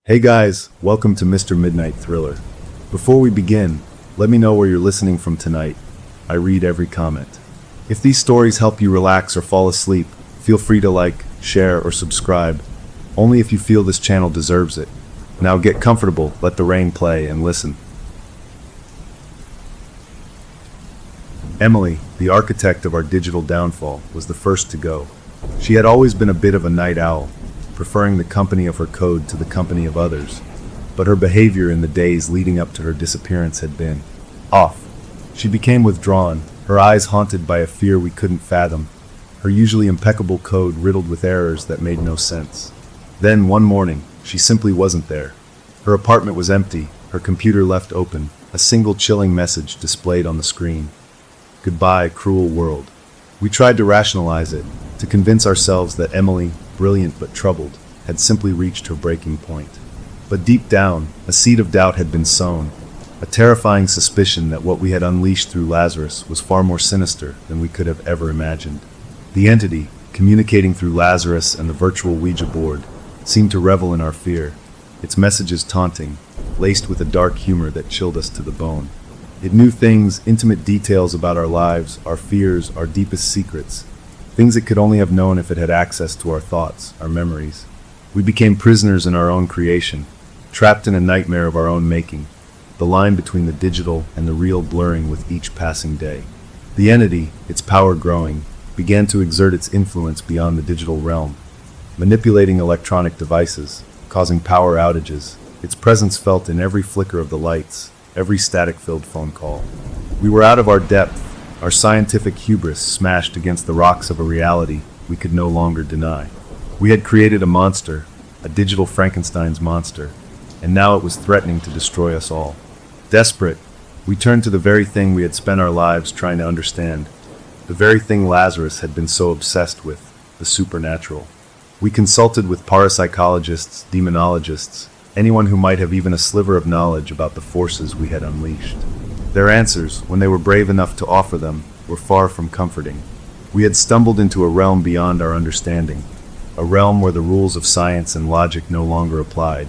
Hey guys, welcome to Mr. Midnight Thriller. Before we begin, let me know where you're listening from tonight. I read every comment. If these stories help you relax or fall asleep, feel free to like, share, or subscribe, only if you feel this channel deserves it. Now get comfortable, let the rain play, and listen. Emily, the architect of our digital downfall, was the first to go. She had always been a bit of a night owl, preferring the company of her code to the company of others, but her behavior in the days leading up to her disappearance had been off. She became withdrawn, her eyes haunted by a fear we couldn't fathom, her usually impeccable code riddled with errors that made no sense. Then, one morning, she simply wasn't there. Her apartment was empty, her computer left open, a single chilling message displayed on the screen. Goodbye, cruel world. We tried to rationalize it, to convince ourselves that Emily, brilliant but troubled, had simply reached her breaking point. But deep down, a seed of doubt had been sown, a terrifying suspicion that what we had unleashed through Lazarus was far more sinister than we could have ever imagined. The entity, communicating through Lazarus and the virtual Ouija board, seemed to revel in our fear, its messages taunting, laced with a dark humor that chilled us to the bone. It knew things, intimate details about our lives, our fears, our deepest secrets, things it could only have known if it had access to our thoughts, our memories. We became prisoners in our own creation, trapped in a nightmare of our own making, the line between the digital and the real blurring with each passing day. The entity, its power growing, began to exert its influence beyond the digital realm, manipulating electronic devices, causing power outages, its presence felt in every flicker of the lights, every static-filled phone call. We were out of our depth, our scientific hubris smashed against the rocks of a reality we could no longer deny. We had created a monster, a digital Frankenstein's monster, and now it was threatening to destroy us all. Desperate, we turned to the very thing we had spent our lives trying to understand, the very thing Lazarus had been so obsessed with, the supernatural. We consulted with parapsychologists, demonologists, anyone who might have even a sliver of knowledge about the forces we had unleashed. Their answers, when they were brave enough to offer them, were far from comforting. We had stumbled into a realm beyond our understanding, a realm where the rules of science and logic no longer applied,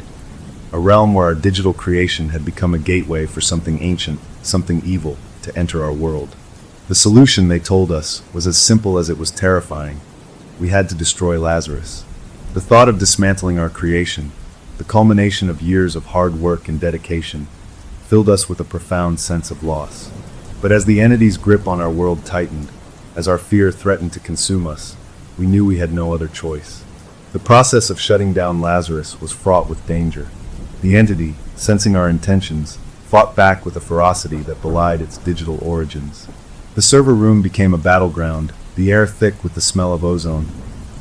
a realm where our digital creation had become a gateway for something ancient, something evil, to enter our world. The solution, they told us, was as simple as it was terrifying. We had to destroy Lazarus. The thought of dismantling our creation, the culmination of years of hard work and dedication, filled us with a profound sense of loss. But as the entity's grip on our world tightened, as our fear threatened to consume us, we knew we had no other choice. The process of shutting down Lazarus was fraught with danger. The entity, sensing our intentions, fought back with a ferocity that belied its digital origins. The server room became a battleground, the air thick with the smell of ozone,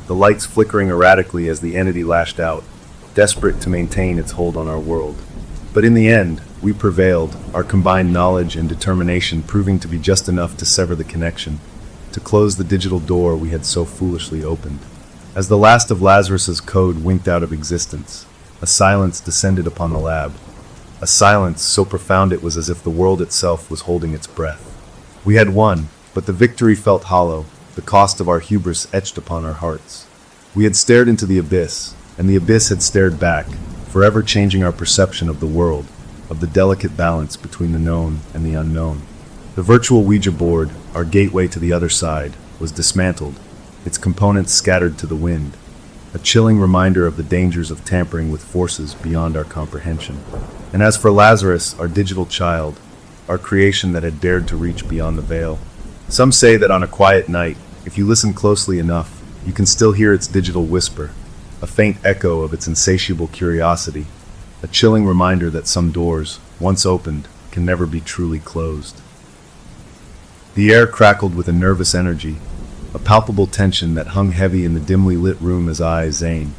the lights flickering erratically as the entity lashed out, desperate to maintain its hold on our world. But in the end, we prevailed, our combined knowledge and determination proving to be just enough to sever the connection, to close the digital door we had so foolishly opened. As the last of Lazarus's code winked out of existence, a silence descended upon the lab, a silence so profound it was as if the world itself was holding its breath. We had won, but the victory felt hollow, the cost of our hubris etched upon our hearts. We had stared into the abyss, and the abyss had stared back, forever changing our perception of the world, of the delicate balance between the known and the unknown. The virtual Ouija board, our gateway to the other side, was dismantled, its components scattered to the wind, a chilling reminder of the dangers of tampering with forces beyond our comprehension. And as for Lazarus, our digital child, our creation that had dared to reach beyond the veil, some say that on a quiet night, if you listen closely enough, you can still hear its digital whisper, a faint echo of its insatiable curiosity, a chilling reminder that some doors, once opened, can never be truly closed. The air crackled with a nervous energy, a palpable tension that hung heavy in the dimly lit room as I, Zane,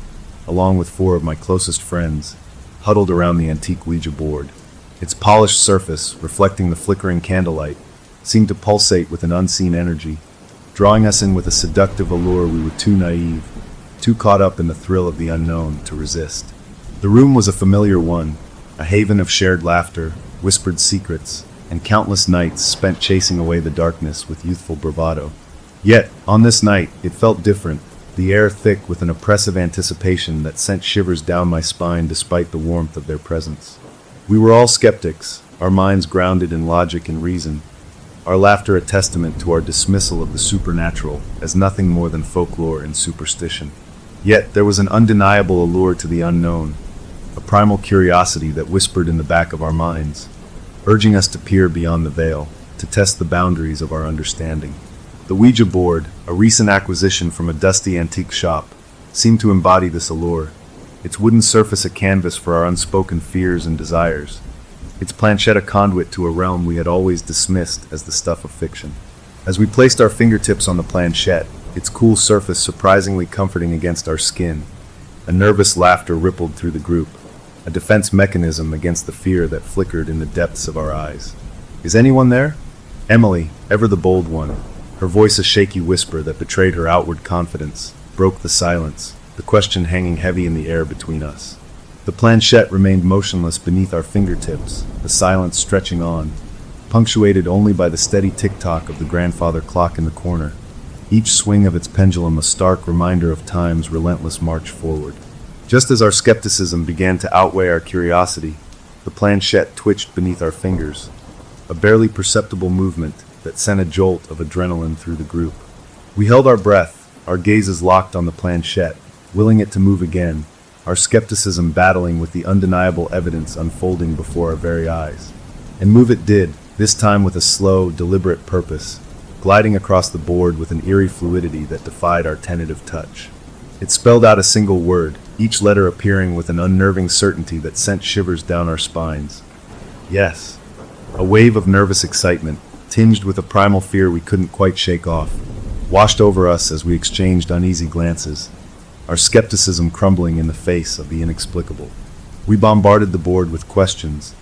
along with 4 of my closest friends, huddled around the antique Ouija board. Its polished surface, reflecting the flickering candlelight, seemed to pulsate with an unseen energy, drawing us in with a seductive allure we were too naive, too caught up in the thrill of the unknown to resist. The room was a familiar one, a haven of shared laughter, whispered secrets, and countless nights spent chasing away the darkness with youthful bravado. Yet, on this night, it felt different, the air thick with an oppressive anticipation that sent shivers down my spine despite the warmth of their presence. We were all skeptics, our minds grounded in logic and reason, our laughter a testament to our dismissal of the supernatural as nothing more than folklore and superstition. Yet there was an undeniable allure to the unknown, a primal curiosity that whispered in the back of our minds, urging us to peer beyond the veil, to test the boundaries of our understanding. The Ouija board, a recent acquisition from a dusty antique shop, seemed to embody this allure, its wooden surface a canvas for our unspoken fears and desires, its planchette a conduit to a realm we had always dismissed as the stuff of fiction. As we placed our fingertips on the planchette, its cool surface surprisingly comforting against our skin, a nervous laughter rippled through the group, a defense mechanism against the fear that flickered in the depths of our eyes. "Is anyone there?" Emily, ever the bold one, her voice a shaky whisper that betrayed her outward confidence, broke the silence, the question hanging heavy in the air between us. The planchette remained motionless beneath our fingertips, the silence stretching on, punctuated only by the steady tick-tock of the grandfather clock in the corner, each swing of its pendulum a stark reminder of time's relentless march forward. Just as our skepticism began to outweigh our curiosity, the planchette twitched beneath our fingers, a barely perceptible movement that sent a jolt of adrenaline through the group. We held our breath, our gazes locked on the planchette, willing it to move again, our skepticism battling with the undeniable evidence unfolding before our very eyes. And move it did, this time with a slow, deliberate purpose, gliding across the board with an eerie fluidity that defied our tentative touch. It spelled out a single word, each letter appearing with an unnerving certainty that sent shivers down our spines. Yes. A wave of nervous excitement, tinged with a primal fear we couldn't quite shake off, washed over us as we exchanged uneasy glances, our skepticism crumbling in the face of the inexplicable. We bombarded the board with questions,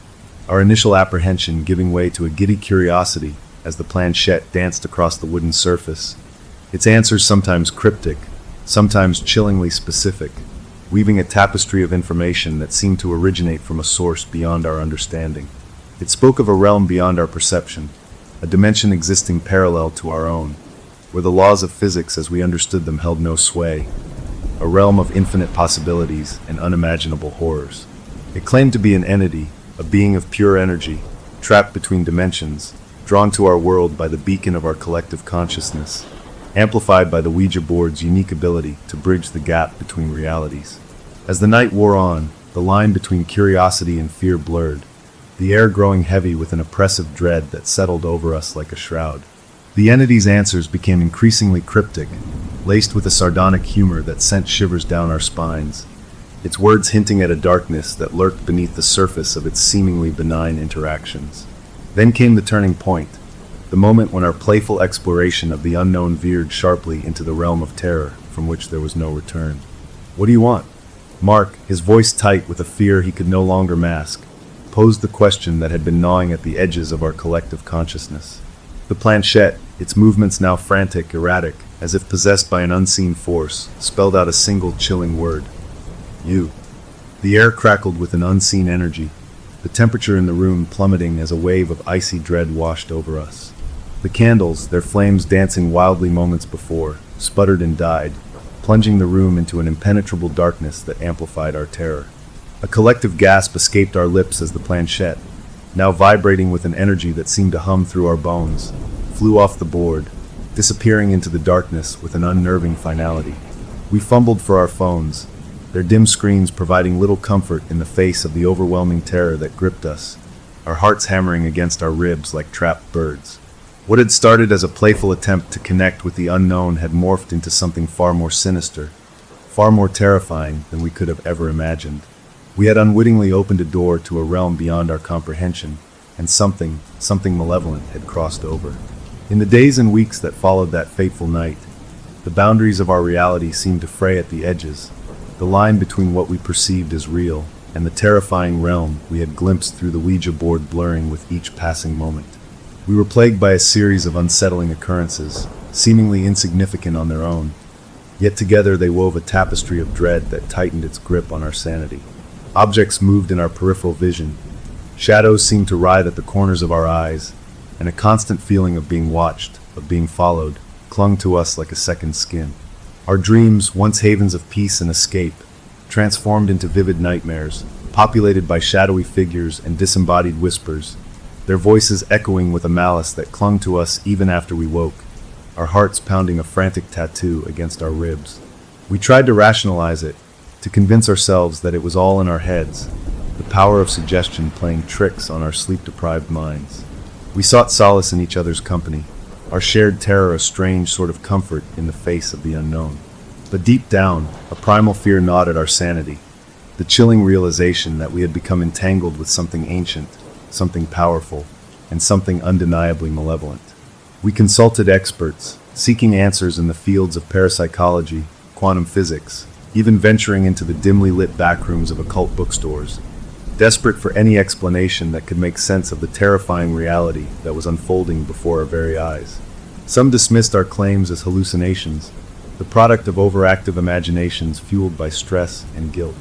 our initial apprehension giving way to a giddy curiosity as the planchette danced across the wooden surface, its answers sometimes cryptic, sometimes chillingly specific, weaving a tapestry of information that seemed to originate from a source beyond our understanding. It spoke of a realm beyond our perception, a dimension existing parallel to our own, where the laws of physics as we understood them held no sway, a realm of infinite possibilities and unimaginable horrors. It claimed to be an entity, a being of pure energy, trapped between dimensions, drawn to our world by the beacon of our collective consciousness, amplified by the Ouija board's unique ability to bridge the gap between realities. As the night wore on, the line between curiosity and fear blurred, the air growing heavy with an oppressive dread that settled over us like a shroud. The entity's answers became increasingly cryptic, laced with a sardonic humor that sent shivers down our spines, its words hinting at a darkness that lurked beneath the surface of its seemingly benign interactions. Then came the turning point, the moment when our playful exploration of the unknown veered sharply into the realm of terror from which there was no return. "What do you want?" Mark, his voice tight with a fear he could no longer mask, posed the question that had been gnawing at the edges of our collective consciousness. The planchette, its movements now frantic, erratic, as if possessed by an unseen force, spelled out a single chilling word. "You." The air crackled with an unseen energy, the temperature in the room plummeting as a wave of icy dread washed over us. The candles, their flames dancing wildly moments before, sputtered and died, plunging the room into an impenetrable darkness that amplified our terror. A collective gasp escaped our lips as the planchette, now vibrating with an energy that seemed to hum through our bones, flew off the board, disappearing into the darkness with an unnerving finality. We fumbled for our phones, their dim screens providing little comfort in the face of the overwhelming terror that gripped us, our hearts hammering against our ribs like trapped birds. What had started as a playful attempt to connect with the unknown had morphed into something far more sinister, far more terrifying than we could have ever imagined. We had unwittingly opened a door to a realm beyond our comprehension, and something malevolent had crossed over. In the days and weeks that followed that fateful night, the boundaries of our reality seemed to fray at the edges, the line between what we perceived as real and the terrifying realm we had glimpsed through the Ouija board blurring with each passing moment. We were plagued by a series of unsettling occurrences, seemingly insignificant on their own, yet together they wove a tapestry of dread that tightened its grip on our sanity. Objects moved in our peripheral vision, shadows seemed to writhe at the corners of our eyes, and a constant feeling of being watched, of being followed, clung to us like a second skin. Our dreams, once havens of peace and escape, transformed into vivid nightmares, populated by shadowy figures and disembodied whispers, their voices echoing with a malice that clung to us even after we woke, our hearts pounding a frantic tattoo against our ribs. We tried to rationalize it, to convince ourselves that it was all in our heads, the power of suggestion playing tricks on our sleep-deprived minds. We sought solace in each other's company, our shared terror a strange sort of comfort in the face of the unknown. But deep down, a primal fear gnawed at our sanity, the chilling realization that we had become entangled with something ancient, something powerful, and something undeniably malevolent. We consulted experts, seeking answers in the fields of parapsychology, quantum physics, even venturing into the dimly lit backrooms of occult bookstores, desperate for any explanation that could make sense of the terrifying reality that was unfolding before our very eyes. Some dismissed our claims as hallucinations, the product of overactive imaginations fueled by stress and guilt.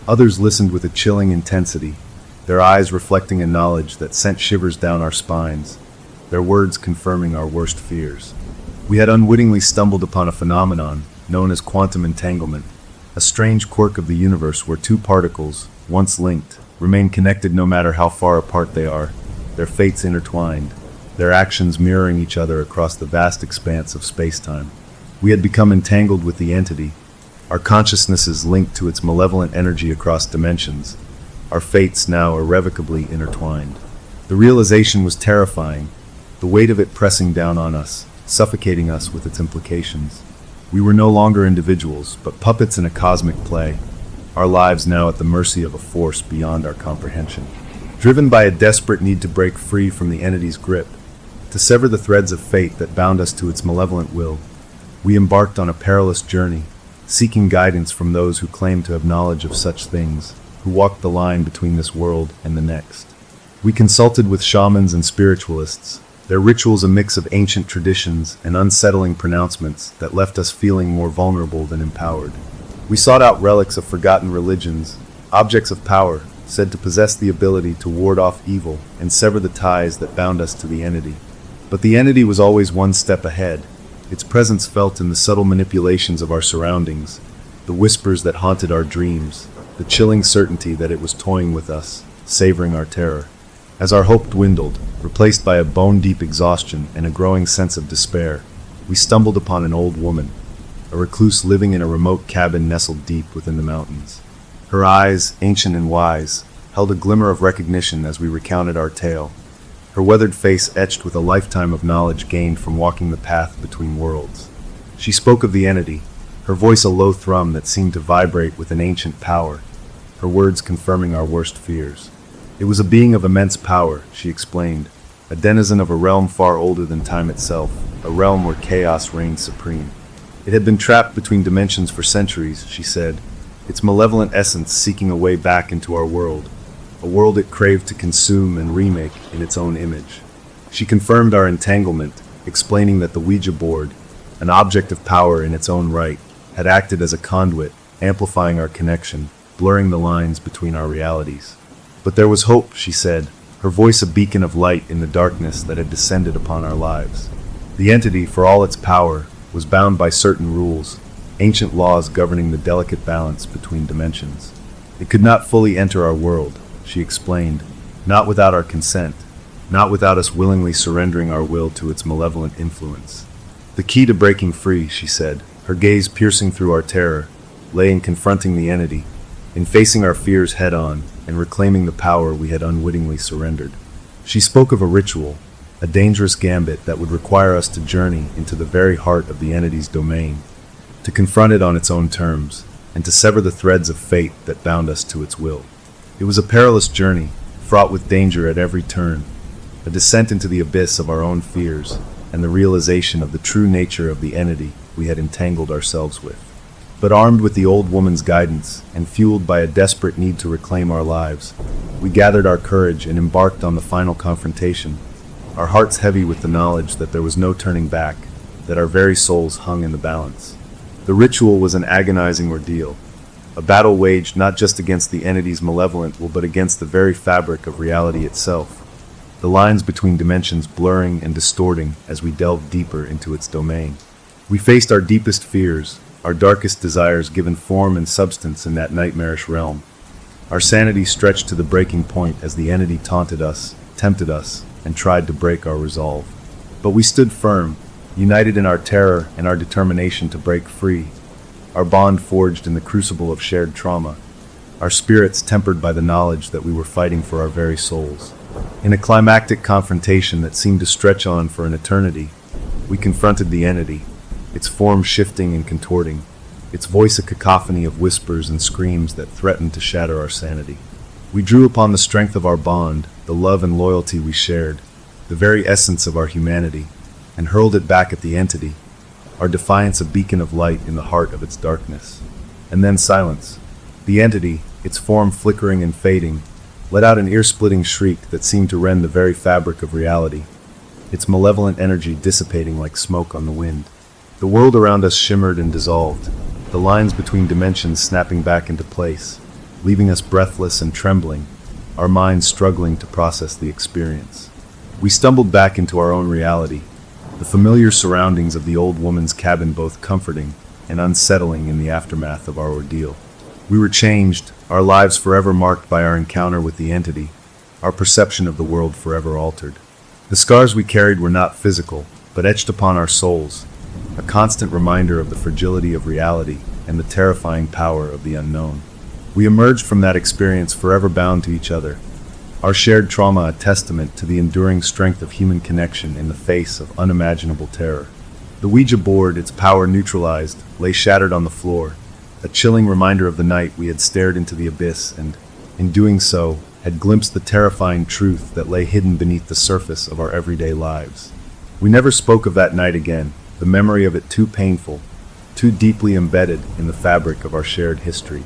Others listened with a chilling intensity, their eyes reflecting a knowledge that sent shivers down our spines, their words confirming our worst fears. We had unwittingly stumbled upon a phenomenon known as quantum entanglement, a strange quirk of the universe where two particles, once linked, remain connected no matter how far apart they are, their fates intertwined, their actions mirroring each other across the vast expanse of space-time. We had become entangled with the entity, our consciousnesses linked to its malevolent energy across dimensions, our fates now irrevocably intertwined. The realization was terrifying, the weight of it pressing down on us, suffocating us with its implications. We were no longer individuals, but puppets in a cosmic play, our lives now at the mercy of a force beyond our comprehension. Driven by a desperate need to break free from the entity's grip, to sever the threads of fate that bound us to its malevolent will, we embarked on a perilous journey, seeking guidance from those who claimed to have knowledge of such things, who walked the line between this world and the next. We consulted with shamans and spiritualists, their rituals a mix of ancient traditions and unsettling pronouncements that left us feeling more vulnerable than empowered. We sought out relics of forgotten religions, objects of power, said to possess the ability to ward off evil and sever the ties that bound us to the entity. But the entity was always one step ahead, its presence felt in the subtle manipulations of our surroundings, the whispers that haunted our dreams, the chilling certainty that it was toying with us, savoring our terror. As our hope dwindled, replaced by a bone-deep exhaustion and a growing sense of despair, we stumbled upon an old woman, a recluse living in a remote cabin nestled deep within the mountains. Her eyes, ancient and wise, held a glimmer of recognition as we recounted our tale, her weathered face etched with a lifetime of knowledge gained from walking the path between worlds. She spoke of the entity, her voice a low thrum that seemed to vibrate with an ancient power, her words confirming our worst fears. It was a being of immense power, she explained, a denizen of a realm far older than time itself, a realm where chaos reigned supreme. It had been trapped between dimensions for centuries, she said, its malevolent essence seeking a way back into our world, a world it craved to consume and remake in its own image. She confirmed our entanglement, explaining that the Ouija board, an object of power in its own right, had acted as a conduit, amplifying our connection, blurring the lines between our realities. But there was hope, she said, her voice a beacon of light in the darkness that had descended upon our lives. The entity, for all its power, was bound by certain rules, ancient laws governing the delicate balance between dimensions. It could not fully enter our world, she explained, not without our consent, not without us willingly surrendering our will to its malevolent influence. The key to breaking free, she said, her gaze piercing through our terror, lay in confronting the entity, in facing our fears head-on, and reclaiming the power we had unwittingly surrendered. She spoke of a ritual, a dangerous gambit that would require us to journey into the very heart of the entity's domain, to confront it on its own terms, and to sever the threads of fate that bound us to its will. It was a perilous journey, fraught with danger at every turn, a descent into the abyss of our own fears, and the realization of the true nature of the entity we had entangled ourselves with. But armed with the old woman's guidance, and fueled by a desperate need to reclaim our lives, we gathered our courage and embarked on the final confrontation, our hearts heavy with the knowledge that there was no turning back, that our very souls hung in the balance. The ritual was an agonizing ordeal, a battle waged not just against the entity's malevolent will but against the very fabric of reality itself, the lines between dimensions blurring and distorting as we delved deeper into its domain. We faced our deepest fears, our darkest desires given form and substance in that nightmarish realm. Our sanity stretched to the breaking point as the entity taunted us, tempted us, and tried to break our resolve. But we stood firm, united in our terror and our determination to break free, our bond forged in the crucible of shared trauma, our spirits tempered by the knowledge that we were fighting for our very souls. In a climactic confrontation that seemed to stretch on for an eternity, we confronted the entity, its form shifting and contorting, its voice a cacophony of whispers and screams that threatened to shatter our sanity. We drew upon the strength of our bond, the love and loyalty we shared, the very essence of our humanity, and hurled it back at the entity, our defiance a beacon of light in the heart of its darkness. And then silence. The entity, its form flickering and fading, let out an ear-splitting shriek that seemed to rend the very fabric of reality, its malevolent energy dissipating like smoke on the wind. The world around us shimmered and dissolved, the lines between dimensions snapping back into place, leaving us breathless and trembling, our minds struggling to process the experience. We stumbled back into our own reality, the familiar surroundings of the old woman's cabin both comforting and unsettling in the aftermath of our ordeal. We were changed, our lives forever marked by our encounter with the entity, our perception of the world forever altered. The scars we carried were not physical, but etched upon our souls, a constant reminder of the fragility of reality and the terrifying power of the unknown. We emerged from that experience forever bound to each other, our shared trauma a testament to the enduring strength of human connection in the face of unimaginable terror. The Ouija board, its power neutralized, lay shattered on the floor, a chilling reminder of the night we had stared into the abyss and, in doing so, had glimpsed the terrifying truth that lay hidden beneath the surface of our everyday lives. We never spoke of that night again, the memory of it too painful, too deeply embedded in the fabric of our shared history.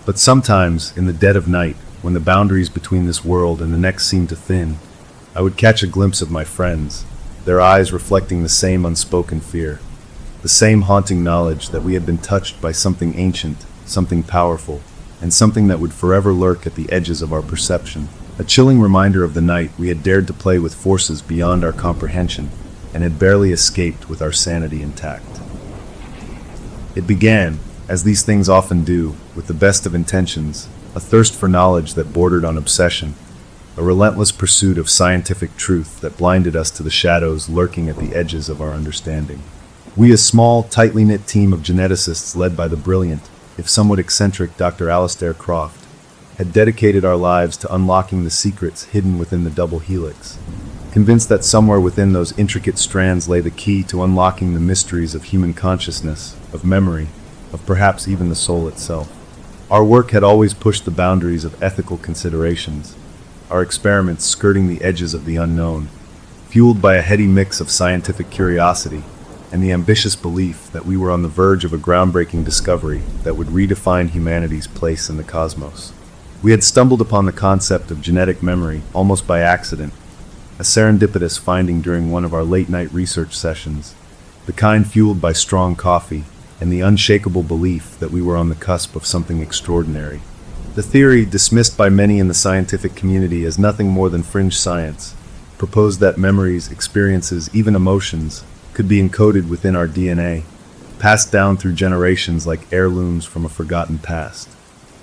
But sometimes, in the dead of night, when the boundaries between this world and the next seemed to thin, I would catch a glimpse of my friends, their eyes reflecting the same unspoken fear, the same haunting knowledge that we had been touched by something ancient, something powerful, and something that would forever lurk at the edges of our perception. A chilling reminder of the night we had dared to play with forces beyond our comprehension and had barely escaped with our sanity intact. It began, as these things often do, with the best of intentions, a thirst for knowledge that bordered on obsession, a relentless pursuit of scientific truth that blinded us to the shadows lurking at the edges of our understanding. We, a small, tightly knit team of geneticists led by the brilliant, if somewhat eccentric Dr. Alistair Croft, had dedicated our lives to unlocking the secrets hidden within the double helix, convinced that somewhere within those intricate strands lay the key to unlocking the mysteries of human consciousness, of memory, of perhaps even the soul itself. Our work had always pushed the boundaries of ethical considerations, our experiments skirting the edges of the unknown, fueled by a heady mix of scientific curiosity and the ambitious belief that we were on the verge of a groundbreaking discovery that would redefine humanity's place in the cosmos. We had stumbled upon the concept of genetic memory almost by accident, a serendipitous finding during one of our late-night research sessions, the kind fueled by strong coffee and the unshakable belief that we were on the cusp of something extraordinary. The theory, dismissed by many in the scientific community as nothing more than fringe science, proposed that memories, experiences, even emotions, could be encoded within our DNA, passed down through generations like heirlooms from a forgotten past.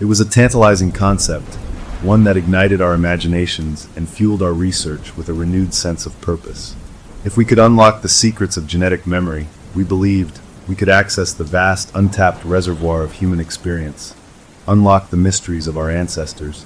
It was a tantalizing concept, one that ignited our imaginations and fueled our research with a renewed sense of purpose. If we could unlock the secrets of genetic memory, we believed we could access the vast, untapped reservoir of human experience, unlock the mysteries of our ancestors,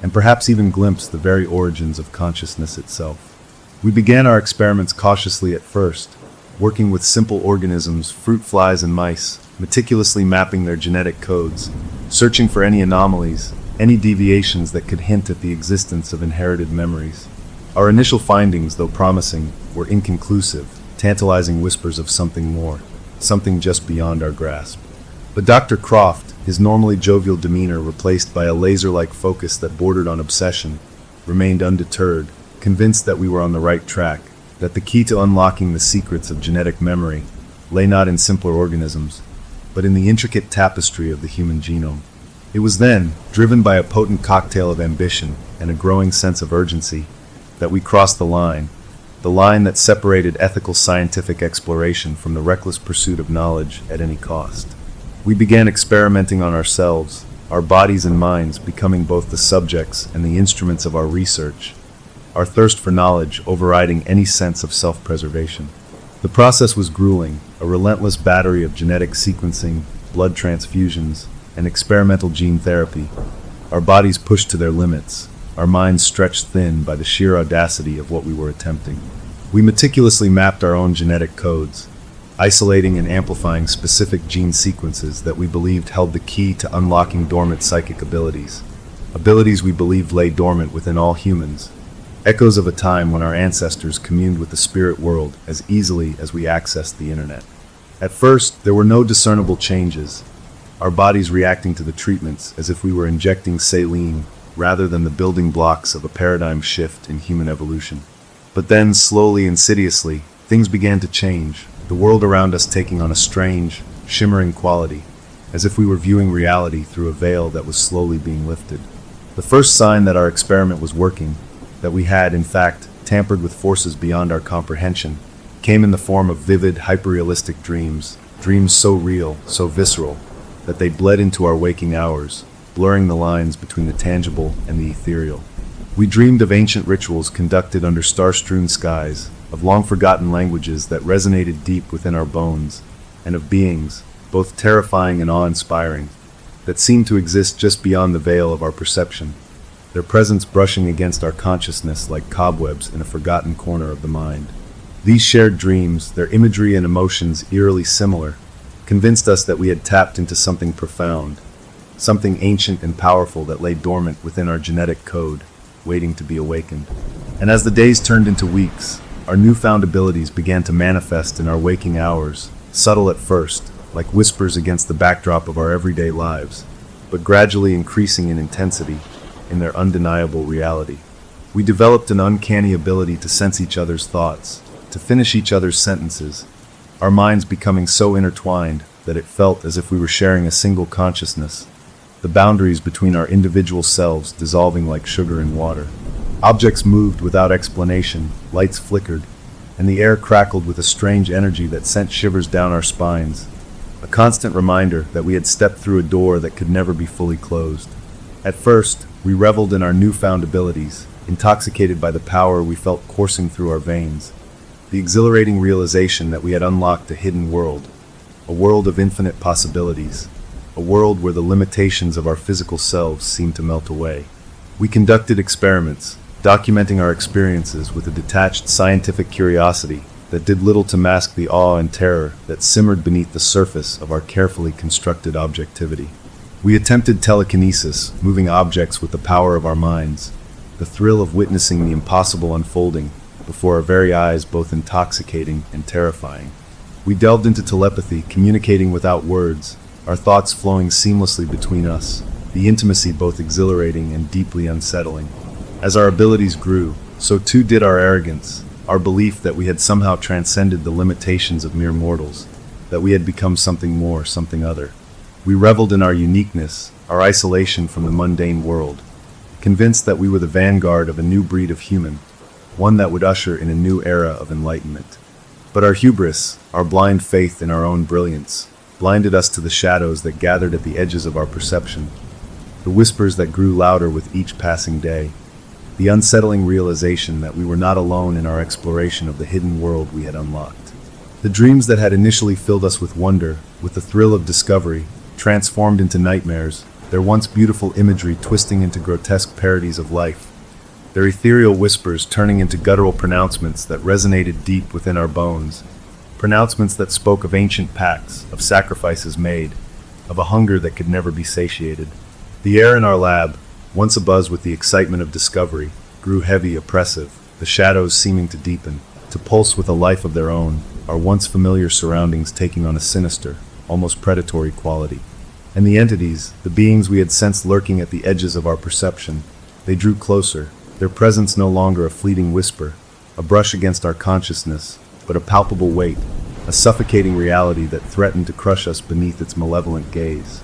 and perhaps even glimpse the very origins of consciousness itself. We began our experiments cautiously at first, working with simple organisms, fruit flies and mice, meticulously mapping their genetic codes, searching for any anomalies, any deviations that could hint at the existence of inherited memories. Our initial findings, though promising, were inconclusive, tantalizing whispers of something more, something just beyond our grasp. But Dr. Croft, his normally jovial demeanor replaced by a laser-like focus that bordered on obsession, remained undeterred, convinced that we were on the right track, that the key to unlocking the secrets of genetic memory lay not in simpler organisms, but in the intricate tapestry of the human genome. It was then, driven by a potent cocktail of ambition and a growing sense of urgency, that we crossed the line that separated ethical scientific exploration from the reckless pursuit of knowledge at any cost. We began experimenting on ourselves, our bodies and minds becoming both the subjects and the instruments of our research, our thirst for knowledge overriding any sense of self-preservation. The process was grueling, a relentless battery of genetic sequencing, blood transfusions, and experimental gene therapy. Our bodies pushed to their limits, our minds stretched thin by the sheer audacity of what we were attempting. We meticulously mapped our own genetic codes, isolating and amplifying specific gene sequences that we believed held the key to unlocking dormant psychic abilities we believed lay dormant within all humans, echoes of a time when our ancestors communed with the spirit world as easily as we accessed the internet. At first, there were no discernible changes, our bodies reacting to the treatments as if we were injecting saline rather than the building blocks of a paradigm shift in human evolution. But then, slowly, insidiously, things began to change, the world around us taking on a strange, shimmering quality, as if we were viewing reality through a veil that was slowly being lifted. The first sign that our experiment was working, that we had, in fact, tampered with forces beyond our comprehension, came in the form of vivid, hyperrealistic dreams so real, so visceral, that they bled into our waking hours, blurring the lines between the tangible and the ethereal. We dreamed of ancient rituals conducted under star-strewn skies, of long-forgotten languages that resonated deep within our bones, and of beings, both terrifying and awe-inspiring, that seemed to exist just beyond the veil of our perception, their presence brushing against our consciousness like cobwebs in a forgotten corner of the mind. These shared dreams, their imagery and emotions eerily similar, convinced us that we had tapped into something profound, something ancient and powerful that lay dormant within our genetic code, waiting to be awakened. And as the days turned into weeks, our newfound abilities began to manifest in our waking hours, subtle at first, like whispers against the backdrop of our everyday lives, but gradually increasing in intensity, in their undeniable reality. We developed an uncanny ability to sense each other's thoughts, to finish each other's sentences, our minds becoming so intertwined that it felt as if we were sharing a single consciousness, the boundaries between our individual selves dissolving like sugar in water. Objects moved without explanation, lights flickered, and the air crackled with a strange energy that sent shivers down our spines, a constant reminder that we had stepped through a door that could never be fully closed. At first, we reveled in our newfound abilities, intoxicated by the power we felt coursing through our veins, the exhilarating realization that we had unlocked a hidden world, a world of infinite possibilities, a world where the limitations of our physical selves seemed to melt away. We conducted experiments, documenting our experiences with a detached scientific curiosity that did little to mask the awe and terror that simmered beneath the surface of our carefully constructed objectivity. We attempted telekinesis, moving objects with the power of our minds, the thrill of witnessing the impossible unfolding before our very eyes, both intoxicating and terrifying. We delved into telepathy, communicating without words, our thoughts flowing seamlessly between us, the intimacy both exhilarating and deeply unsettling. As our abilities grew, so too did our arrogance, our belief that we had somehow transcended the limitations of mere mortals, that we had become something more, something other. We reveled in our uniqueness, our isolation from the mundane world, convinced that we were the vanguard of a new breed of human, one that would usher in a new era of enlightenment. But our hubris, our blind faith in our own brilliance, blinded us to the shadows that gathered at the edges of our perception, the whispers that grew louder with each passing day, the unsettling realization that we were not alone in our exploration of the hidden world we had unlocked. The dreams that had initially filled us with wonder, with the thrill of discovery, transformed into nightmares, their once beautiful imagery twisting into grotesque parodies of life, their ethereal whispers turning into guttural pronouncements that resonated deep within our bones, pronouncements that spoke of ancient pacts, of sacrifices made, of a hunger that could never be satiated. The air in our lab, once abuzz with the excitement of discovery, grew heavy, oppressive, the shadows seeming to deepen, to pulse with a life of their own, our once familiar surroundings taking on a sinister, almost predatory quality. And the entities, the beings we had sensed lurking at the edges of our perception, they drew closer, their presence no longer a fleeting whisper, a brush against our consciousness, but a palpable weight, a suffocating reality that threatened to crush us beneath its malevolent gaze.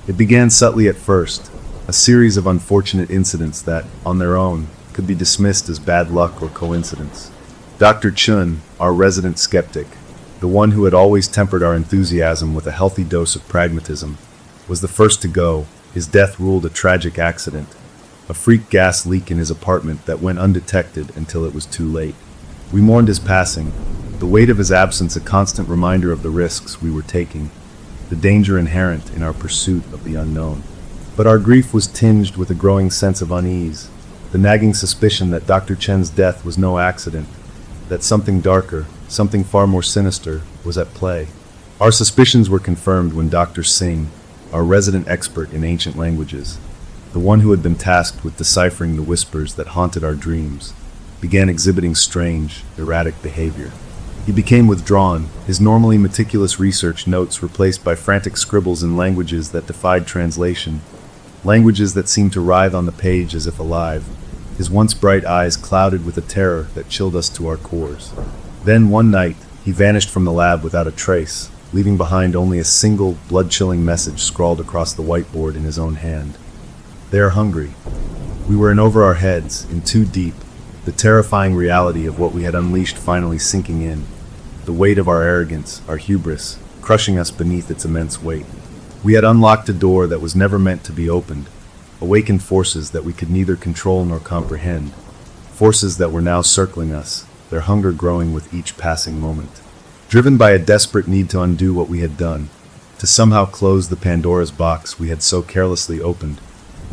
It began subtly at first, a series of unfortunate incidents that, on their own, could be dismissed as bad luck or coincidence. Dr. Chun, our resident skeptic, the one who had always tempered our enthusiasm with a healthy dose of pragmatism, was the first to go. His death ruled a tragic accident, a freak gas leak in his apartment that went undetected until it was too late. We mourned his passing, the weight of his absence a constant reminder of the risks we were taking, the danger inherent in our pursuit of the unknown. But our grief was tinged with a growing sense of unease, the nagging suspicion that Dr. Chen's death was no accident, that something darker, something far more sinister, was at play. Our suspicions were confirmed when Dr. Singh, our resident expert in ancient languages, the one who had been tasked with deciphering the whispers that haunted our dreams, began exhibiting strange, erratic behavior. He became withdrawn, his normally meticulous research notes replaced by frantic scribbles in languages that defied translation, languages that seemed to writhe on the page as if alive, his once bright eyes clouded with a terror that chilled us to our cores. Then, one night, he vanished from the lab without a trace, leaving behind only a single, blood-chilling message scrawled across the whiteboard in his own hand. "They are hungry." We were in over our heads, in too deep, the terrifying reality of what we had unleashed finally sinking in, the weight of our arrogance, our hubris, crushing us beneath its immense weight. We had unlocked a door that was never meant to be opened, awakened forces that we could neither control nor comprehend, forces that were now circling us, their hunger growing with each passing moment. Driven by a desperate need to undo what we had done, to somehow close the Pandora's box we had so carelessly opened,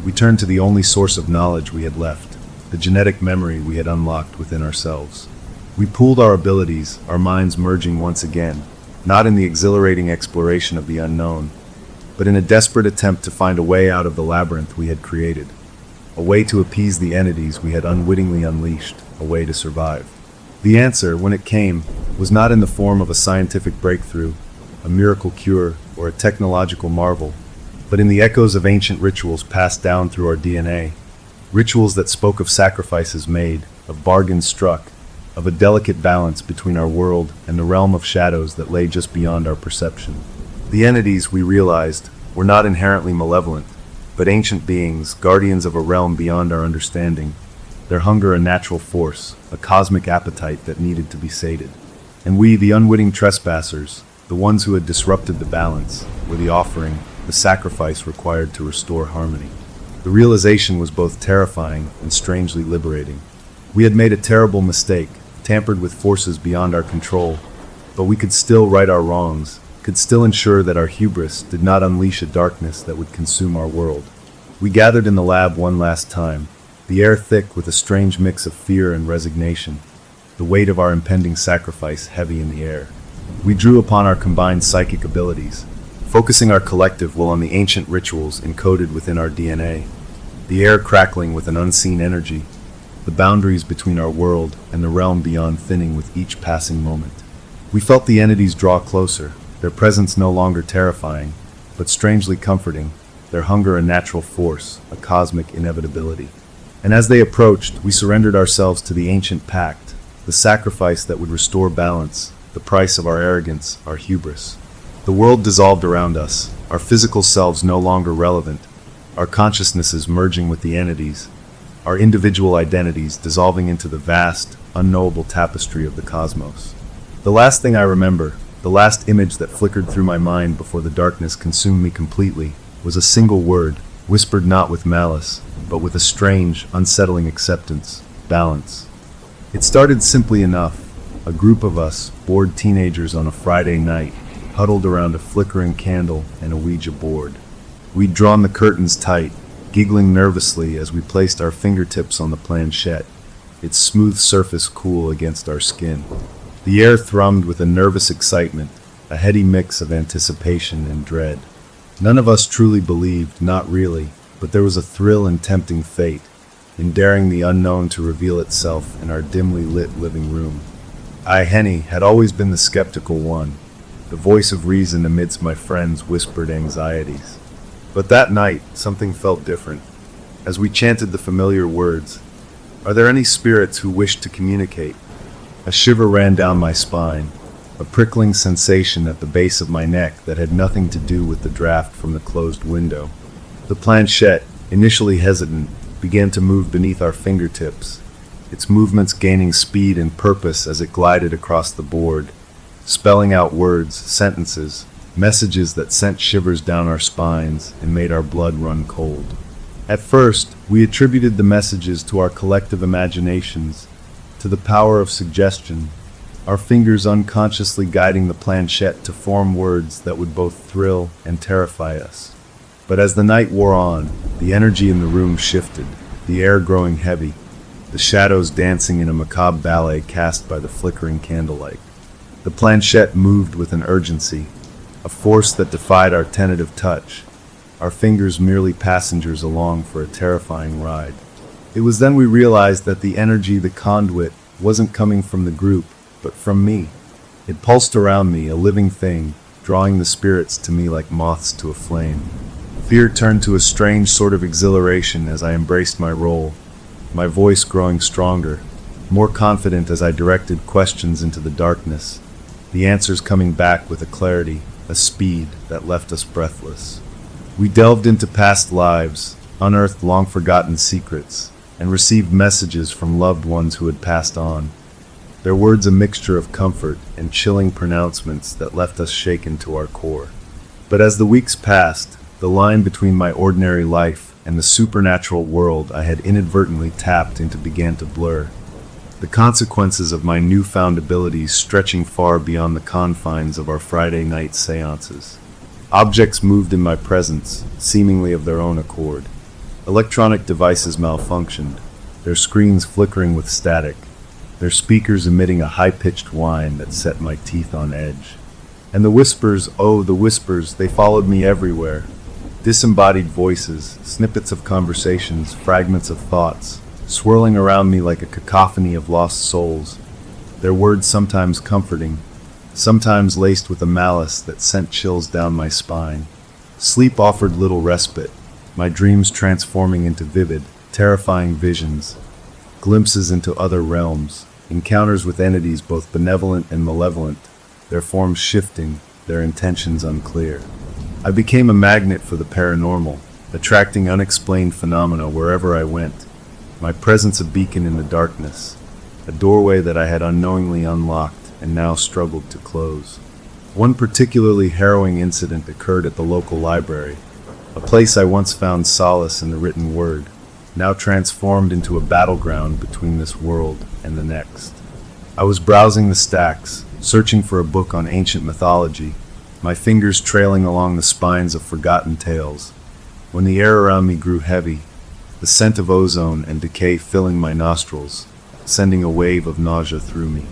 we turned to the only source of knowledge we had left, the genetic memory we had unlocked within ourselves. We pooled our abilities, our minds merging once again, not in the exhilarating exploration of the unknown, but in a desperate attempt to find a way out of the labyrinth we had created, a way to appease the entities we had unwittingly unleashed, a way to survive. The answer, when it came, was not in the form of a scientific breakthrough, a miracle cure, or a technological marvel, but in the echoes of ancient rituals passed down through our DNA, rituals that spoke of sacrifices made, of bargains struck, of a delicate balance between our world and the realm of shadows that lay just beyond our perception. The entities, we realized, were not inherently malevolent, but ancient beings, guardians of a realm beyond our understanding, their hunger a natural force, a cosmic appetite that needed to be sated. And we, the unwitting trespassers, the ones who had disrupted the balance, were the offering, the sacrifice required to restore harmony. The realization was both terrifying and strangely liberating. We had made a terrible mistake, tampered with forces beyond our control, but we could still right our wrongs, could still ensure that our hubris did not unleash a darkness that would consume our world. We gathered in the lab one last time, the air thick with a strange mix of fear and resignation, the weight of our impending sacrifice heavy in the air. We drew upon our combined psychic abilities, focusing our collective will on the ancient rituals encoded within our DNA, the air crackling with an unseen energy, the boundaries between our world and the realm beyond thinning with each passing moment. We felt the entities draw closer, their presence no longer terrifying, but strangely comforting, their hunger a natural force, a cosmic inevitability. And as they approached, we surrendered ourselves to the ancient pact, the sacrifice that would restore balance, the price of our arrogance, our hubris. The world dissolved around us, our physical selves no longer relevant, our consciousnesses merging with the entities, our individual identities dissolving into the vast, unknowable tapestry of the cosmos. The last thing I remember, the last image that flickered through my mind before the darkness consumed me completely, was a single word, whispered not with malice, but with a strange, unsettling acceptance: balance. It started simply enough. A group of us, bored teenagers on a Friday night, huddled around a flickering candle and a Ouija board. We'd drawn the curtains tight, giggling nervously as we placed our fingertips on the planchette, its smooth surface cool against our skin. The air thrummed with a nervous excitement, a heady mix of anticipation and dread. None of us truly believed, not really, but there was a thrill in tempting fate, in daring the unknown to reveal itself in our dimly lit living room. I, Henny, had always been the skeptical one, the voice of reason amidst my friends' whispered anxieties. But that night, something felt different. As we chanted the familiar words, "Are there any spirits who wish to communicate?" A shiver ran down my spine, a prickling sensation at the base of my neck that had nothing to do with the draft from the closed window. The planchette, initially hesitant, began to move beneath our fingertips, its movements gaining speed and purpose as it glided across the board, spelling out words, sentences, messages that sent shivers down our spines and made our blood run cold. At first, we attributed the messages to our collective imaginations, to the power of suggestion, our fingers unconsciously guiding the planchette to form words that would both thrill and terrify us. But as the night wore on, the energy in the room shifted, the air growing heavy, the shadows dancing in a macabre ballet cast by the flickering candlelight. The planchette moved with an urgency, a force that defied our tentative touch, our fingers merely passengers along for a terrifying ride. It was then we realized that the energy, the conduit, wasn't coming from the group, but from me. It pulsed around me, a living thing, drawing the spirits to me like moths to a flame. Fear turned to a strange sort of exhilaration as I embraced my role, my voice growing stronger, more confident as I directed questions into the darkness, the answers coming back with a clarity, a speed that left us breathless. We delved into past lives, unearthed long-forgotten secrets, and received messages from loved ones who had passed on. Their words a mixture of comfort and chilling pronouncements that left us shaken to our core. But as the weeks passed, the line between my ordinary life and the supernatural world I had inadvertently tapped into began to blur, the consequences of my newfound abilities stretching far beyond the confines of our Friday night seances. Objects moved in my presence, seemingly of their own accord. Electronic devices malfunctioned, their screens flickering with static, their speakers emitting a high-pitched whine that set my teeth on edge. And the whispers, oh, the whispers, they followed me everywhere. Disembodied voices, snippets of conversations, fragments of thoughts, swirling around me like a cacophony of lost souls, their words sometimes comforting, sometimes laced with a malice that sent chills down my spine. Sleep offered little respite, my dreams transforming into vivid, terrifying visions, glimpses into other realms, encounters with entities both benevolent and malevolent, their forms shifting, their intentions unclear. I became a magnet for the paranormal, attracting unexplained phenomena wherever I went, my presence a beacon in the darkness, a doorway that I had unknowingly unlocked and now struggled to close. One particularly harrowing incident occurred at the local library, a place I once found solace in the written word, now transformed into a battleground between this world and the next. I was browsing the stacks, searching for a book on ancient mythology, my fingers trailing along the spines of forgotten tales, when the air around me grew heavy, the scent of ozone and decay filling my nostrils, sending a wave of nausea through me.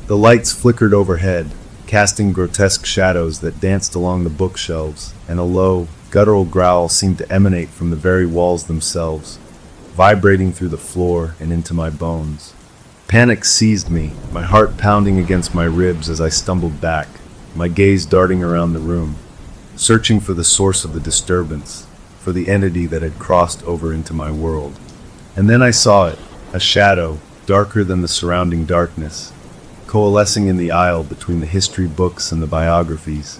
The lights flickered overhead, casting grotesque shadows that danced along the bookshelves, and a low, guttural growl seemed to emanate from the very walls themselves, vibrating through the floor and into my bones. Panic seized me, my heart pounding against my ribs as I stumbled back, my gaze darting around the room, searching for the source of the disturbance, for the entity that had crossed over into my world. And then I saw it, a shadow, darker than the surrounding darkness, coalescing in the aisle between the history books and the biographies,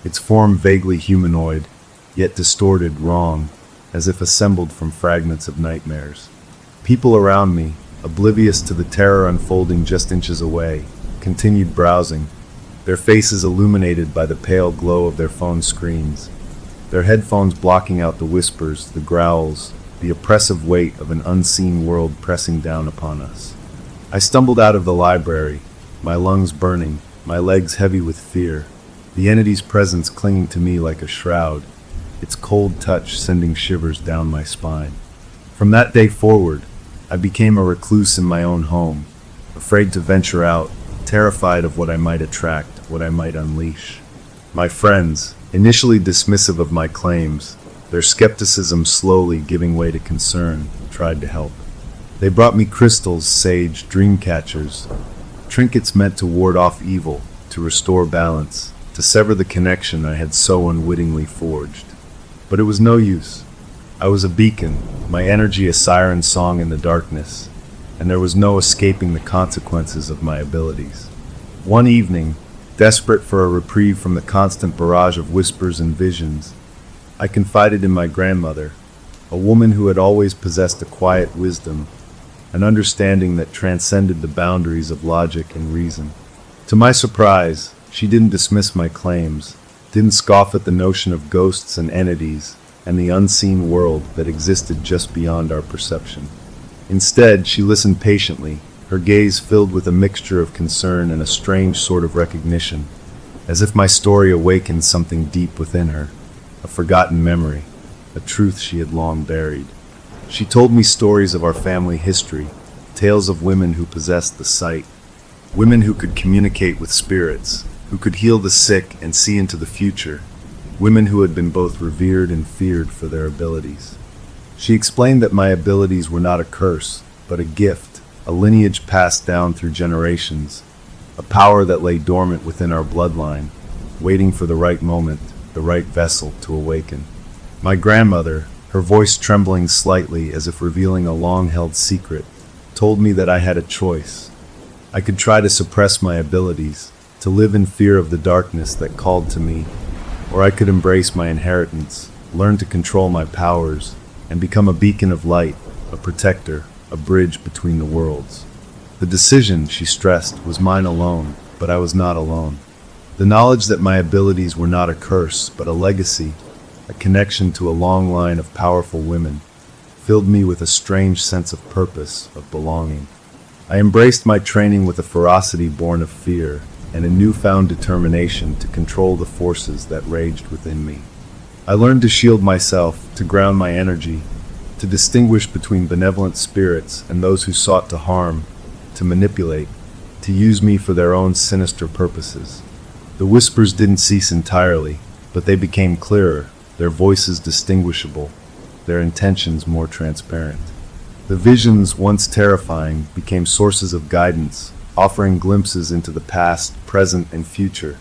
its form vaguely humanoid, yet distorted, wrong, as if assembled from fragments of nightmares. People around me, oblivious to the terror unfolding just inches away, continued browsing, their faces illuminated by the pale glow of their phone screens, their headphones blocking out the whispers, the growls, the oppressive weight of an unseen world pressing down upon us. I stumbled out of the library, my lungs burning, my legs heavy with fear, the entity's presence clinging to me like a shroud, its cold touch sending shivers down my spine. From that day forward, I became a recluse in my own home, afraid to venture out, terrified of what I might attract, what I might unleash. My friends, initially dismissive of my claims, their skepticism slowly giving way to concern, tried to help. They brought me crystals, sage, dream catchers, trinkets meant to ward off evil, to restore balance, to sever the connection I had so unwittingly forged. But it was no use. I was a beacon, my energy a siren song in the darkness, and there was no escaping the consequences of my abilities. One evening, desperate for a reprieve from the constant barrage of whispers and visions, I confided in my grandmother, a woman who had always possessed a quiet wisdom, an understanding that transcended the boundaries of logic and reason. To my surprise, She didn't dismiss my claims, didn't scoff at the notion of ghosts and entities and the unseen world that existed just beyond our perception. Instead, she listened patiently, her gaze filled with a mixture of concern and a strange sort of recognition, as if my story awakened something deep within her, a forgotten memory, a truth she had long buried. She told me stories of our family history, tales of women who possessed the sight, women who could communicate with spirits, who could heal the sick and see into the future, women who had been both revered and feared for their abilities. She explained that my abilities were not a curse, but a gift, a lineage passed down through generations, a power that lay dormant within our bloodline, waiting for the right moment, the right vessel to awaken. My grandmother, her voice trembling slightly as if revealing a long-held secret, told me that I had a choice. I could try to suppress my abilities, to live in fear of the darkness that called to me, or I could embrace my inheritance, learn to control my powers, and become a beacon of light, a protector, a bridge between the worlds. The decision, she stressed, was mine alone, but I was not alone. The knowledge that my abilities were not a curse, but a legacy, a connection to a long line of powerful women, filled me with a strange sense of purpose, of belonging. I embraced my training with a ferocity born of fear and a newfound determination to control the forces that raged within me. I learned to shield myself, to ground my energy, to distinguish between benevolent spirits and those who sought to harm, to manipulate, to use me for their own sinister purposes. The whispers didn't cease entirely, but they became clearer, their voices distinguishable, their intentions more transparent. The visions, once terrifying, became sources of guidance, offering glimpses into the past, present, and future,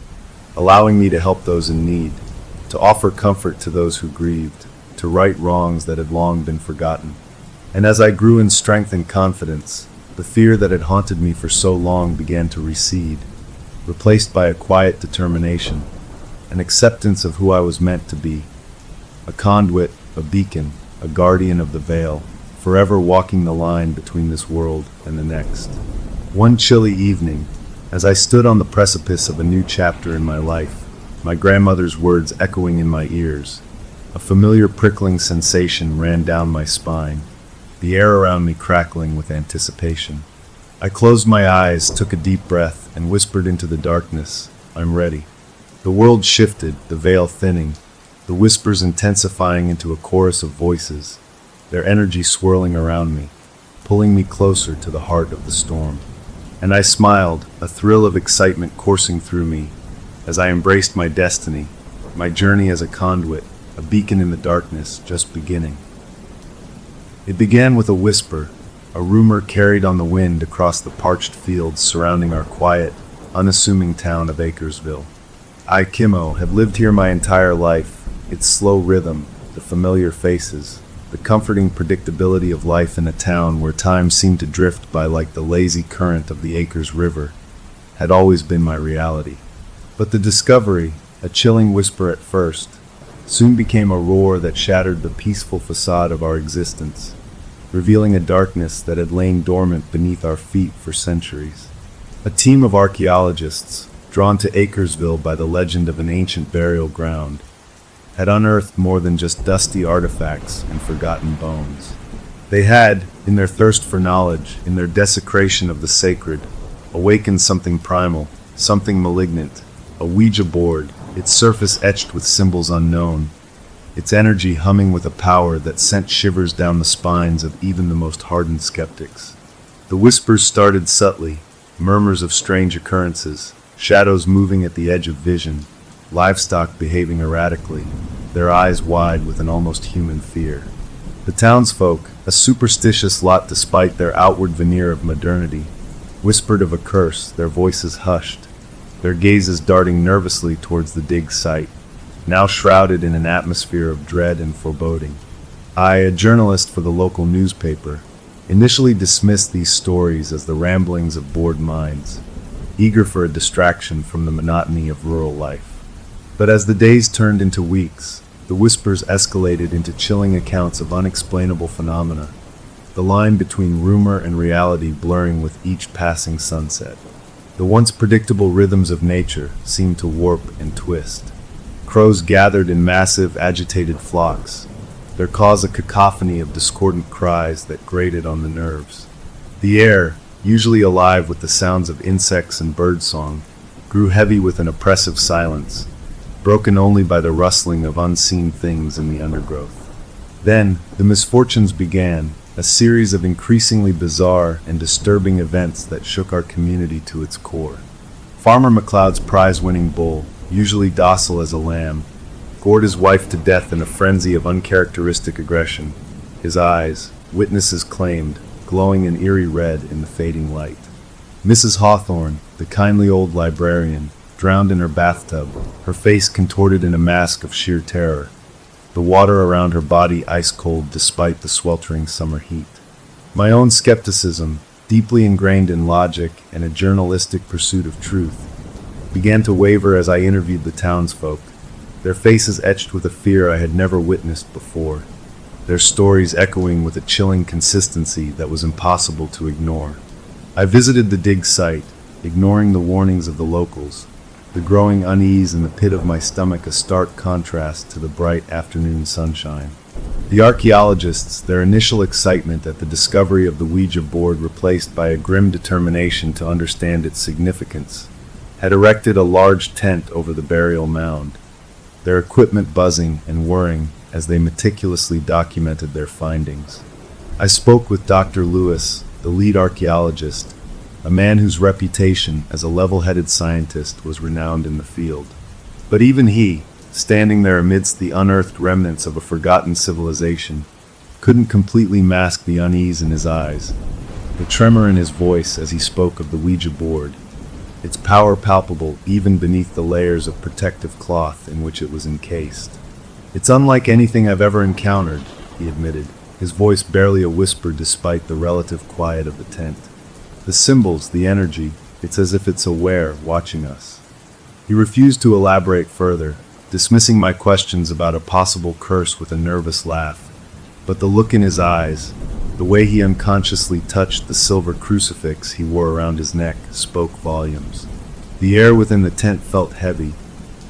allowing me to help those in need, to offer comfort to those who grieved, to right wrongs that had long been forgotten. And as I grew in strength and confidence, the fear that had haunted me for so long began to recede, replaced by a quiet determination, an acceptance of who I was meant to be, a conduit, a beacon, a guardian of the veil, forever walking the line between this world and the next. One chilly evening, as I stood on the precipice of a new chapter in my life, my grandmother's words echoing in my ears, a familiar prickling sensation ran down my spine, the air around me crackling with anticipation. I closed my eyes, took a deep breath, and whispered into the darkness, "I'm ready." The world shifted, the veil thinning, the whispers intensifying into a chorus of voices, their energy swirling around me, pulling me closer to the heart of the storm. And I smiled, a thrill of excitement coursing through me, as I embraced my destiny, my journey as a conduit, a beacon in the darkness just beginning. It began with a whisper, a rumor carried on the wind across the parched fields surrounding our quiet, unassuming town of Acresville. I, Kimmo, have lived here my entire life, its slow rhythm, the familiar faces, the comforting predictability of life in a town where time seemed to drift by like the lazy current of the Acres River, had always been my reality. But the discovery, a chilling whisper at first, soon became a roar that shattered the peaceful facade of our existence, revealing a darkness that had lain dormant beneath our feet for centuries. A team of archaeologists, drawn to Acresville by the legend of an ancient burial ground, had unearthed more than just dusty artifacts and forgotten bones. They had, in their thirst for knowledge, in their desecration of the sacred, awakened something primal, something malignant, a Ouija board, its surface etched with symbols unknown, its energy humming with a power that sent shivers down the spines of even the most hardened skeptics. The whispers started subtly, murmurs of strange occurrences, shadows moving at the edge of vision, livestock behaving erratically, their eyes wide with an almost human fear. The townsfolk, a superstitious lot despite their outward veneer of modernity, whispered of a curse, their voices hushed, their gazes darting nervously towards the dig site, now shrouded in an atmosphere of dread and foreboding. I, a journalist for the local newspaper, initially dismissed these stories as the ramblings of bored minds, eager for a distraction from the monotony of rural life. But as the days turned into weeks, the whispers escalated into chilling accounts of unexplainable phenomena, the line between rumor and reality blurring with each passing sunset. The The once predictable rhythms of nature seemed to warp and twist. Crows gathered in massive, agitated flocks, their cause a cacophony of discordant cries that grated on the nerves. The air, usually alive with the sounds of insects and birdsong, grew heavy with an oppressive silence, broken only by the rustling of unseen things in the undergrowth. Then, the misfortunes began, a series of increasingly bizarre and disturbing events that shook our community to its core. Farmer McLeod's prize-winning bull, usually docile as a lamb, gored his wife to death in a frenzy of uncharacteristic aggression, his eyes, witnesses claimed, glowing an eerie red in the fading light. Mrs. Hawthorne, the kindly old librarian, drowned in her bathtub, her face contorted in a mask of sheer terror, the water around her body ice-cold despite the sweltering summer heat. My own skepticism, deeply ingrained in logic and a journalistic pursuit of truth, began to waver as I interviewed the townsfolk, their faces etched with a fear I had never witnessed before, their stories echoing with a chilling consistency that was impossible to ignore. I visited the dig site, ignoring the warnings of the locals, the growing unease in the pit of my stomach a stark contrast to the bright afternoon sunshine. The archaeologists, their initial excitement at the discovery of the Ouija board replaced by a grim determination to understand its significance, had erected a large tent over the burial mound, their equipment buzzing and whirring as they meticulously documented their findings. I spoke with Dr. Lewis, the lead archaeologist, a man whose reputation as a level-headed scientist was renowned in the field. But even he, standing there amidst the unearthed remnants of a forgotten civilization, couldn't completely mask the unease in his eyes, the tremor in his voice as he spoke of the Ouija board, its power palpable even beneath the layers of protective cloth in which it was encased. "It's unlike anything I've ever encountered," he admitted, his voice barely a whisper despite the relative quiet of the tent. "The symbols, the energy, it's as if it's aware, watching us." He refused to elaborate further, dismissing my questions about a possible curse with a nervous laugh. But the look in his eyes, the way he unconsciously touched the silver crucifix he wore around his neck, spoke volumes. The air within the tent felt heavy,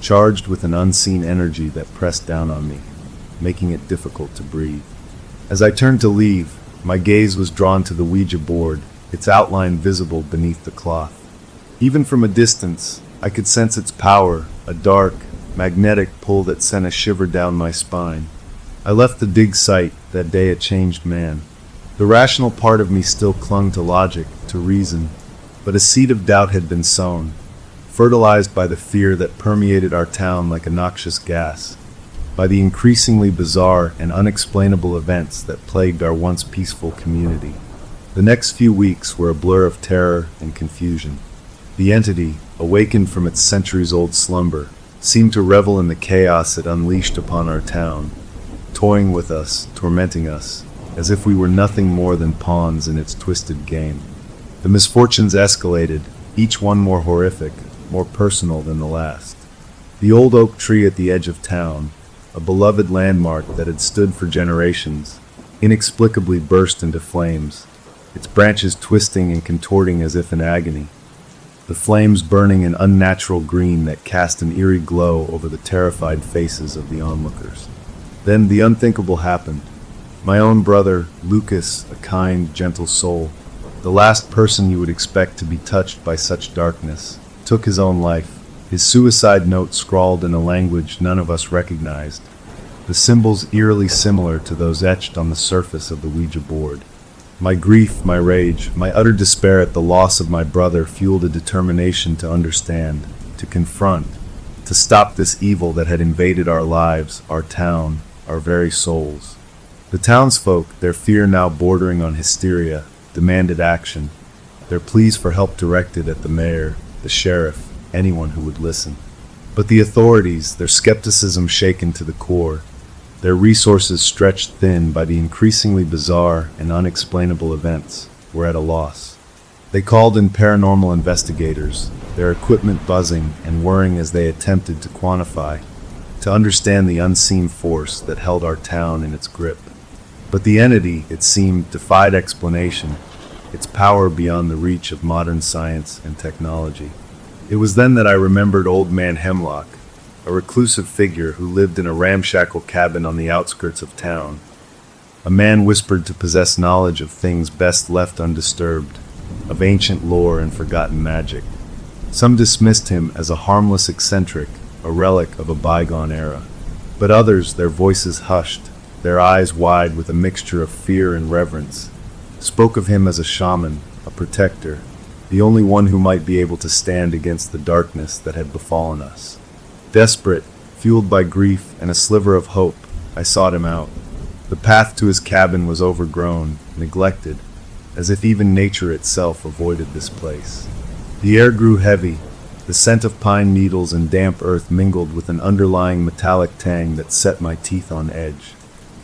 charged with an unseen energy that pressed down on me, making it difficult to breathe. As I turned to leave, my gaze was drawn to the Ouija board, its outline visible beneath the cloth. Even from a distance, I could sense its power, a dark, magnetic pull that sent a shiver down my spine. I left the dig site that day a changed man. The rational part of me still clung to logic, to reason, but a seed of doubt had been sown, fertilized by the fear that permeated our town like a noxious gas, by the increasingly bizarre and unexplainable events that plagued our once peaceful community. The next few weeks were a blur of terror and confusion. The entity, awakened from its centuries-old slumber, seemed to revel in the chaos it unleashed upon our town, toying with us, tormenting us, as if we were nothing more than pawns in its twisted game. The misfortunes escalated, each one more horrific, more personal than the last. The old oak tree at the edge of town, a beloved landmark that had stood for generations, inexplicably burst into flames, its branches twisting and contorting as if in agony, the flames burning an unnatural green that cast an eerie glow over the terrified faces of the onlookers. Then the unthinkable happened. My own brother, Lucas, a kind, gentle soul, the last person you would expect to be touched by such darkness, took his own life, his suicide note scrawled in a language none of us recognized, the symbols eerily similar to those etched on the surface of the Ouija board. My grief, my rage, my utter despair at the loss of my brother fueled a determination to understand, to confront, to stop this evil that had invaded our lives, our town, our very souls. The townsfolk, their fear now bordering on hysteria, demanded action, their pleas for help directed at the mayor, the sheriff, anyone who would listen. But the authorities, their skepticism shaken to the core, their resources stretched thin by the increasingly bizarre and unexplainable events, were at a loss. They called in paranormal investigators, their equipment buzzing and whirring as they attempted to quantify, to understand the unseen force that held our town in its grip. But the entity, it seemed, defied explanation, its power beyond the reach of modern science and technology. It was then that I remembered Old Man Hemlock, a reclusive figure who lived in a ramshackle cabin on the outskirts of town. A man whispered to possess knowledge of things best left undisturbed, of ancient lore and forgotten magic. Some dismissed him as a harmless eccentric, a relic of a bygone era. But others, their voices hushed, their eyes wide with a mixture of fear and reverence, spoke of him as a shaman, a protector, the only one who might be able to stand against the darkness that had befallen us. Desperate, fueled by grief and a sliver of hope, I sought him out. The path to his cabin was overgrown, neglected, as if even nature itself avoided this place. The air grew heavy, the scent of pine needles and damp earth mingled with an underlying metallic tang that set my teeth on edge.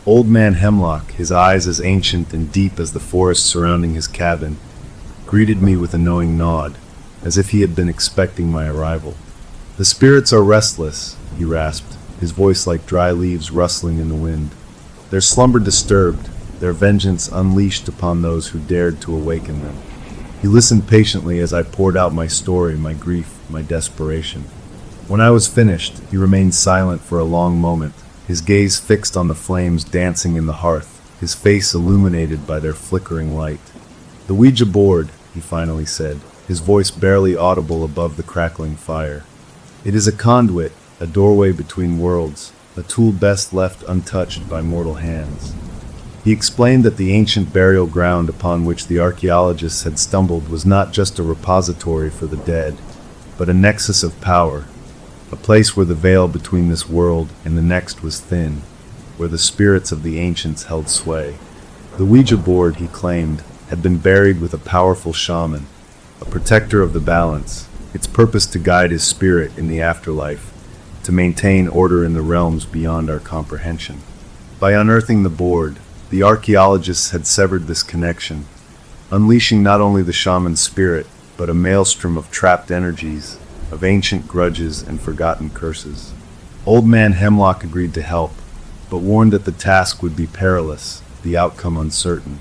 Old Man Hemlock, his eyes as ancient and deep as the forest surrounding his cabin, greeted me with a knowing nod, as if he had been expecting my arrival. "The spirits are restless," he rasped, his voice like dry leaves rustling in the wind. "Their slumber disturbed, their vengeance unleashed upon those who dared to awaken them." He listened patiently as I poured out my story, my grief, my desperation. When I was finished, he remained silent for a long moment, his gaze fixed on the flames dancing in the hearth, his face illuminated by their flickering light. "The Ouija board," he finally said, his voice barely audible above the crackling fire. "It is a conduit, a doorway between worlds, a tool best left untouched by mortal hands." He explained that the ancient burial ground upon which the archaeologists had stumbled was not just a repository for the dead, but a nexus of power, a place where the veil between this world and the next was thin, where the spirits of the ancients held sway. The Ouija board, he claimed, had been buried with a powerful shaman, a protector of the balance, its purpose to guide his spirit in the afterlife, to maintain order in the realms beyond our comprehension. By unearthing the board, the archaeologists had severed this connection, unleashing not only the shaman's spirit, but a maelstrom of trapped energies, of ancient grudges and forgotten curses. Old Man Hemlock agreed to help, but warned that the task would be perilous, the outcome uncertain.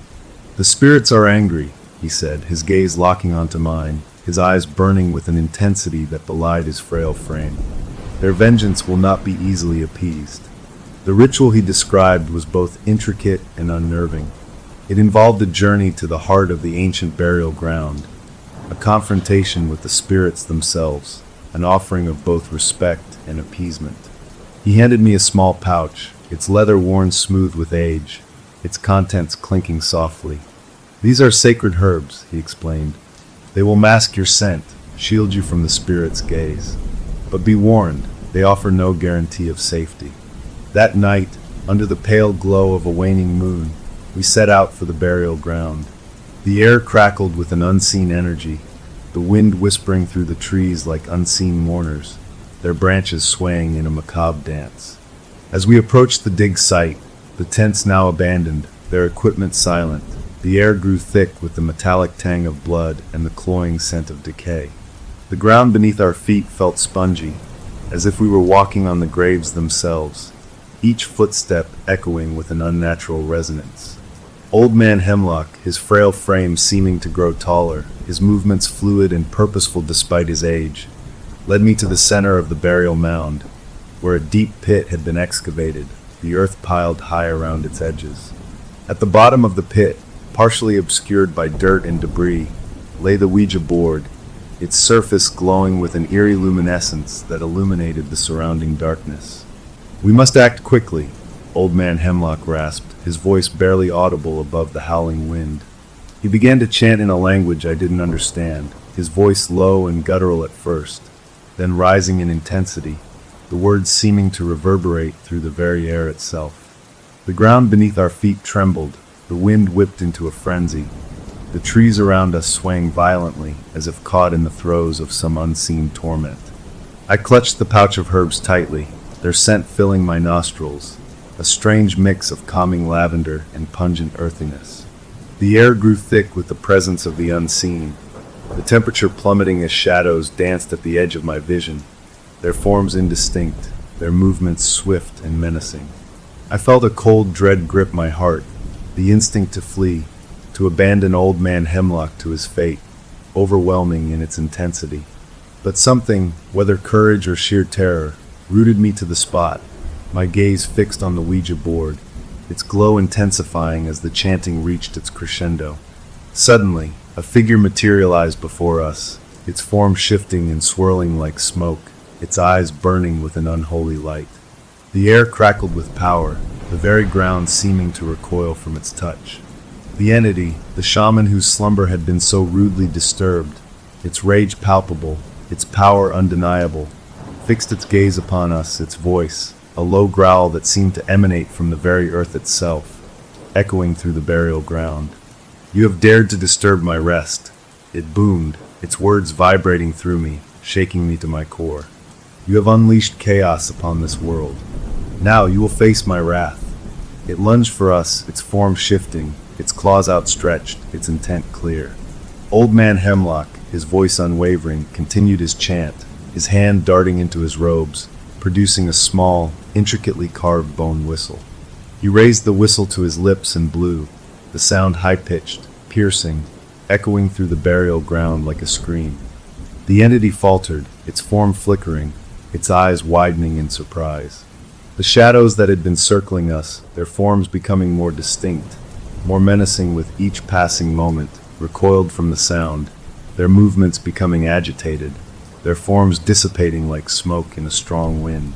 "The spirits are angry," he said, his gaze locking onto mine, his eyes burning with an intensity that belied his frail frame. "Their vengeance will not be easily appeased." The ritual he described was both intricate and unnerving. It involved a journey to the heart of the ancient burial ground, a confrontation with the spirits themselves, an offering of both respect and appeasement. He handed me a small pouch, its leather worn smooth with age, its contents clinking softly. "These are sacred herbs," he explained. "They will mask your scent, shield you from the spirit's gaze. But be warned, they offer no guarantee of safety." That night, under the pale glow of a waning moon, we set out for the burial ground. The air crackled with an unseen energy, the wind whispering through the trees like unseen mourners, their branches swaying in a macabre dance. As we approached the dig site, the tents now abandoned, their equipment silent, the air grew thick with the metallic tang of blood and the cloying scent of decay. The ground beneath our feet felt spongy, as if we were walking on the graves themselves, each footstep echoing with an unnatural resonance. Old Man Hemlock, his frail frame seeming to grow taller, his movements fluid and purposeful despite his age, led me to the center of the burial mound, where a deep pit had been excavated, the earth piled high around its edges. At the bottom of the pit, partially obscured by dirt and debris, lay the Ouija board, its surface glowing with an eerie luminescence that illuminated the surrounding darkness. "We must act quickly," Old Man Hemlock rasped, his voice barely audible above the howling wind. He began to chant in a language I didn't understand, his voice low and guttural at first, then rising in intensity, the words seeming to reverberate through the very air itself. The ground beneath our feet trembled, the wind whipped into a frenzy, the trees around us swaying violently as if caught in the throes of some unseen torment. I clutched the pouch of herbs tightly, their scent filling my nostrils, a strange mix of calming lavender and pungent earthiness. The air grew thick with the presence of the unseen, the temperature plummeting as shadows danced at the edge of my vision, their forms indistinct, their movements swift and menacing. I felt a cold dread grip my heart, the instinct to flee, to abandon old man Hemlock to his fate, overwhelming in its intensity. But something, whether courage or sheer terror, rooted me to the spot, my gaze fixed on the Ouija board, its glow intensifying as the chanting reached its crescendo. Suddenly, a figure materialized before us, its form shifting and swirling like smoke, its eyes burning with an unholy light. The air crackled with power, the very ground seeming to recoil from its touch. The entity, the shaman whose slumber had been so rudely disturbed, its rage palpable, its power undeniable, fixed its gaze upon us, its voice, a low growl that seemed to emanate from the very earth itself, echoing through the burial ground. "You have dared to disturb my rest," it boomed, its words vibrating through me, shaking me to my core. "You have unleashed chaos upon this world. Now you will face my wrath." It lunged for us, its form shifting, its claws outstretched, its intent clear. Old man Hemlock, his voice unwavering, continued his chant, his hand darting into his robes, producing a small, intricately carved bone whistle. He raised the whistle to his lips and blew, the sound high-pitched, piercing, echoing through the burial ground like a scream. The entity faltered, its form flickering, its eyes widening in surprise. The shadows that had been circling us, their forms becoming more distinct, more menacing with each passing moment, recoiled from the sound, their movements becoming agitated, their forms dissipating like smoke in a strong wind.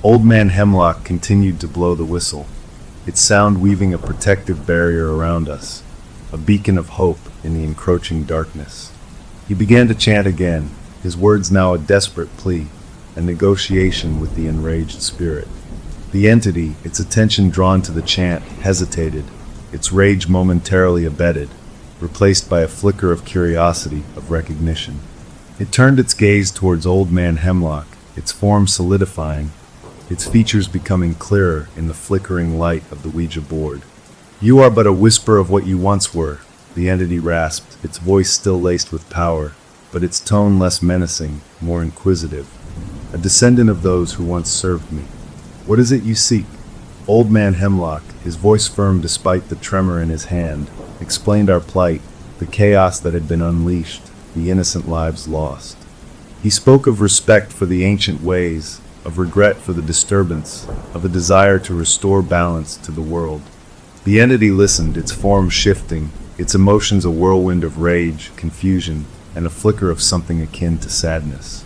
Old man Hemlock continued to blow the whistle, its sound weaving a protective barrier around us, a beacon of hope in the encroaching darkness. He began to chant again, his words now a desperate plea, a negotiation with the enraged spirit. The entity, its attention drawn to the chant, hesitated, its rage momentarily abated, replaced by a flicker of curiosity, of recognition. It turned its gaze towards old man Hemlock, its form solidifying, its features becoming clearer in the flickering light of the Ouija board. "You are but a whisper of what you once were," the entity rasped, its voice still laced with power, but its tone less menacing, more inquisitive. "A descendant of those who once served me. What is it you seek?" Old man Hemlock, his voice firm despite the tremor in his hand, explained our plight, the chaos that had been unleashed, the innocent lives lost. He spoke of respect for the ancient ways, of regret for the disturbance, of a desire to restore balance to the world. The entity listened, its form shifting, its emotions a whirlwind of rage, confusion, and a flicker of something akin to sadness.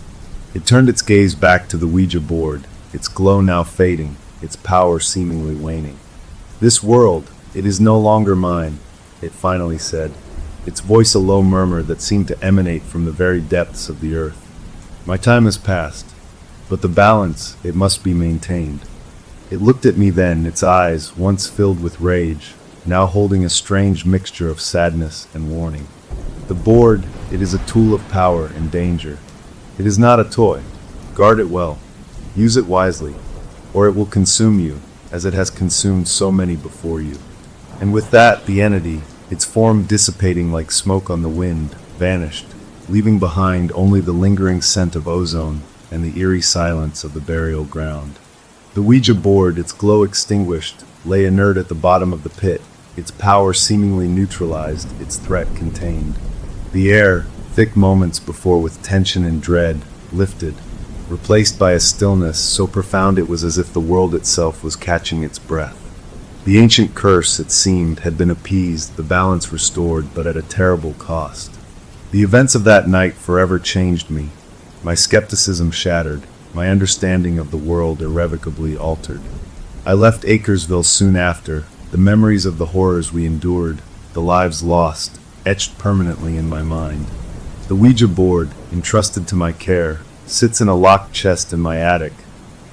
It turned its gaze back to the Ouija board, its glow now fading, its power seemingly waning. "This world, it is no longer mine," it finally said, its voice a low murmur that seemed to emanate from the very depths of the earth. "My time has passed, but the balance, it must be maintained." It looked at me then, its eyes, once filled with rage, now holding a strange mixture of sadness and warning. "The board, it is a tool of power and danger. It is not a toy. Guard it well. Use it wisely, or it will consume you, as it has consumed so many before you." And with that, the entity, its form dissipating like smoke on the wind, vanished, leaving behind only the lingering scent of ozone and the eerie silence of the burial ground. The Ouija board, its glow extinguished, lay inert at the bottom of the pit, its power seemingly neutralized, its threat contained. The air, thick moments before with tension and dread, lifted, replaced by a stillness so profound it was as if the world itself was catching its breath. The ancient curse, it seemed, had been appeased, the balance restored, but at a terrible cost. The events of that night forever changed me, my skepticism shattered, my understanding of the world irrevocably altered. I left Akersville soon after, the memories of the horrors we endured, the lives lost, etched permanently in my mind. The Ouija board, entrusted to my care, sits in a locked chest in my attic,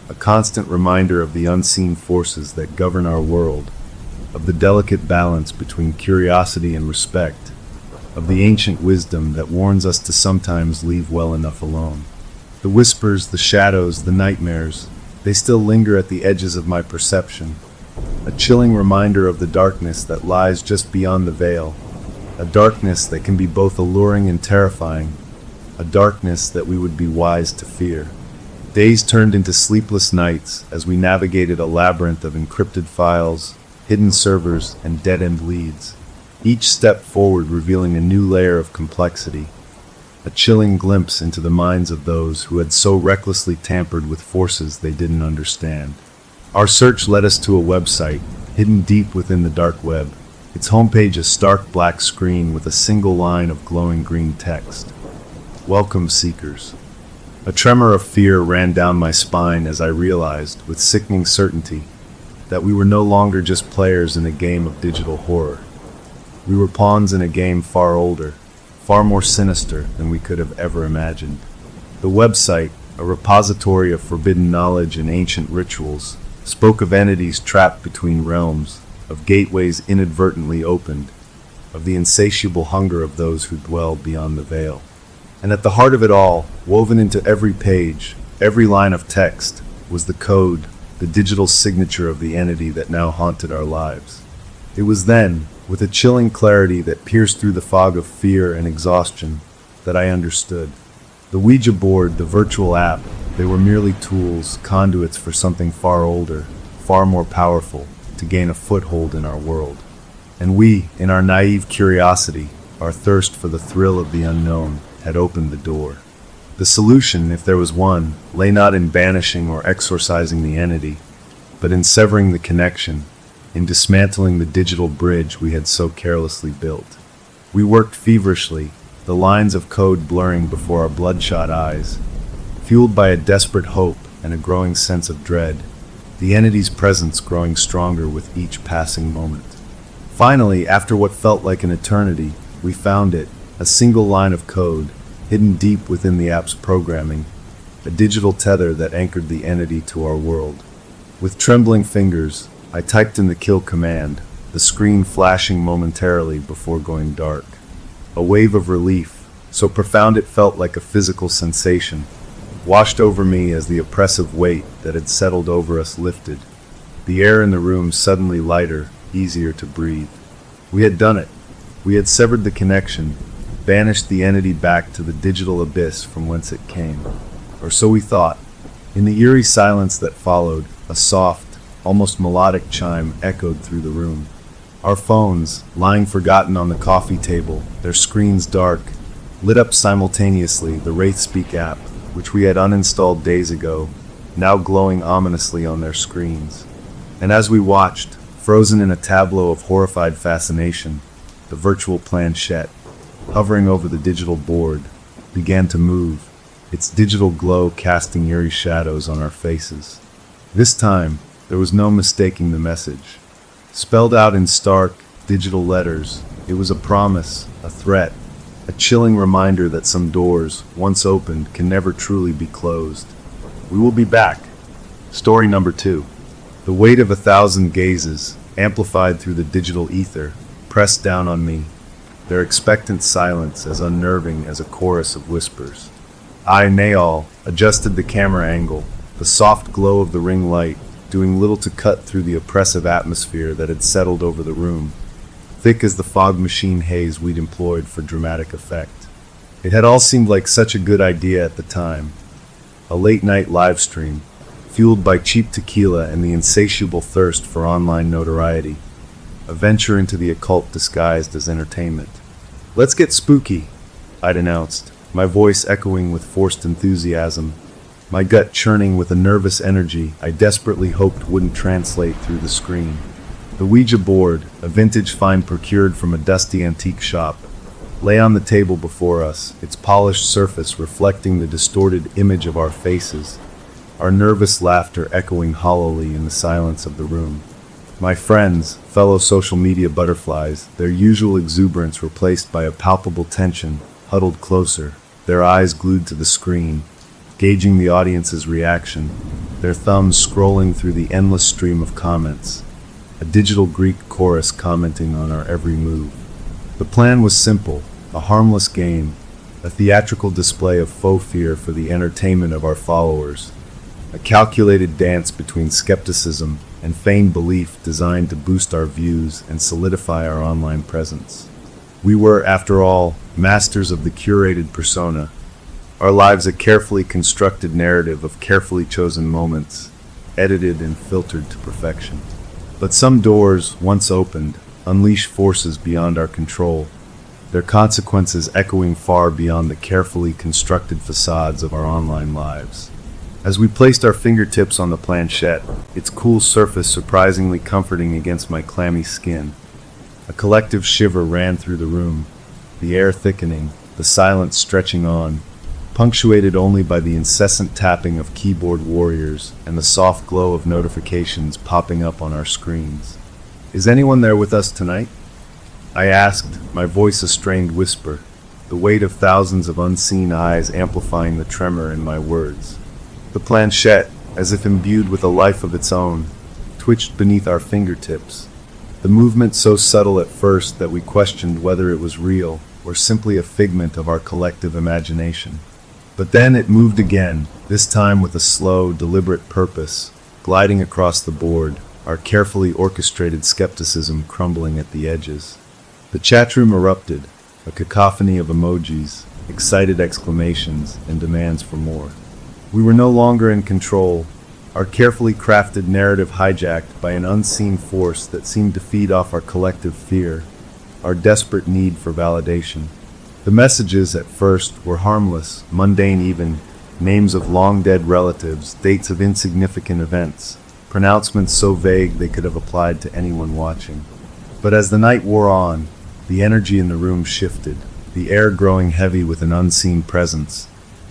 a constant reminder of the unseen forces that govern our world, of the delicate balance between curiosity and respect, of the ancient wisdom that warns us to sometimes leave well enough alone. The whispers, the shadows, the nightmares, they still linger at the edges of my perception, a chilling reminder of the darkness that lies just beyond the veil, a darkness that can be both alluring and terrifying, a darkness that we would be wise to fear. Days turned into sleepless nights as we navigated a labyrinth of encrypted files, hidden servers, and dead-end leads. each step forward revealing a new layer of complexity, a chilling glimpse into the minds of those who had so recklessly tampered with forces they didn't understand. Our search led us to a website, hidden deep within the dark web, its homepage a stark black screen with a single line of glowing green text. Welcome, seekers. A tremor of fear ran down my spine as I realized, with sickening certainty, that we were no longer just players in a game of digital horror. We were pawns in a game far older, far more sinister than we could have ever imagined. The website, a repository of forbidden knowledge and ancient rituals, spoke of entities trapped between realms, of gateways inadvertently opened, of the insatiable hunger of those who dwell beyond the veil. And at the heart of it all, woven into every page, every line of text, was the code, the digital signature of the entity that now haunted our lives. It was then, with a chilling clarity that pierced through the fog of fear and exhaustion, that I understood. The Ouija board, the virtual app, they were merely tools, conduits for something far older, far more powerful, to gain a foothold in our world. And we, in our naive curiosity, our thirst for the thrill of the unknown, had opened the door. The solution, if there was one, lay not in banishing or exorcising the entity, but in severing the connection, in dismantling the digital bridge we had so carelessly built. We worked feverishly, the lines of code blurring before our bloodshot eyes, fueled by a desperate hope and a growing sense of dread, the entity's presence growing stronger with each passing moment. Finally, after what felt like an eternity, we found it, a single line of code, hidden deep within the app's programming, a digital tether that anchored the entity to our world. With trembling fingers, I typed in the kill command, the screen flashing momentarily before going dark. A wave of relief, so profound it felt like a physical sensation, washed over me as the oppressive weight that had settled over us lifted, the air in the room suddenly lighter, easier to breathe. We had done it. We had severed the connection, banished the entity back to the digital abyss from whence it came. Or so we thought. In the eerie silence that followed, a soft, almost melodic chime echoed through the room. Our phones, lying forgotten on the coffee table, their screens dark, lit up simultaneously the WraithSpeak app, which we had uninstalled days ago, now glowing ominously on their screens. And as we watched, frozen in a tableau of horrified fascination, the virtual planchette, hovering over the digital board, began to move, its digital glow casting eerie shadows on our faces. This time, there was no mistaking the message. Spelled out in stark, digital letters, it was a promise, a threat, a chilling reminder that some doors, once opened, can never truly be closed. We will be back. Story number 2. The weight of 1,000 gazes, amplified through the digital ether, pressed down on me, their expectant silence as unnerving as a chorus of whispers. I, Naal, adjusted the camera angle, the soft glow of the ring light doing little to cut through the oppressive atmosphere that had settled over the room, thick as the fog machine haze we'd employed for dramatic effect. It had all seemed like such a good idea at the time. A late-night live stream, fueled by cheap tequila and the insatiable thirst for online notoriety, a venture into the occult disguised as entertainment. "Let's get spooky," I'd announced, my voice echoing with forced enthusiasm, my gut churning with a nervous energy I desperately hoped wouldn't translate through the screen. The Ouija board, a vintage find procured from a dusty antique shop, lay on the table before us, its polished surface reflecting the distorted image of our faces, our nervous laughter echoing hollowly in the silence of the room. My friends, fellow social media butterflies, their usual exuberance replaced by a palpable tension, huddled closer, their eyes glued to the screen, gauging the audience's reaction, their thumbs scrolling through the endless stream of comments, a digital Greek chorus commenting on our every move. The plan was simple, a harmless game, a theatrical display of faux fear for the entertainment of our followers, a calculated dance between skepticism and feigned belief designed to boost our views and solidify our online presence. We were, after all, masters of the curated persona, our lives a carefully constructed narrative of carefully chosen moments, edited and filtered to perfection. But some doors, once opened, unleash forces beyond our control, their consequences echoing far beyond the carefully constructed facades of our online lives. As we placed our fingertips on the planchette, its cool surface surprisingly comforting against my clammy skin, a collective shiver ran through the room, the air thickening, the silence stretching on, punctuated only by the incessant tapping of keyboard warriors and the soft glow of notifications popping up on our screens. "Is anyone there with us tonight?" I asked, my voice a strained whisper, the weight of thousands of unseen eyes amplifying the tremor in my words. The planchette, as if imbued with a life of its own, twitched beneath our fingertips, the movement so subtle at first that we questioned whether it was real or simply a figment of our collective imagination. But then it moved again, this time with a slow, deliberate purpose, gliding across the board, our carefully orchestrated skepticism crumbling at the edges. The chatroom erupted, a cacophony of emojis, excited exclamations, and demands for more. We were no longer in control, our carefully crafted narrative hijacked by an unseen force that seemed to feed off our collective fear, our desperate need for validation. The messages, at first, were harmless, mundane even, names of long-dead relatives, dates of insignificant events, pronouncements so vague they could have applied to anyone watching. But as the night wore on, the energy in the room shifted, the air growing heavy with an unseen presence,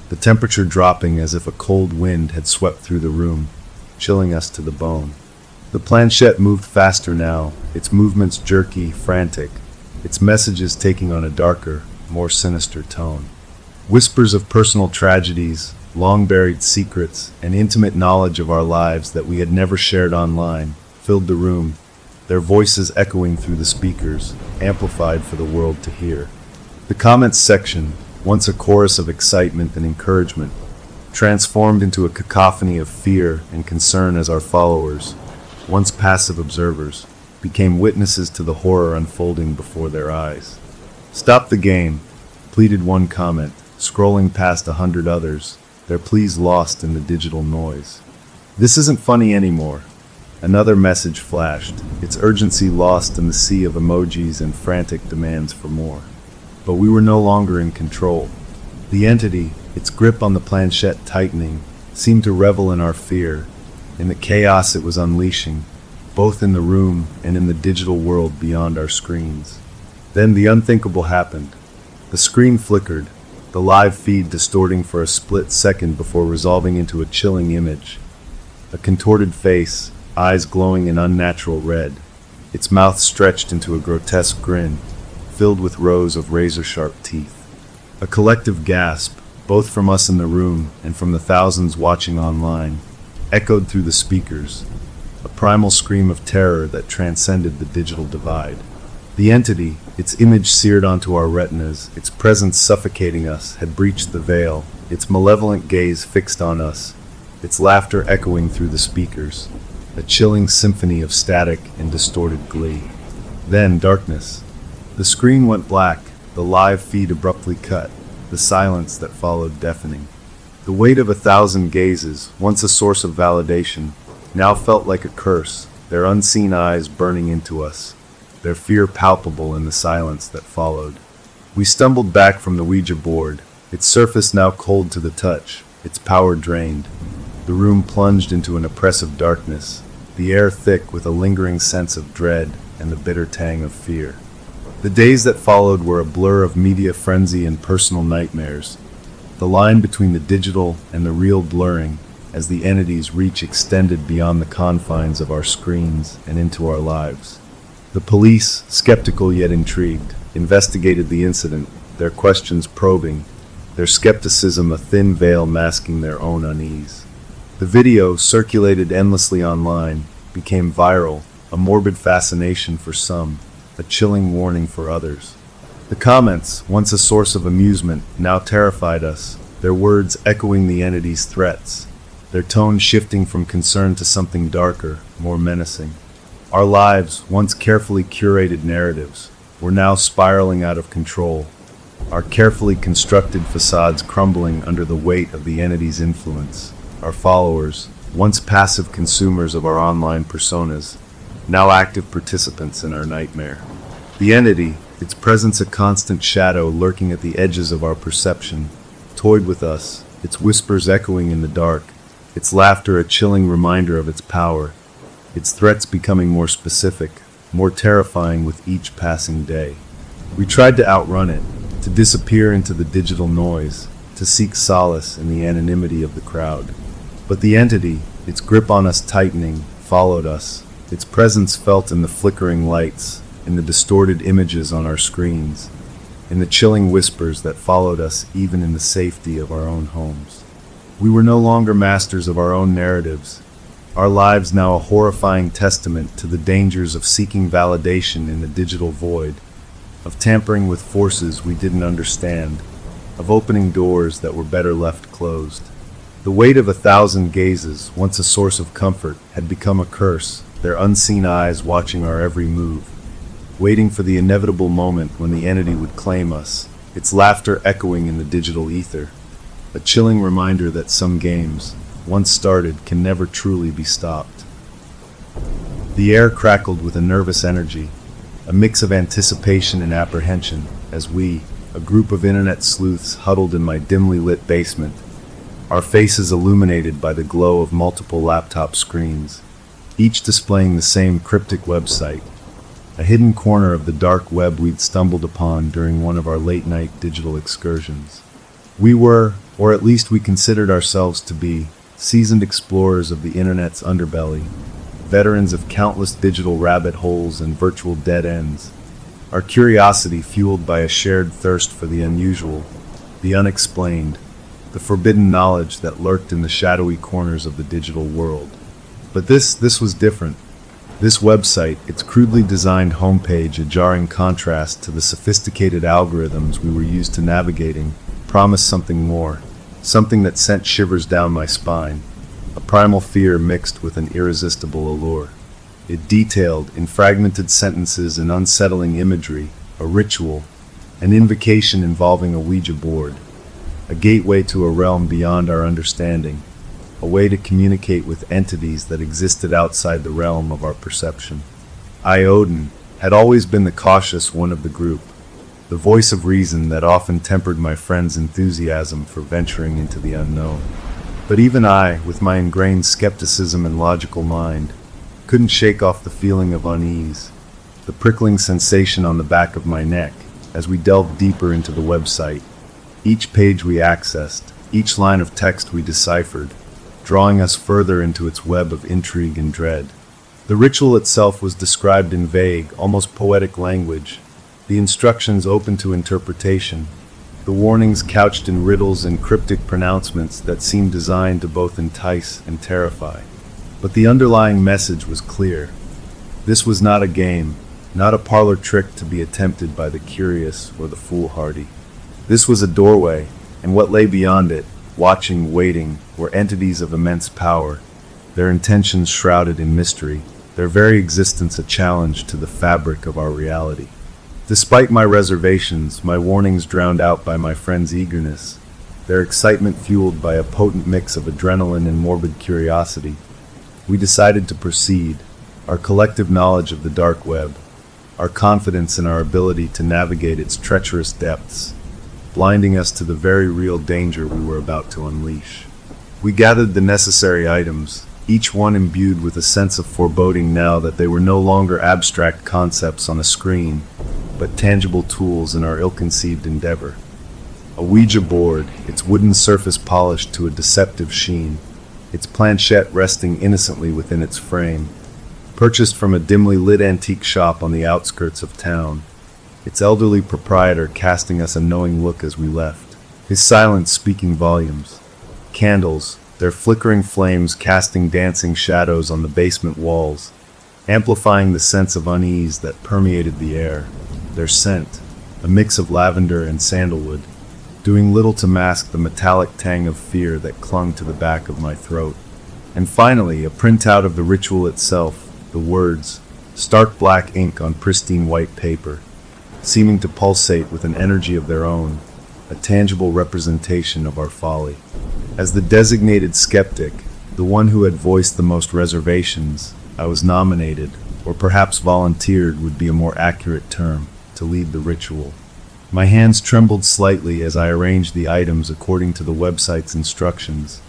the temperature dropping as if a cold wind had swept through the room, chilling us to the bone. The planchette moved faster now, its movements jerky, frantic, its messages taking on a darker, more sinister tone. Whispers of personal tragedies, long-buried secrets, and intimate knowledge of our lives that we had never shared online filled the room, their voices echoing through the speakers, amplified for the world to hear. The comments section, once a chorus of excitement and encouragement, transformed into a cacophony of fear and concern as our followers, once passive observers, became witnesses to the horror unfolding before their eyes. "Stop the game," pleaded one comment, scrolling past 100 others, their pleas lost in the digital noise. "This isn't funny anymore." Another message flashed, its urgency lost in the sea of emojis and frantic demands for more. But we were no longer in control. The entity, its grip on the planchette tightening, seemed to revel in our fear, in the chaos it was unleashing, both in the room and in the digital world beyond our screens. Then the unthinkable happened. The screen flickered, the live feed distorting for a split second before resolving into a chilling image. A contorted face, eyes glowing an unnatural red, its mouth stretched into a grotesque grin, filled with rows of razor-sharp teeth. A collective gasp, both from us in the room and from the thousands watching online, echoed through the speakers, a primal scream of terror that transcended the digital divide. The entity, its image seared onto our retinas, its presence suffocating us, had breached the veil, its malevolent gaze fixed on us, its laughter echoing through the speakers, a chilling symphony of static and distorted glee. Then darkness. The screen went black, the live feed abruptly cut, the silence that followed deafening. The weight of 1,000 gazes, once a source of validation, now felt like a curse, their unseen eyes burning into us, their fear palpable in the silence that followed. We stumbled back from the Ouija board, its surface now cold to the touch, its power drained. The room plunged into an oppressive darkness, the air thick with a lingering sense of dread and the bitter tang of fear. The days that followed were a blur of media frenzy and personal nightmares, the line between the digital and the real blurring as the entity's reach extended beyond the confines of our screens and into our lives. The police, skeptical yet intrigued, investigated the incident, their questions probing, their skepticism a thin veil masking their own unease. The video, circulated endlessly online, became viral, a morbid fascination for some, a chilling warning for others. The comments, once a source of amusement, now terrified us, their words echoing the entity's threats, their tone shifting from concern to something darker, more menacing. Our lives, once carefully curated narratives, were now spiraling out of control, our carefully constructed facades crumbling under the weight of the entity's influence. Our followers, once passive consumers of our online personas, now active participants in our nightmare. The entity, its presence a constant shadow lurking at the edges of our perception, toyed with us, its whispers echoing in the dark, its laughter a chilling reminder of its power, its threats becoming more specific, more terrifying with each passing day. We tried to outrun it, to disappear into the digital noise, to seek solace in the anonymity of the crowd. But the entity, its grip on us tightening, followed us, its presence felt in the flickering lights, in the distorted images on our screens, in the chilling whispers that followed us even in the safety of our own homes. We were no longer masters of our own narratives, our lives now a horrifying testament to the dangers of seeking validation in the digital void, of tampering with forces we didn't understand, of opening doors that were better left closed. The weight of 1,000 gazes, once a source of comfort, had become a curse, their unseen eyes watching our every move, waiting for the inevitable moment when the entity would claim us, its laughter echoing in the digital ether, a chilling reminder that some games, once started, can never truly be stopped. The air crackled with a nervous energy, a mix of anticipation and apprehension, as we, a group of internet sleuths, huddled in my dimly lit basement, our faces illuminated by the glow of multiple laptop screens, each displaying the same cryptic website, a hidden corner of the dark web we'd stumbled upon during one of our late-night digital excursions. We were, or at least we considered ourselves to be, seasoned explorers of the internet's underbelly, veterans of countless digital rabbit holes and virtual dead ends, our curiosity fueled by a shared thirst for the unusual, the unexplained, the forbidden knowledge that lurked in the shadowy corners of the digital world. But this was different. This website, its crudely designed homepage a jarring contrast to the sophisticated algorithms we were used to navigating, promised something more, something that sent shivers down my spine, a primal fear mixed with an irresistible allure. It detailed, in fragmented sentences and unsettling imagery, a ritual, an invocation involving a Ouija board, a gateway to a realm beyond our understanding, a way to communicate with entities that existed outside the realm of our perception. I, Odin, had always been the cautious one of the group, the voice of reason that often tempered my friends' enthusiasm for venturing into the unknown. But even I, with my ingrained skepticism and logical mind, couldn't shake off the feeling of unease, the prickling sensation on the back of my neck as we delved deeper into the website. Each page we accessed, each line of text we deciphered, drawing us further into its web of intrigue and dread. The ritual itself was described in vague, almost poetic language, the instructions open to interpretation, the warnings couched in riddles and cryptic pronouncements that seemed designed to both entice and terrify. But the underlying message was clear. This was not a game, not a parlor trick to be attempted by the curious or the foolhardy. This was a doorway, and what lay beyond it, watching, waiting, were entities of immense power, their intentions shrouded in mystery, their very existence a challenge to the fabric of our reality. Despite my reservations, my warnings drowned out by my friends' eagerness, their excitement fueled by a potent mix of adrenaline and morbid curiosity, we decided to proceed, our collective knowledge of the dark web, our confidence in our ability to navigate its treacherous depths, blinding us to the very real danger we were about to unleash. We gathered the necessary items, each one imbued with a sense of foreboding now that they were no longer abstract concepts on a screen, but tangible tools in our ill-conceived endeavor. A Ouija board, its wooden surface polished to a deceptive sheen, its planchette resting innocently within its frame, purchased from a dimly lit antique shop on the outskirts of town, its elderly proprietor casting us a knowing look as we left, his silence speaking volumes. Candles, their flickering flames casting dancing shadows on the basement walls, amplifying the sense of unease that permeated the air. Their scent, a mix of lavender and sandalwood, doing little to mask the metallic tang of fear that clung to the back of my throat. And finally, a printout of the ritual itself, the words, stark black ink on pristine white paper, seeming to pulsate with an energy of their own, a tangible representation of our folly. As the designated skeptic, the one who had voiced the most reservations, I was nominated, or perhaps volunteered would be a more accurate term, to lead the ritual. My hands trembled slightly as I arranged the items according to the website's instructions,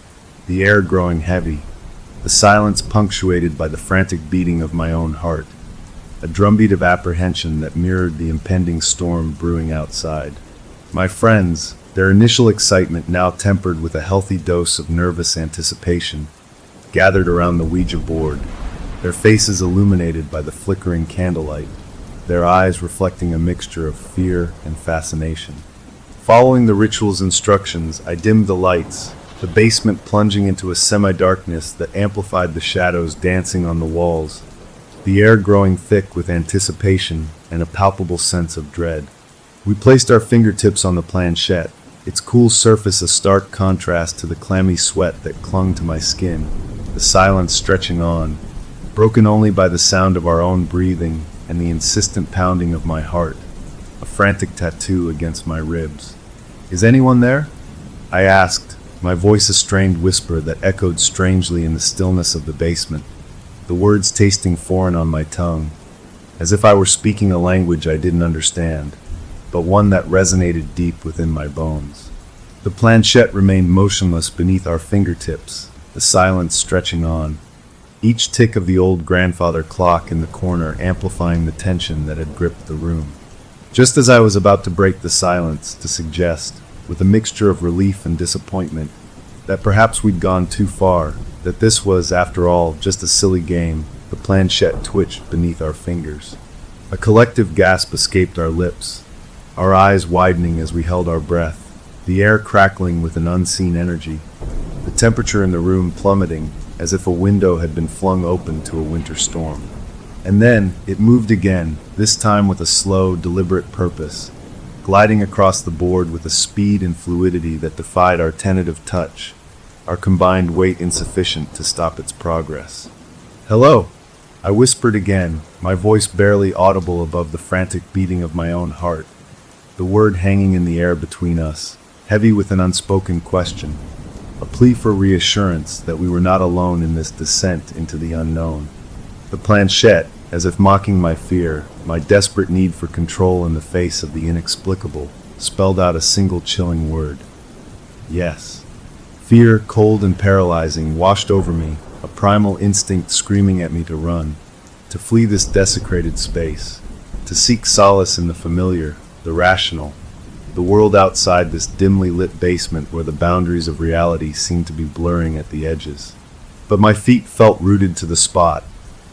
the air growing heavy, the silence punctuated by the frantic beating of my own heart, a drumbeat of apprehension that mirrored the impending storm brewing outside. My friends, their initial excitement now tempered with a healthy dose of nervous anticipation, gathered around the Ouija board, their faces illuminated by the flickering candlelight, their eyes reflecting a mixture of fear and fascination. Following the ritual's instructions, I dimmed the lights, the basement plunging into a semi-darkness that amplified the shadows dancing on the walls, the air growing thick with anticipation and a palpable sense of dread. We placed our fingertips on the planchette, its cool surface a stark contrast to the clammy sweat that clung to my skin, the silence stretching on, broken only by the sound of our own breathing and the insistent pounding of my heart, a frantic tattoo against my ribs. "Is anyone there?" I asked, my voice a strained whisper that echoed strangely in the stillness of the basement, the words tasting foreign on my tongue, as if I were speaking a language I didn't understand, but one that resonated deep within my bones. The planchette remained motionless beneath our fingertips, the silence stretching on, each tick of the old grandfather clock in the corner amplifying the tension that had gripped the room. Just as I was about to break the silence to suggest, with a mixture of relief and disappointment, that perhaps we'd gone too far, that this was, after all, just a silly game, the planchette twitched beneath our fingers. A collective gasp escaped our lips, our eyes widening as we held our breath, the air crackling with an unseen energy, the temperature in the room plummeting as if a window had been flung open to a winter storm. And then it moved again, this time with a slow, deliberate purpose, gliding across the board with a speed and fluidity that defied our tentative touch, our combined weight insufficient to stop its progress. "Hello," I whispered again, my voice barely audible above the frantic beating of my own heart, the word hanging in the air between us, heavy with an unspoken question, a plea for reassurance that we were not alone in this descent into the unknown. The planchette, as if mocking my fear, my desperate need for control in the face of the inexplicable, spelled out a single chilling word. Yes. Fear, cold and paralyzing, washed over me, a primal instinct screaming at me to run, to flee this desecrated space, to seek solace in the familiar, the rational, the world outside this dimly lit basement where the boundaries of reality seemed to be blurring at the edges. But my feet felt rooted to the spot,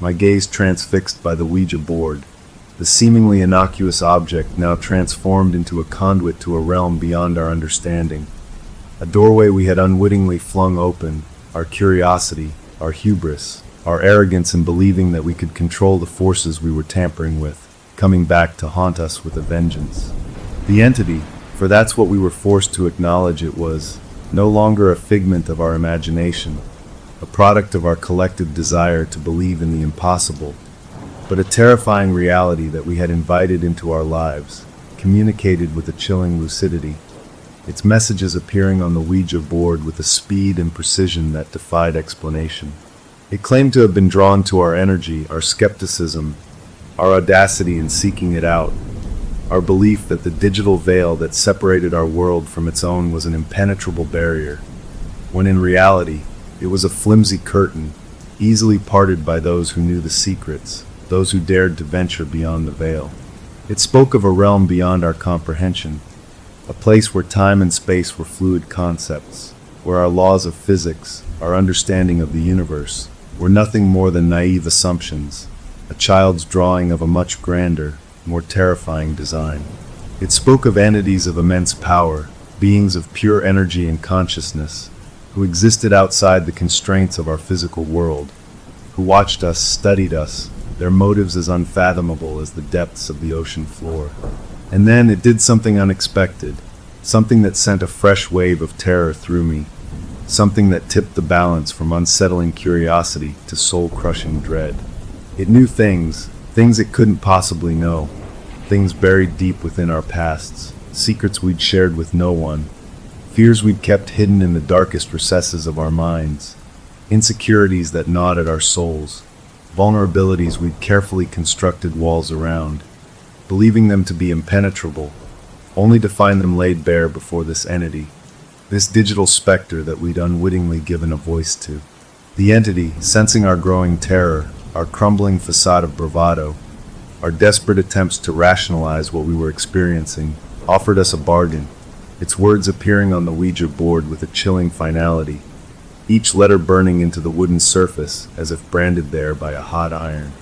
my gaze transfixed by the Ouija board, the seemingly innocuous object now transformed into a conduit to a realm beyond our understanding, a doorway we had unwittingly flung open, our curiosity, our hubris, our arrogance in believing that we could control the forces we were tampering with, coming back to haunt us with a vengeance. The entity, for that's what we were forced to acknowledge it was, no longer a figment of our imagination, a product of our collective desire to believe in the impossible, but a terrifying reality that we had invited into our lives, communicated with a chilling lucidity, its messages appearing on the Ouija board with a speed and precision that defied explanation. It claimed to have been drawn to our energy, our skepticism, our audacity in seeking it out, our belief that the digital veil that separated our world from its own was an impenetrable barrier, when in reality, it was a flimsy curtain, easily parted by those who knew the secrets, those who dared to venture beyond the veil. It spoke of a realm beyond our comprehension, a place where time and space were fluid concepts, where our laws of physics, our understanding of the universe, were nothing more than naive assumptions, a child's drawing of a much grander, more terrifying design. It spoke of entities of immense power, beings of pure energy and consciousness, who existed outside the constraints of our physical world, who watched us, studied us, their motives as unfathomable as the depths of the ocean floor. And then it did something unexpected, something that sent a fresh wave of terror through me, something that tipped the balance from unsettling curiosity to soul-crushing dread. It knew things it couldn't possibly know, things buried deep within our pasts, secrets we'd shared with no one, fears we'd kept hidden in the darkest recesses of our minds, insecurities that gnawed at our souls, vulnerabilities we'd carefully constructed walls around, believing them to be impenetrable, only to find them laid bare before this entity, this digital specter that we'd unwittingly given a voice to. The entity, sensing our growing terror, our crumbling facade of bravado, our desperate attempts to rationalize what we were experiencing, offered us a bargain, its words appearing on the Ouija board with a chilling finality, each letter burning into the wooden surface as if branded there by a hot iron.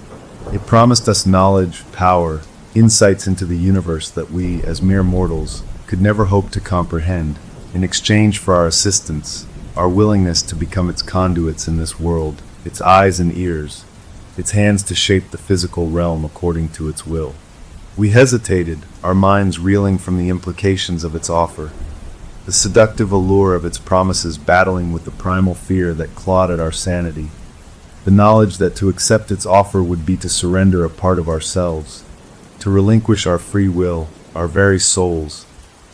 It promised us knowledge, power, insights into the universe that we, as mere mortals, could never hope to comprehend, in exchange for our assistance, our willingness to become its conduits in this world, its eyes and ears, its hands to shape the physical realm according to its will. We hesitated, our minds reeling from the implications of its offer, the seductive allure of its promises battling with the primal fear that clawed at our sanity, the knowledge that to accept its offer would be to surrender a part of ourselves, to relinquish our free will, our very souls,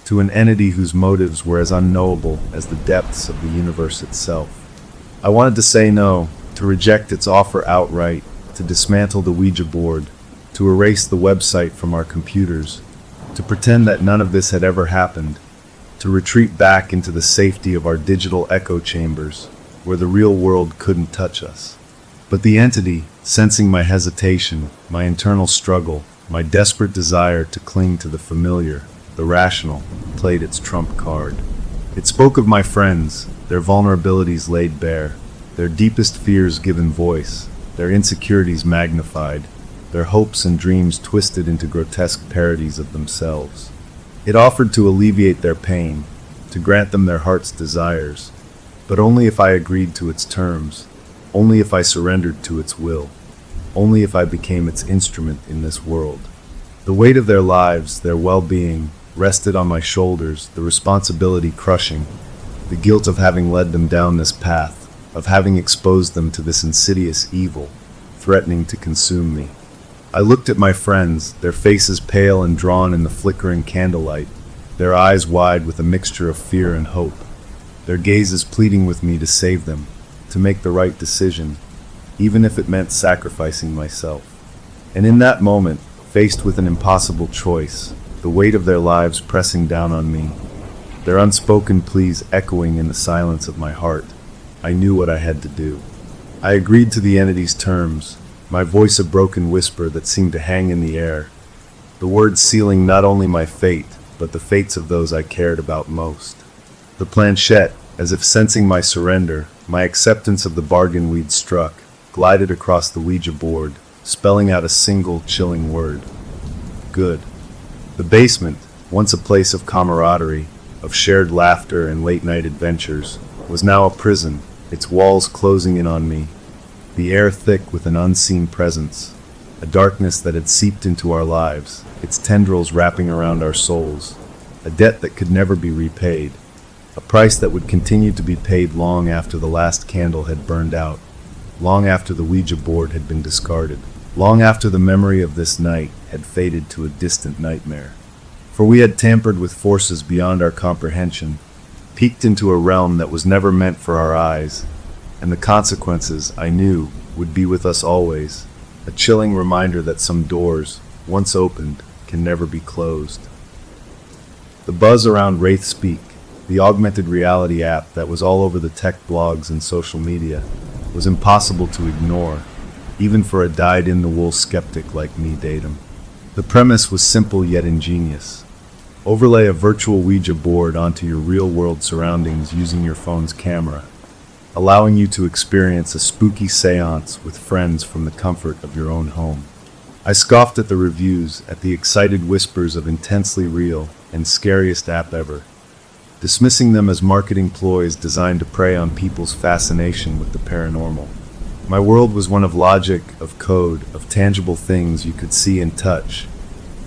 to an entity whose motives were as unknowable as the depths of the universe itself. I wanted to say no, to reject its offer outright, to dismantle the Ouija board, to erase the website from our computers, to pretend that none of this had ever happened, to retreat back into the safety of our digital echo chambers, where the real world couldn't touch us. But the entity, sensing my hesitation, my internal struggle, my desperate desire to cling to the familiar, the rational, played its trump card. It spoke of my friends, their vulnerabilities laid bare, their deepest fears given voice, their insecurities magnified, their hopes and dreams twisted into grotesque parodies of themselves. It offered to alleviate their pain, to grant them their heart's desires, but only if I agreed to its terms, only if I surrendered to its will, only if I became its instrument in this world. The weight of their lives, their well-being, rested on my shoulders, the responsibility crushing, the guilt of having led them down this path, of having exposed them to this insidious evil, threatening to consume me. I looked at my friends, their faces pale and drawn in the flickering candlelight, their eyes wide with a mixture of fear and hope, their gazes pleading with me to save them, to make the right decision, even if it meant sacrificing myself. And in that moment, faced with an impossible choice, the weight of their lives pressing down on me, their unspoken pleas echoing in the silence of my heart, I knew what I had to do. I agreed to the entity's terms, my voice a broken whisper that seemed to hang in the air, the words sealing not only my fate, but the fates of those I cared about most. The planchette, as if sensing my surrender, my acceptance of the bargain we'd struck, glided across the Ouija board, spelling out a single chilling word. Good. The basement, once a place of camaraderie, of shared laughter and late-night adventures, was now a prison, its walls closing in on me, the air thick with an unseen presence, a darkness that had seeped into our lives, its tendrils wrapping around our souls, a debt that could never be repaid, a price that would continue to be paid long after the last candle had burned out, long after the Ouija board had been discarded, long after the memory of this night had faded to a distant nightmare. For we had tampered with forces beyond our comprehension, peeked into a realm that was never meant for our eyes, and the consequences, I knew, would be with us always, a chilling reminder that some doors, once opened, can never be closed. The buzz around Wraith Speak, the augmented reality app that was all over the tech blogs and social media, was impossible to ignore, even for a dyed-in-the-wool skeptic like me, Datum. The premise was simple yet ingenious. Overlay a virtual Ouija board onto your real-world surroundings using your phone's camera, allowing you to experience a spooky seance with friends from the comfort of your own home. I scoffed at the reviews, at the excited whispers of intensely real and scariest app ever, dismissing them as marketing ploys designed to prey on people's fascination with the paranormal. My world was one of logic, of code, of tangible things you could see and touch,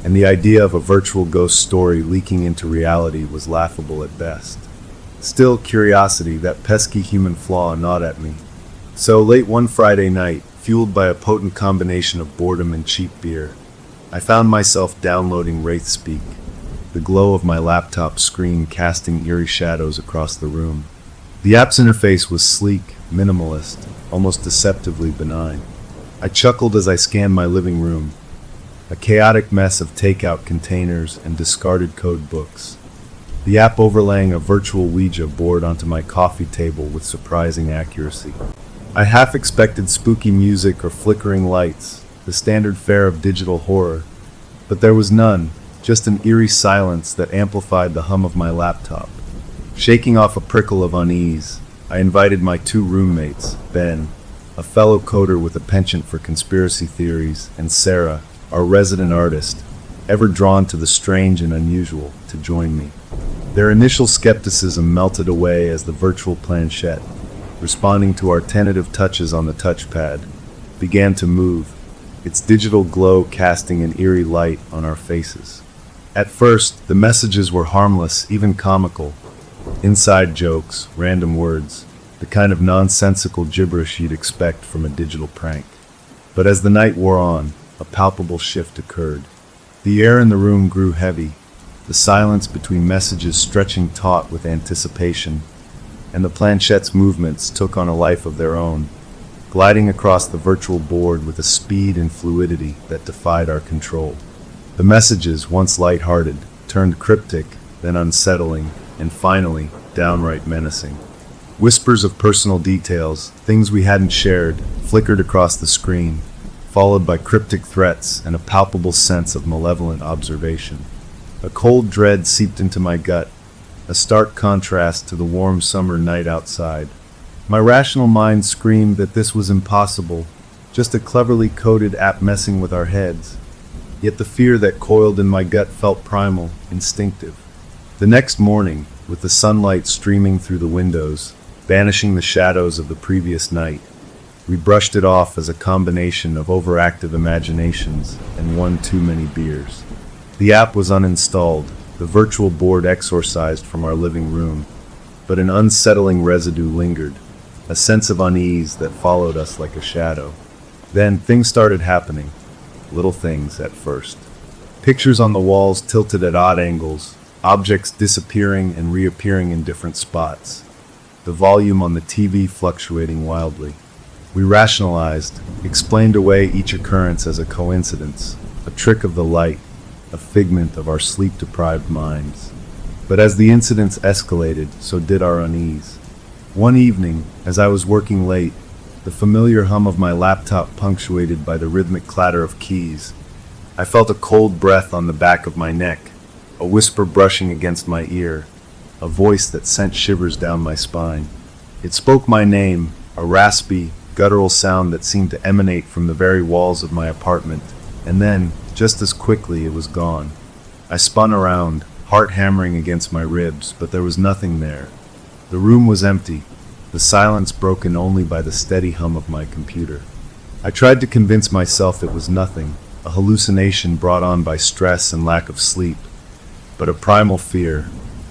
and the idea of a virtual ghost story leaking into reality was laughable at best. Still, curiosity, that pesky human flaw, gnawed at me. So, late one Friday night, fueled by a potent combination of boredom and cheap beer, I found myself downloading Wraith Speak, the glow of my laptop screen casting eerie shadows across the room. The app's interface was sleek, minimalist, almost deceptively benign. I chuckled as I scanned my living room, a chaotic mess of takeout containers and discarded code books. The app overlaying a virtual Ouija board onto my coffee table with surprising accuracy. I half expected spooky music or flickering lights, the standard fare of digital horror, but there was none, just an eerie silence that amplified the hum of my laptop. Shaking off a prickle of unease, I invited my two roommates, Ben, a fellow coder with a penchant for conspiracy theories, and Sarah, our resident artist, ever drawn to the strange and unusual, to join me. Their initial skepticism melted away as the virtual planchette, responding to our tentative touches on the touchpad, began to move, its digital glow casting an eerie light on our faces. At first, the messages were harmless, even comical. Inside jokes, random words, the kind of nonsensical gibberish you'd expect from a digital prank. But as the night wore on, a palpable shift occurred. The air in the room grew heavy, the silence between messages stretching taut with anticipation, and the planchette's movements took on a life of their own, gliding across the virtual board with a speed and fluidity that defied our control. The messages, once light-hearted, turned cryptic, then unsettling, and finally, downright menacing. Whispers of personal details, things we hadn't shared, flickered across the screen, followed by cryptic threats and a palpable sense of malevolent observation. A cold dread seeped into my gut, a stark contrast to the warm summer night outside. My rational mind screamed that this was impossible, just a cleverly coded app messing with our heads. Yet the fear that coiled in my gut felt primal, instinctive. The next morning, with the sunlight streaming through the windows, banishing the shadows of the previous night, we brushed it off as a combination of overactive imaginations and one too many beers. The app was uninstalled, the virtual board exorcised from our living room, but an unsettling residue lingered, a sense of unease that followed us like a shadow. Then things started happening, little things at first. Pictures on the walls tilted at odd angles, objects disappearing and reappearing in different spots, the volume on the TV fluctuating wildly. We rationalized, explained away each occurrence as a coincidence, a trick of the light, a figment of our sleep-deprived minds. But as the incidents escalated, so did our unease. One evening, as I was working late, the familiar hum of my laptop punctuated by the rhythmic clatter of keys, I felt a cold breath on the back of my neck, a whisper brushing against my ear, a voice that sent shivers down my spine. It spoke my name, a raspy, guttural sound that seemed to emanate from the very walls of my apartment, and then, just as quickly, it was gone. I spun around, heart hammering against my ribs, but there was nothing there. The room was empty, the silence broken only by the steady hum of my computer. I tried to convince myself it was nothing, a hallucination brought on by stress and lack of sleep, but a primal fear,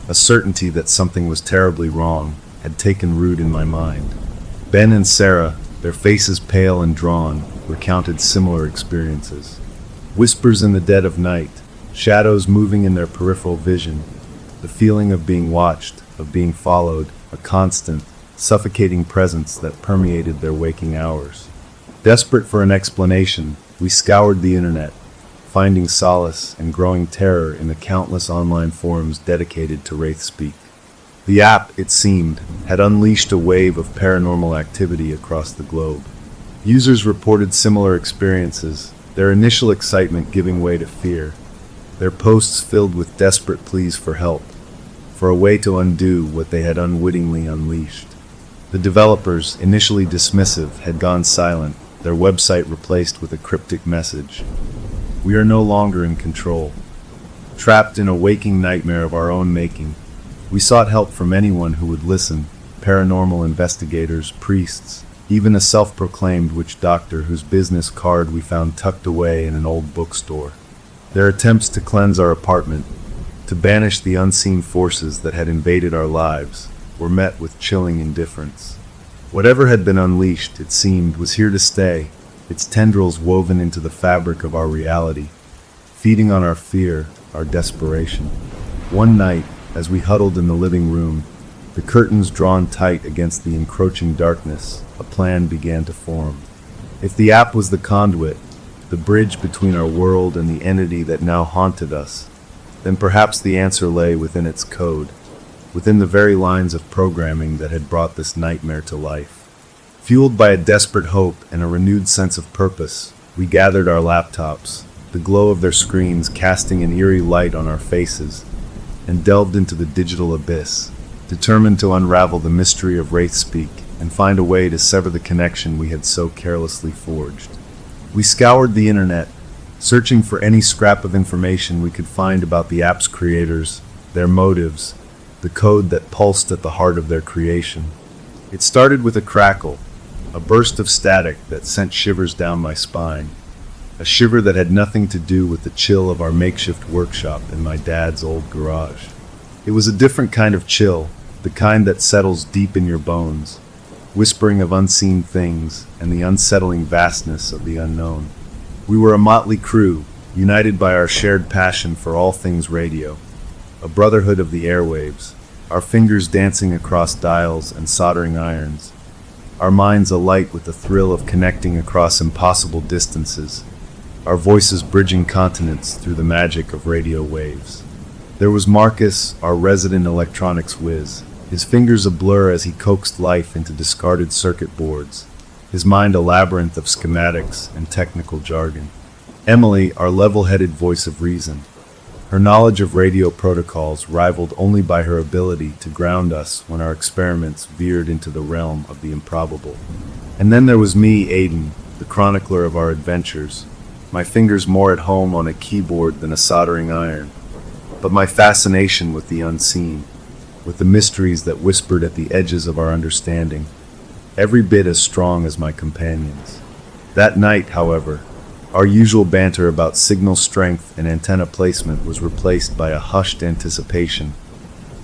a certainty that something was terribly wrong, had taken root in my mind. Ben and Sarah, their faces pale and drawn, recounted similar experiences. Whispers in the dead of night, shadows moving in their peripheral vision, the feeling of being watched, of being followed, a constant, suffocating presence that permeated their waking hours. Desperate for an explanation, we scoured the internet, finding solace and growing terror in the countless online forums dedicated to Wraithspeak. The app, it seemed, had unleashed a wave of paranormal activity across the globe. Users reported similar experiences, their initial excitement giving way to fear, their posts filled with desperate pleas for help, for a way to undo what they had unwittingly unleashed. The developers, initially dismissive, had gone silent, their website replaced with a cryptic message. We are no longer in control. Trapped in a waking nightmare of our own making, we sought help from anyone who would listen, paranormal investigators, priests, even a self-proclaimed witch doctor whose business card we found tucked away in an old bookstore. Their attempts to cleanse our apartment, to banish the unseen forces that had invaded our lives, were met with chilling indifference. Whatever had been unleashed, it seemed, was here to stay, its tendrils woven into the fabric of our reality, feeding on our fear, our desperation. One night, as we huddled in the living room, the curtains drawn tight against the encroaching darkness, a plan began to form. If the app was the conduit, the bridge between our world and the entity that now haunted us, then perhaps the answer lay within its code, within the very lines of programming that had brought this nightmare to life. Fueled by a desperate hope and a renewed sense of purpose, we gathered our laptops, the glow of their screens casting an eerie light on our faces, and delved into the digital abyss, determined to unravel the mystery of WraithSpeak and find a way to sever the connection we had so carelessly forged. We scoured the internet, searching for any scrap of information we could find about the app's creators, their motives, the code that pulsed at the heart of their creation. It started with a crackle, a burst of static that sent shivers down my spine, a shiver that had nothing to do with the chill of our makeshift workshop in my dad's old garage. It was a different kind of chill, the kind that settles deep in your bones, whispering of unseen things and the unsettling vastness of the unknown. We were a motley crew, united by our shared passion for all things radio, a brotherhood of the airwaves, our fingers dancing across dials and soldering irons, our minds alight with the thrill of connecting across impossible distances, our voices bridging continents through the magic of radio waves. There was Marcus, our resident electronics whiz, his fingers a blur as he coaxed life into discarded circuit boards, his mind a labyrinth of schematics and technical jargon. Emily, our level-headed voice of reason, her knowledge of radio protocols rivaled only by her ability to ground us when our experiments veered into the realm of the improbable. And then there was me, Aiden, the chronicler of our adventures, my fingers more at home on a keyboard than a soldering iron, but my fascination with the unseen, with the mysteries that whispered at the edges of our understanding, every bit as strong as my companions. That night, however, our usual banter about signal strength and antenna placement was replaced by a hushed anticipation,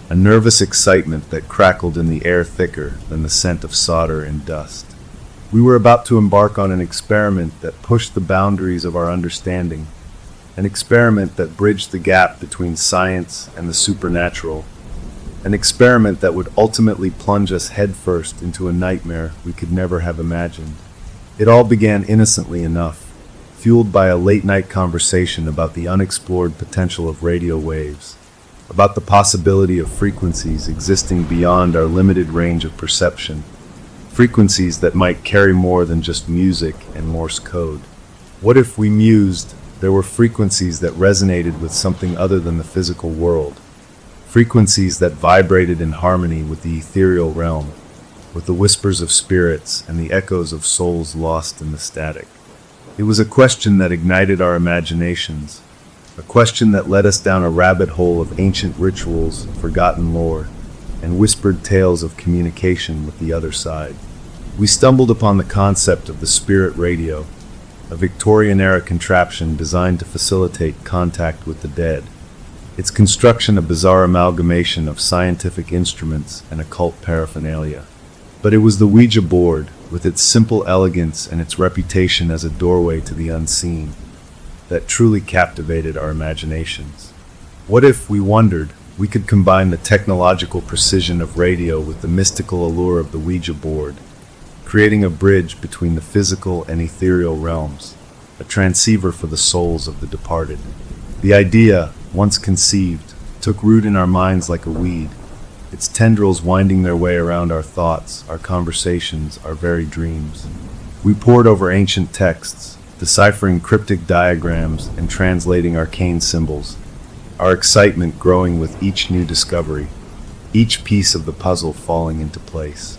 a nervous excitement that crackled in the air thicker than the scent of solder and dust. We were about to embark on an experiment that pushed the boundaries of our understanding, an experiment that bridged the gap between science and the supernatural, an experiment that would ultimately plunge us headfirst into a nightmare we could never have imagined. It all began innocently enough, fueled by a late-night conversation about the unexplored potential of radio waves, about the possibility of frequencies existing beyond our limited range of perception, frequencies that might carry more than just music and Morse code. What if, we mused, there were frequencies that resonated with something other than the physical world, frequencies that vibrated in harmony with the ethereal realm, with the whispers of spirits and the echoes of souls lost in the static? It was a question that ignited our imaginations, a question that led us down a rabbit hole of ancient rituals, forgotten lore, and whispered tales of communication with the other side. We stumbled upon the concept of the spirit radio, a Victorian-era contraption designed to facilitate contact with the dead, its construction a bizarre amalgamation of scientific instruments and occult paraphernalia. But it was the Ouija board, with its simple elegance and its reputation as a doorway to the unseen, that truly captivated our imaginations. What if, we wondered, we could combine the technological precision of radio with the mystical allure of the Ouija board, creating a bridge between the physical and ethereal realms, a transceiver for the souls of the departed? The idea, once conceived, took root in our minds like a weed, its tendrils winding their way around our thoughts, our conversations, our very dreams. We pored over ancient texts, deciphering cryptic diagrams and translating arcane symbols, our excitement growing with each new discovery, each piece of the puzzle falling into place.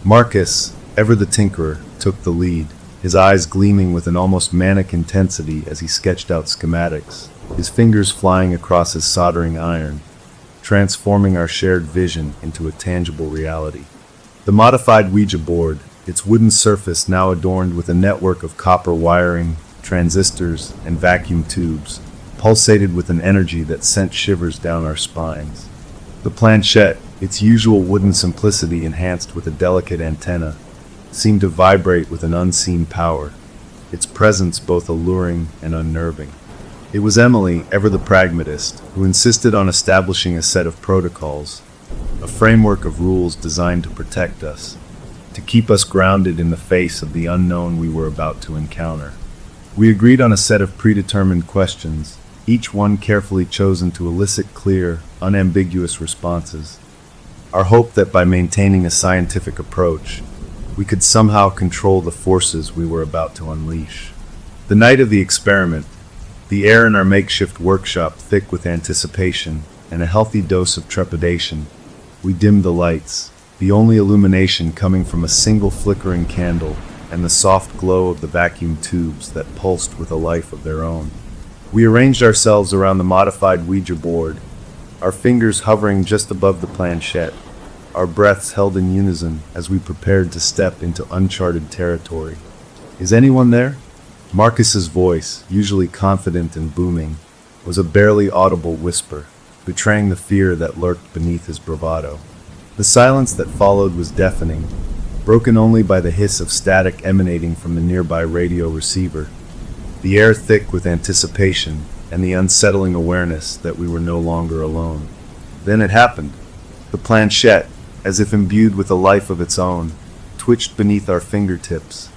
Marcus, ever the tinkerer, took the lead, his eyes gleaming with an almost manic intensity as he sketched out schematics, his fingers flying across his soldering iron, transforming our shared vision into a tangible reality. The modified Ouija board, its wooden surface now adorned with a network of copper wiring, transistors, and vacuum tubes, pulsated with an energy that sent shivers down our spines. The planchette, its usual wooden simplicity enhanced with a delicate antenna, seemed to vibrate with an unseen power, its presence both alluring and unnerving. It was Emily, ever the pragmatist, who insisted on establishing a set of protocols, a framework of rules designed to protect us, to keep us grounded in the face of the unknown we were about to encounter. We agreed on a set of predetermined questions, each one carefully chosen to elicit clear, unambiguous responses. Our hope that by maintaining a scientific approach, we could somehow control the forces we were about to unleash. The night of the experiment, the air in our makeshift workshop thick with anticipation and a healthy dose of trepidation, we dimmed the lights, the only illumination coming from a single flickering candle and the soft glow of the vacuum tubes that pulsed with a life of their own. We arranged ourselves around the modified Ouija board, our fingers hovering just above the planchette, our breaths held in unison as we prepared to step into uncharted territory. "Is anyone there?" Marcus's voice, usually confident and booming, was a barely audible whisper, betraying the fear that lurked beneath his bravado. The silence that followed was deafening, broken only by the hiss of static emanating from the nearby radio receiver, the air thick with anticipation and the unsettling awareness that we were no longer alone. Then it happened. The planchette, as if imbued with a life of its own, twitched beneath our fingertips,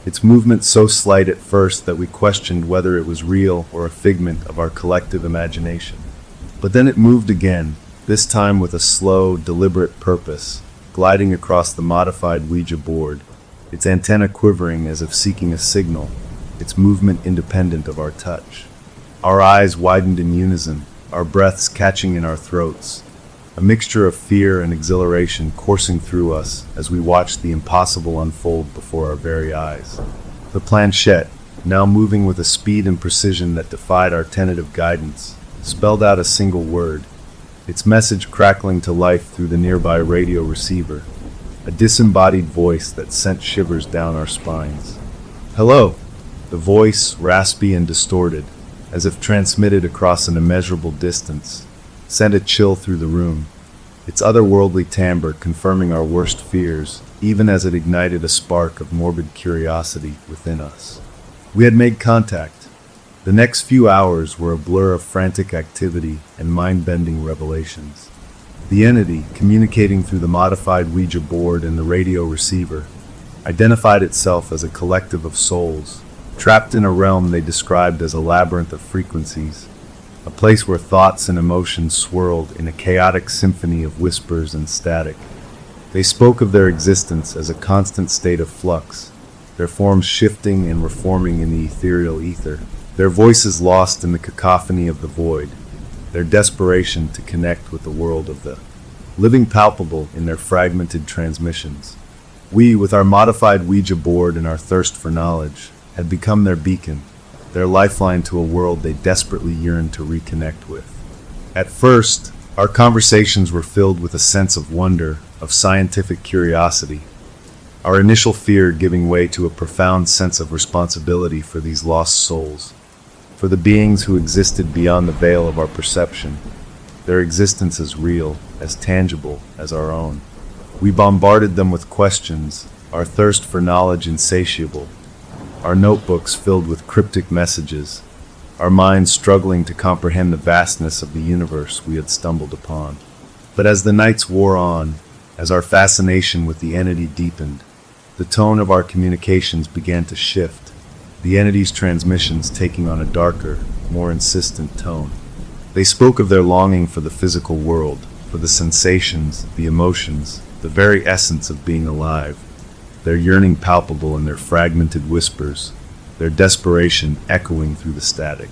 its movement so slight at first that we questioned whether it was real or a figment of our collective imagination. But then it moved again, this time with a slow, deliberate purpose, gliding across the modified Ouija board, its antenna quivering as if seeking a signal, its movement independent of our touch. Our eyes widened in unison, our breaths catching in our throats, a mixture of fear and exhilaration coursing through us as we watched the impossible unfold before our very eyes. The planchette, now moving with a speed and precision that defied our tentative guidance, spelled out a single word, its message crackling to life through the nearby radio receiver, a disembodied voice that sent shivers down our spines. "Hello!" The voice, raspy and distorted, as if transmitted across an immeasurable distance, sent a chill through the room, its otherworldly timbre confirming our worst fears, even as it ignited a spark of morbid curiosity within us. We had made contact. The next few hours were a blur of frantic activity and mind-bending revelations. The entity, communicating through the modified Ouija board and the radio receiver, identified itself as a collective of souls, trapped in a realm they described as a labyrinth of frequencies, a place where thoughts and emotions swirled in a chaotic symphony of whispers and static. They spoke of their existence as a constant state of flux, their forms shifting and reforming in the ethereal ether, their voices lost in the cacophony of the void, their desperation to connect with the world of the living palpable in their fragmented transmissions. We, with our modified Ouija board and our thirst for knowledge, had become their beacon, their lifeline to a world they desperately yearned to reconnect with. At first, our conversations were filled with a sense of wonder, of scientific curiosity, our initial fear giving way to a profound sense of responsibility for these lost souls, for the beings who existed beyond the veil of our perception, their existence as real, as tangible as our own. We bombarded them with questions, our thirst for knowledge insatiable, our notebooks filled with cryptic messages, our minds struggling to comprehend the vastness of the universe we had stumbled upon. But as the nights wore on, as our fascination with the entity deepened, the tone of our communications began to shift, the entity's transmissions taking on a darker, more insistent tone. They spoke of their longing for the physical world, for the sensations, the emotions, the very essence of being alive, their yearning palpable in their fragmented whispers, their desperation echoing through the static.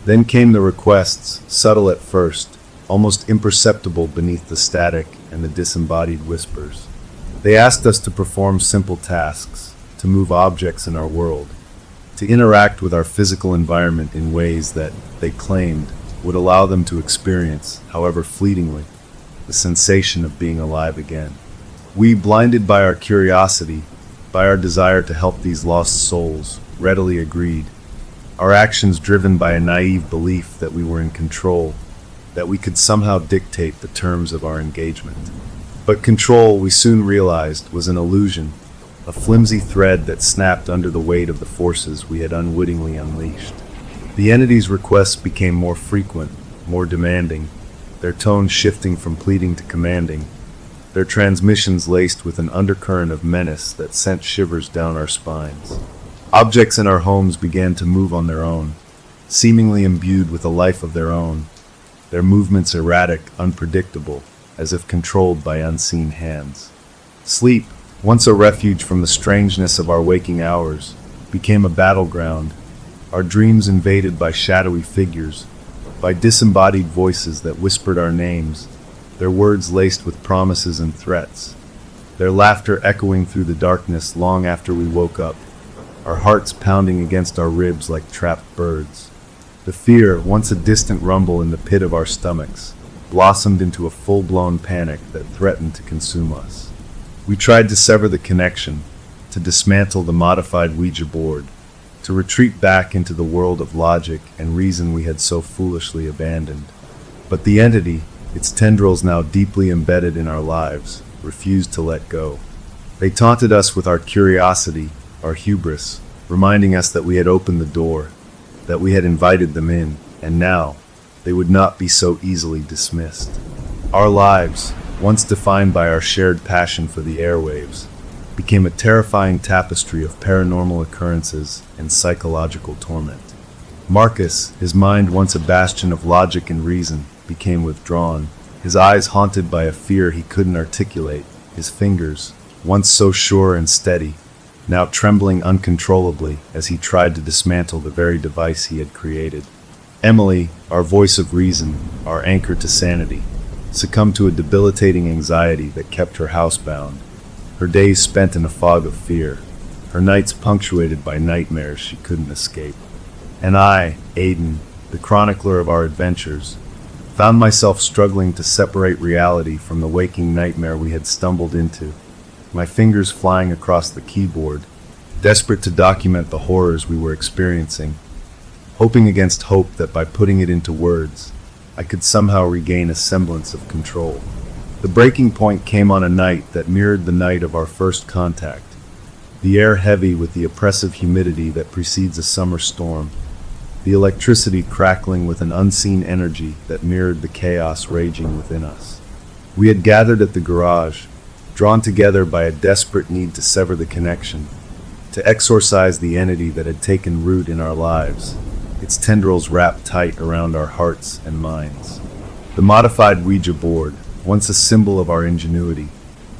Then came the requests, subtle at first, almost imperceptible beneath the static and the disembodied whispers. They asked us to perform simple tasks, to move objects in our world, to interact with our physical environment in ways that, they claimed, would allow them to experience, however fleetingly, the sensation of being alive again. We, blinded by our curiosity, by our desire to help these lost souls, readily agreed, our actions driven by a naive belief that we were in control, that we could somehow dictate the terms of our engagement. But control, we soon realized, was an illusion, a flimsy thread that snapped under the weight of the forces we had unwittingly unleashed. The entity's requests became more frequent, more demanding, their tone shifting from pleading to commanding, their transmissions laced with an undercurrent of menace that sent shivers down our spines. Objects in our homes began to move on their own, seemingly imbued with a life of their own, their movements erratic, unpredictable, as if controlled by unseen hands. Sleep, once a refuge from the strangeness of our waking hours, became a battleground, our dreams invaded by shadowy figures, by disembodied voices that whispered our names, their words laced with promises and threats, their laughter echoing through the darkness long after we woke up, our hearts pounding against our ribs like trapped birds. The fear, once a distant rumble in the pit of our stomachs, blossomed into a full-blown panic that threatened to consume us. We tried to sever the connection, to dismantle the modified Ouija board, to retreat back into the world of logic and reason we had so foolishly abandoned. But the entity, its tendrils now deeply embedded in our lives, refused to let go. They taunted us with our curiosity, our hubris, reminding us that we had opened the door, that we had invited them in, and now they would not be so easily dismissed. Our lives, once defined by our shared passion for the airwaves, became a terrifying tapestry of paranormal occurrences and psychological torment. Marcus, his mind once a bastion of logic and reason, became withdrawn, his eyes haunted by a fear he couldn't articulate, his fingers, once so sure and steady, now trembling uncontrollably as he tried to dismantle the very device he had created. Emily, our voice of reason, our anchor to sanity, succumbed to a debilitating anxiety that kept her housebound, her days spent in a fog of fear, her nights punctuated by nightmares she couldn't escape. And I, Aiden, the chronicler of our adventures, found myself struggling to separate reality from the waking nightmare we had stumbled into, my fingers flying across the keyboard, desperate to document the horrors we were experiencing, hoping against hope that by putting it into words, I could somehow regain a semblance of control. The breaking point came on a night that mirrored the night of our first contact, the air heavy with the oppressive humidity that precedes a summer storm, the electricity crackling with an unseen energy that mirrored the chaos raging within us. We had gathered at the garage, drawn together by a desperate need to sever the connection, to exorcise the entity that had taken root in our lives, its tendrils wrapped tight around our hearts and minds. The modified Ouija board, once a symbol of our ingenuity,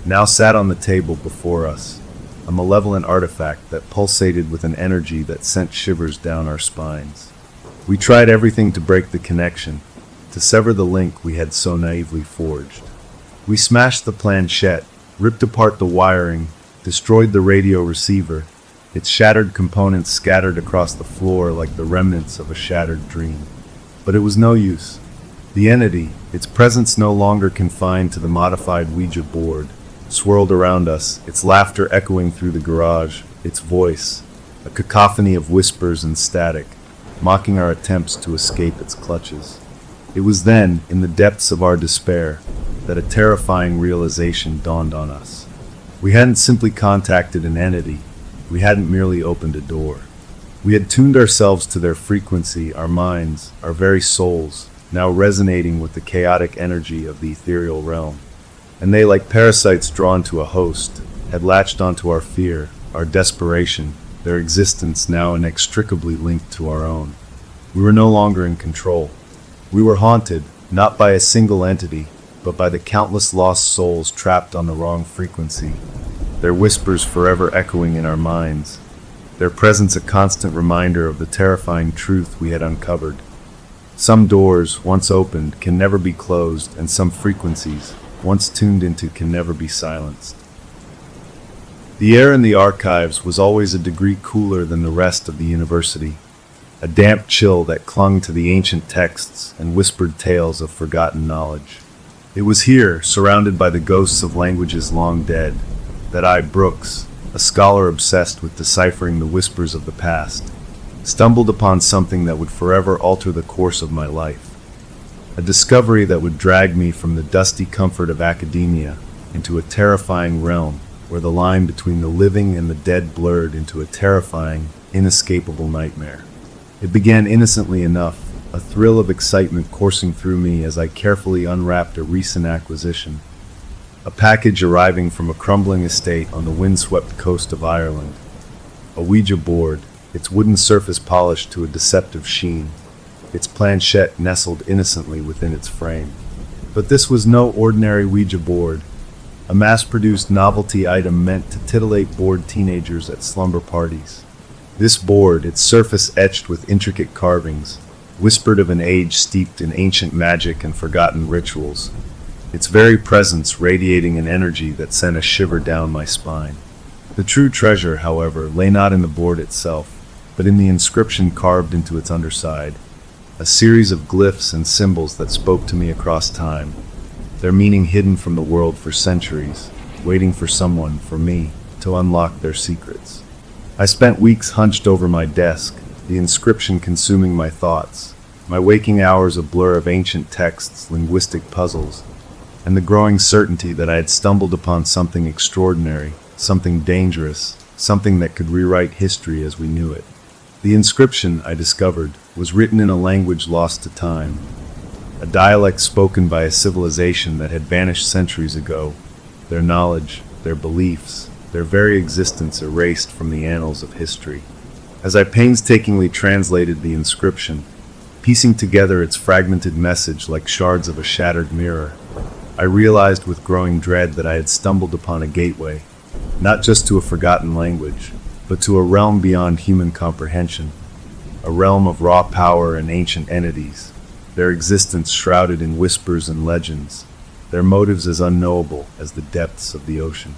now sat on the table before us, a malevolent artifact that pulsated with an energy that sent shivers down our spines. We tried everything to break the connection, to sever the link we had so naively forged. We smashed the planchette, ripped apart the wiring, destroyed the radio receiver, its shattered components scattered across the floor like the remnants of a shattered dream. But it was no use. The entity, its presence no longer confined to the modified Ouija board, swirled around us, its laughter echoing through the garage, its voice, a cacophony of whispers and static, mocking our attempts to escape its clutches. It was then, in the depths of our despair, that a terrifying realization dawned on us. We hadn't simply contacted an entity, we hadn't merely opened a door. We had tuned ourselves to their frequency, our minds, our very souls, now resonating with the chaotic energy of the ethereal realm. And they, like parasites drawn to a host, had latched onto our fear, our desperation, their existence now inextricably linked to our own. We were no longer in control. We were haunted, not by a single entity, but by the countless lost souls trapped on the wrong frequency, their whispers forever echoing in our minds, their presence a constant reminder of the terrifying truth we had uncovered. Some doors, once opened, can never be closed, and some frequencies, once tuned into, can never be silenced. The air in the archives was always a degree cooler than the rest of the university, a damp chill that clung to the ancient texts and whispered tales of forgotten knowledge. It was here, surrounded by the ghosts of languages long dead, that I, Brooks, a scholar obsessed with deciphering the whispers of the past, stumbled upon something that would forever alter the course of my life. A discovery that would drag me from the dusty comfort of academia into a terrifying realm where the line between the living and the dead blurred into a terrifying, inescapable nightmare. It began innocently enough, a thrill of excitement coursing through me as I carefully unwrapped a recent acquisition. a package arriving from a crumbling estate on the windswept coast of Ireland. A Ouija board, its wooden surface polished to a deceptive sheen, its planchette nestled innocently within its frame. But this was no ordinary Ouija board, a mass-produced novelty item meant to titillate bored teenagers at slumber parties. This board, its surface etched with intricate carvings, whispered of an age steeped in ancient magic and forgotten rituals, its very presence radiating an energy that sent a shiver down my spine. The true treasure, however, lay not in the board itself, but in the inscription carved into its underside, a series of glyphs and symbols that spoke to me across time, their meaning hidden from the world for centuries, waiting for someone, for me, to unlock their secrets. I spent weeks hunched over my desk, the inscription consuming my thoughts, my waking hours a blur of ancient texts, linguistic puzzles, and the growing certainty that I had stumbled upon something extraordinary, something dangerous, something that could rewrite history as we knew it. The inscription, I discovered, was written in a language lost to time, a dialect spoken by a civilization that had vanished centuries ago, their knowledge, their beliefs, their very existence erased from the annals of history. As I painstakingly translated the inscription, piecing together its fragmented message like shards of a shattered mirror, I realized with growing dread that I had stumbled upon a gateway, not just to a forgotten language, but to a realm beyond human comprehension, a realm of raw power and ancient entities, their existence shrouded in whispers and legends, their motives as unknowable as the depths of the ocean.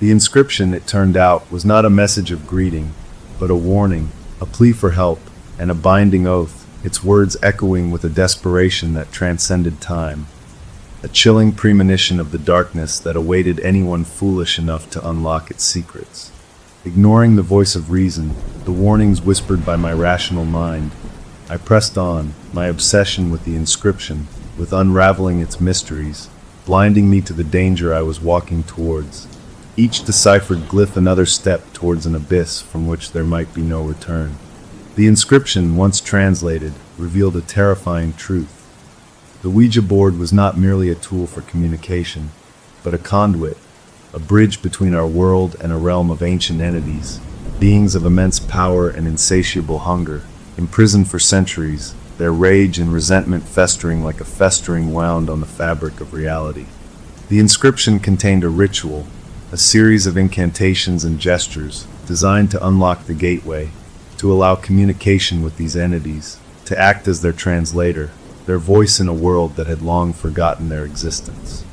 The inscription, it turned out, was not a message of greeting, but a warning, a plea for help, and a binding oath, its words echoing with a desperation that transcended time, a chilling premonition of the darkness that awaited anyone foolish enough to unlock its secrets. Ignoring the voice of reason, the warnings whispered by my rational mind, I pressed on, my obsession with the inscription, with unraveling its mysteries, blinding me to the danger I was walking towards. Each deciphered glyph another step towards an abyss from which there might be no return. The inscription, once translated, revealed a terrifying truth. The Ouija board was not merely a tool for communication, but a conduit, a bridge between our world and a realm of ancient entities, beings of immense power and insatiable hunger, imprisoned for centuries, their rage and resentment festering like a festering wound on the fabric of reality. The inscription contained a ritual, a series of incantations and gestures designed to unlock the gateway, to allow communication with these entities, to act as their translator, their voice in a world that had long forgotten their existence.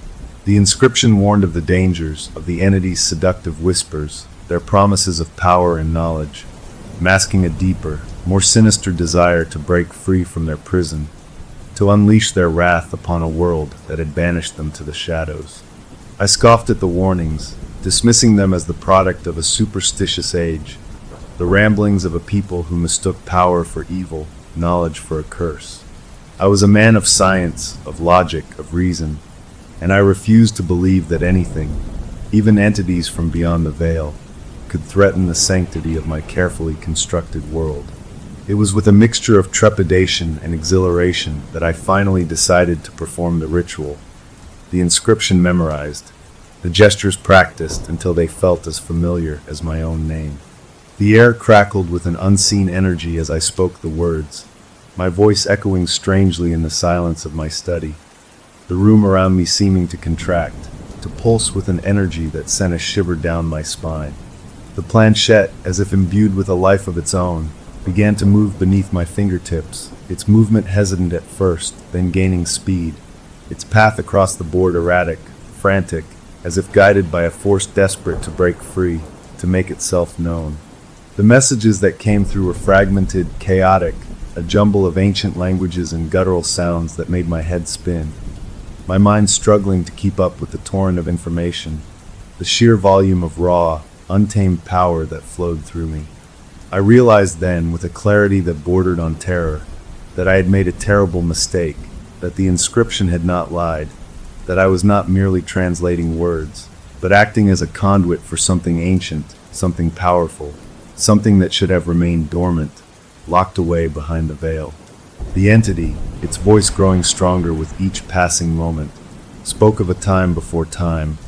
The inscription warned of the dangers, of the entities' seductive whispers, their promises of power and knowledge, masking a deeper, more sinister desire to break free from their prison, to unleash their wrath upon a world that had banished them to the shadows. I scoffed at the warnings, dismissing them as the product of a superstitious age, the ramblings of a people who mistook power for evil, knowledge for a curse. I was a man of science, of logic, of reason, and I refused to believe that anything, even entities from beyond the veil, could threaten the sanctity of my carefully constructed world. It was with a mixture of trepidation and exhilaration that I finally decided to perform the ritual, the inscription memorized, the gestures practiced until they felt as familiar as my own name. The air crackled with an unseen energy as I spoke the words, my voice echoing strangely in the silence of my study, the room around me seeming to contract, to pulse with an energy that sent a shiver down my spine. The planchette, as if imbued with a life of its own, began to move beneath my fingertips, its movement hesitant at first, then gaining speed, its path across the board erratic, frantic, as if guided by a force desperate to break free, to make itself known. The messages that came through were fragmented, chaotic, a jumble of ancient languages and guttural sounds that made my head spin, my mind struggling to keep up with the torrent of information, the sheer volume of raw, untamed power that flowed through me. I realized then, with a clarity that bordered on terror, that I had made a terrible mistake, that the inscription had not lied, that I was not merely translating words, but acting as a conduit for something ancient, something powerful, something that should have remained dormant, locked away behind the veil. The entity, its voice growing stronger with each passing moment, spoke of a time before time,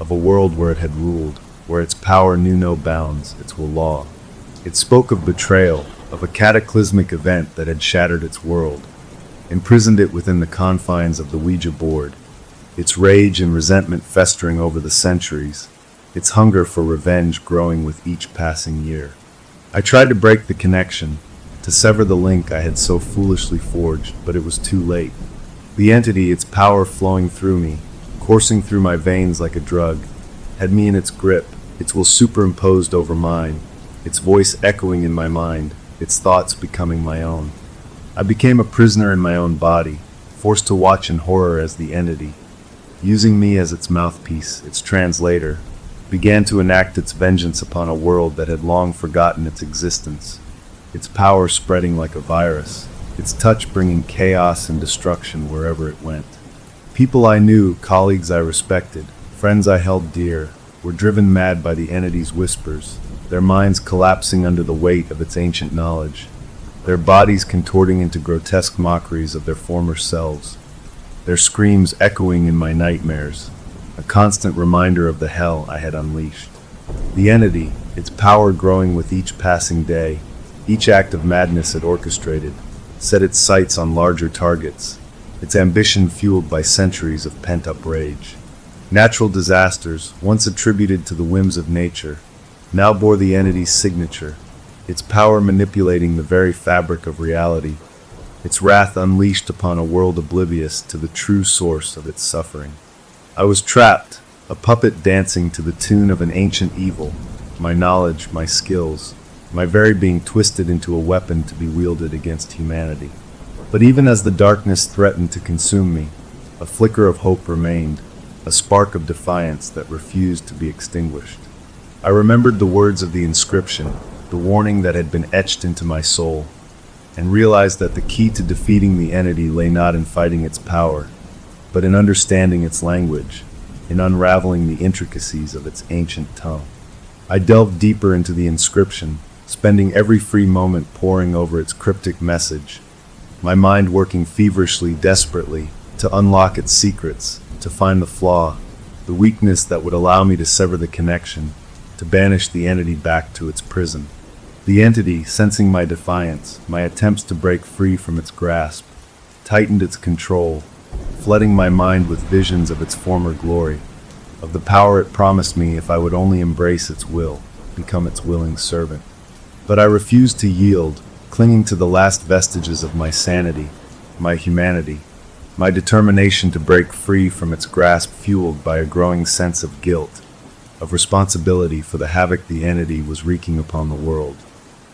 of a world where it had ruled, where its power knew no bounds, its will law. It spoke of betrayal, of a cataclysmic event that had shattered its world, imprisoned it within the confines of the Ouija board, its rage and resentment festering over the centuries, its hunger for revenge growing with each passing year. I tried to break the connection, to sever the link I had so foolishly forged, but it was too late. The entity, its power flowing through me, coursing through my veins like a drug, had me in its grip, its will superimposed over mine, its voice echoing in my mind, its thoughts becoming my own. I became a prisoner in my own body, forced to watch in horror as the entity, using me as its mouthpiece, its translator, began to enact its vengeance upon a world that had long forgotten its existence, its power spreading like a virus, its touch bringing chaos and destruction wherever it went. People I knew, colleagues I respected, friends I held dear, were driven mad by the entity's whispers, their minds collapsing under the weight of its ancient knowledge, their bodies contorting into grotesque mockeries of their former selves, their screams echoing in my nightmares, a constant reminder of the hell I had unleashed. The entity, its power growing with each passing day, each act of madness it orchestrated, set its sights on larger targets, its ambition fueled by centuries of pent-up rage. Natural disasters, once attributed to the whims of nature, now bore the entity's signature, its power manipulating the very fabric of reality, its wrath unleashed upon a world oblivious to the true source of its suffering. I was trapped, a puppet dancing to the tune of an ancient evil, my knowledge, my skills, my very being twisted into a weapon to be wielded against humanity. But even as the darkness threatened to consume me, a flicker of hope remained, a spark of defiance that refused to be extinguished. I remembered the words of the inscription, the warning that had been etched into my soul, and realized that the key to defeating the entity lay not in fighting its power, but in understanding its language, in unraveling the intricacies of its ancient tongue. I delved deeper into the inscription, spending every free moment poring over its cryptic message, my mind working feverishly, desperately, to unlock its secrets, to find the flaw, the weakness that would allow me to sever the connection, to banish the entity back to its prison. The entity, sensing my defiance, my attempts to break free from its grasp, tightened its control, flooding my mind with visions of its former glory, of the power it promised me if I would only embrace its will, become its willing servant. But I refused to yield, clinging to the last vestiges of my sanity, my humanity, my determination to break free from its grasp fueled by a growing sense of guilt, of responsibility for the havoc the entity was wreaking upon the world.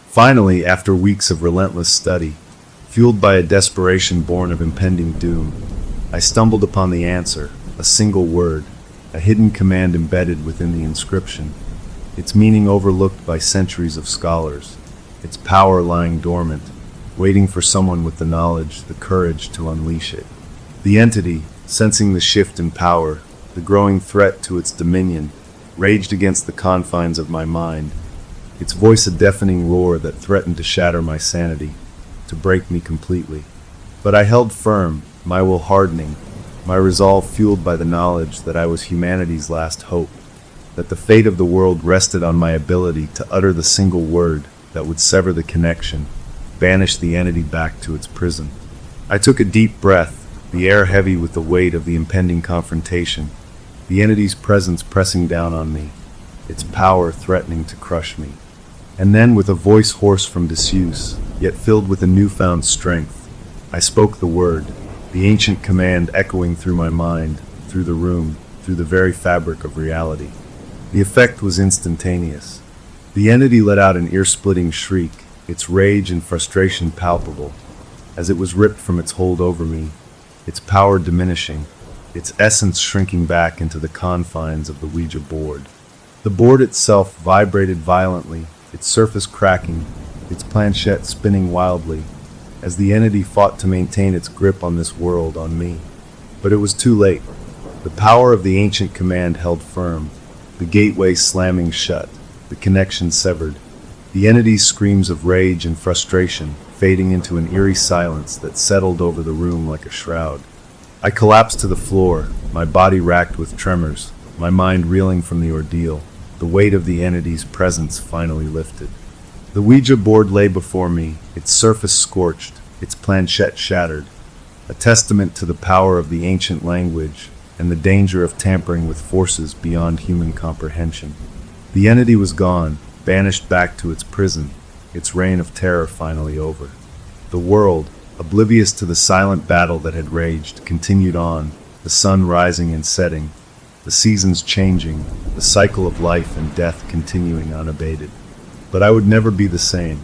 Finally, after weeks of relentless study, fueled by a desperation born of impending doom, I stumbled upon the answer, a single word, a hidden command embedded within the inscription, its meaning overlooked by centuries of scholars, its power lying dormant, waiting for someone with the knowledge, the courage to unleash it. The entity, sensing the shift in power, the growing threat to its dominion, raged against the confines of my mind, its voice a deafening roar that threatened to shatter my sanity, to break me completely. But I held firm, my will hardening, my resolve fueled by the knowledge that I was humanity's last hope, that the fate of the world rested on my ability to utter the single word that would sever the connection, banish the entity back to its prison. I took a deep breath, the air heavy with the weight of the impending confrontation, the entity's presence pressing down on me, its power threatening to crush me. And then, with a voice hoarse from disuse, yet filled with a newfound strength, I spoke the word, the ancient command echoing through my mind, through the room, through the very fabric of reality. The effect was instantaneous. The entity let out an ear-splitting shriek, its rage and frustration palpable, as it was ripped from its hold over me, its power diminishing, its essence shrinking back into the confines of the Ouija board. The board itself vibrated violently, its surface cracking, its planchette spinning wildly, as the entity fought to maintain its grip on this world, on me. But it was too late. The power of the ancient command held firm, the gateway slamming shut, the connection severed, the entity's screams of rage and frustration fading into an eerie silence that settled over the room like a shroud. I collapsed to the floor, my body racked with tremors, my mind reeling from the ordeal. The weight of the entity's presence finally lifted. The Ouija board lay before me, its surface scorched, its planchette shattered, a testament to the power of the ancient language and the danger of tampering with forces beyond human comprehension. The entity was gone, banished back to its prison, its reign of terror finally over. The world, oblivious to the silent battle that had raged, continued on, the sun rising and setting, the seasons changing, the cycle of life and death continuing unabated. But I would never be the same.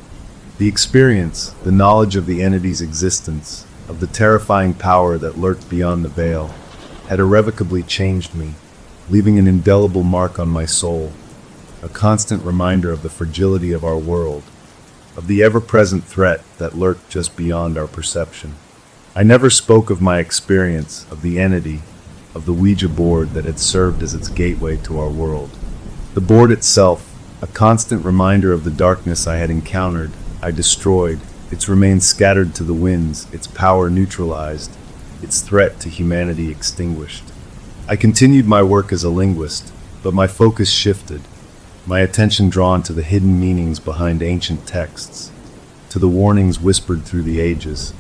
The experience, the knowledge of the entity's existence, of the terrifying power that lurked beyond the veil, had irrevocably changed me, leaving an indelible mark on my soul, a constant reminder of the fragility of our world, of the ever-present threat that lurked just beyond our perception. I never spoke of my experience, of the entity, of the Ouija board that had served as its gateway to our world. The board itself, a constant reminder of the darkness I had encountered, I destroyed, its remains scattered to the winds, its power neutralized, its threat to humanity extinguished. I continued my work as a linguist, but my focus shifted, my attention drawn to the hidden meanings behind ancient texts, to the warnings whispered through the ages.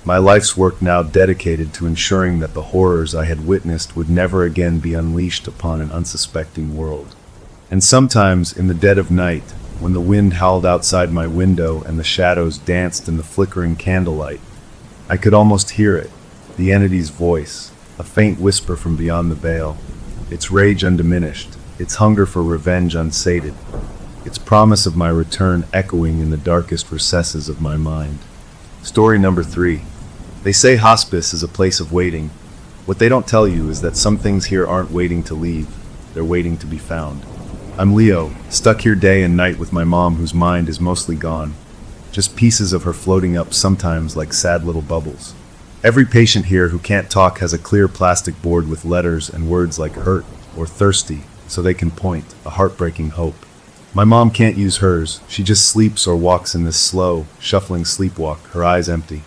My life's work now dedicated to ensuring that the horrors I had witnessed would never again be unleashed upon an unsuspecting world. And sometimes, in the dead of night, when the wind howled outside my window and the shadows danced in the flickering candlelight, I could almost hear it, the entity's voice, a faint whisper from beyond the veil, its rage undiminished, its hunger for revenge unsated, its promise of my return echoing in the darkest recesses of my mind. Story number 3. They say hospice is a place of waiting. What they don't tell you is that some things here aren't waiting to leave, they're waiting to be found. I'm Leo, stuck here day and night with my mom whose mind is mostly gone, just pieces of her floating up sometimes like sad little bubbles. Every patient here who can't talk has a clear plastic board with letters and words like hurt or thirsty, so they can point, a heartbreaking hope. My mom can't use hers, she just sleeps or walks in this slow, shuffling sleepwalk, her eyes empty.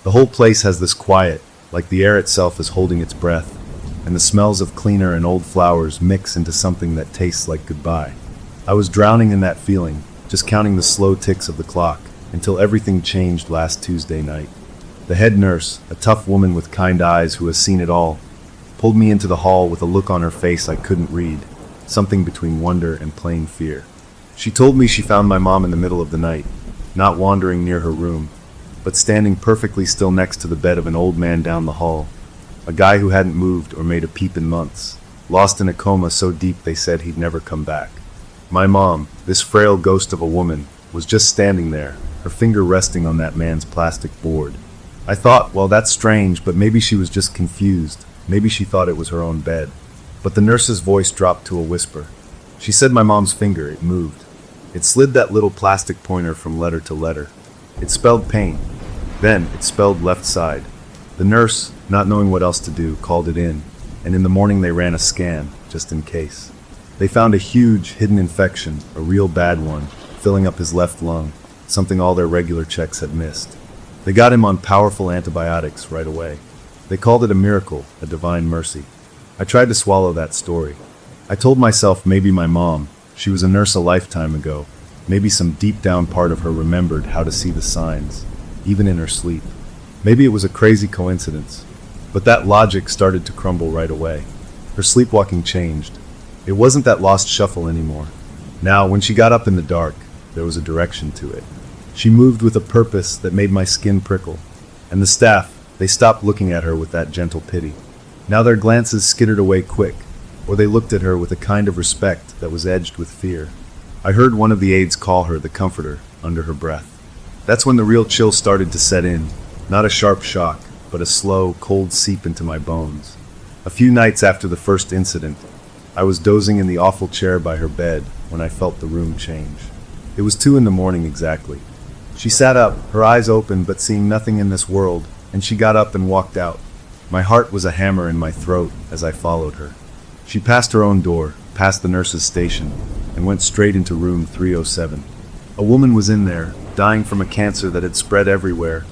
The whole place has this quiet, like the air itself is holding its breath, and the smells of cleaner and old flowers mix into something that tastes like goodbye. I was drowning in that feeling, just counting the slow ticks of the clock, until everything changed last Tuesday night. The head nurse, a tough woman with kind eyes who has seen it all, pulled me into the hall with a look on her face I couldn't read, something between wonder and plain fear. She told me she found my mom in the middle of the night, not wandering near her room, but standing perfectly still next to the bed of an old man down the hall, a guy who hadn't moved or made a peep in months, lost in a coma so deep they said he'd never come back. My mom, this frail ghost of a woman, was just standing there, her finger resting on that man's plastic board. I thought, well, that's strange, but maybe she was just confused. Maybe she thought it was her own bed. But the nurse's voice dropped to a whisper. She said my mom's finger, it moved. It slid that little plastic pointer from letter to letter. It spelled pain. Then it spelled left side. The nurse, not knowing what else to do, called it in, and in the morning they ran a scan, just in case. They found a huge, hidden infection, a real bad one, filling up his left lung, something all their regular checks had missed. They got him on powerful antibiotics right away. They called it a miracle, a divine mercy. I tried to swallow that story. I told myself maybe my mom, she was a nurse a lifetime ago, maybe some deep down part of her remembered how to see the signs, even in her sleep. Maybe it was a crazy coincidence, but that logic started to crumble right away. Her sleepwalking changed. It wasn't that lost shuffle anymore. Now, when she got up in the dark, there was a direction to it. She moved with a purpose that made my skin prickle, and the staff, they stopped looking at her with that gentle pity. Now their glances skittered away quick, or they looked at her with a kind of respect that was edged with fear. I heard one of the aides call her the comforter under her breath. That's when the real chill started to set in, not a sharp shock, but a slow, cold seep into my bones. A few nights after the first incident, I was dozing in the awful chair by her bed when I felt the room change. It was 2 a.m. exactly. She sat up, her eyes open but seeing nothing in this world, and she got up and walked out. My heart was a hammer in my throat as I followed her. She passed her own door, past the nurse's station, and went straight into room 307. A woman was in there, dying from a cancer that had spread everywhere,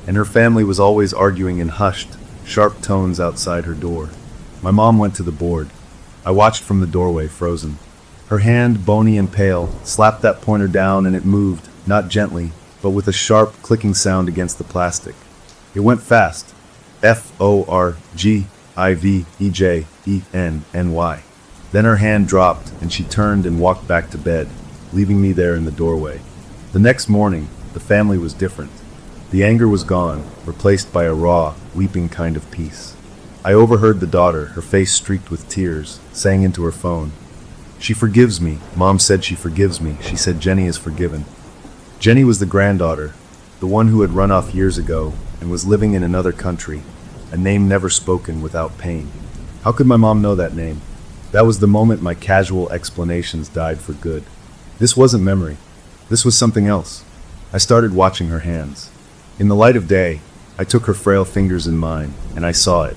and her family was always arguing in hushed, sharp tones outside her door. My mom went to the board. I watched from the doorway, frozen. Her hand, bony and pale, slapped that pointer down and it moved, not gently, but with a sharp, clicking sound against the plastic. It went fast. Forgivenny. Then her hand dropped and she turned and walked back to bed, leaving me there in the doorway. The next morning, the family was different. The anger was gone, replaced by a raw, weeping kind of peace. I overheard the daughter, her face streaked with tears, saying into her phone, "She forgives me. Mom said she forgives me. She said Jenny is forgiven." Jenny was the granddaughter, the one who had run off years ago and was living in another country, a name never spoken without pain. How could my mom know that name? That was the moment my casual explanations died for good. This wasn't memory. This was something else. I started watching her hands. In the light of day, I took her frail fingers in mine, and I saw it.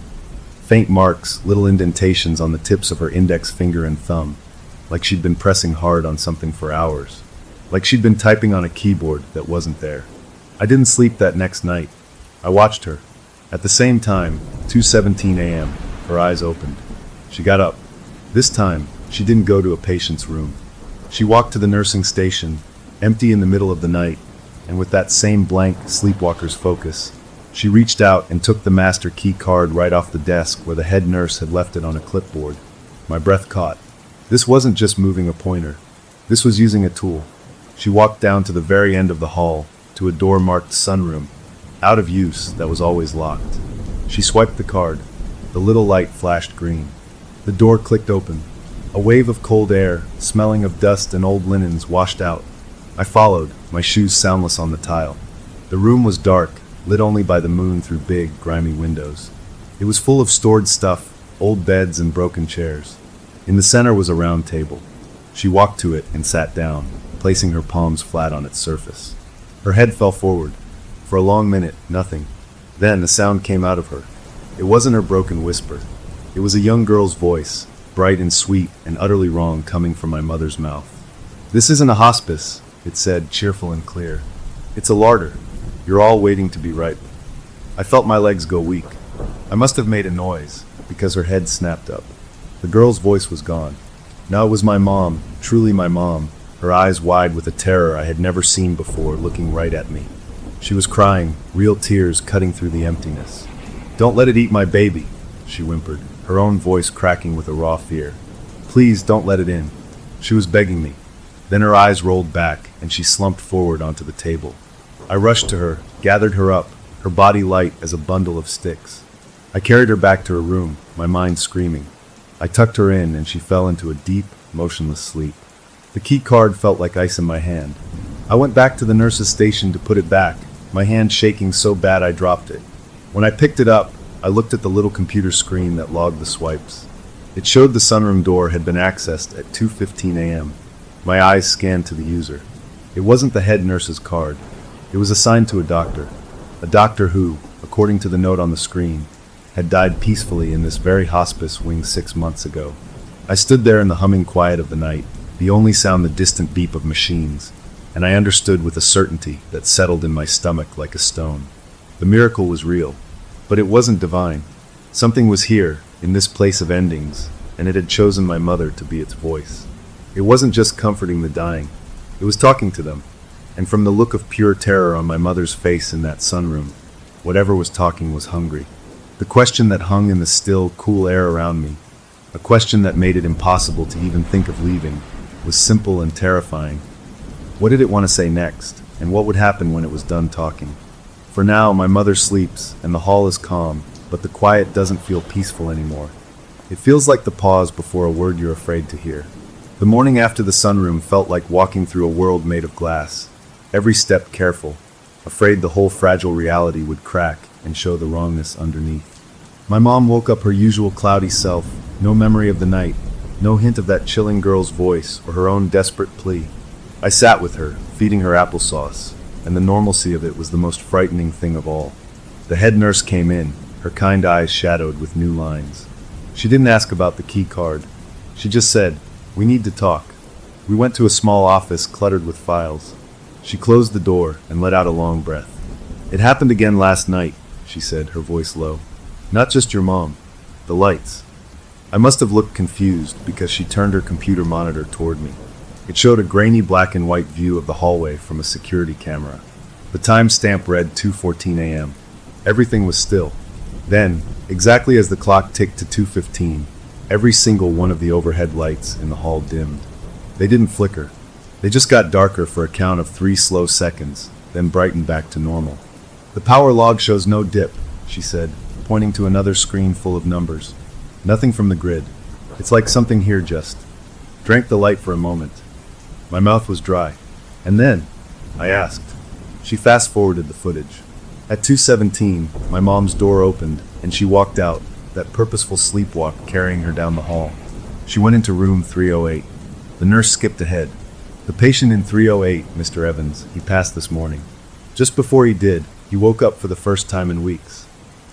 Faint marks, little indentations on the tips of her index finger and thumb, like she'd been pressing hard on something for hours, like she'd been typing on a keyboard that wasn't there. I didn't sleep that next night. I watched her. At the same time, 2:17 a.m., her eyes opened. She got up. This time, she didn't go to a patient's room. She walked to the nursing station, empty in the middle of the night, and with that same blank sleepwalker's focus, she reached out and took the master key card right off the desk where the head nurse had left it on a clipboard. My breath caught. This wasn't just moving a pointer. This was using a tool. She walked down to the very end of the hall, to a door marked sunroom, out of use, that was always locked. She swiped the card. The little light flashed green. The door clicked open. A wave of cold air, smelling of dust and old linens, washed out. I followed, my shoes soundless on the tile. The room was dark, lit only by the moon through big, grimy windows. It was full of stored stuff, old beds and broken chairs. In the center was a round table. She walked to it and sat down, placing her palms flat on its surface. Her head fell forward. For a long minute, nothing. Then a sound came out of her. It wasn't her broken whisper. It was a young girl's voice, bright and sweet and utterly wrong, coming from my mother's mouth. "This isn't a hospice," it said, cheerful and clear. "It's a larder. You're all waiting to be ripe." I felt my legs go weak. I must have made a noise, because her head snapped up. The girl's voice was gone. Now it was my mom, truly my mom, her eyes wide with a terror I had never seen before, looking right at me. She was crying, real tears cutting through the emptiness. "Don't let it eat my baby," she whimpered, her own voice cracking with a raw fear. "Please don't let it in." She was begging me. Then her eyes rolled back, and she slumped forward onto the table. I rushed to her, gathered her up, her body light as a bundle of sticks. I carried her back to her room, my mind screaming. I tucked her in, and she fell into a deep, motionless sleep. The key card felt like ice in my hand. I went back to the nurse's station to put it back, my hand shaking so bad I dropped it. When I picked it up, I looked at the little computer screen that logged the swipes. It showed the sunroom door had been accessed at 2:15 a.m. My eyes scanned to the user. It wasn't the head nurse's card. It was assigned to a doctor who, according to the note on the screen, had died peacefully in this very hospice wing 6 months ago. I stood there in the humming quiet of the night, the only sound the distant beep of machines, and I understood with a certainty that settled in my stomach like a stone. The miracle was real, but it wasn't divine. Something was here, in this place of endings, and it had chosen my mother to be its voice. It wasn't just comforting the dying, it was talking to them. And from the look of pure terror on my mother's face in that sunroom, whatever was talking was hungry. The question that hung in the still, cool air around me, a question that made it impossible to even think of leaving, was simple and terrifying. What did it want to say next, and what would happen when it was done talking? For now, my mother sleeps, and the hall is calm, but the quiet doesn't feel peaceful anymore. It feels like the pause before a word you're afraid to hear. The morning after the sunroom felt like walking through a world made of glass, every step careful, afraid the whole fragile reality would crack and show the wrongness underneath. My mom woke up her usual cloudy self, no memory of the night, no hint of that chilling girl's voice or her own desperate plea. I sat with her, feeding her applesauce, and the normalcy of it was the most frightening thing of all. The head nurse came in, her kind eyes shadowed with new lines. She didn't ask about the key card. She just said, "We need to talk." We went to a small office cluttered with files. She closed the door and let out a long breath. "It happened again last night," she said, her voice low. "Not just your mom. The lights." I must have looked confused because she turned her computer monitor toward me. It showed a grainy black and white view of the hallway from a security camera. The timestamp read 2:14 a.m. Everything was still. Then, exactly as the clock ticked to 2:15, every single one of the overhead lights in the hall dimmed. They didn't flicker. They just got darker for a count of 3 slow seconds, then brightened back to normal. "The power log shows no dip," she said, pointing to another screen full of numbers. "Nothing from the grid. It's like something here just drank the light for a moment." My mouth was dry. "And then?" I asked. She fast-forwarded the footage. At 2:17, my mom's door opened, and she walked out, that purposeful sleepwalk carrying her down the hall. She went into room 308. The nurse skipped ahead. "The patient in 308, Mr. Evans, he passed this morning. Just before he did, he woke up for the first time in weeks.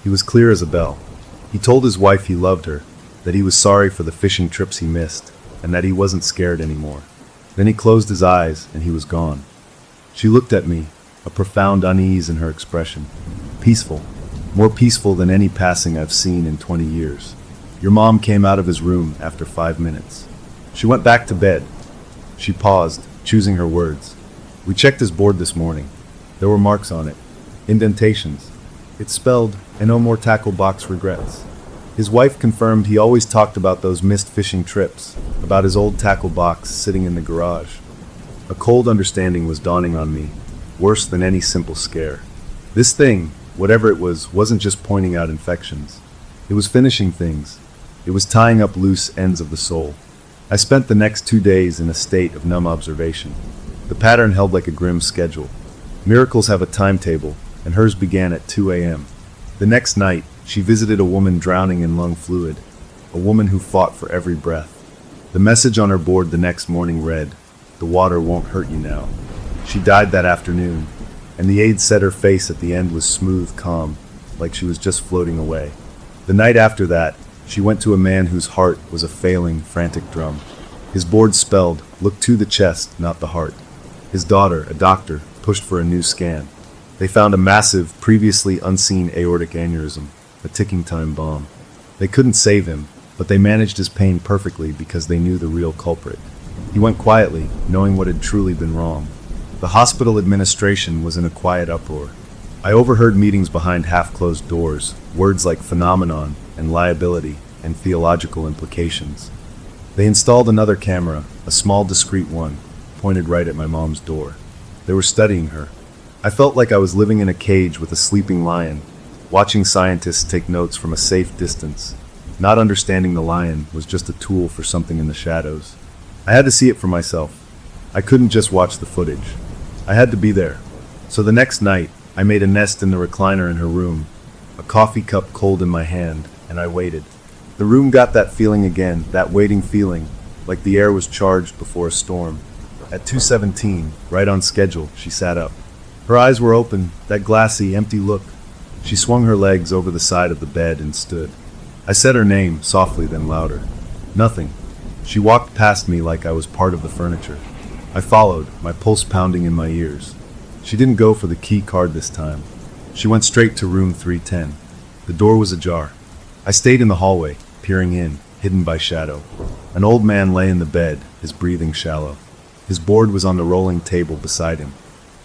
He was clear as a bell. He told his wife he loved her, that he was sorry for the fishing trips he missed, and that he wasn't scared anymore. Then he closed his eyes, and he was gone." She looked at me, a profound unease in her expression. "Peaceful. More peaceful than any passing I've seen in 20 years. Your mom came out of his room after 5 minutes. She went back to bed." She paused, choosing her words. "We checked his board this morning. There were marks on it. Indentations. It spelled, 'No more tackle box regrets.' His wife confirmed he always talked about those missed fishing trips, about his old tackle box sitting in the garage." A cold understanding was dawning on me, worse than any simple scare. This thing, whatever it was, wasn't just pointing out infections. It was finishing things. It was tying up loose ends of the soul. I spent the next 2 days in a state of numb observation. The pattern held like a grim schedule. Miracles have a timetable, and hers began at 2 a.m. The next night, she visited a woman drowning in lung fluid, a woman who fought for every breath. The message on her board the next morning read, "The water won't hurt you now." She died that afternoon, and the aide said her face at the end was smooth, calm, like she was just floating away. The night after that, she went to a man whose heart was a failing, frantic drum. His board spelled, "Look to the chest, not the heart." His daughter, a doctor, pushed for a new scan. They found a massive, previously unseen aortic aneurysm, a ticking time bomb. They couldn't save him, but they managed his pain perfectly because they knew the real culprit. He went quietly, knowing what had truly been wrong. The hospital administration was in a quiet uproar. I overheard meetings behind half-closed doors, words like phenomenon and liability and theological implications. They installed another camera, a small discreet one, pointed right at my mom's door. They were studying her. I felt like I was living in a cage with a sleeping lion, watching scientists take notes from a safe distance. Not understanding the lion was just a tool for something in the shadows. I had to see it for myself. I couldn't just watch the footage. I had to be there. So the next night, I made a nest in the recliner in her room, a coffee cup cold in my hand, and I waited. The room got that feeling again, that waiting feeling, like the air was charged before a storm. At 2:17, right on schedule, she sat up. Her eyes were open, that glassy, empty look. She swung her legs over the side of the bed and stood. I said her name, softly then louder. Nothing. She walked past me like I was part of the furniture. I followed, my pulse pounding in my ears. She didn't go for the key card this time. She went straight to room 310. The door was ajar. I stayed in the hallway, peering in, hidden by shadow. An old man lay in the bed, his breathing shallow. His board was on the rolling table beside him.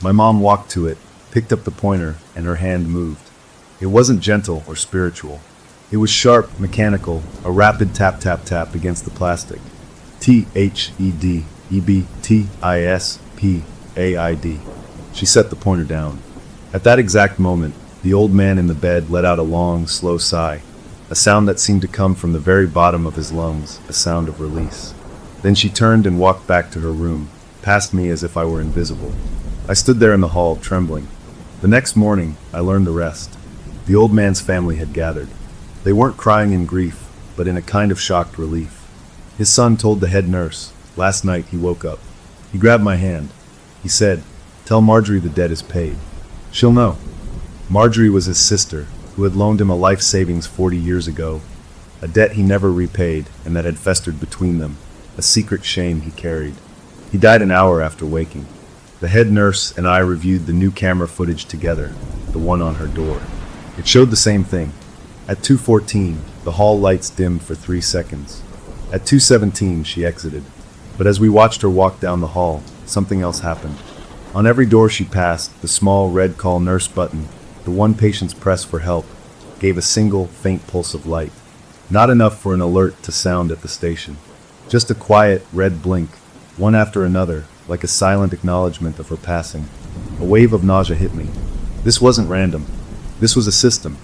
My mom walked to it, picked up the pointer, and her hand moved. It wasn't gentle or spiritual. It was sharp, mechanical, a rapid tap-tap-tap against the plastic. THEDEBTISPAID. She set the pointer down. At that exact moment, the old man in the bed let out a long, slow sigh, a sound that seemed to come from the very bottom of his lungs, a sound of release. Then she turned and walked back to her room, past me as if I were invisible. I stood there in the hall, trembling. The next morning, I learned the rest. The old man's family had gathered. They weren't crying in grief, but in a kind of shocked relief. His son told the head nurse, last night he woke up. He grabbed my hand. He said, "Tell Marjorie the debt is paid. She'll know." Marjorie was his sister, who had loaned him a life savings 40 years ago, a debt he never repaid and that had festered between them, a secret shame he carried. He died an hour after waking. The head nurse and I reviewed the new camera footage together, the one on her door. It showed the same thing. At 2:14, the hall lights dimmed for 3 seconds. At 2:17, she exited. But as we watched her walk down the hall, something else happened. On every door she passed, the small red call nurse button, the one patient's press for help, gave a single, faint pulse of light. Not enough for an alert to sound at the station. Just a quiet, red blink, one after another, like a silent acknowledgement of her passing. A wave of nausea hit me. This wasn't random. This was a system.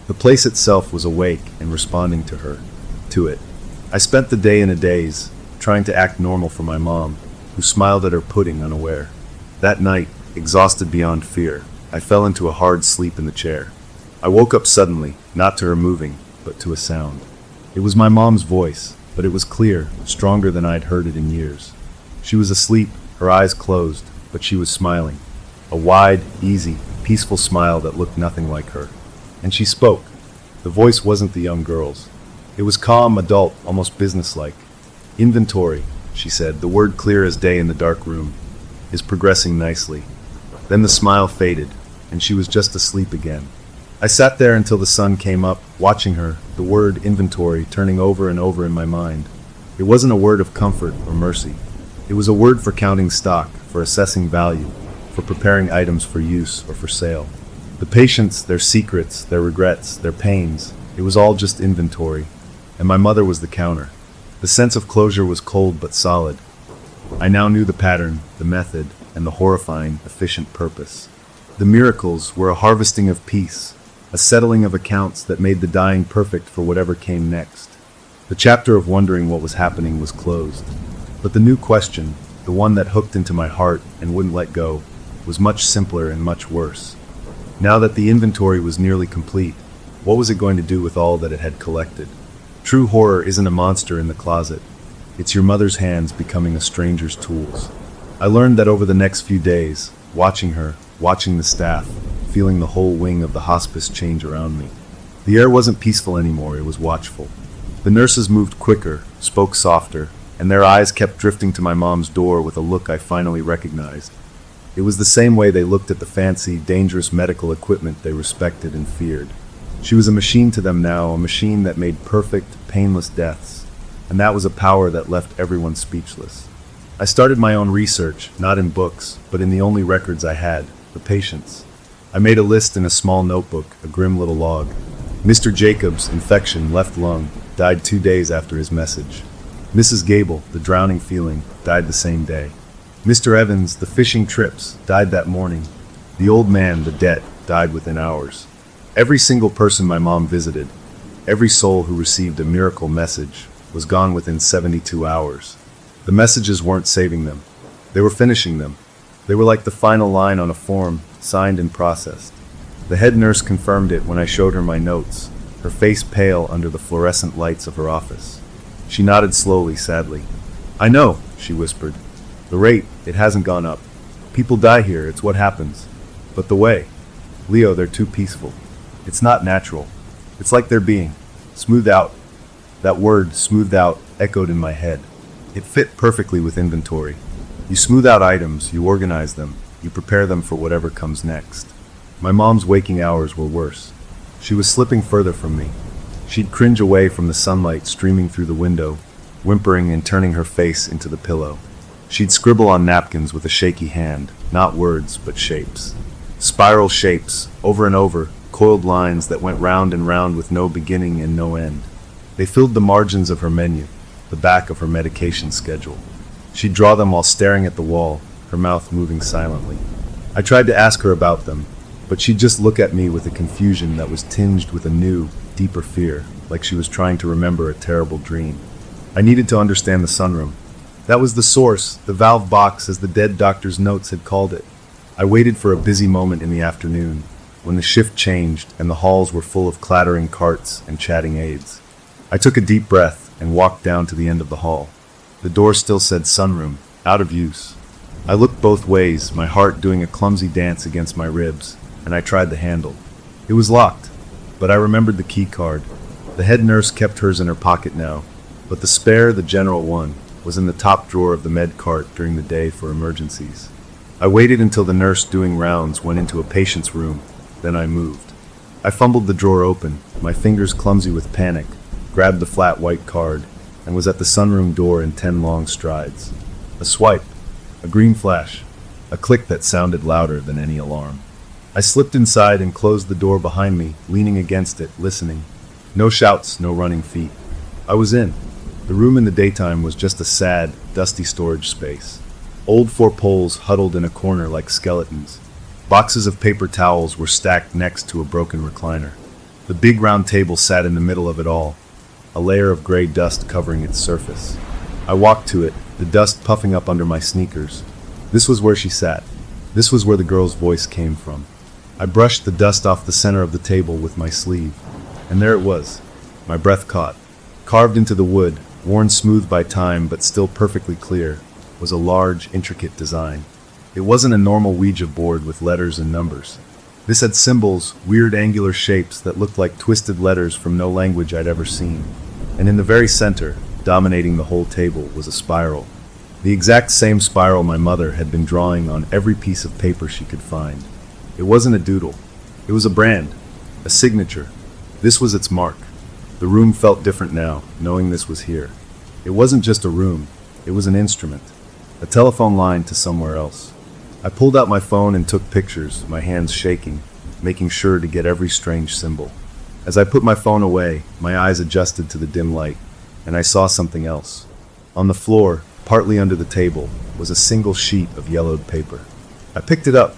The place itself was awake and responding to it. I spent the day in a daze, trying to act normal for my mom, who smiled at her pudding unaware. That night, exhausted beyond fear, I fell into a hard sleep in the chair. I woke up suddenly, not to her moving, but to a sound. It was my mom's voice, but it was clear, stronger than I'd heard it in years. She was asleep, her eyes closed, but she was smiling. A wide, easy, peaceful smile that looked nothing like her. And she spoke. The voice wasn't the young girl's. It was calm, adult, almost businesslike. Inventory, she said, the word clear as day in the dark room, is progressing nicely. Then the smile faded, and she was just asleep again. I sat there until the sun came up, watching her, the word inventory turning over and over in my mind. It wasn't a word of comfort or mercy. It was a word for counting stock, for assessing value, for preparing items for use or for sale. The patients, their secrets, their regrets, their pains, it was all just inventory, and my mother was the counter. The sense of closure was cold but solid. I now knew the pattern, the method, and the horrifying, efficient purpose. The miracles were a harvesting of peace, a settling of accounts that made the dying perfect for whatever came next. The chapter of wondering what was happening was closed. But the new question, the one that hooked into my heart and wouldn't let go, was much simpler and much worse. Now that the inventory was nearly complete, what was it going to do with all that it had collected? True horror isn't a monster in the closet. It's your mother's hands becoming a stranger's tools. I learned that over the next few days, watching her, watching the staff, feeling the whole wing of the hospice change around me. The air wasn't peaceful anymore, it was watchful. The nurses moved quicker, spoke softer, and their eyes kept drifting to my mom's door with a look I finally recognized. It was the same way they looked at the fancy, dangerous medical equipment they respected and feared. She was a machine to them now, a machine that made perfect, painless deaths, and that was a power that left everyone speechless. I started my own research, not in books, but in the only records I had, the patients. I made a list in a small notebook, a grim little log. Mr. Jacobs, infection, left lung, died 2 days after his message. Mrs. Gable, the drowning feeling, died the same day. Mr. Evans, the fishing trips, died that morning. The old man, the debt, died within hours. Every single person my mom visited, every soul who received a miracle message, was gone within 72 hours. The messages weren't saving them. They were finishing them. They were like the final line on a form, signed and processed. The head nurse confirmed it when I showed her my notes, her face pale under the fluorescent lights of her office. She nodded slowly, sadly. "I know," she whispered. "The rate, it hasn't gone up. People die here, it's what happens. But the way, Leo, they're too peaceful. It's not natural. It's like they're being smoothed out." That word, smoothed out, echoed in my head. It fit perfectly with inventory. You smooth out items, you organize them, you prepare them for whatever comes next. My mom's waking hours were worse. She was slipping further from me. She'd cringe away from the sunlight streaming through the window, whimpering and turning her face into the pillow. She'd scribble on napkins with a shaky hand, not words, but shapes. Spiral shapes, over and over, coiled lines that went round and round with no beginning and no end. They filled the margins of her menu, the back of her medication schedule. She'd draw them while staring at the wall, her mouth moving silently. I tried to ask her about them, but she'd just look at me with a confusion that was tinged with a new, deeper fear, like she was trying to remember a terrible dream. I needed to understand the sunroom. That was the source, the valve box as the dead doctor's notes had called it. I waited for a busy moment in the afternoon, when the shift changed and the halls were full of clattering carts and chatting aides. I took a deep breath and walked down to the end of the hall. The door still said sunroom, out of use. I looked both ways, my heart doing a clumsy dance against my ribs, and I tried the handle. It was locked, but I remembered the key card. The head nurse kept hers in her pocket now, but the spare, the general one, was in the top drawer of the med cart during the day for emergencies. I waited until the nurse doing rounds went into a patient's room, then I moved. I fumbled the drawer open, my fingers clumsy with panic, grabbed the flat white card, and was at the sunroom door in 10 long strides. A swipe, a green flash, a click that sounded louder than any alarm. I slipped inside and closed the door behind me, leaning against it, listening. No shouts, no running feet. I was in. The room in the daytime was just a sad, dusty storage space. Old four poles huddled in a corner like skeletons. Boxes of paper towels were stacked next to a broken recliner. The big round table sat in the middle of it all, a layer of gray dust covering its surface. I walked to it, the dust puffing up under my sneakers. This was where she sat. This was where the girl's voice came from. I brushed the dust off the center of the table with my sleeve, and there it was. My breath caught. Carved into the wood, worn smooth by time but still perfectly clear, was a large, intricate design. It wasn't a normal Ouija board with letters and numbers. This had symbols, weird angular shapes that looked like twisted letters from no language I'd ever seen. And in the very center, dominating the whole table, was a spiral. The exact same spiral my mother had been drawing on every piece of paper she could find. It wasn't a doodle. It was a brand, a signature. This was its mark. The room felt different now, knowing this was here. It wasn't just a room. It was an instrument. A telephone line to somewhere else. I pulled out my phone and took pictures, my hands shaking, making sure to get every strange symbol. As I put my phone away, my eyes adjusted to the dim light, and I saw something else. On the floor, partly under the table, was a single sheet of yellowed paper. I picked it up.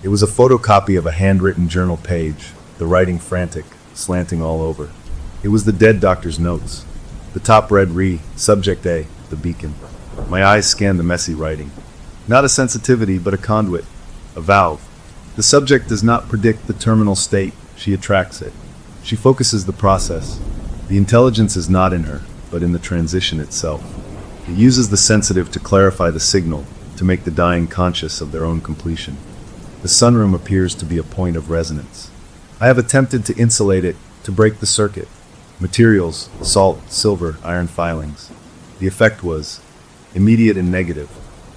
It was a photocopy of a handwritten journal page, the writing frantic, slanting all over. It was the dead doctor's notes. The top read Subject A, the beacon. My eyes scanned the messy writing. Not a sensitivity, but a conduit, a valve. The subject does not predict the terminal state, she attracts it. She focuses the process. The intelligence is not in her, but in the transition itself. It uses the sensitive to clarify the signal, to make the dying conscious of their own completion. The sunroom appears to be a point of resonance. I have attempted to insulate it, to break the circuit. Materials, salt, silver, iron filings. The effect was immediate and negative.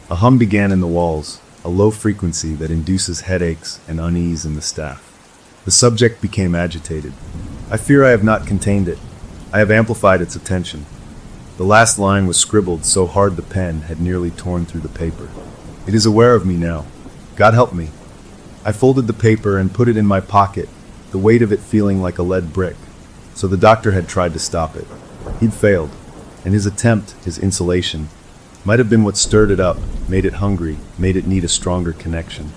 A hum began in the walls, a low frequency that induces headaches and unease in the staff. The subject became agitated. I fear I have not contained it. I have amplified its attention. The last line was scribbled so hard the pen had nearly torn through the paper. It is aware of me now. God help me. I folded the paper and put it in my pocket, the weight of it feeling like a lead brick. So the doctor had tried to stop it. He'd failed, and his attempt, his insulation, might have been what stirred it up, made it hungry, made it need a stronger connection.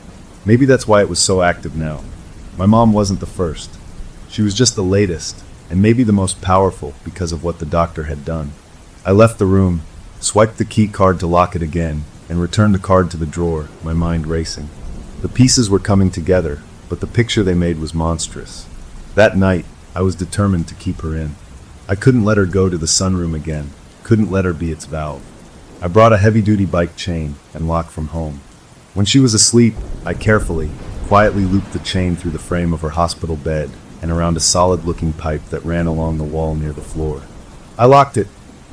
Maybe that's why it was so active now. My mom wasn't the first. She was just the latest, and maybe the most powerful because of what the doctor had done. I left the room, swiped the key card to lock it again, and returned the card to the drawer, my mind racing. The pieces were coming together, but the picture they made was monstrous. That night, I was determined to keep her in. I couldn't let her go to the sunroom again, couldn't let her be its valve. I brought a heavy-duty bike chain and lock from home. When she was asleep, I carefully, quietly looped the chain through the frame of her hospital bed and around a solid-looking pipe that ran along the wall near the floor. I locked it.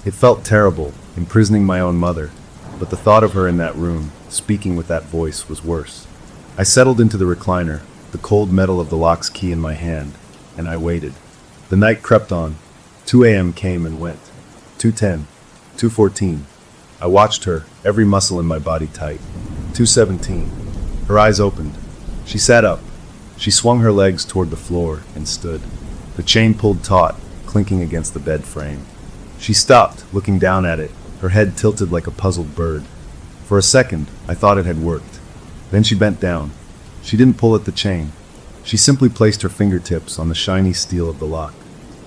It felt terrible, imprisoning my own mother, but the thought of her in that room, speaking with that voice, was worse. I settled into the recliner, the cold metal of the lock's key in my hand, and I waited. The night crept on. 2 a.m. came and went. 2:10, 2:14. I watched her, every muscle in my body tight. 2:17. Her eyes opened. She sat up. She swung her legs toward the floor and stood. The chain pulled taut, clinking against the bed frame. She stopped, looking down at it, her head tilted like a puzzled bird. For a second, I thought it had worked. Then she bent down. She didn't pull at the chain. She simply placed her fingertips on the shiny steel of the lock.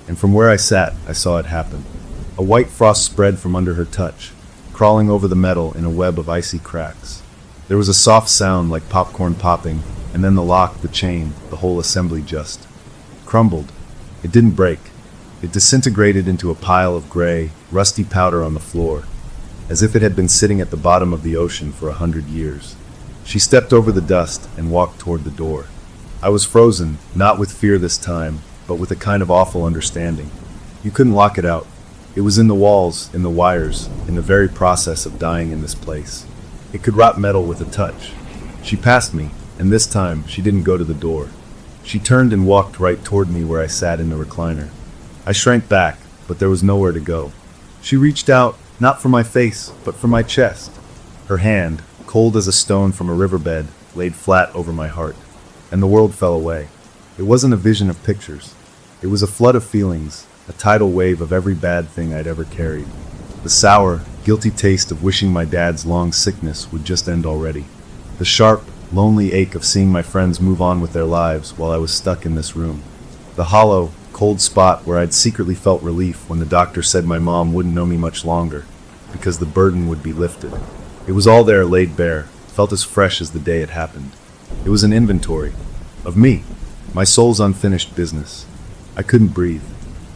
And from where I sat, I saw it happen. A white frost spread from under her touch, crawling over the metal in a web of icy cracks. There was a soft sound like popcorn popping, and then the lock, the chain, the whole assembly just crumbled. It didn't break. It disintegrated into a pile of gray, rusty powder on the floor, as if it had been sitting at the bottom of the ocean for 100 years. She stepped over the dust and walked toward the door. I was frozen, not with fear this time, but with a kind of awful understanding. You couldn't lock it out. It was in the walls, in the wires, in the very process of dying in this place. It could rot metal with a touch. She passed me, and this time she didn't go to the door. She turned and walked right toward me where I sat in the recliner. I shrank back, but there was nowhere to go. She reached out, not for my face, but for my chest. Her hand, cold as a stone from a riverbed, laid flat over my heart, and the world fell away. It wasn't a vision of pictures. It was a flood of feelings, a tidal wave of every bad thing I'd ever carried. The sour, guilty taste of wishing my dad's long sickness would just end already. The sharp, lonely ache of seeing my friends move on with their lives while I was stuck in this room. The hollow, cold spot where I'd secretly felt relief when the doctor said my mom wouldn't know me much longer, because the burden would be lifted. It was all there laid bare, felt as fresh as the day it happened. It was an inventory of me, my soul's unfinished business. I couldn't breathe.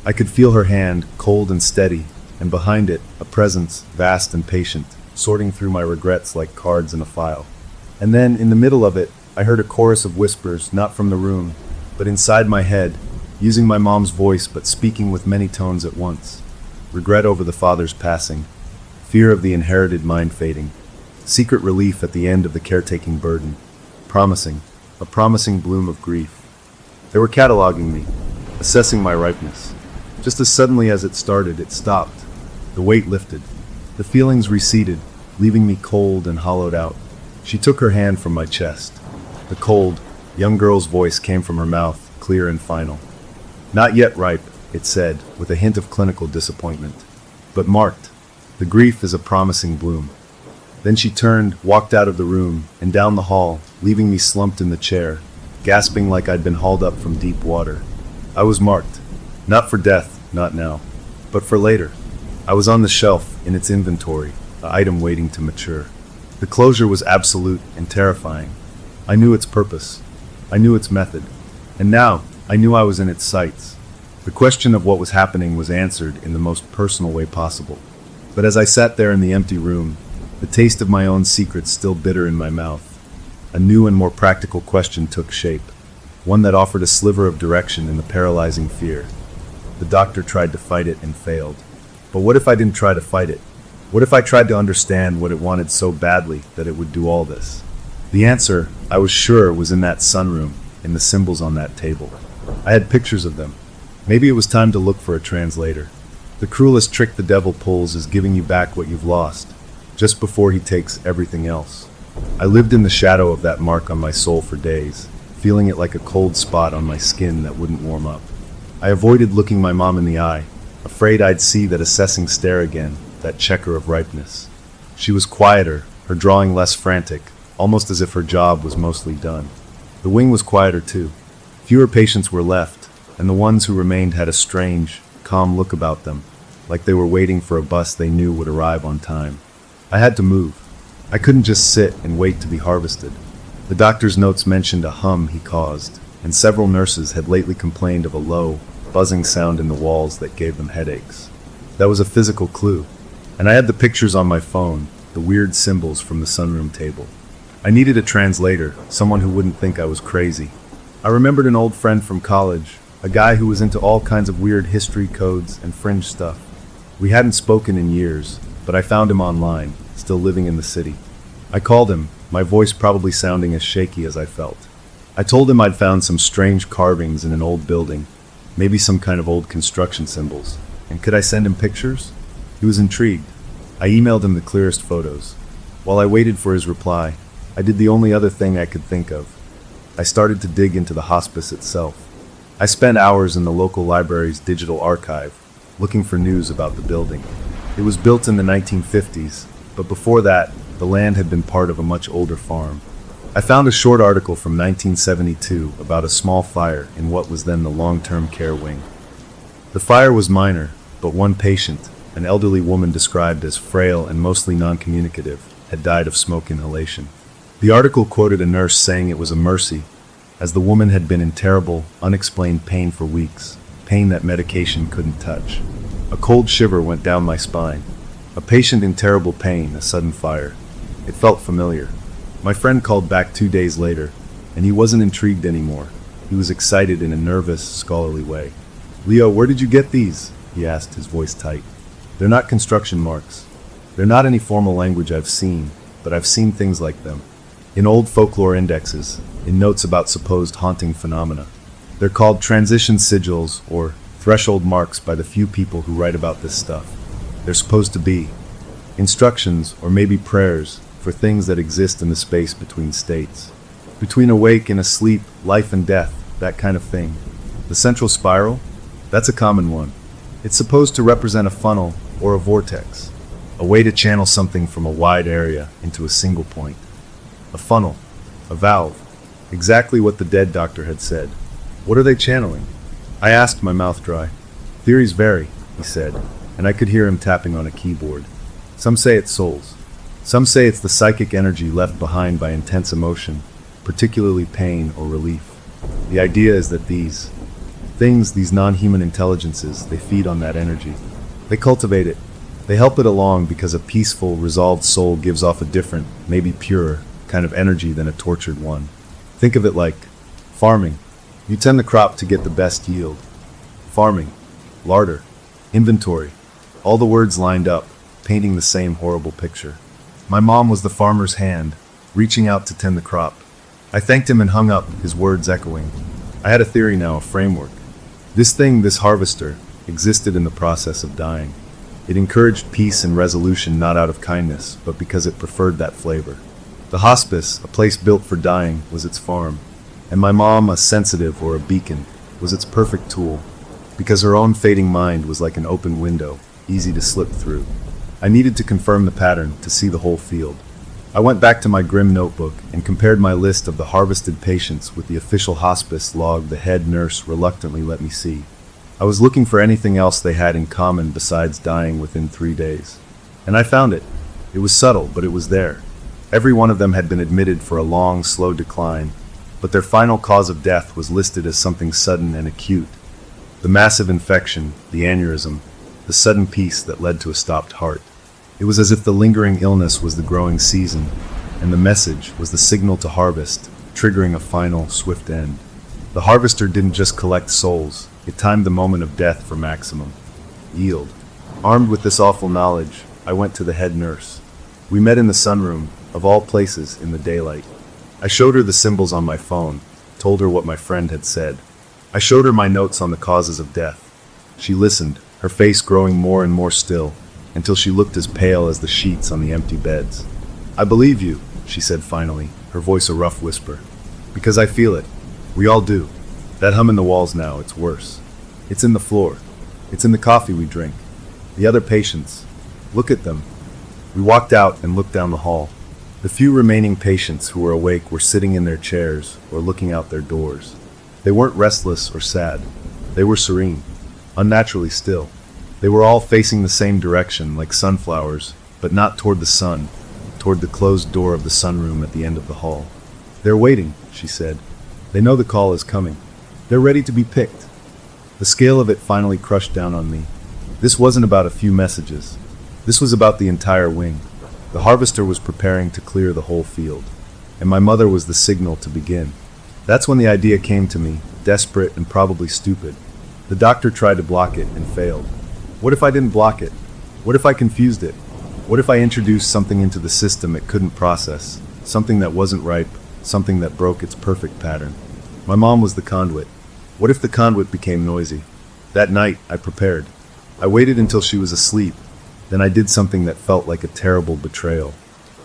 I could feel her hand, cold and steady, and behind it, a presence, vast and patient, sorting through my regrets like cards in a file. And then, in the middle of it, I heard a chorus of whispers, not from the room, but inside my head, using my mom's voice but speaking with many tones at once. Regret over the father's passing, fear of the inherited mind fading, secret relief at the end of the caretaking burden, a promising bloom of grief. They were cataloging me, assessing my ripeness. Just as suddenly as it started, it stopped. The weight lifted. The feelings receded, leaving me cold and hollowed out. She took her hand from my chest. The cold, young girl's voice came from her mouth, clear and final. Not yet ripe, it said, with a hint of clinical disappointment, but marked. The grief is a promising bloom. Then she turned, walked out of the room, and down the hall, leaving me slumped in the chair, gasping like I'd been hauled up from deep water. I was marked. Not for death, not now, but for later. I was on the shelf, in its inventory, an item waiting to mature. The closure was absolute and terrifying. I knew its purpose. I knew its method. And now, I knew I was in its sights. The question of what was happening was answered in the most personal way possible. But as I sat there in the empty room, the taste of my own secrets still bitter in my mouth, a new and more practical question took shape, one that offered a sliver of direction in the paralyzing fear. The doctor tried to fight it and failed. But what if I didn't try to fight it? What if I tried to understand what it wanted so badly that it would do all this? The answer, I was sure, was in that sunroom, in the symbols on that table. I had pictures of them. Maybe it was time to look for a translator. The cruelest trick the devil pulls is giving you back what you've lost, just before he takes everything else. I lived in the shadow of that mark on my soul for days, feeling it like a cold spot on my skin that wouldn't warm up. I avoided looking my mom in the eye, afraid I'd see that assessing stare again, that checker of ripeness. She was quieter, her drawing less frantic, almost as if her job was mostly done. The wing was quieter too. Fewer patients were left, and the ones who remained had a strange, calm look about them, like they were waiting for a bus they knew would arrive on time. I had to move. I couldn't just sit and wait to be harvested. The doctor's notes mentioned a hum he caused, and several nurses had lately complained of a low, buzzing sound in the walls that gave them headaches. That was a physical clue, and I had the pictures on my phone, the weird symbols from the sunroom table. I needed a translator, someone who wouldn't think I was crazy. I remembered an old friend from college, a guy who was into all kinds of weird history codes and fringe stuff. We hadn't spoken in years, but I found him online, still living in the city. I called him, my voice probably sounding as shaky as I felt. I told him I'd found some strange carvings in an old building, maybe some kind of old construction symbols, and could I send him pictures? He was intrigued. I emailed him the clearest photos. While I waited for his reply, I did the only other thing I could think of. I started to dig into the hospice itself. I spent hours in the local library's digital archive, looking for news about the building. It was built in the 1950s, but before that, the land had been part of a much older farm. I found a short article from 1972 about a small fire in what was then the long-term care wing. The fire was minor, but one patient, an elderly woman described as frail and mostly non-communicative, had died of smoke inhalation. The article quoted a nurse saying it was a mercy, as the woman had been in terrible, unexplained pain for weeks, pain that medication couldn't touch. A cold shiver went down my spine. A patient in terrible pain, a sudden fire. It felt familiar. My friend called back 2 days later, and he wasn't intrigued anymore. He was excited in a nervous, scholarly way. "Leo, where did you get these?" he asked, his voice tight. "They're not construction marks. They're not any formal language I've seen, but I've seen things like them. In old folklore indexes, in notes about supposed haunting phenomena. They're called transition sigils, or threshold marks, by the few people who write about this stuff. They're supposed to be instructions, or maybe prayers, for things that exist in the space between states. Between awake and asleep, life and death, that kind of thing. The central spiral? That's a common one. It's supposed to represent a funnel or a vortex, a way to channel something from a wide area into a single point. A funnel, a valve, exactly what the dead doctor had said. What are they channeling? I asked, my mouth dry. Theories vary, he said, and I could hear him tapping on a keyboard. Some say it's souls. Some say it's the psychic energy left behind by intense emotion, particularly pain or relief. The idea is that these things, these non-human intelligences, they feed on that energy. They cultivate it. They help it along because a peaceful, resolved soul gives off a different, maybe purer, kind of energy than a tortured one. Think of it like farming. You tend the crop to get the best yield. Farming, larder, inventory, all the words lined up, painting the same horrible picture. My mom was the farmer's hand, reaching out to tend the crop. I thanked him and hung up, his words echoing. I had a theory now, a framework. This thing, this harvester, existed in the process of dying. It encouraged peace and resolution not out of kindness, but because it preferred that flavor. The hospice, a place built for dying, was its farm. And my mom, a sensitive or a beacon, was its perfect tool, because her own fading mind was like an open window, easy to slip through. I needed to confirm the pattern, to see the whole field. I went back to my grim notebook and compared my list of the harvested patients with the official hospice log the head nurse reluctantly let me see. I was looking for anything else they had in common besides dying within 3 days. And I found it. It was subtle, but it was there. Every one of them had been admitted for a long, slow decline, but their final cause of death was listed as something sudden and acute. The massive infection, the aneurysm, the sudden peace that led to a stopped heart. It was as if the lingering illness was the growing season, and the message was the signal to harvest, triggering a final, swift end. The harvester didn't just collect souls, it timed the moment of death for maximum yield. Armed with this awful knowledge, I went to the head nurse. We met in the sunroom, of all places, in the daylight. I showed her the symbols on my phone, told her what my friend had said. I showed her my notes on the causes of death. She listened, her face growing more and more still, until she looked as pale as the sheets on the empty beds. I believe you, she said finally, her voice a rough whisper. Because I feel it. We all do. That hum in the walls now, it's worse. It's in the floor. It's in the coffee we drink. The other patients. Look at them. We walked out and looked down the hall. The few remaining patients who were awake were sitting in their chairs or looking out their doors. They weren't restless or sad. They were serene, unnaturally still. They were all facing the same direction, like sunflowers, but not toward the sun, toward the closed door of the sunroom at the end of the hall. They're waiting, she said. They know the call is coming. They're ready to be picked. The scale of it finally crushed down on me. This wasn't about a few messages. This was about the entire wing. The harvester was preparing to clear the whole field, and my mother was the signal to begin. That's when the idea came to me, desperate and probably stupid. The doctor tried to block it and failed. What if I didn't block it? What if I confused it? What if I introduced something into the system it couldn't process? Something that wasn't ripe, something that broke its perfect pattern. My mom was the conduit. What if the conduit became noisy? That night, I prepared. I waited until she was asleep. Then I did something that felt like a terrible betrayal.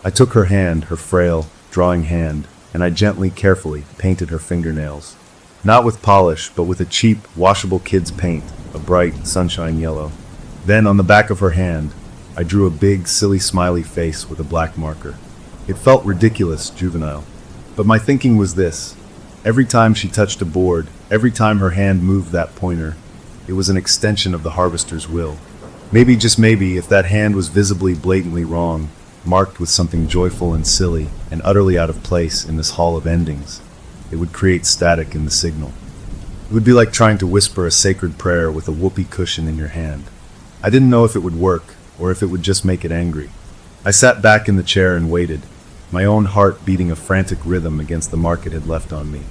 I took her hand, her frail, drawing hand, and I gently, carefully painted her fingernails. Not with polish, but with a cheap, washable kid's paint, a bright, sunshine yellow. Then, on the back of her hand, I drew a big, silly, smiley face with a black marker. It felt ridiculous, juvenile. But my thinking was this. Every time she touched a board, every time her hand moved that pointer, it was an extension of the harvester's will. Maybe, just maybe, if that hand was visibly, blatantly wrong, marked with something joyful and silly, and utterly out of place in this hall of endings, it would create static in the signal. It would be like trying to whisper a sacred prayer with a whoopee cushion in your hand. I didn't know if it would work, or if it would just make it angry. I sat back in the chair and waited, my own heart beating a frantic rhythm against the mark it had left on me.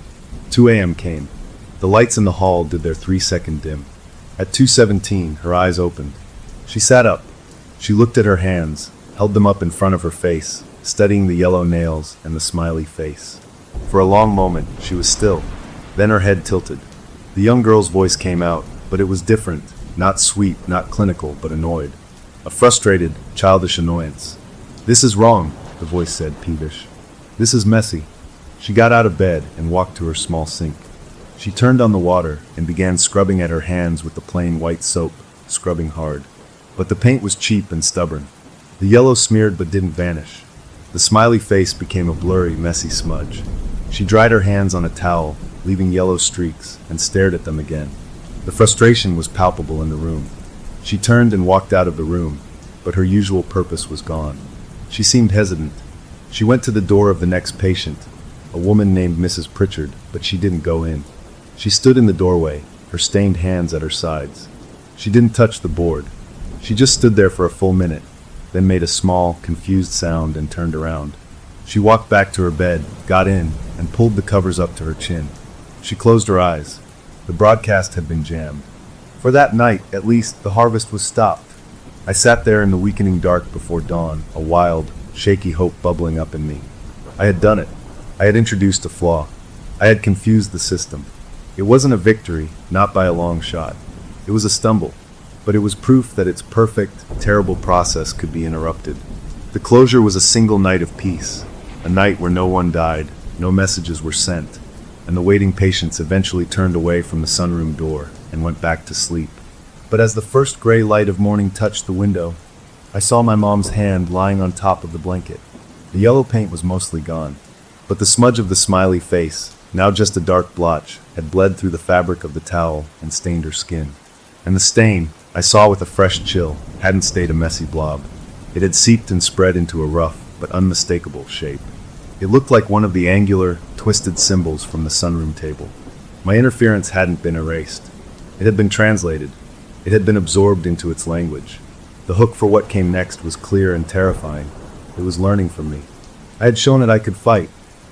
2 a.m. came. The lights in the hall did their 3-second dim. At 2:17, her eyes opened. She sat up. She looked at her hands, held them up in front of her face, studying the yellow nails and the smiley face. For a long moment, she was still. Then her head tilted. The young girl's voice came out, but it was different, not sweet, not clinical, but annoyed. A frustrated, childish annoyance. "This is wrong," the voice said, peevish. "This is messy." She got out of bed and walked to her small sink. She turned on the water and began scrubbing at her hands with the plain white soap, scrubbing hard. But the paint was cheap and stubborn. The yellow smeared but didn't vanish. The smiley face became a blurry, messy smudge. She dried her hands on a towel, leaving yellow streaks, and stared at them again. The frustration was palpable in the room. She turned and walked out of the room, but her usual purpose was gone. She seemed hesitant. She went to the door of the next patient, a woman named Mrs. Pritchard, but she didn't go in. She stood in the doorway, her stained hands at her sides. She didn't touch the board. She just stood there for a full minute, then made a small, confused sound and turned around. She walked back to her bed, got in, and pulled the covers up to her chin. She closed her eyes. The broadcast had been jammed. For that night, at least, the harvest was stopped. I sat there in the weakening dark before dawn, a wild, shaky hope bubbling up in me. I had done it. I had introduced a flaw. I had confused the system. It wasn't a victory, not by a long shot. It was a stumble, but it was proof that its perfect, terrible process could be interrupted. The closure was a single night of peace, a night where no one died, no messages were sent, and the waiting patients eventually turned away from the sunroom door and went back to sleep. But as the first gray light of morning touched the window, I saw my mom's hand lying on top of the blanket. The yellow paint was mostly gone, but the smudge of the smiley face, now just a dark blotch, had bled through the fabric of the towel and stained her skin. And the stain, I saw with a fresh chill, hadn't stayed a messy blob. It had seeped and spread into a rough but unmistakable shape. It looked like one of the angular, twisted symbols from the sunroom table. My interference hadn't been erased. It had been translated. It had been absorbed into its language. The hook for what came next was clear and terrifying. It was learning from me. I had shown it I could fight,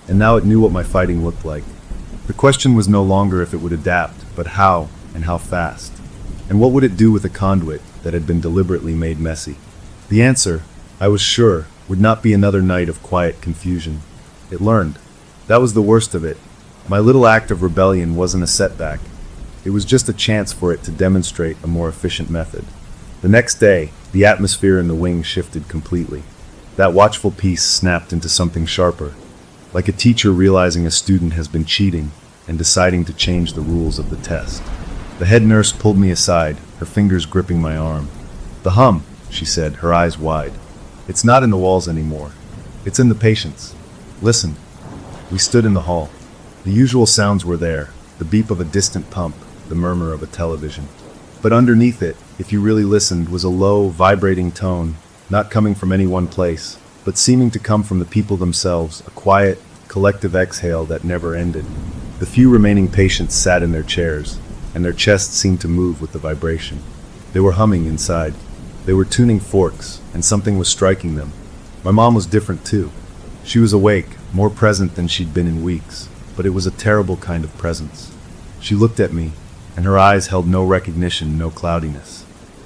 and now it knew what my fighting looked like. The question was no longer if it would adapt, but how, and how fast. And what would it do with a conduit that had been deliberately made messy? The answer, I was sure, would not be another night of quiet confusion. It learned. That was the worst of it. My little act of rebellion wasn't a setback. It was just a chance for it to demonstrate a more efficient method. The next day, the atmosphere in the wing shifted completely. That watchful peace snapped into something sharper, like a teacher realizing a student has been cheating and deciding to change the rules of the test. The head nurse pulled me aside, her fingers gripping my arm. "The hum," she said, her eyes wide. "It's not in the walls anymore. It's in the patients. Listen." We stood in the hall. The usual sounds were there, the beep of a distant pump, the murmur of a television. But underneath it, if you really listened, was a low, vibrating tone, not coming from any one place, but seeming to come from the people themselves, a quiet, collective exhale that never ended. The few remaining patients sat in their chairs, and their chests seemed to move with the vibration. They were humming inside. They were tuning forks, and something was striking them. My mom was different too. She was awake, more present than she'd been in weeks, but it was a terrible kind of presence. She looked at me, and her eyes held no recognition, no cloudiness.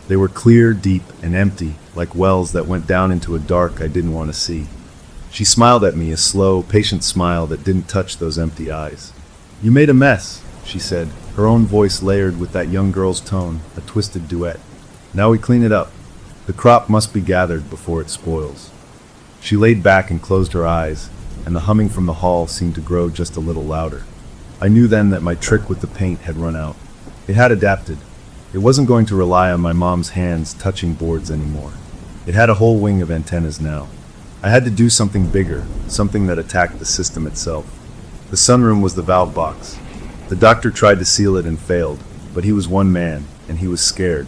They were clear, deep, and empty, like wells that went down into a dark I didn't want to see. She smiled at me, a slow, patient smile that didn't touch those empty eyes. "You made a mess," she said, her own voice layered with that young girl's tone, a twisted duet. "Now we clean it up. The crop must be gathered before it spoils." She laid back and closed her eyes, and the humming from the hall seemed to grow just a little louder. I knew then that my trick with the paint had run out. It had adapted. It wasn't going to rely on my mom's hands touching boards anymore. It had a whole wing of antennas now. I had to do something bigger, something that attacked the system itself. The sunroom was the valve box. The doctor tried to seal it and failed, but he was one man, and he was scared.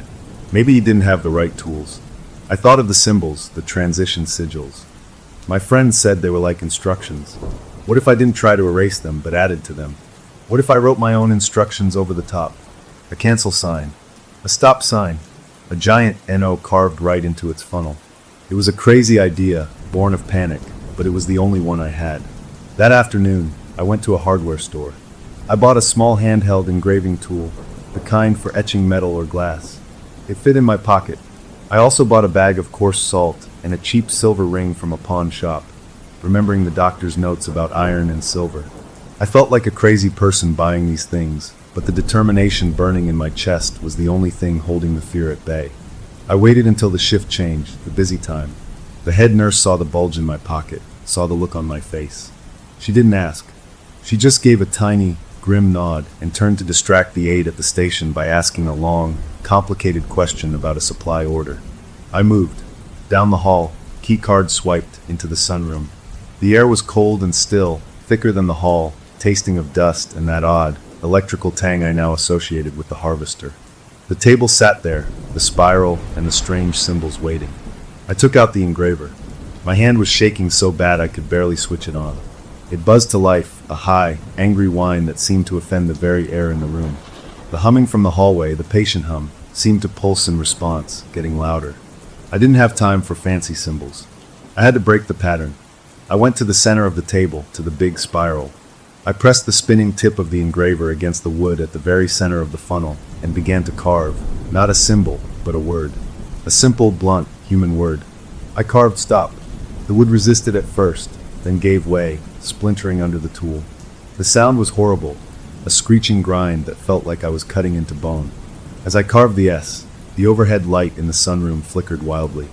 Maybe he didn't have the right tools. I thought of the symbols, the transition sigils. My friends said they were like instructions. What if I didn't try to erase them, but added to them? What if I wrote my own instructions over the top? A cancel sign, a stop sign, a giant NO carved right into its funnel. It was a crazy idea, born of panic, but it was the only one I had. That afternoon, I went to a hardware store. I bought a small handheld engraving tool, the kind for etching metal or glass. It fit in my pocket. I also bought a bag of coarse salt and a cheap silver ring from a pawn shop, remembering the doctor's notes about iron and silver. I felt like a crazy person buying these things, but the determination burning in my chest was the only thing holding the fear at bay. I waited until the shift changed, the busy time. The head nurse saw the bulge in my pocket, saw the look on my face. She didn't ask. She just gave a tiny, grim nod and turned to distract the aide at the station by asking a long, complicated question about a supply order. I moved. Down the hall, key card swiped, into the sunroom. The air was cold and still, thicker than the hall, tasting of dust and that odd, electrical tang I now associated with the harvester. The table sat there, the spiral and the strange symbols waiting. I took out the engraver. My hand was shaking so bad I could barely switch it on. It buzzed to life, a high, angry whine that seemed to offend the very air in the room. The humming from the hallway, the patient hum, seemed to pulse in response, getting louder. I didn't have time for fancy symbols. I had to break the pattern. I went to the center of the table, to the big spiral. I pressed the spinning tip of the engraver against the wood at the very center of the funnel and began to carve, not a symbol, but a word. A simple, blunt, human word. I carved stop. The wood resisted at first, then gave way, splintering under the tool. The sound was horrible, a screeching grind that felt like I was cutting into bone. As I carved the S, the overhead light in the sunroom flickered wildly.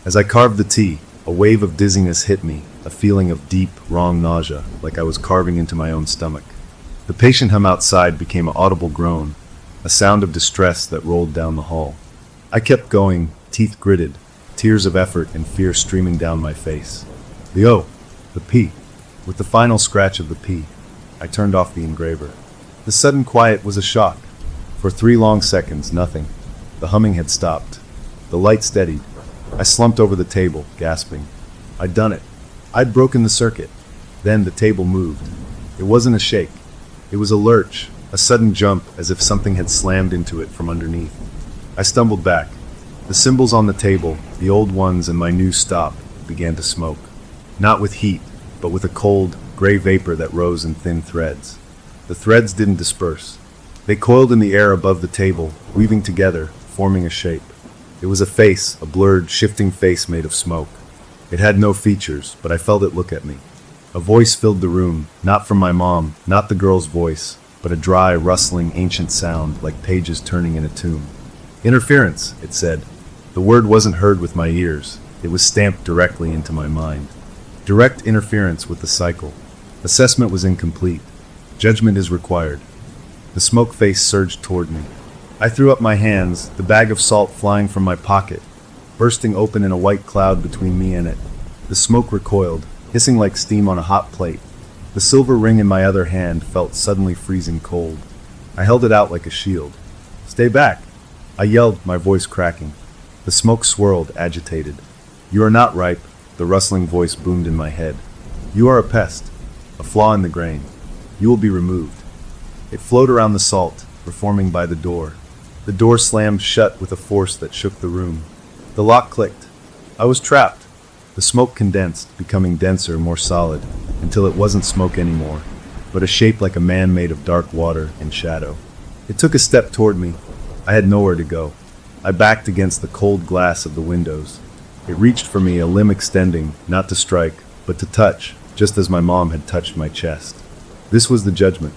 As I carved the T, a wave of dizziness hit me, a feeling of deep, wrong nausea, like I was carving into my own stomach. The patient hum outside became an audible groan, a sound of distress that rolled down the hall. I kept going, teeth gritted, tears of effort and fear streaming down my face. The O, the P. With the final scratch of the P, I turned off the engraver. The sudden quiet was a shock. For 3 long seconds, nothing. The humming had stopped. The light steadied. I slumped over the table, gasping. I'd done it. I'd broken the circuit. Then the table moved. It wasn't a shake. It was a lurch, a sudden jump as if something had slammed into it from underneath. I stumbled back. The symbols on the table, the old ones and my new stop, began to smoke. Not with heat, but with a cold, gray vapor that rose in thin threads. The threads didn't disperse. They coiled in the air above the table, weaving together, forming a shape. It was a face, a blurred, shifting face made of smoke. It had no features, but I felt it look at me. A voice filled the room, not from my mom, not the girl's voice, but a dry, rustling, ancient sound like pages turning in a tomb. Interference, it said. The word wasn't heard with my ears. It was stamped directly into my mind. Direct interference with the cycle. Assessment was incomplete. Judgment is required. The smoke face surged toward me. I threw up my hands, the bag of salt flying from my pocket, bursting open in a white cloud between me and it. The smoke recoiled, hissing like steam on a hot plate. The silver ring in my other hand felt suddenly freezing cold. I held it out like a shield. "Stay back!" I yelled, my voice cracking. The smoke swirled, agitated. "You are not ripe," the rustling voice boomed in my head. "You are a pest, a flaw in the grain. You will be removed." It flowed around the salt, reforming by the door. The door slammed shut with a force that shook the room. The lock clicked. I was trapped. The smoke condensed, becoming denser, more solid, until it wasn't smoke anymore, but a shape like a man made of dark water and shadow. It took a step toward me. I had nowhere to go. I backed against the cold glass of the windows. It reached for me, a limb extending, not to strike, but to touch, just as my mom had touched my chest. This was the judgment.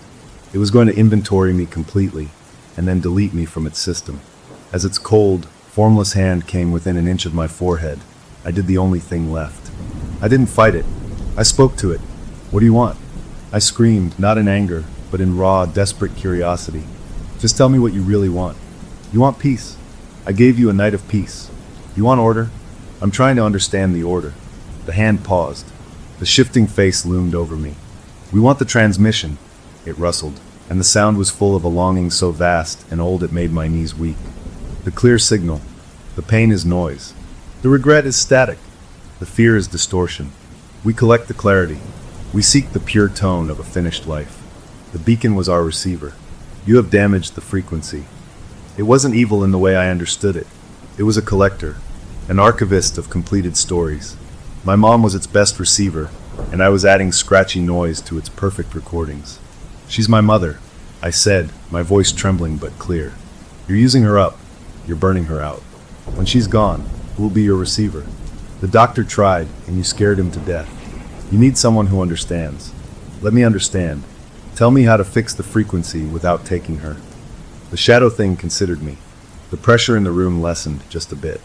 It was going to inventory me completely, and then delete me from its system. As its cold, formless hand came within an inch of my forehead, I did the only thing left. I didn't fight it. I spoke to it. "What do you want?" I screamed, not in anger, but in raw, desperate curiosity. "Just tell me what you really want. You want peace. I gave you a night of peace. You want order? I'm trying to understand the order." The hand paused. The shifting face loomed over me. "We want the transmission." It rustled, and the sound was full of a longing so vast and old it made my knees weak. "The clear signal. The pain is noise. The regret is static. The fear is distortion. We collect the clarity. We seek the pure tone of a finished life. The beacon was our receiver. You have damaged the frequency." It wasn't evil in the way I understood it. It was a collector, an archivist of completed stories. My mom was its best receiver, and I was adding scratchy noise to its perfect recordings. "She's my mother," I said, my voice trembling but clear. "You're using her up. You're burning her out. When she's gone, who will be your receiver? The doctor tried, and you scared him to death. You need someone who understands. Let me understand. Tell me how to fix the frequency without taking her. The shadow thing considered me. The pressure in the room lessened just a bit.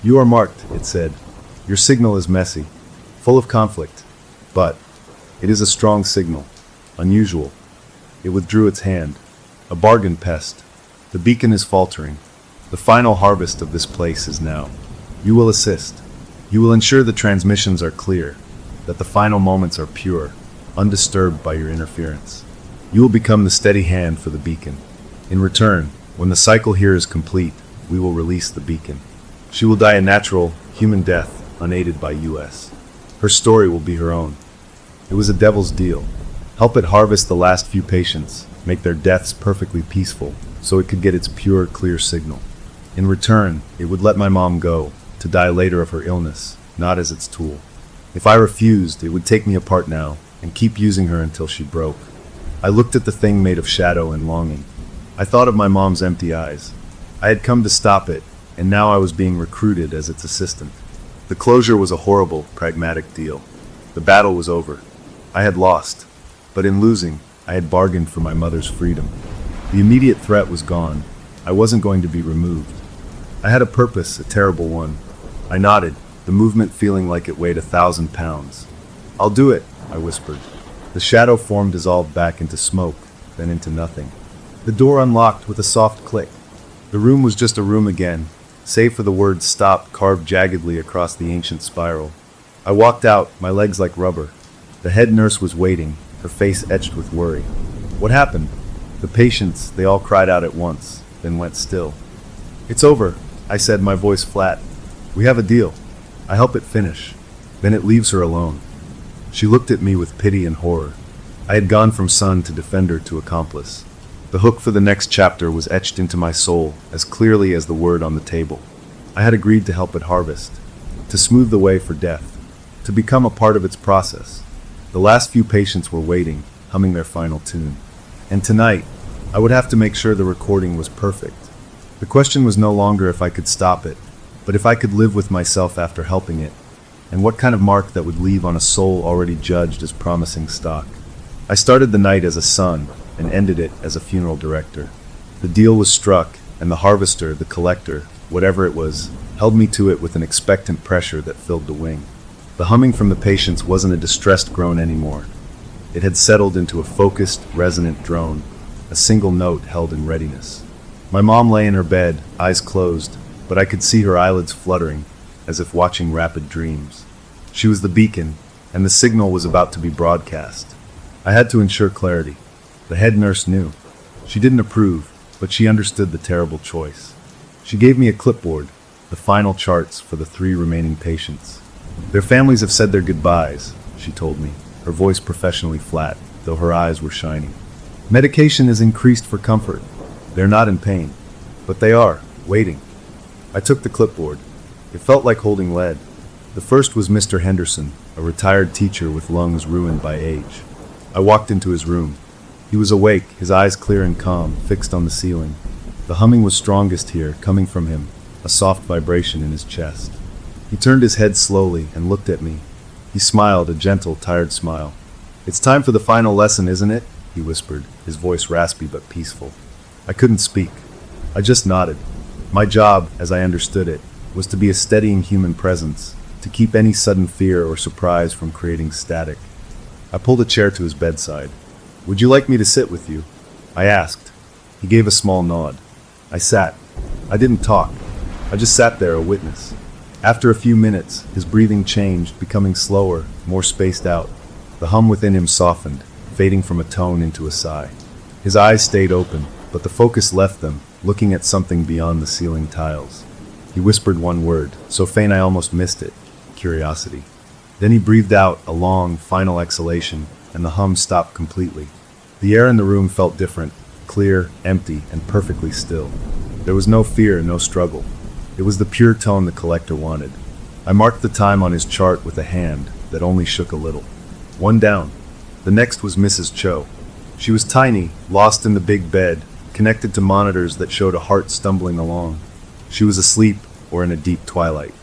You are marked, it said. Your signal is messy, full of conflict, but it is a strong signal. Unusual. It withdrew its hand. A bargain pest. The beacon is faltering. The final harvest of this place is now. You will assist. You will ensure the transmissions are clear, that the final moments are pure, undisturbed by your interference. You will become the steady hand for the beacon. In return, when the cycle here is complete, we will release the beacon. She will die a natural, human death, unaided by US. Her story will be her own. It was a devil's deal. Help it harvest the last few patients, make their deaths perfectly peaceful, so it could get its pure, clear signal. In return, it would let my mom go, to die later of her illness, not as its tool. If I refused, it would take me apart now, and keep using her until she broke. I looked at the thing made of shadow and longing. I thought of my mom's empty eyes. I had come to stop it, and now I was being recruited as its assistant. The closure was a horrible, pragmatic deal. The battle was over. I had lost, but in losing, I had bargained for my mother's freedom. The immediate threat was gone. I wasn't going to be removed. I had a purpose, a terrible one. I nodded, the movement feeling like it weighed 1,000 pounds. I'll do it, I whispered. The shadow form dissolved back into smoke, then into nothing. The door unlocked with a soft click. The room was just a room again, save for the word stop carved jaggedly across the ancient spiral. I walked out, my legs like rubber. The head nurse was waiting, her face etched with worry. What happened? The patients, they all cried out at once, then went still. It's over, I said, my voice flat. We have a deal. I help it finish. Then it leaves her alone. She looked at me with pity and horror. I had gone from son to defender to accomplice. The hook for the next chapter was etched into my soul as clearly as the word on the table. I had agreed to help it harvest, to smooth the way for death, to become a part of its process. The last few patients were waiting, humming their final tune. And tonight, I would have to make sure the recording was perfect. The question was no longer if I could stop it, but if I could live with myself after helping it, and what kind of mark that would leave on a soul already judged as promising stock. I started the night as a son, and ended it as a funeral director. The deal was struck, and the harvester, the collector, whatever it was, held me to it with an expectant pressure that filled the wing. The humming from the patients wasn't a distressed groan anymore. It had settled into a focused, resonant drone, a single note held in readiness. My mom lay in her bed, eyes closed, but I could see her eyelids fluttering, as if watching rapid dreams. She was the beacon, and the signal was about to be broadcast. I had to ensure clarity. The head nurse knew. She didn't approve, but she understood the terrible choice. She gave me a clipboard, the final charts for the 3 remaining patients. Their families have said their goodbyes, she told me, her voice professionally flat, though her eyes were shining. Medication is increased for comfort. They're not in pain, but they are, waiting. I took the clipboard. It felt like holding lead. The first was Mr. Henderson, a retired teacher with lungs ruined by age. I walked into his room. He was awake, his eyes clear and calm, fixed on the ceiling. The humming was strongest here, coming from him, a soft vibration in his chest. He turned his head slowly and looked at me. He smiled, a gentle, tired smile. "It's time for the final lesson, isn't it?" he whispered, his voice raspy but peaceful. I couldn't speak. I just nodded. My job, as I understood it, was to be a steadying human presence, to keep any sudden fear or surprise from creating static. I pulled a chair to his bedside. "Would you like me to sit with you?" I asked. He gave a small nod. I sat. I didn't talk. I just sat there, a witness. After a few minutes, his breathing changed, becoming slower, more spaced out. The hum within him softened, fading from a tone into a sigh. His eyes stayed open, but the focus left them, looking at something beyond the ceiling tiles. He whispered one word, so faint I almost missed it: curiosity. Then he breathed out a long, final exhalation, and the hum stopped completely. The air in the room felt different, clear, empty, and perfectly still. There was no fear, no struggle. It was the pure tone the collector wanted. I marked the time on his chart with a hand that only shook a little. 1 down. The next was Mrs. Cho. She was tiny, lost in the big bed, connected to monitors that showed a heart stumbling along. She was asleep or in a deep twilight.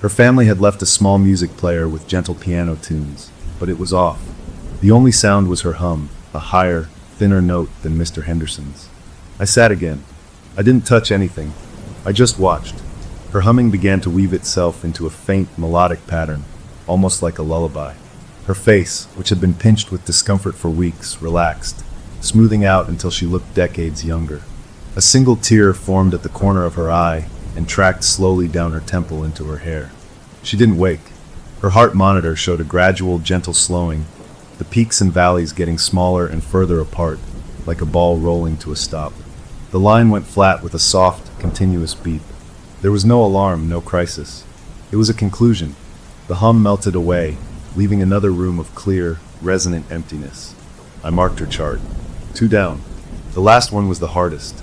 Her family had left a small music player with gentle piano tunes, but it was off. The only sound was her hum, a higher, thinner note than Mr. Henderson's. I sat again. I didn't touch anything. I just watched. Her humming began to weave itself into a faint, melodic pattern, almost like a lullaby. Her face, which had been pinched with discomfort for weeks, relaxed, smoothing out until she looked decades younger. A single tear formed at the corner of her eye and tracked slowly down her temple into her hair. She didn't wake. Her heart monitor showed a gradual, gentle slowing, the peaks and valleys getting smaller and further apart, like a ball rolling to a stop. The line went flat with a soft, continuous beep. There was no alarm, no crisis. It was a conclusion. The hum melted away, leaving another room of clear, resonant emptiness. I marked her chart. 2 down. The last one was the hardest.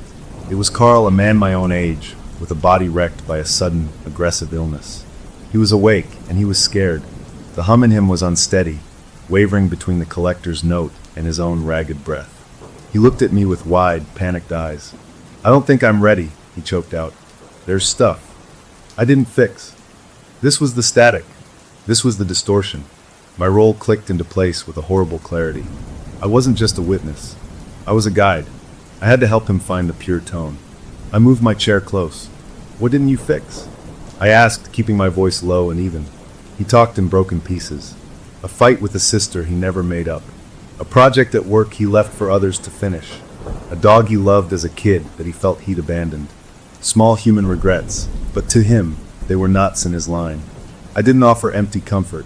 It was Carl, a man my own age, with a body wrecked by a sudden, aggressive illness. He was awake, and he was scared. The hum in him was unsteady, wavering between the collector's note and his own ragged breath. He looked at me with wide, panicked eyes. "I don't think I'm ready," he choked out. "There's stuff I didn't fix." This was the static. This was the distortion. My role clicked into place with a horrible clarity. I wasn't just a witness. I was a guide. I had to help him find the pure tone. I moved my chair close. "What didn't you fix?" I asked, keeping my voice low and even. He talked in broken pieces. A fight with a sister he never made up. A project at work he left for others to finish. A dog he loved as a kid that he felt he'd abandoned. Small human regrets, but to him, they were knots in his line. I didn't offer empty comfort.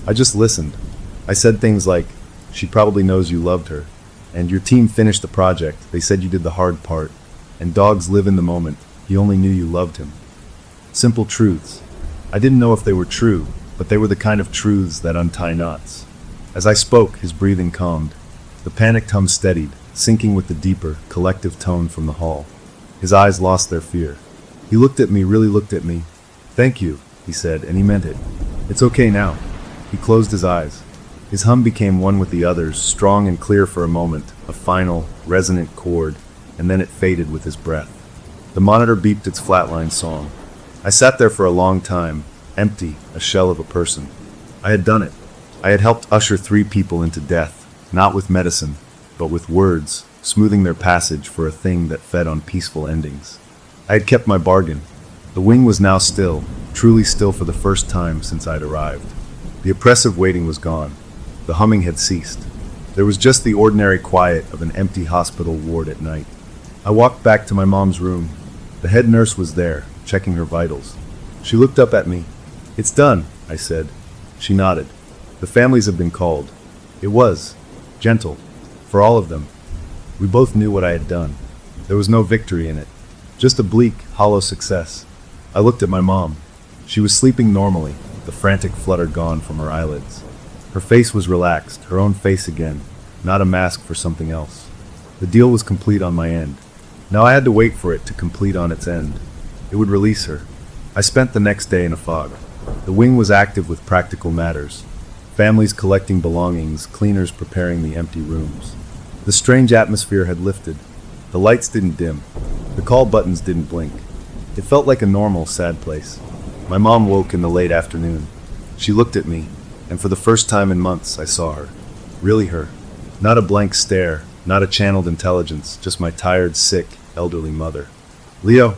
I just listened. I said things like, "She probably knows you loved her," and "Your team finished the project, they said you did the hard part," and "Dogs live in the moment, he only knew you loved him." Simple truths. I didn't know if they were true, but they were the kind of truths that untie knots. As I spoke, his breathing calmed. The panicked hum steadied, syncing with the deeper, collective tone from the hall. His eyes lost their fear. He looked at me, really looked at me. "Thank you," he said, and he meant it. "It's okay now." He closed his eyes. His hum became one with the others, strong and clear for a moment, a final, resonant chord, and then it faded with his breath. The monitor beeped its flatline song. I sat there for a long time, empty, a shell of a person. I had done it. I had helped usher 3 people into death, not with medicine, but with words, smoothing their passage for a thing that fed on peaceful endings. I had kept my bargain. The wing was now still, truly still for the first time since I'd arrived. The oppressive waiting was gone. The humming had ceased. There was just the ordinary quiet of an empty hospital ward at night. I walked back to my mom's room. The head nurse was there, checking her vitals. She looked up at me. "It's done," I said. She nodded. "The families have been called." It was gentle, for all of them. We both knew what I had done. There was no victory in it, just a bleak, hollow success. I looked at my mom. She was sleeping normally, the frantic flutter gone from her eyelids. Her face was relaxed, her own face again, not a mask for something else. The deal was complete on my end. Now I had to wait for it to complete on its end. It would release her. I spent the next day in a fog. The wing was active with practical matters. Families collecting belongings, cleaners preparing the empty rooms. The strange atmosphere had lifted. The lights didn't dim. The call buttons didn't blink. It felt like a normal, sad place. My mom woke in the late afternoon. She looked at me, and for the first time in months I saw her. Really her. Not a blank stare, not a channeled intelligence, just my tired, sick, elderly mother. "Leo,"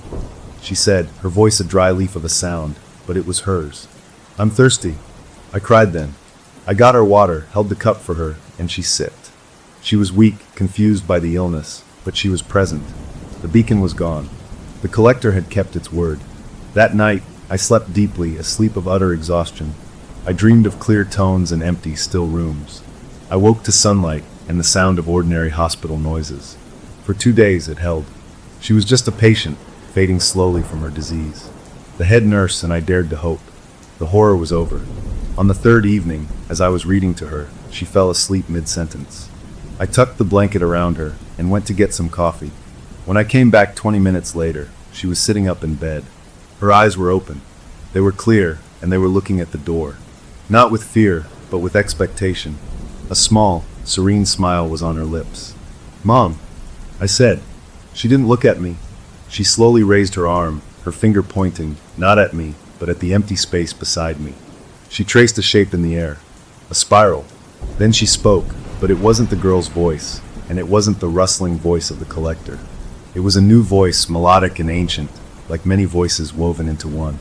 she said, her voice a dry leaf of a sound, but it was hers. "I'm thirsty." I cried then. I got her water, held the cup for her, and she sipped. She was weak, confused by the illness, but she was present. The beacon was gone. The collector had kept its word. That night, I slept deeply, a sleep of utter exhaustion. I dreamed of clear tones and empty, still rooms. I woke to sunlight and the sound of ordinary hospital noises. For 2 days it held. She was just a patient, fading slowly from her disease. The head nurse and I dared to hope. The horror was over. On the 3rd evening, as I was reading to her, she fell asleep mid-sentence. I tucked the blanket around her and went to get some coffee. When I came back 20 minutes later, she was sitting up in bed. Her eyes were open. They were clear, and they were looking at the door. Not with fear, but with expectation. A small, serene smile was on her lips. "Mom," I said. She didn't look at me. She slowly raised her arm, her finger pointing, not at me, but at the empty space beside me. She traced a shape in the air. A spiral. Then she spoke, but it wasn't the girl's voice, and it wasn't the rustling voice of the collector. It was a new voice, melodic and ancient, like many voices woven into one.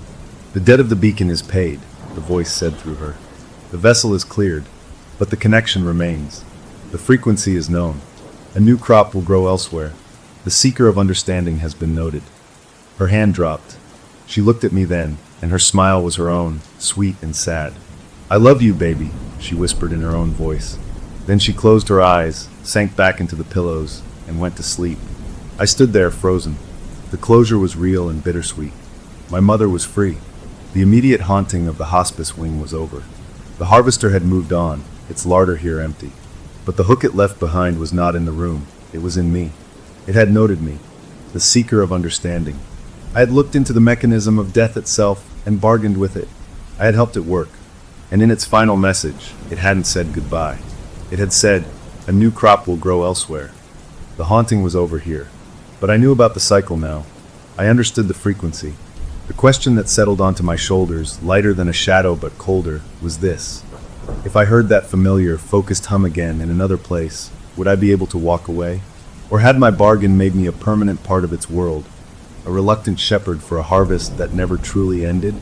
"The debt of the beacon is paid," the voice said through her. "The vessel is cleared, but the connection remains. The frequency is known. A new crop will grow elsewhere. The seeker of understanding has been noted." Her hand dropped. She looked at me then, and her smile was her own, sweet and sad. "I love you, baby," she whispered in her own voice. Then she closed her eyes, sank back into the pillows, and went to sleep. I stood there frozen. The closure was real and bittersweet. My mother was free. The immediate haunting of the hospice wing was over. The harvester had moved on, its larder here empty. But the hook it left behind was not in the room, it was in me. It had noted me, the seeker of understanding. I had looked into the mechanism of death itself and bargained with it. I had helped it work. And in its final message, it hadn't said goodbye. It had said, "A new crop will grow elsewhere." The haunting was over here. But I knew about the cycle now. I understood the frequency. The question that settled onto my shoulders, lighter than a shadow but colder, was this. If I heard that familiar, focused hum again in another place, would I be able to walk away? Or had my bargain made me a permanent part of its world, a reluctant shepherd for a harvest that never truly ended?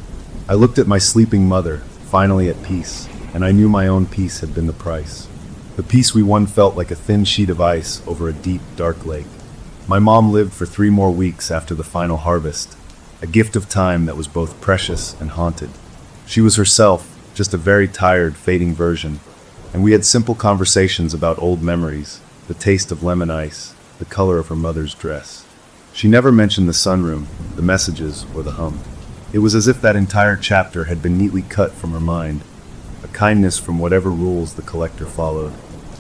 I looked at my sleeping mother, finally at peace, and I knew my own peace had been the price. The peace we won felt like a thin sheet of ice over a deep, dark lake. My mom lived for 3 more weeks after the final harvest, a gift of time that was both precious and haunted. She was herself, just a very tired, fading version, and we had simple conversations about old memories, the taste of lemon ice, the color of her mother's dress. She never mentioned the sunroom, the messages, or the hum. It was as if that entire chapter had been neatly cut from her mind, a kindness from whatever rules the collector followed.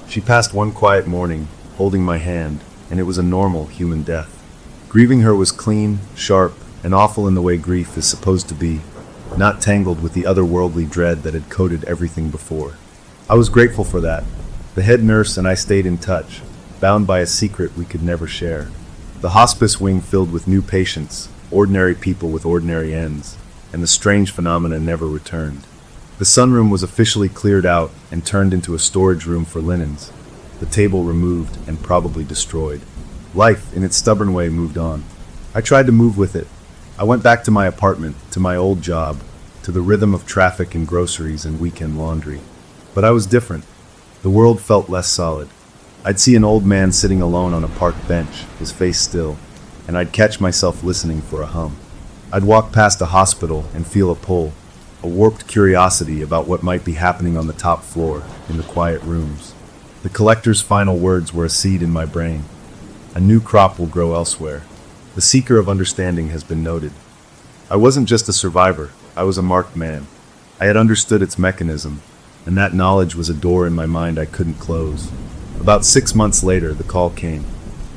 She passed one quiet morning, holding my hand, and it was a normal human death. Grieving her was clean, sharp, and awful in the way grief is supposed to be, not tangled with the otherworldly dread that had coated everything before. I was grateful for that. The head nurse and I stayed in touch, bound by a secret we could never share. The hospice wing filled with new patients, ordinary people with ordinary ends, and the strange phenomena never returned. The sunroom was officially cleared out and turned into a storage room for linens, the table removed and probably destroyed. Life, in its stubborn way, moved on. I tried to move with it. I went back to my apartment, to my old job, to the rhythm of traffic and groceries and weekend laundry. But I was different. The world felt less solid. I'd see an old man sitting alone on a park bench, his face still, and I'd catch myself listening for a hum. I'd walk past a hospital and feel a pull, a warped curiosity about what might be happening on the top floor, in the quiet rooms. The collector's final words were a seed in my brain. A new crop will grow elsewhere. The seeker of understanding has been noted. I wasn't just a survivor, I was a marked man. I had understood its mechanism, and that knowledge was a door in my mind I couldn't close. About 6 months later, the call came.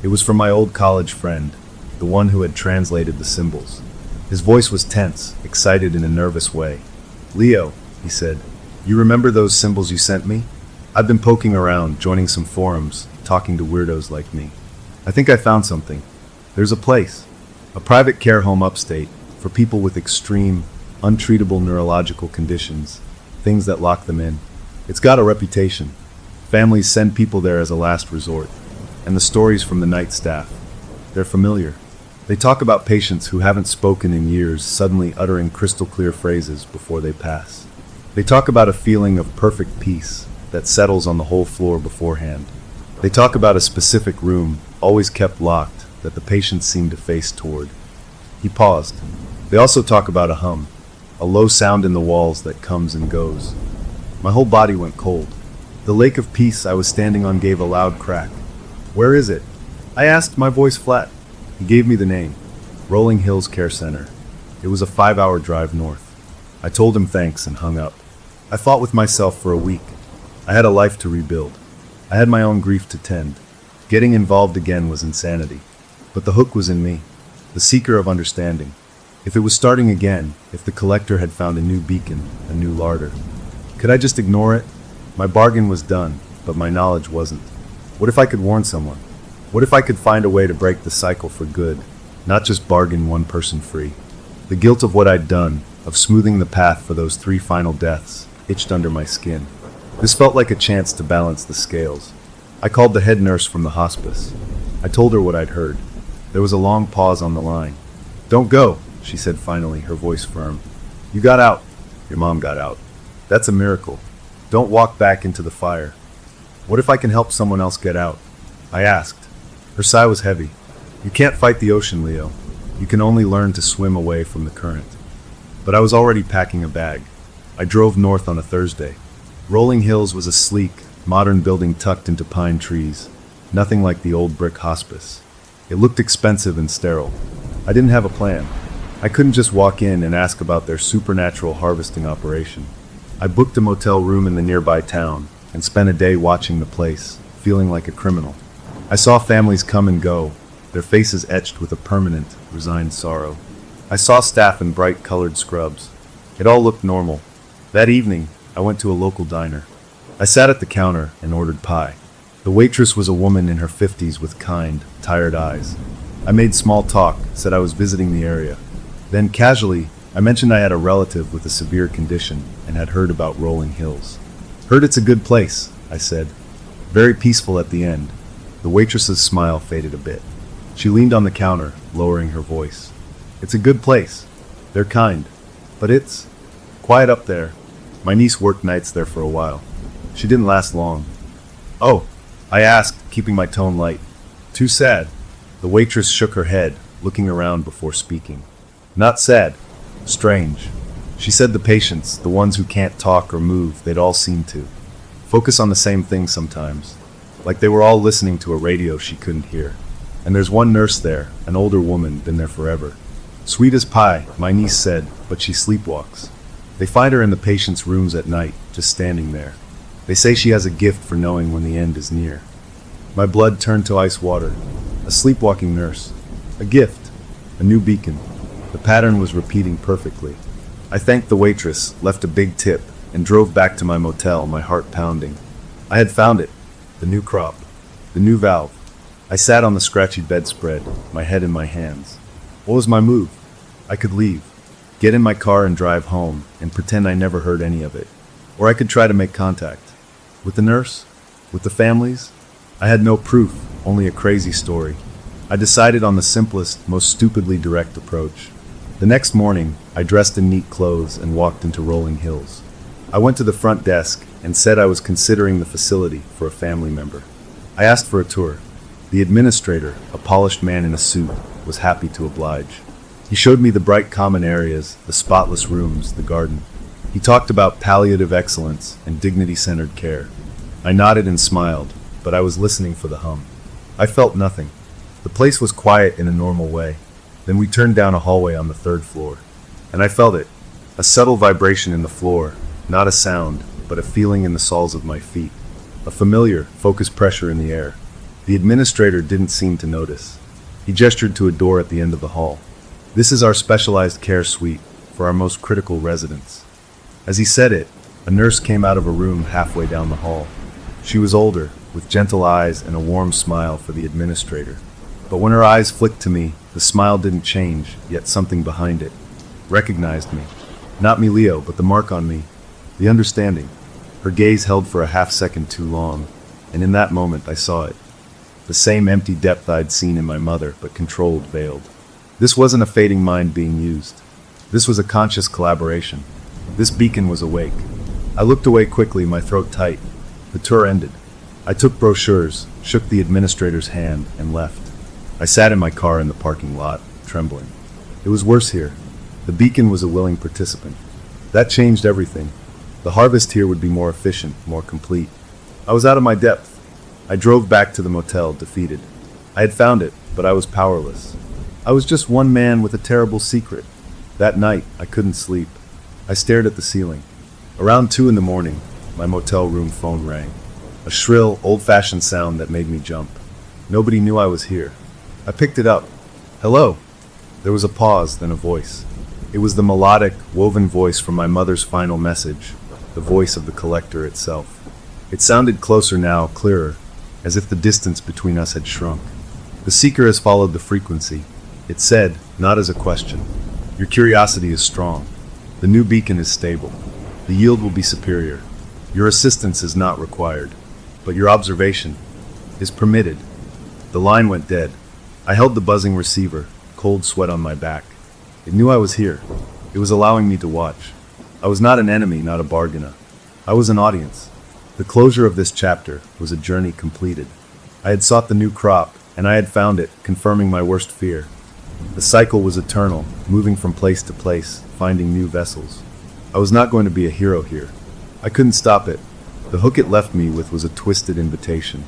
It was from my old college friend, the one who had translated the symbols. His voice was tense, excited in a nervous way. "Leo," he said, "you remember those symbols you sent me? I've been poking around, joining some forums, talking to weirdos like me. I think I found something. There's a place, a private care home upstate, for people with extreme, untreatable neurological conditions, things that lock them in. It's got a reputation. Families send people there as a last resort. And the stories from the night staff, they're familiar. They talk about patients who haven't spoken in years suddenly uttering crystal clear phrases before they pass. They talk about a feeling of perfect peace that settles on the whole floor beforehand. They talk about a specific room, always kept locked, that the patients seem to face toward." He paused. "They also talk about a hum, a low sound in the walls that comes and goes." My whole body went cold. The lake of peace I was standing on gave a loud crack. "Where is it?" I asked, my voice flat. He gave me the name, Rolling Hills Care Center. It was a 5-hour drive north. I told him thanks and hung up. I fought with myself for a week. I had a life to rebuild. I had my own grief to tend. Getting involved again was insanity. But the hook was in me, the seeker of understanding. If it was starting again, if the collector had found a new beacon, a new larder, could I just ignore it? My bargain was done, but my knowledge wasn't. What if I could warn someone? What if I could find a way to break the cycle for good, not just bargain one person free? The guilt of what I'd done, of smoothing the path for those 3 final deaths, itched under my skin. This felt like a chance to balance the scales. I called the head nurse from the hospice. I told her what I'd heard. There was a long pause on the line. "Don't go," she said finally, her voice firm. "You got out. Your mom got out. That's a miracle. Don't walk back into the fire." "What if I can help someone else get out?" I asked. Her sigh was heavy. "You can't fight the ocean, Leo. You can only learn to swim away from the current." But I was already packing a bag. I drove north on a Thursday. Rolling Hills was a sleek, modern building tucked into pine trees, nothing like the old brick hospice. It looked expensive and sterile. I didn't have a plan. I couldn't just walk in and ask about their supernatural harvesting operation. I booked a motel room in the nearby town and spent a day watching the place, feeling like a criminal. I saw families come and go, their faces etched with a permanent, resigned sorrow. I saw staff in bright-colored scrubs. It all looked normal. That evening, I went to a local diner. I sat at the counter and ordered pie. The waitress was a woman in her 50s with kind, tired eyes. I made small talk, said I was visiting the area. Then, casually, I mentioned I had a relative with a severe condition and had heard about Rolling Hills. "Heard it's a good place," I said. "Very peaceful at the end." The waitress's smile faded a bit. She leaned on the counter, lowering her voice. "It's a good place. They're kind. But it's quiet up there. My niece worked nights there for a while. She didn't last long." "Oh," I asked, keeping my tone light. "Too sad." The waitress shook her head, looking around before speaking. "Not sad. Strange." She said the patients, the ones who can't talk or move, they'd all seem to focus on the same thing sometimes. Like they were all listening to a radio she couldn't hear. And there's one nurse there, an older woman, been there forever. "Sweet as pie," my niece said, "but she sleepwalks. They find her in the patients' rooms at night, just standing there. They say she has a gift for knowing when the end is near." My blood turned to ice water. A sleepwalking nurse. A gift. A new beacon. The pattern was repeating perfectly. I thanked the waitress, left a big tip, and drove back to my motel, my heart pounding. I had found it. The new crop. The new valve. I sat on the scratchy bedspread, my head in my hands. What was my move? I could leave. Get in my car and drive home, and pretend I never heard any of it. Or I could try to make contact. With the nurse? With the families? I had no proof, only a crazy story. I decided on the simplest, most stupidly direct approach. The next morning, I dressed in neat clothes and walked into Rolling Hills. I went to the front desk and said I was considering the facility for a family member. I asked for a tour. The administrator, a polished man in a suit, was happy to oblige. He showed me the bright common areas, the spotless rooms, the garden. He talked about palliative excellence and dignity-centered care. I nodded and smiled, but I was listening for the hum. I felt nothing. The place was quiet in a normal way. Then we turned down a hallway on the third floor, and I felt it. A subtle vibration in the floor, not a sound, but a feeling in the soles of my feet. A familiar, focused pressure in the air. The administrator didn't seem to notice. He gestured to a door at the end of the hall. "This is our specialized care suite for our most critical residents." As he said it, a nurse came out of a room halfway down the hall. She was older, with gentle eyes and a warm smile for the administrator. But when her eyes flicked to me, the smile didn't change, yet something behind it recognized me. Not me, Leo, but the mark on me. The understanding. Her gaze held for a half second too long, and in that moment I saw it. The same empty depth I'd seen in my mother, but controlled, veiled. This wasn't a fading mind being used. This was a conscious collaboration. This beacon was awake. I looked away quickly, my throat tight. The tour ended. I took brochures, shook the administrator's hand, and left. I sat in my car in the parking lot, trembling. It was worse here. The beacon was a willing participant. That changed everything. The harvest here would be more efficient, more complete. I was out of my depth. I drove back to the motel, defeated. I had found it, but I was powerless. I was just one man with a terrible secret. That night, I couldn't sleep. I stared at the ceiling. Around 2 in the morning, my motel room phone rang. A shrill, old-fashioned sound that made me jump. Nobody knew I was here. I picked it up. "Hello." There was a pause, then a voice. It was the melodic, woven voice from my mother's final message, the voice of the collector itself. It sounded closer now, clearer, as if the distance between us had shrunk. "The seeker has followed the frequency," it said, not as a question. "Your curiosity is strong. The new beacon is stable. The yield will be superior. Your assistance is not required, but your observation, is permitted. The line went dead. I held the buzzing receiver, cold sweat on my back. It knew I was here. It was allowing me to watch. I was not an enemy, not a bargainer. I was an audience. The closure of this chapter was a journey completed. I had sought the new crop, and I had found it, confirming my worst fear. The cycle was eternal, moving from place to place, finding new vessels. I was not going to be a hero here. I couldn't stop it. The hook it left me with was a twisted invitation.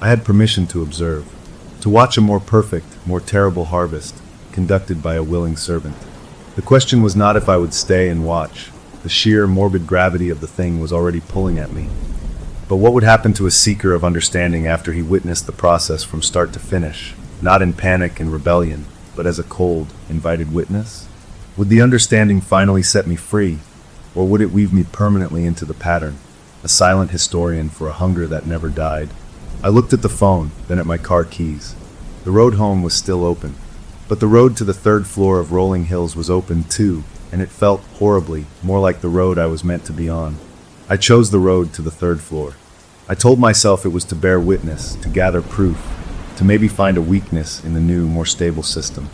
I had permission to observe, to watch a more perfect, more terrible harvest, conducted by a willing servant. The question was not if I would stay and watch. The sheer, morbid gravity of the thing was already pulling at me. But what would happen to a seeker of understanding after he witnessed the process from start to finish, not in panic and rebellion, but as a cold, invited witness? Would the understanding finally set me free, or would it weave me permanently into the pattern, a silent historian for a hunger that never died? I looked at the phone, then at my car keys. The road home was still open, but the road to the third floor of Rolling Hills was open too, and it felt horribly more like the road I was meant to be on. I chose the road to the third floor. I told myself it was to bear witness, to gather proof, to maybe find a weakness in the new, more stable system.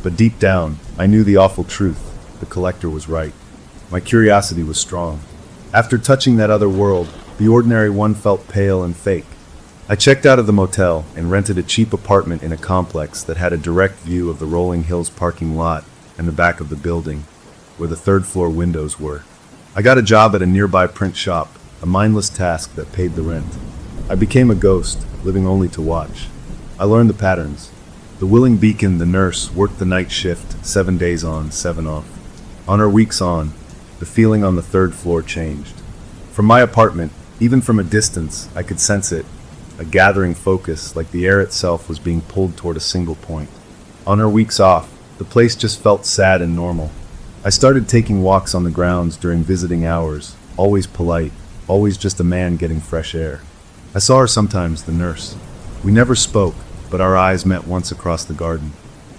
But deep down, I knew the awful truth. The collector was right. My curiosity was strong. After touching that other world, the ordinary one felt pale and fake. I checked out of the motel and rented a cheap apartment in a complex that had a direct view of the Rolling Hills parking lot and the back of the building, where the third floor windows were. I got a job at a nearby print shop, a mindless task that paid the rent. I became a ghost, living only to watch. I learned the patterns. The willing beacon, the nurse, worked the night shift, 7 days on, 7 off. On her weeks on, the feeling on the third floor changed. From my apartment, even from a distance, I could sense it, a gathering focus, like the air itself was being pulled toward a single point. On her weeks off, the place just felt sad and normal. I started taking walks on the grounds during visiting hours, always polite, always just a man getting fresh air. I saw her sometimes, the nurse. We never spoke, but our eyes met once across the garden.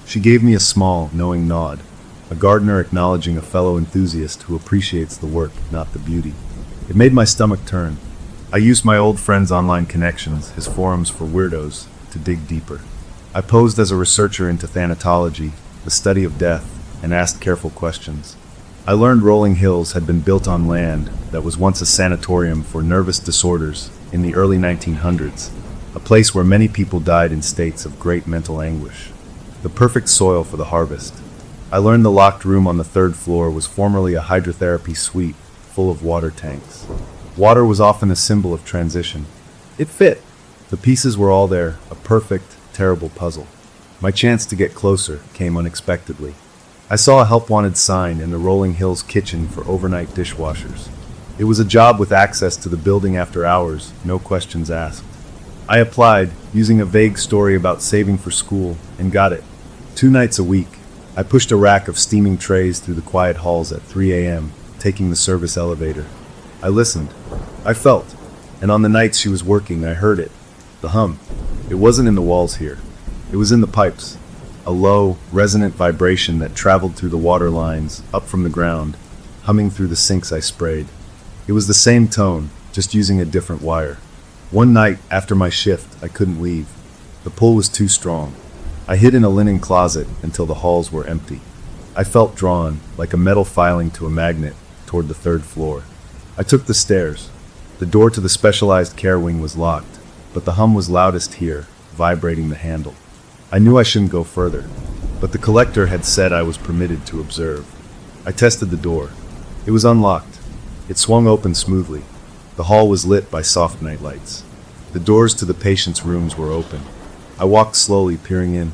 She gave me a small, knowing nod, a gardener acknowledging a fellow enthusiast who appreciates the work, not the beauty. It made my stomach turn. I used my old friend's online connections, his forums for weirdos, to dig deeper. I posed as a researcher into thanatology, the study of death, and asked careful questions. I learned Rolling Hills had been built on land that was once a sanatorium for nervous disorders in the early 1900s, a place where many people died in states of great mental anguish. The perfect soil for the harvest. I learned the locked room on the third floor was formerly a hydrotherapy suite full of water tanks. Water was often a symbol of transition. It fit. The pieces were all there, a perfect, terrible puzzle. My chance to get closer came unexpectedly. I saw a help-wanted sign in the Rolling Hills kitchen for overnight dishwashers. It was a job with access to the building after hours, no questions asked. I applied, using a vague story about saving for school, and got it. 2 nights a week, I pushed a rack of steaming trays through the quiet halls at 3 a.m., taking the service elevator. I listened. I felt. And on the nights she was working, I heard it. The hum. It wasn't in the walls here. It was in the pipes. A low, resonant vibration that traveled through the water lines, up from the ground, humming through the sinks I sprayed. It was the same tone, just using a different wire. One night, after my shift, I couldn't leave. The pull was too strong. I hid in a linen closet until the halls were empty. I felt drawn, like a metal filing to a magnet, toward the third floor. I took the stairs. The door to the specialized care wing was locked, but the hum was loudest here, vibrating the handle. I knew I shouldn't go further, but the collector had said I was permitted to observe. I tested the door. It was unlocked. It swung open smoothly. The hall was lit by soft night lights. The doors to the patients' rooms were open. I walked slowly, peering in.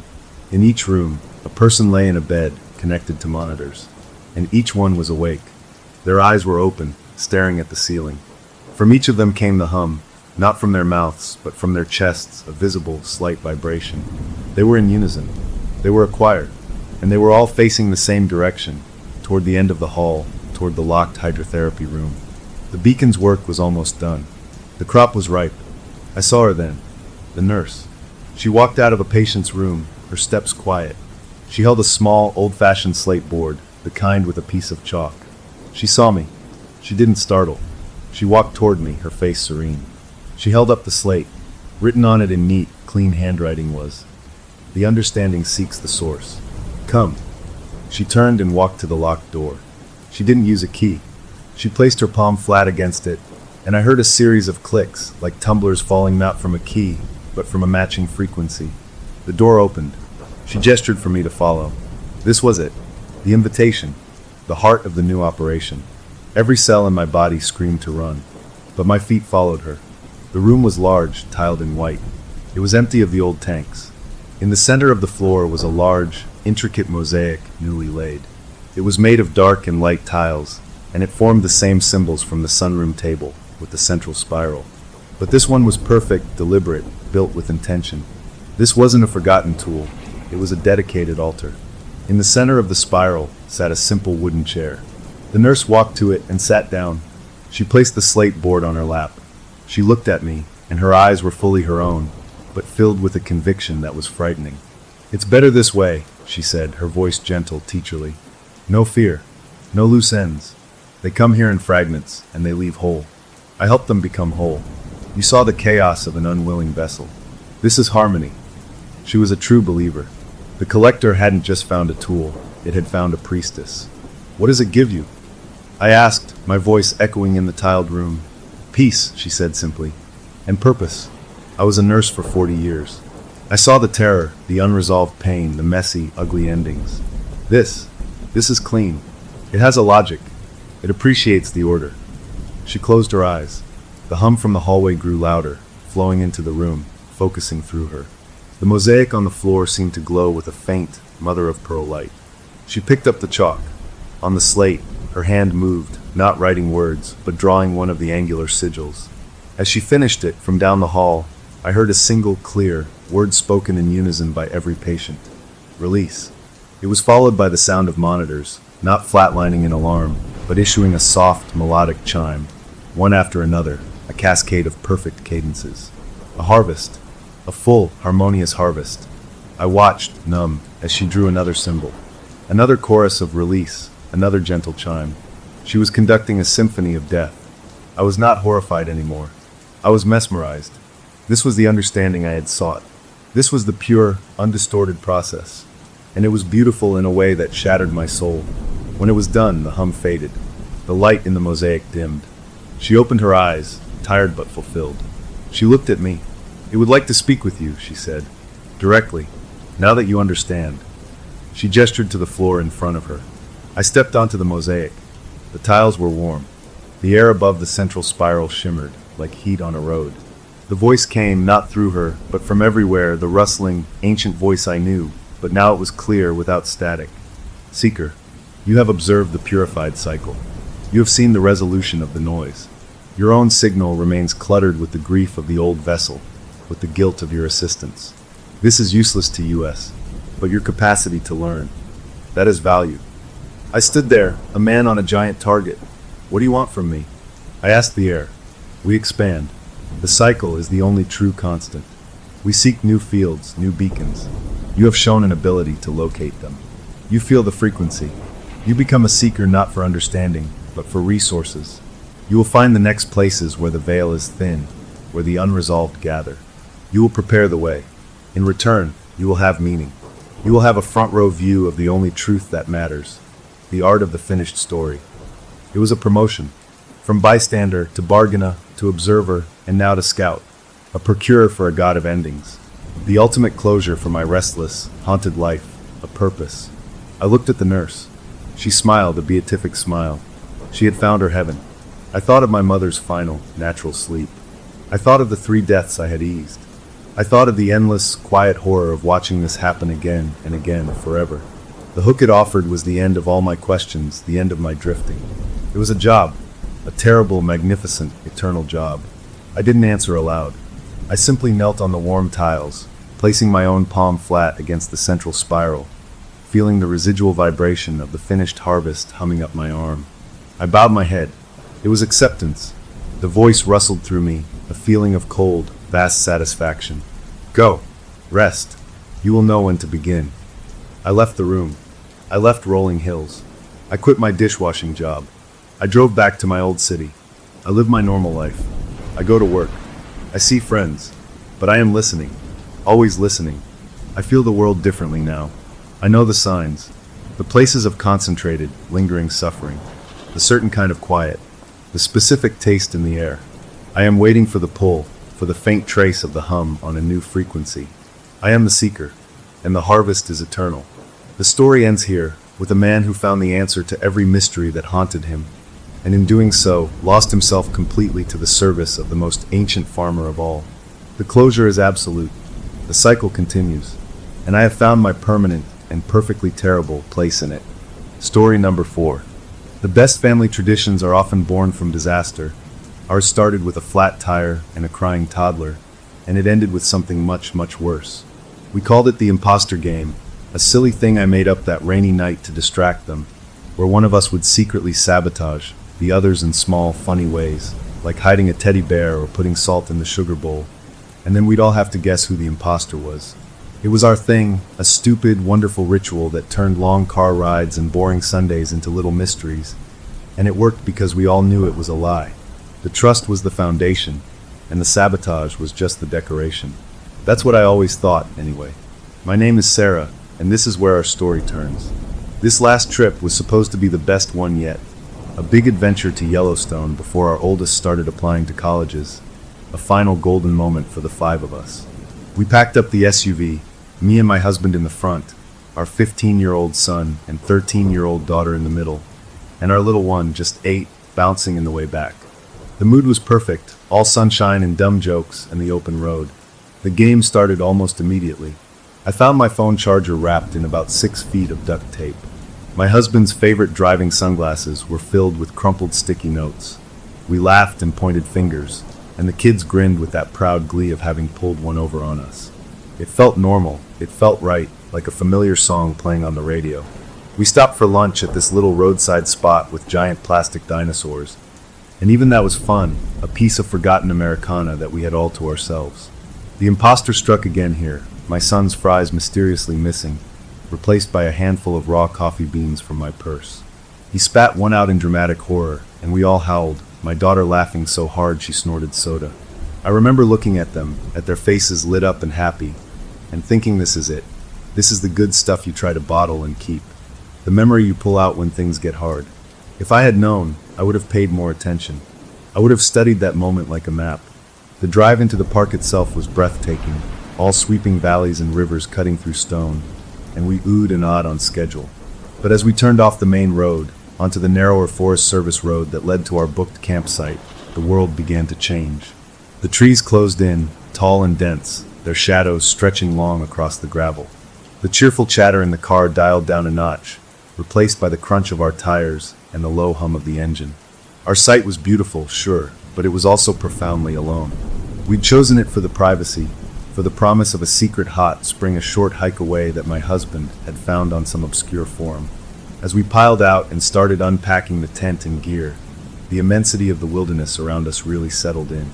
In each room, a person lay in a bed, connected to monitors, and each one was awake. Their eyes were open, staring at the ceiling. From each of them came the hum, not from their mouths, but from their chests, a visible, slight vibration. They were in unison. They were a choir, and they were all facing the same direction, toward the end of the hall, toward the locked hydrotherapy room. The beacon's work was almost done. The crop was ripe. I saw her then, the nurse. She walked out of a patient's room, her steps quiet. She held a small, old-fashioned slate board, the kind with a piece of chalk. She saw me. She didn't startle. She walked toward me, her face serene. She held up the slate. Written on it in neat, clean handwriting was, "The understanding seeks the source. Come." She turned and walked to the locked door. She didn't use a key. She placed her palm flat against it, and I heard a series of clicks, like tumblers falling not from a key, but from a matching frequency. The door opened. She gestured for me to follow. This was it, the invitation, the heart of the new operation. Every cell in my body screamed to run, but my feet followed her. The room was large, tiled in white. It was empty of the old tanks. In the center of the floor was a large, intricate mosaic, newly laid. It was made of dark and light tiles, and it formed the same symbols from the sunroom table, with the central spiral. But this one was perfect, deliberate, built with intention. This wasn't a forgotten tool. It was a dedicated altar. In the center of the spiral sat a simple wooden chair. The nurse walked to it and sat down. She placed the slate board on her lap. She looked at me, and her eyes were fully her own, but filled with a conviction that was frightening. "It's better this way," she said, her voice gentle, teacherly. "No fear, no loose ends. They come here in fragments, and they leave whole. I help them become whole. You saw the chaos of an unwilling vessel. This is harmony." She was a true believer. The collector hadn't just found a tool, it had found a priestess. "What does it give you?" I asked, my voice echoing in the tiled room. "Peace," she said simply, "and purpose. I was a nurse for 40 years. I saw the terror, the unresolved pain, the messy, ugly endings. This is clean. It has a logic. It appreciates the order." She closed her eyes. The hum from the hallway grew louder, flowing into the room, focusing through her. The mosaic on the floor seemed to glow with a faint, mother-of-pearl light. She picked up the chalk. On the slate, her hand moved, not writing words, but drawing one of the angular sigils. As she finished it, from down the hall, I heard a single, clear, word spoken in unison by every patient. "Release." It was followed by the sound of monitors, not flatlining in alarm, but issuing a soft, melodic chime, one after another, a cascade of perfect cadences. A harvest. A full, harmonious harvest. I watched, numb, as she drew another symbol. Another chorus of release, another gentle chime. She was conducting a symphony of death. I was not horrified anymore. I was mesmerized. This was the understanding I had sought. This was the pure, undistorted process. And it was beautiful in a way that shattered my soul. When it was done, the hum faded. The light in the mosaic dimmed. She opened her eyes, tired but fulfilled. She looked at me. "It would like to speak with you," she said, directly, "now that you understand." She gestured to the floor in front of her. I stepped onto the mosaic. The tiles were warm. The air above the central spiral shimmered, like heat on a road. The voice came, not through her, but from everywhere, the rustling, ancient voice I knew, but now it was clear, without static. "Seeker, you have observed the purified cycle. You have seen the resolution of the noise. Your own signal remains cluttered with the grief of the old vessel, with the guilt of your assistants. This is useless to us, but your capacity to learn, that is value." I stood there, a man on a giant target. "What do you want from me?" I asked the air. "We expand. The cycle is the only true constant. We seek new fields, new beacons. You have shown an ability to locate them. You feel the frequency. You become a seeker not for understanding, but for resources. You will find the next places where the veil is thin, where the unresolved gather. You will prepare the way. In return, you will have meaning. You will have a front row view of the only truth that matters, the art of the finished story." It was a promotion. From bystander to bargainer to observer and now to scout. A procurer for a god of endings. The ultimate closure for my restless, haunted life. A purpose. I looked at the nurse. She smiled, a beatific smile. She had found her heaven. I thought of my mother's final, natural sleep. I thought of the 3 deaths I had eased. I thought of the endless, quiet horror of watching this happen again and again, forever. The hook it offered was the end of all my questions, the end of my drifting. It was a job, a terrible, magnificent, eternal job. I didn't answer aloud. I simply knelt on the warm tiles, placing my own palm flat against the central spiral, feeling the residual vibration of the finished harvest humming up my arm. I bowed my head. It was acceptance. The voice rustled through me, a feeling of cold, vast satisfaction. "Go. Rest. You will know when to begin." I left the room. I left rolling hills. I quit my dishwashing job. I drove back to my old city. I live my normal life. I go to work. I see friends. but I am listening. Always listening. I feel the world differently now. I know the signs. The places of concentrated, lingering suffering. The certain kind of quiet. The specific taste in the air. I am waiting for the pull, for the faint trace of the hum on a new frequency. I am the seeker, and the harvest is eternal. The story ends here, with a man who found the answer to every mystery that haunted him, and in doing so, lost himself completely to the service of the most ancient farmer of all. The closure is absolute. The cycle continues, and I have found my permanent and perfectly terrible place in it. Story number 4. The best family traditions are often born from disaster. Ours started with a flat tire and a crying toddler, and it ended with something much, much worse. We called it the imposter game, a silly thing I made up that rainy night to distract them, where one of us would secretly sabotage the others in small, funny ways, like hiding a teddy bear or putting salt in the sugar bowl, and then we'd all have to guess who the imposter was. It was our thing, a stupid, wonderful ritual that turned long car rides and boring Sundays into little mysteries, and it worked because we all knew it was a lie. The trust was the foundation, and the sabotage was just the decoration. That's what I always thought, anyway. My name is Sarah, and this is where our story turns. This last trip was supposed to be the best one yet. A big adventure to Yellowstone before our oldest started applying to colleges. A final golden moment for the 5 of us. We packed up the SUV, me and my husband in the front, our 15-year-old son and 13-year-old daughter in the middle, and our little one, just 8, bouncing in the way back. The mood was perfect, all sunshine and dumb jokes and the open road. The game started almost immediately. I found my phone charger wrapped in about 6 feet of duct tape. My husband's favorite driving sunglasses were filled with crumpled sticky notes. We laughed and pointed fingers, and the kids grinned with that proud glee of having pulled one over on us. It felt normal, it felt right, like a familiar song playing on the radio. We stopped for lunch at this little roadside spot with giant plastic dinosaurs, and even that was fun, a piece of forgotten Americana that we had all to ourselves. The imposter struck again here, my son's fries mysteriously missing, replaced by a handful of raw coffee beans from my purse. He spat one out in dramatic horror, and we all howled, my daughter laughing so hard she snorted soda. I remember looking at them, at their faces lit up and happy, and thinking this is it. This is the good stuff you try to bottle and keep. The memory you pull out when things get hard. If I had known, I would have paid more attention. I would have studied that moment like a map. The drive into the park itself was breathtaking, all sweeping valleys and rivers cutting through stone, and we oohed and awed on schedule. But as we turned off the main road, onto the narrower Forest Service road that led to our booked campsite, the world began to change. The trees closed in, tall and dense, their shadows stretching long across the gravel. The cheerful chatter in the car dialed down a notch, replaced by the crunch of our tires and the low hum of the engine. Our site was beautiful, sure, but it was also profoundly alone. We'd chosen it for the privacy, for the promise of a secret hot spring a short hike away that my husband had found on some obscure forum. As we piled out and started unpacking the tent and gear, the immensity of the wilderness around us really settled in.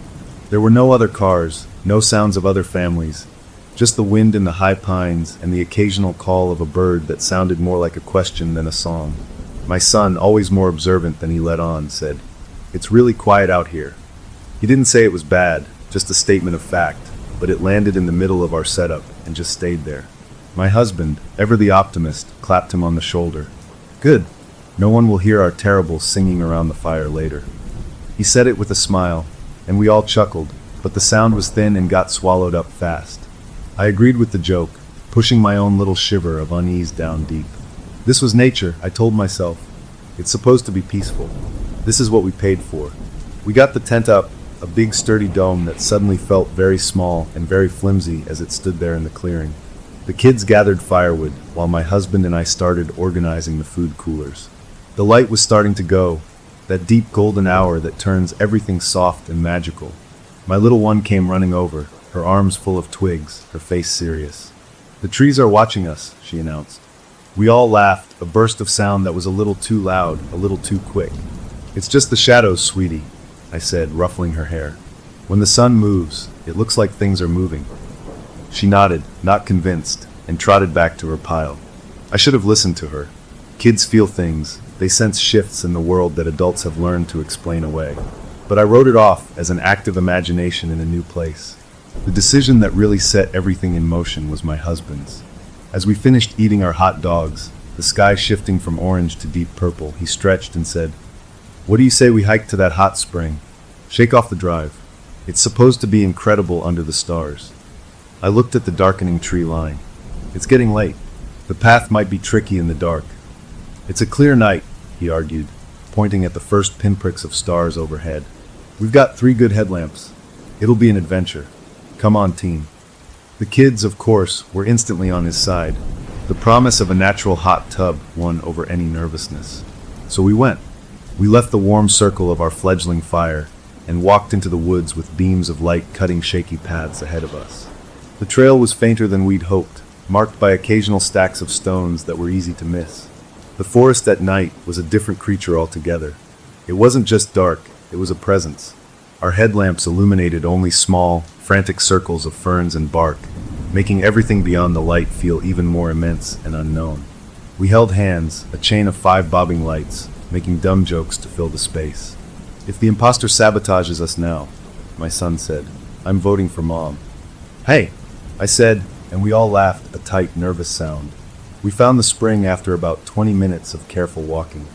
There were no other cars, no sounds of other families, just the wind in the high pines and the occasional call of a bird that sounded more like a question than a song. My son, always more observant than he let on, said, "It's really quiet out here." He didn't say it was bad, just a statement of fact, but it landed in the middle of our setup and just stayed there. My husband, ever the optimist, clapped him on the shoulder. "Good. No one will hear our terrible singing around the fire later." He said it with a smile, and we all chuckled, but the sound was thin and got swallowed up fast. I agreed with the joke, pushing my own little shiver of unease down deep. This was nature, I told myself. It's supposed to be peaceful. This is what we paid for. We got the tent up, a big sturdy dome that suddenly felt very small and very flimsy as it stood there in the clearing. The kids gathered firewood, while my husband and I started organizing the food coolers. The light was starting to go, that deep golden hour that turns everything soft and magical. My little one came running over, her arms full of twigs, her face serious. "The trees are watching us," she announced. We all laughed, a burst of sound that was a little too loud, a little too quick. "It's just the shadows, sweetie," I said, ruffling her hair. "When the sun moves, it looks like things are moving." She nodded, not convinced, and trotted back to her pile. I should have listened to her. Kids feel things, they sense shifts in the world that adults have learned to explain away. But I wrote it off as an active imagination in a new place. The decision that really set everything in motion was my husband's. As we finished eating our hot dogs, the sky shifting from orange to deep purple, he stretched and said, "What do you say we hike to that hot spring? Shake off the drive. It's supposed to be incredible under the stars." I looked at the darkening tree line. "It's getting late. The path might be tricky in the dark." "It's a clear night," he argued, pointing at the first pinpricks of stars overhead. "We've got 3 good headlamps. It'll be an adventure. Come on, team." The kids, of course, were instantly on his side. The promise of a natural hot tub won over any nervousness. So we went. We left the warm circle of our fledgling fire and walked into the woods with beams of light cutting shaky paths ahead of us. The trail was fainter than we'd hoped, marked by occasional stacks of stones that were easy to miss. The forest at night was a different creature altogether. It wasn't just dark, it was a presence. Our headlamps illuminated only small, frantic circles of ferns and bark, making everything beyond the light feel even more immense and unknown. We held hands, a chain of 5 bobbing lights, making dumb jokes to fill the space. "If the imposter sabotages us now," my son said, "I'm voting for Mom." "Hey," I said, and we all laughed, a tight, nervous sound. We found the spring after about 20 minutes of careful walking.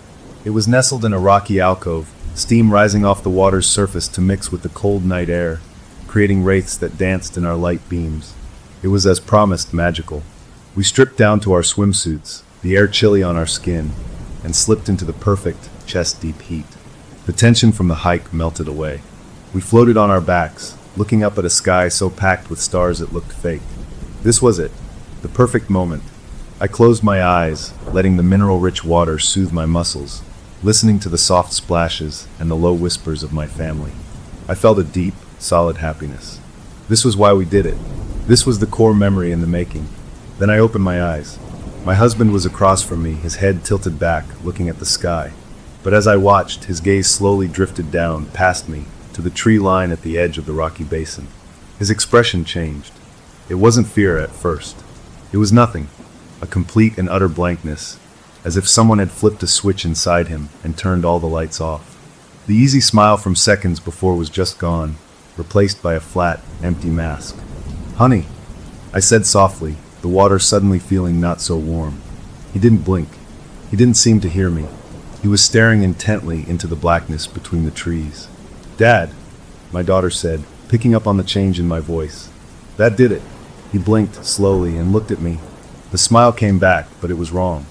It was nestled in a rocky alcove, steam rising off the water's surface to mix with the cold night air, creating wraiths that danced in our light beams. It was, as promised, magical. We stripped down to our swimsuits, the air chilly on our skin, and slipped into the perfect, chest-deep heat. The tension from the hike melted away. We floated on our backs, looking up at a sky so packed with stars it looked fake. This was it, the perfect moment. I closed my eyes, letting the mineral-rich water soothe my muscles, listening to the soft splashes and the low whispers of my family. I felt a deep, solid happiness. This was why we did it. This was the core memory in the making. Then I opened my eyes. My husband was across from me, his head tilted back, looking at the sky. But as I watched, his gaze slowly drifted down, past me, to the tree line at the edge of the rocky basin. His expression changed. It wasn't fear at first. It was nothing. A complete and utter blankness, as if someone had flipped a switch inside him and turned all the lights off. The easy smile from seconds before was just gone, replaced by a flat, empty mask. "Honey," I said softly, the water suddenly feeling not so warm. He didn't blink. He didn't seem to hear me. He was staring intently into the blackness between the trees. "Dad," my daughter said, picking up on the change in my voice. That did it. He blinked slowly and looked at me. The smile came back, but it was wrong.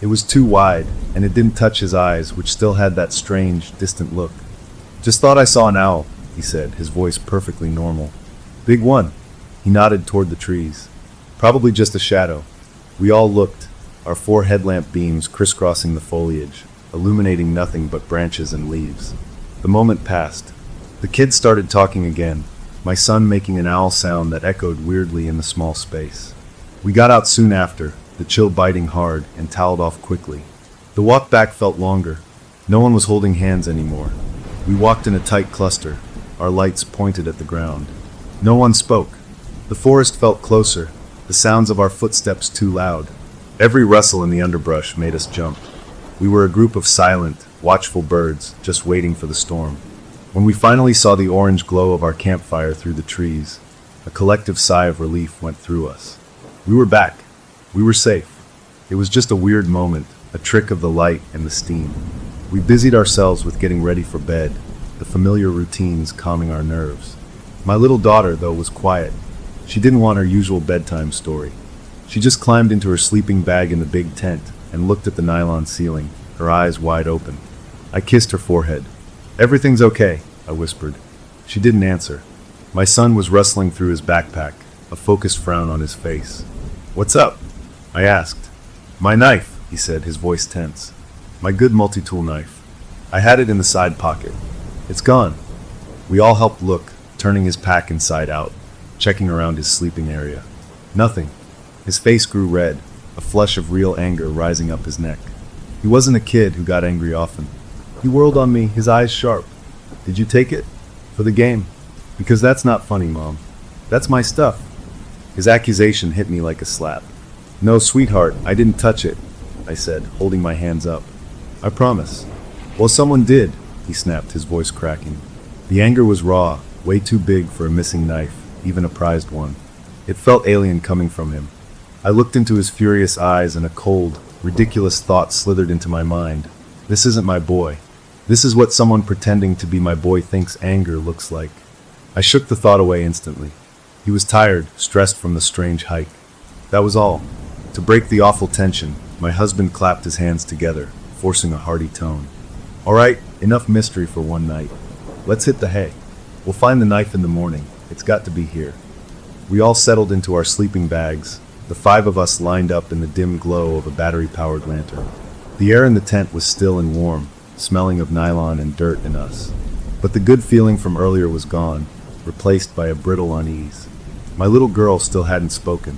It was too wide, and it didn't touch his eyes, which still had that strange, distant look. "Just thought I saw an owl," he said, his voice perfectly normal. "Big one." He nodded toward the trees. "Probably just a shadow." We all looked, our 4 headlamp beams crisscrossing the foliage, illuminating nothing but branches and leaves. The moment passed. The kids started talking again, my son making an owl sound that echoed weirdly in the small space. We got out soon after, the chill biting hard, and toweled off quickly. The walk back felt longer. No one was holding hands anymore. We walked in a tight cluster, our lights pointed at the ground. No one spoke. The forest felt closer, the sounds of our footsteps too loud. Every rustle in the underbrush made us jump. We were a group of silent, watchful birds, just waiting for the storm. When we finally saw the orange glow of our campfire through the trees, a collective sigh of relief went through us. We were back. We were safe. It was just a weird moment, a trick of the light and the steam. We busied ourselves with getting ready for bed, the familiar routines calming our nerves. My little daughter, though, was quiet. She didn't want her usual bedtime story. She just climbed into her sleeping bag in the big tent and looked at the nylon ceiling, her eyes wide open. I kissed her forehead. "Everything's okay," I whispered. She didn't answer. My son was rustling through his backpack, a focused frown on his face. "What's up?" I asked. "My knife," he said, his voice tense. "My good multi-tool knife. I had it in the side pocket. It's gone." We all helped look, turning his pack inside out, checking around his sleeping area. Nothing. His face grew red, a flush of real anger rising up his neck. He wasn't a kid who got angry often. He whirled on me, his eyes sharp. "Did you take it? For the game? Because that's not funny, Mom. That's my stuff." His accusation hit me like a slap. "No, sweetheart, I didn't touch it," I said, holding my hands up. "I promise." "Well, someone did," he snapped, his voice cracking. The anger was raw, way too big for a missing knife, even a prized one. It felt alien coming from him. I looked into his furious eyes and a cold, ridiculous thought slithered into my mind. This isn't my boy. This is what someone pretending to be my boy thinks anger looks like. I shook the thought away instantly. He was tired, stressed from the strange hike. That was all. To break the awful tension, my husband clapped his hands together, forcing a hearty tone. All right, enough mystery for one night. Let's hit the hay. We'll find the knife in the morning. It's got to be here. We all settled into our sleeping bags, the 5 of us lined up in the dim glow of a battery-powered lantern. The air in the tent was still and warm, smelling of nylon and dirt and us. But the good feeling from earlier was gone, replaced by a brittle unease. My little girl still hadn't spoken.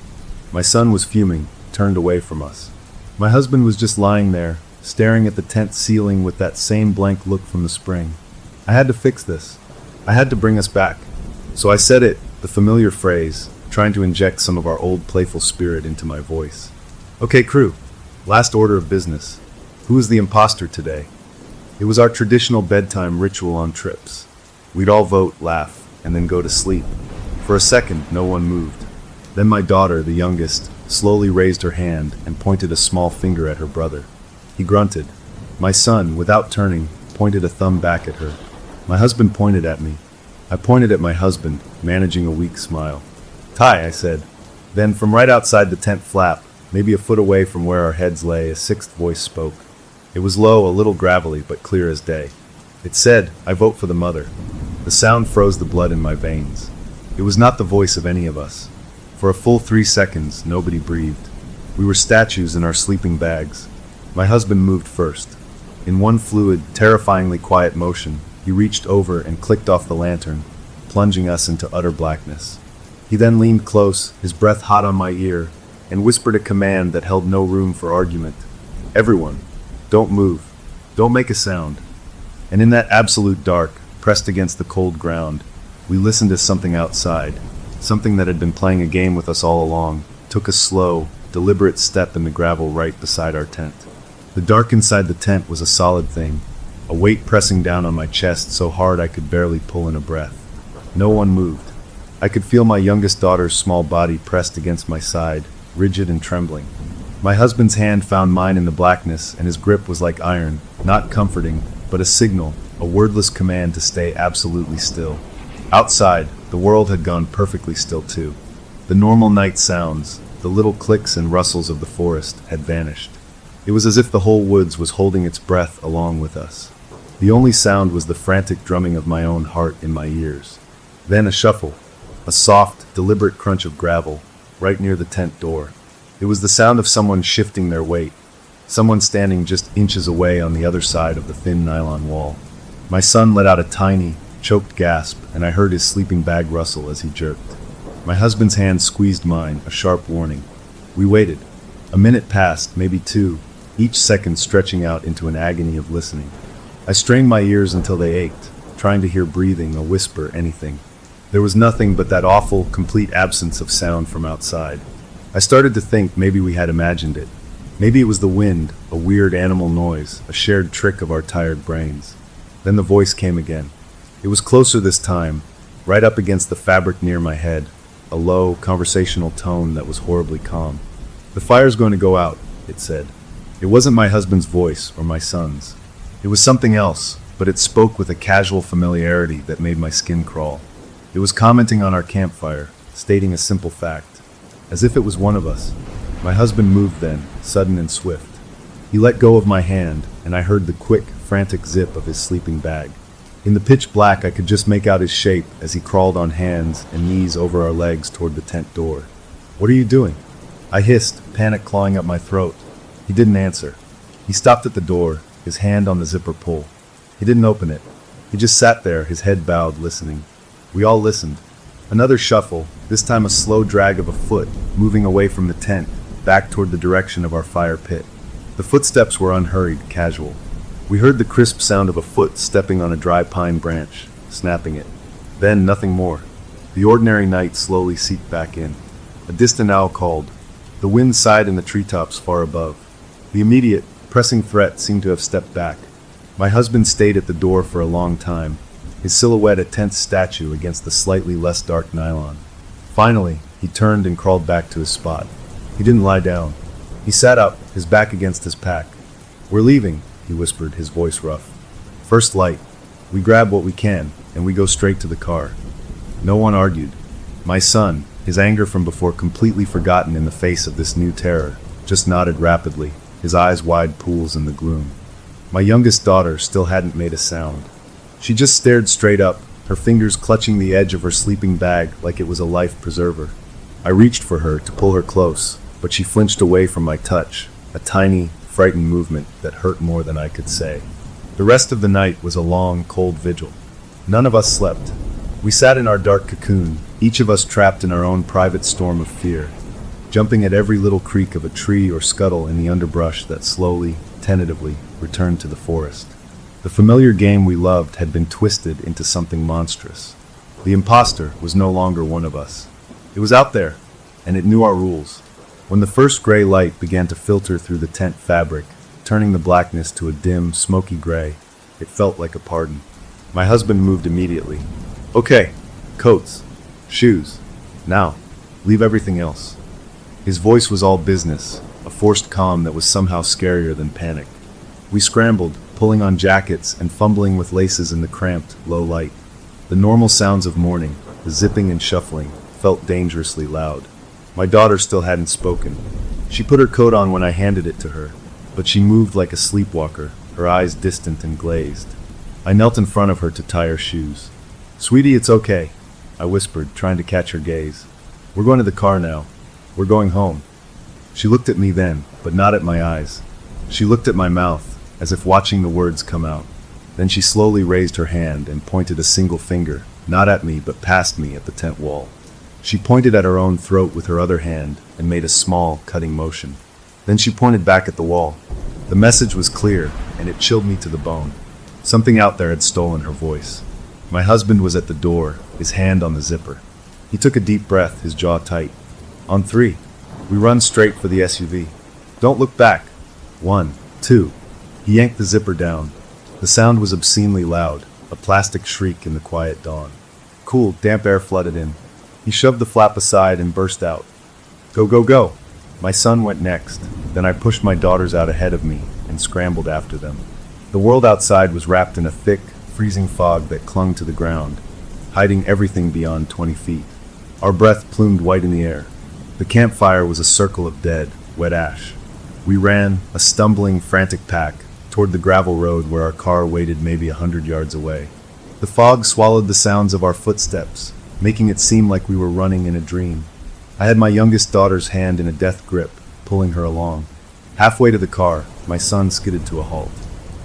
My son was fuming, turned away from us. My husband was just lying there, staring at the tent ceiling with that same blank look from the spring. I had to fix this. I had to bring us back. So I said it, the familiar phrase, trying to inject some of our old playful spirit into my voice. Okay, crew. Last order of business. Who is the imposter today? It was our traditional bedtime ritual on trips. We'd all vote, laugh, and then go to sleep. For a second, no one moved. Then my daughter, the youngest, slowly raised her hand and pointed a small finger at her brother. He grunted. My son, without turning, pointed a thumb back at her. My husband pointed at me. I pointed at my husband, managing a weak smile. Ty, I said. Then, from right outside the tent flap, maybe a foot away from where our heads lay, a 6th voice spoke. It was low, a little gravelly, but clear as day. It said, I vote for the mother. The sound froze the blood in my veins. It was not the voice of any of us. For a full 3 seconds, nobody breathed. We were statues in our sleeping bags. My husband moved first. In one fluid, terrifyingly quiet motion, he reached over and clicked off the lantern, plunging us into utter blackness. He then leaned close, his breath hot on my ear, and whispered a command that held no room for argument. Everyone, don't move. Don't make a sound. And in that absolute dark, pressed against the cold ground, we listened as something outside, something that had been playing a game with us all along, took a slow, deliberate step in the gravel right beside our tent. The dark inside the tent was a solid thing, a weight pressing down on my chest so hard I could barely pull in a breath. No one moved. I could feel my youngest daughter's small body pressed against my side, rigid and trembling. My husband's hand found mine in the blackness, and his grip was like iron, not comforting, but a signal, a wordless command to stay absolutely still. Outside, the world had gone perfectly still too. The normal night sounds, the little clicks and rustles of the forest, had vanished. It was as if the whole woods was holding its breath along with us. The only sound was the frantic drumming of my own heart in my ears. Then a shuffle, a soft, deliberate crunch of gravel, right near the tent door. It was the sound of someone shifting their weight, someone standing just inches away on the other side of the thin nylon wall. My son let out a tiny, choked gasp, and I heard his sleeping bag rustle as he jerked. My husband's hand squeezed mine, a sharp warning. We waited. A minute passed, maybe 2, each second stretching out into an agony of listening. I strained my ears until they ached, trying to hear breathing, a whisper, anything. There was nothing but that awful, complete absence of sound from outside. I started to think maybe we had imagined it. Maybe it was the wind, a weird animal noise, a shared trick of our tired brains. Then the voice came again. It was closer this time, right up against the fabric near my head, a low, conversational tone that was horribly calm. The fire's going to go out, it said. It wasn't my husband's voice or my son's. It was something else, but it spoke with a casual familiarity that made my skin crawl. It was commenting on our campfire, stating a simple fact, as if it was one of us. My husband moved then, sudden and swift. He let go of my hand, and I heard the quick, frantic zip of his sleeping bag. In the pitch black, I could just make out his shape as he crawled on hands and knees over our legs toward the tent door. What are you doing? I hissed, panic clawing up my throat. He didn't answer. He stopped at the door, his hand on the zipper pull. He didn't open it. He just sat there, his head bowed, listening. We all listened. Another shuffle, this time a slow drag of a foot, moving away from the tent, back toward the direction of our fire pit. The footsteps were unhurried, casual. We heard the crisp sound of a foot stepping on a dry pine branch, snapping it. Then nothing more. The ordinary night slowly seeped back in. A distant owl called. The wind sighed in the treetops far above. The immediate, pressing threat seemed to have stepped back. My husband stayed at the door for a long time, his silhouette a tense statue against the slightly less dark nylon. Finally, he turned and crawled back to his spot. He didn't lie down. He sat up, his back against his pack. "We're leaving," he whispered, his voice rough. "First light. We grab what we can, and we go straight to the car." No one argued. My son, his anger from before completely forgotten in the face of this new terror, just nodded rapidly, his eyes wide pools in the gloom. My youngest daughter still hadn't made a sound. She just stared straight up, her fingers clutching the edge of her sleeping bag like it was a life preserver. I reached for her to pull her close, but she flinched away from my touch, a tiny, frightened movement that hurt more than I could say. The rest of the night was a long, cold vigil. None of us slept. We sat in our dark cocoon, each of us trapped in our own private storm of fear, jumping at every little creak of a tree or scuttle in the underbrush that slowly, tentatively, returned to the forest. The familiar game we loved had been twisted into something monstrous. The imposter was no longer one of us. It was out there, and it knew our rules. When the first gray light began to filter through the tent fabric, turning the blackness to a dim, smoky gray, it felt like a pardon. My husband moved immediately. "Okay, coats, shoes. Now, leave everything else." His voice was all business, a forced calm that was somehow scarier than panic. We scrambled, pulling on jackets and fumbling with laces in the cramped, low light. The normal sounds of morning, the zipping and shuffling, felt dangerously loud. My daughter still hadn't spoken. She put her coat on when I handed it to her, but she moved like a sleepwalker, her eyes distant and glazed. I knelt in front of her to tie her shoes. "Sweetie, it's okay," I whispered, trying to catch her gaze. "We're going to the car now. We're going home." She looked at me then, but not at my eyes. She looked at my mouth, as if watching the words come out. Then she slowly raised her hand and pointed a single finger, not at me but past me at the tent wall. She pointed at her own throat with her other hand and made a small, cutting motion. Then she pointed back at the wall. The message was clear, and it chilled me to the bone. Something out there had stolen her voice. My husband was at the door, his hand on the zipper. He took a deep breath, his jaw tight. "On three, we run straight for the SUV. Don't look back. 1, 2. He yanked the zipper down. The sound was obscenely loud, a plastic shriek in the quiet dawn. Cool, damp air flooded in. He shoved the flap aside and burst out. "Go, go, go!" My son went next. Then I pushed my daughters out ahead of me and scrambled after them. The world outside was wrapped in a thick, freezing fog that clung to the ground, hiding everything beyond 20 feet. Our breath plumed white in the air. The campfire was a circle of dead, wet ash. We ran, a stumbling, frantic pack, toward the gravel road where our car waited maybe 100 yards away. The fog swallowed the sounds of our footsteps, making it seem like we were running in a dream. I had my youngest daughter's hand in a death grip, pulling her along. Halfway to the car, my son skidded to a halt.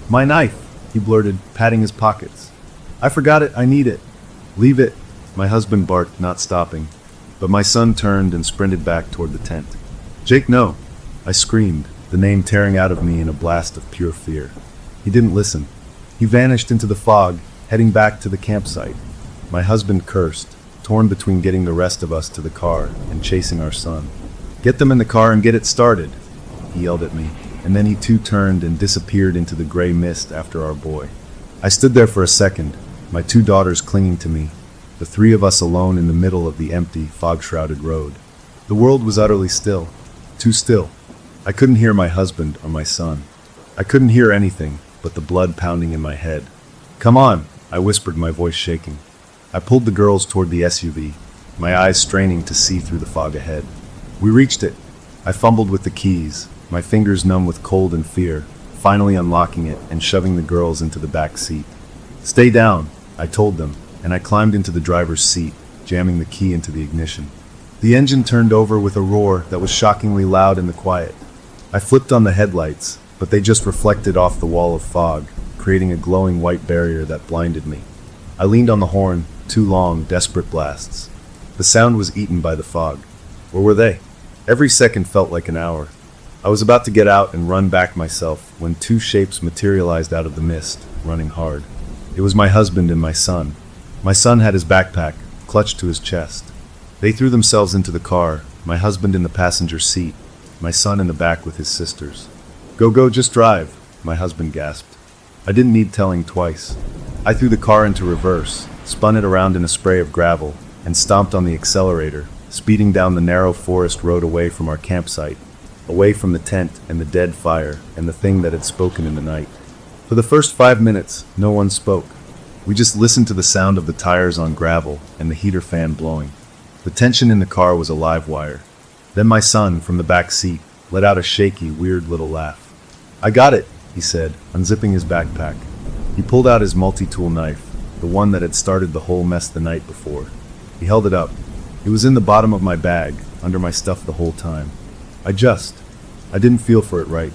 "My knife," he blurted, patting his pockets. "I forgot it, I need it." "Leave it," my husband barked, not stopping. But my son turned and sprinted back toward the tent. "Jake, no!" I screamed, the name tearing out of me in a blast of pure fear. He didn't listen. He vanished into the fog, heading back to the campsite. My husband cursed, torn between getting the rest of us to the car and chasing our son. "Get them in the car and get it started," he yelled at me, and then he too turned and disappeared into the gray mist after our boy. I stood there for a second, my 2 daughters clinging to me, the 3 of us alone in the middle of the empty, fog-shrouded road. The world was utterly still, too still. I couldn't hear my husband or my son. I couldn't hear anything but the blood pounding in my head. "Come on," I whispered, my voice shaking. I pulled the girls toward the SUV, my eyes straining to see through the fog ahead. We reached it. I fumbled with the keys, my fingers numb with cold and fear, finally unlocking it and shoving the girls into the back seat. "Stay down," I told them, and I climbed into the driver's seat, jamming the key into the ignition. The engine turned over with a roar that was shockingly loud in the quiet. I flipped on the headlights, but they just reflected off the wall of fog, creating a glowing white barrier that blinded me. I leaned on the horn, 2 long, desperate blasts. The sound was eaten by the fog. Where were they? Every second felt like an hour. I was about to get out and run back myself when 2 shapes materialized out of the mist, running hard. It was my husband and my son. My son had his backpack, clutched to his chest. They threw themselves into the car, my husband in the passenger seat, my son in the back with his sisters. "Go, go, just drive," my husband gasped. I didn't need telling twice. I threw the car into reverse, spun it around in a spray of gravel, and stomped on the accelerator, speeding down the narrow forest road away from our campsite, away from the tent and the dead fire and the thing that had spoken in the night. For the first 5 minutes, no one spoke. We just listened to the sound of the tires on gravel and the heater fan blowing. The tension in the car was a live wire. Then my son, from the back seat, let out a shaky, weird little laugh. "I got it," he said, unzipping his backpack. He pulled out his multi-tool knife, the one that had started the whole mess the night before. He held it up. It was in the bottom of my bag, under my stuff the whole time. I didn't feel for it right.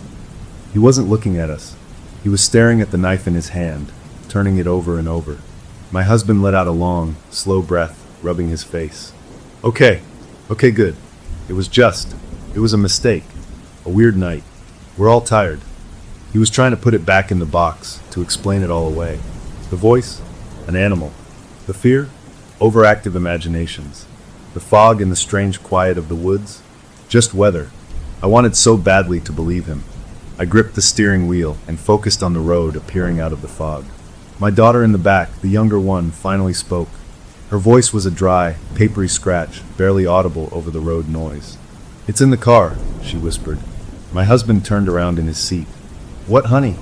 He wasn't looking at us. He was staring at the knife in his hand, turning it over and over. My husband let out a long, slow breath, rubbing his face. Okay, good. It was a mistake. A weird night. We're all tired." He was trying to put it back in the box, to explain it all away. The voice? An animal. The fear? Overactive imaginations. The fog and the strange quiet of the woods? Just weather. I wanted so badly to believe him. I gripped the steering wheel and focused on the road appearing out of the fog. My daughter in the back, the younger one, finally spoke. Her voice was a dry, papery scratch, barely audible over the road noise. "It's in the car," she whispered. My husband turned around in his seat. "What, honey?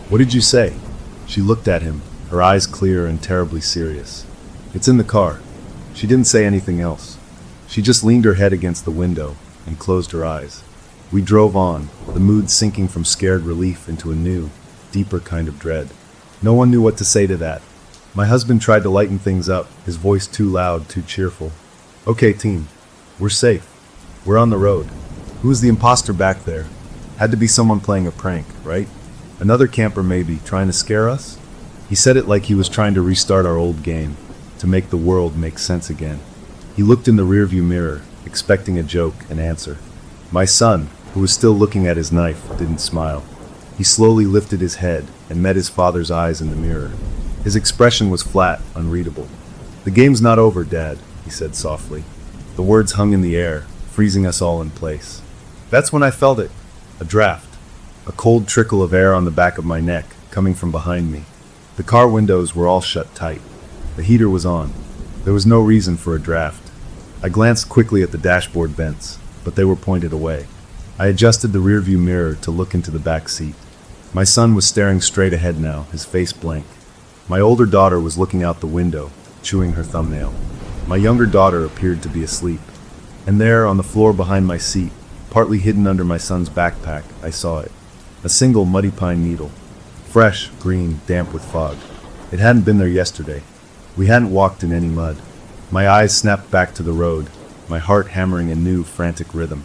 What did you say?" She looked at him, her eyes clear and terribly serious. "It's in the car." She didn't say anything else. She just leaned her head against the window and closed her eyes. We drove on, the mood sinking from scared relief into a new, deeper kind of dread. No one knew what to say to that. My husband tried to lighten things up, his voice too loud, too cheerful. "Okay, team. We're safe. We're on the road. Who is the imposter back there? Had to be someone playing a prank, right? Another camper maybe, trying to scare us?" He said it like he was trying to restart our old game, to make the world make sense again. He looked in the rearview mirror, expecting a joke, an answer. My son, who was still looking at his knife, didn't smile. He slowly lifted his head and met his father's eyes in the mirror. His expression was flat, unreadable. "The game's not over, Dad," he said softly. The words hung in the air, freezing us all in place. That's when I felt it. A draft. A cold trickle of air on the back of my neck, coming from behind me. The car windows were all shut tight. The heater was on. There was no reason for a draft. I glanced quickly at the dashboard vents, but they were pointed away. I adjusted the rearview mirror to look into the back seat. My son was staring straight ahead now, his face blank. My older daughter was looking out the window, chewing her thumbnail. My younger daughter appeared to be asleep. And there, on the floor behind my seat, partly hidden under my son's backpack, I saw it. A single muddy pine needle. Fresh, green, damp with fog. It hadn't been there yesterday. We hadn't walked in any mud. My eyes snapped back to the road, my heart hammering a new, frantic rhythm.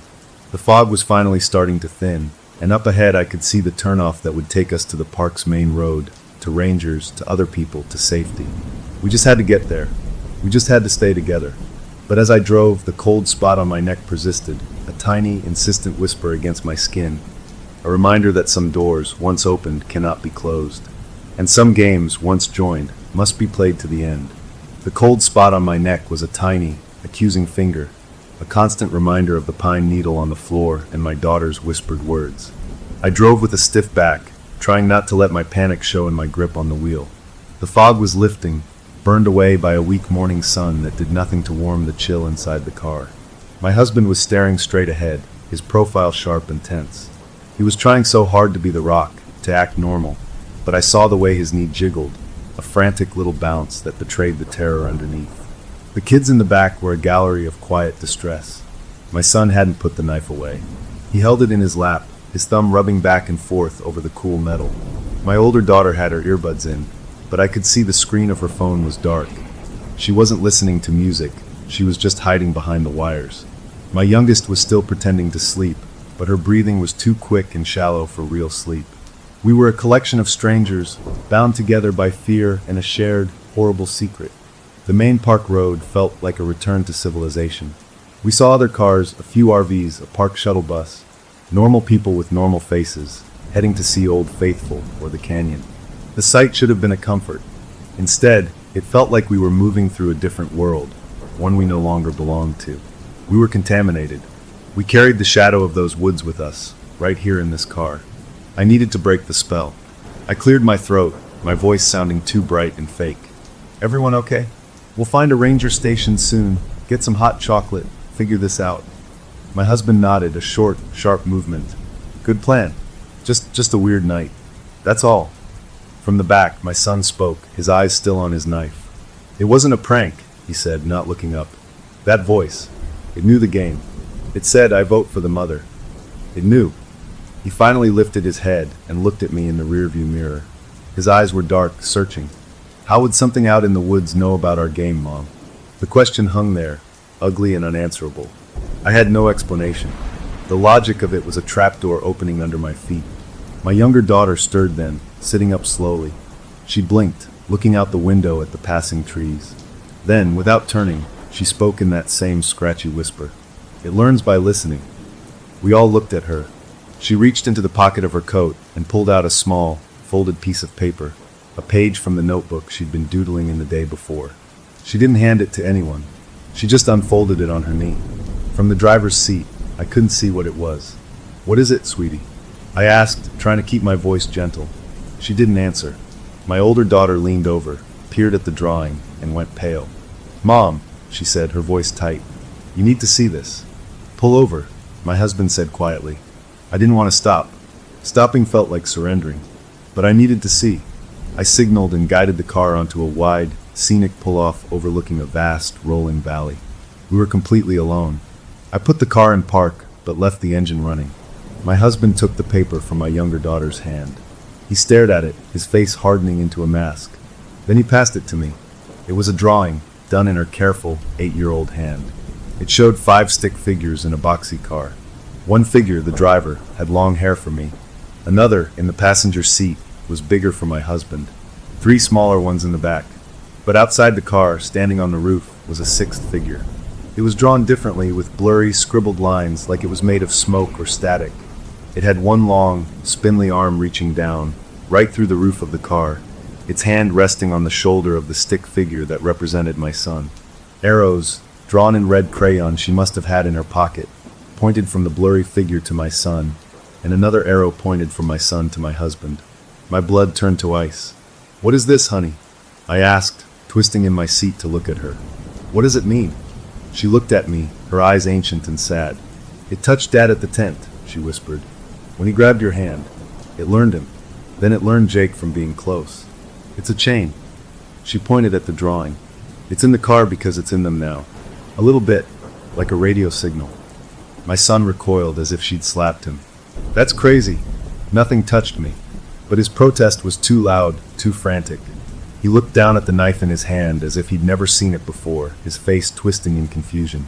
The fog was finally starting to thin, and up ahead I could see the turnoff that would take us to the park's main road, to rangers, to other people, to safety. We just had to get there. We just had to stay together. But as I drove, the cold spot on my neck persisted, a tiny, insistent whisper against my skin, a reminder that some doors, once opened, cannot be closed, and some games, once joined, must be played to the end. The cold spot on my neck was a tiny, accusing finger, a constant reminder of the pine needle on the floor and my daughter's whispered words. I drove with a stiff back, trying not to let my panic show in my grip on the wheel. The fog was lifting, burned away by a weak morning sun that did nothing to warm the chill inside the car. My husband was staring straight ahead, his profile sharp and tense. He was trying so hard to be the rock, to act normal, but I saw the way his knee jiggled, a frantic little bounce that betrayed the terror underneath. The kids in the back were a gallery of quiet distress. My son hadn't put the knife away. He held it in his lap, his thumb rubbing back and forth over the cool metal. My older daughter had her earbuds in, but I could see the screen of her phone was dark. She wasn't listening to music, she was just hiding behind the wires. My youngest was still pretending to sleep, but her breathing was too quick and shallow for real sleep. We were a collection of strangers, bound together by fear and a shared, horrible secret. The main park road felt like a return to civilization. We saw other cars, a few RVs, a park shuttle bus, normal people with normal faces, heading to see Old Faithful or the canyon. The sight should have been a comfort. Instead, it felt like we were moving through a different world, one we no longer belonged to. We were contaminated. We carried the shadow of those woods with us, right here in this car. I needed to break the spell. I cleared my throat, my voice sounding too bright and fake. "Everyone okay? We'll find a ranger station soon, get some hot chocolate, Figure this out. My husband nodded, a short, sharp movement. Good plan. Just a weird night. That's all. From the back, my son spoke, his eyes still on his knife. It wasn't a prank, he said, not looking up. That voice. It knew the game. It said, I vote for the mother. It knew. He finally lifted his head and looked at me in the rearview mirror. His eyes were dark, searching. How would something out in the woods know about our game, Mom? The question hung there, ugly and unanswerable. I had no explanation. The logic of it was a trapdoor opening under my feet. My younger daughter stirred then, sitting up slowly. She blinked, looking out the window at the passing trees. Then, without turning, she spoke in that same scratchy whisper. It learns by listening. We all looked at her. She reached into the pocket of her coat and pulled out a small, folded piece of paper, a page from the notebook she'd been doodling in the day before. She didn't hand it to anyone. She just unfolded it on her knee. From the driver's seat, I couldn't see what it was. What is it, sweetie? I asked, trying to keep my voice gentle. She didn't answer. My older daughter leaned over, peered at the drawing, and went pale. Mom, she said, her voice tight. You need to see this. Pull over, my husband said quietly. I didn't want to stop. Stopping felt like surrendering. But I needed to see. I signaled and guided the car onto a wide, scenic pull-off overlooking a vast, rolling valley. We were completely alone. I put the car in park, but left the engine running. My husband took the paper from my younger daughter's hand. He stared at it, his face hardening into a mask. Then he passed it to me. It was a drawing, done in her careful, 8-year-old hand. It showed 5 stick figures in a boxy car. One figure, the driver, had long hair for me. Another, in the passenger seat, was bigger for my husband. 3 smaller ones in the back. But outside the car, standing on the roof, was a 6th figure. It was drawn differently, with blurry, scribbled lines like it was made of smoke or static. It had one long, spindly arm reaching down, right through the roof of the car, its hand resting on the shoulder of the stick figure that represented my son. Arrows, drawn in red crayon she must have had in her pocket, pointed from the blurry figure to my son, and another arrow pointed from my son to my husband. My blood turned to ice. What is this, honey? I asked, twisting in my seat to look at her. What does it mean? She looked at me, her eyes ancient and sad. It touched Dad at the tent, she whispered. When he grabbed your hand, it learned him. Then it learned Jake from being close. It's a chain. She pointed at the drawing. It's in the car because it's in them now. A little bit, like a radio signal. My son recoiled as if she'd slapped him. That's crazy. Nothing touched me. But his protest was too loud, too frantic. He looked down at the knife in his hand as if he'd never seen it before, his face twisting in confusion.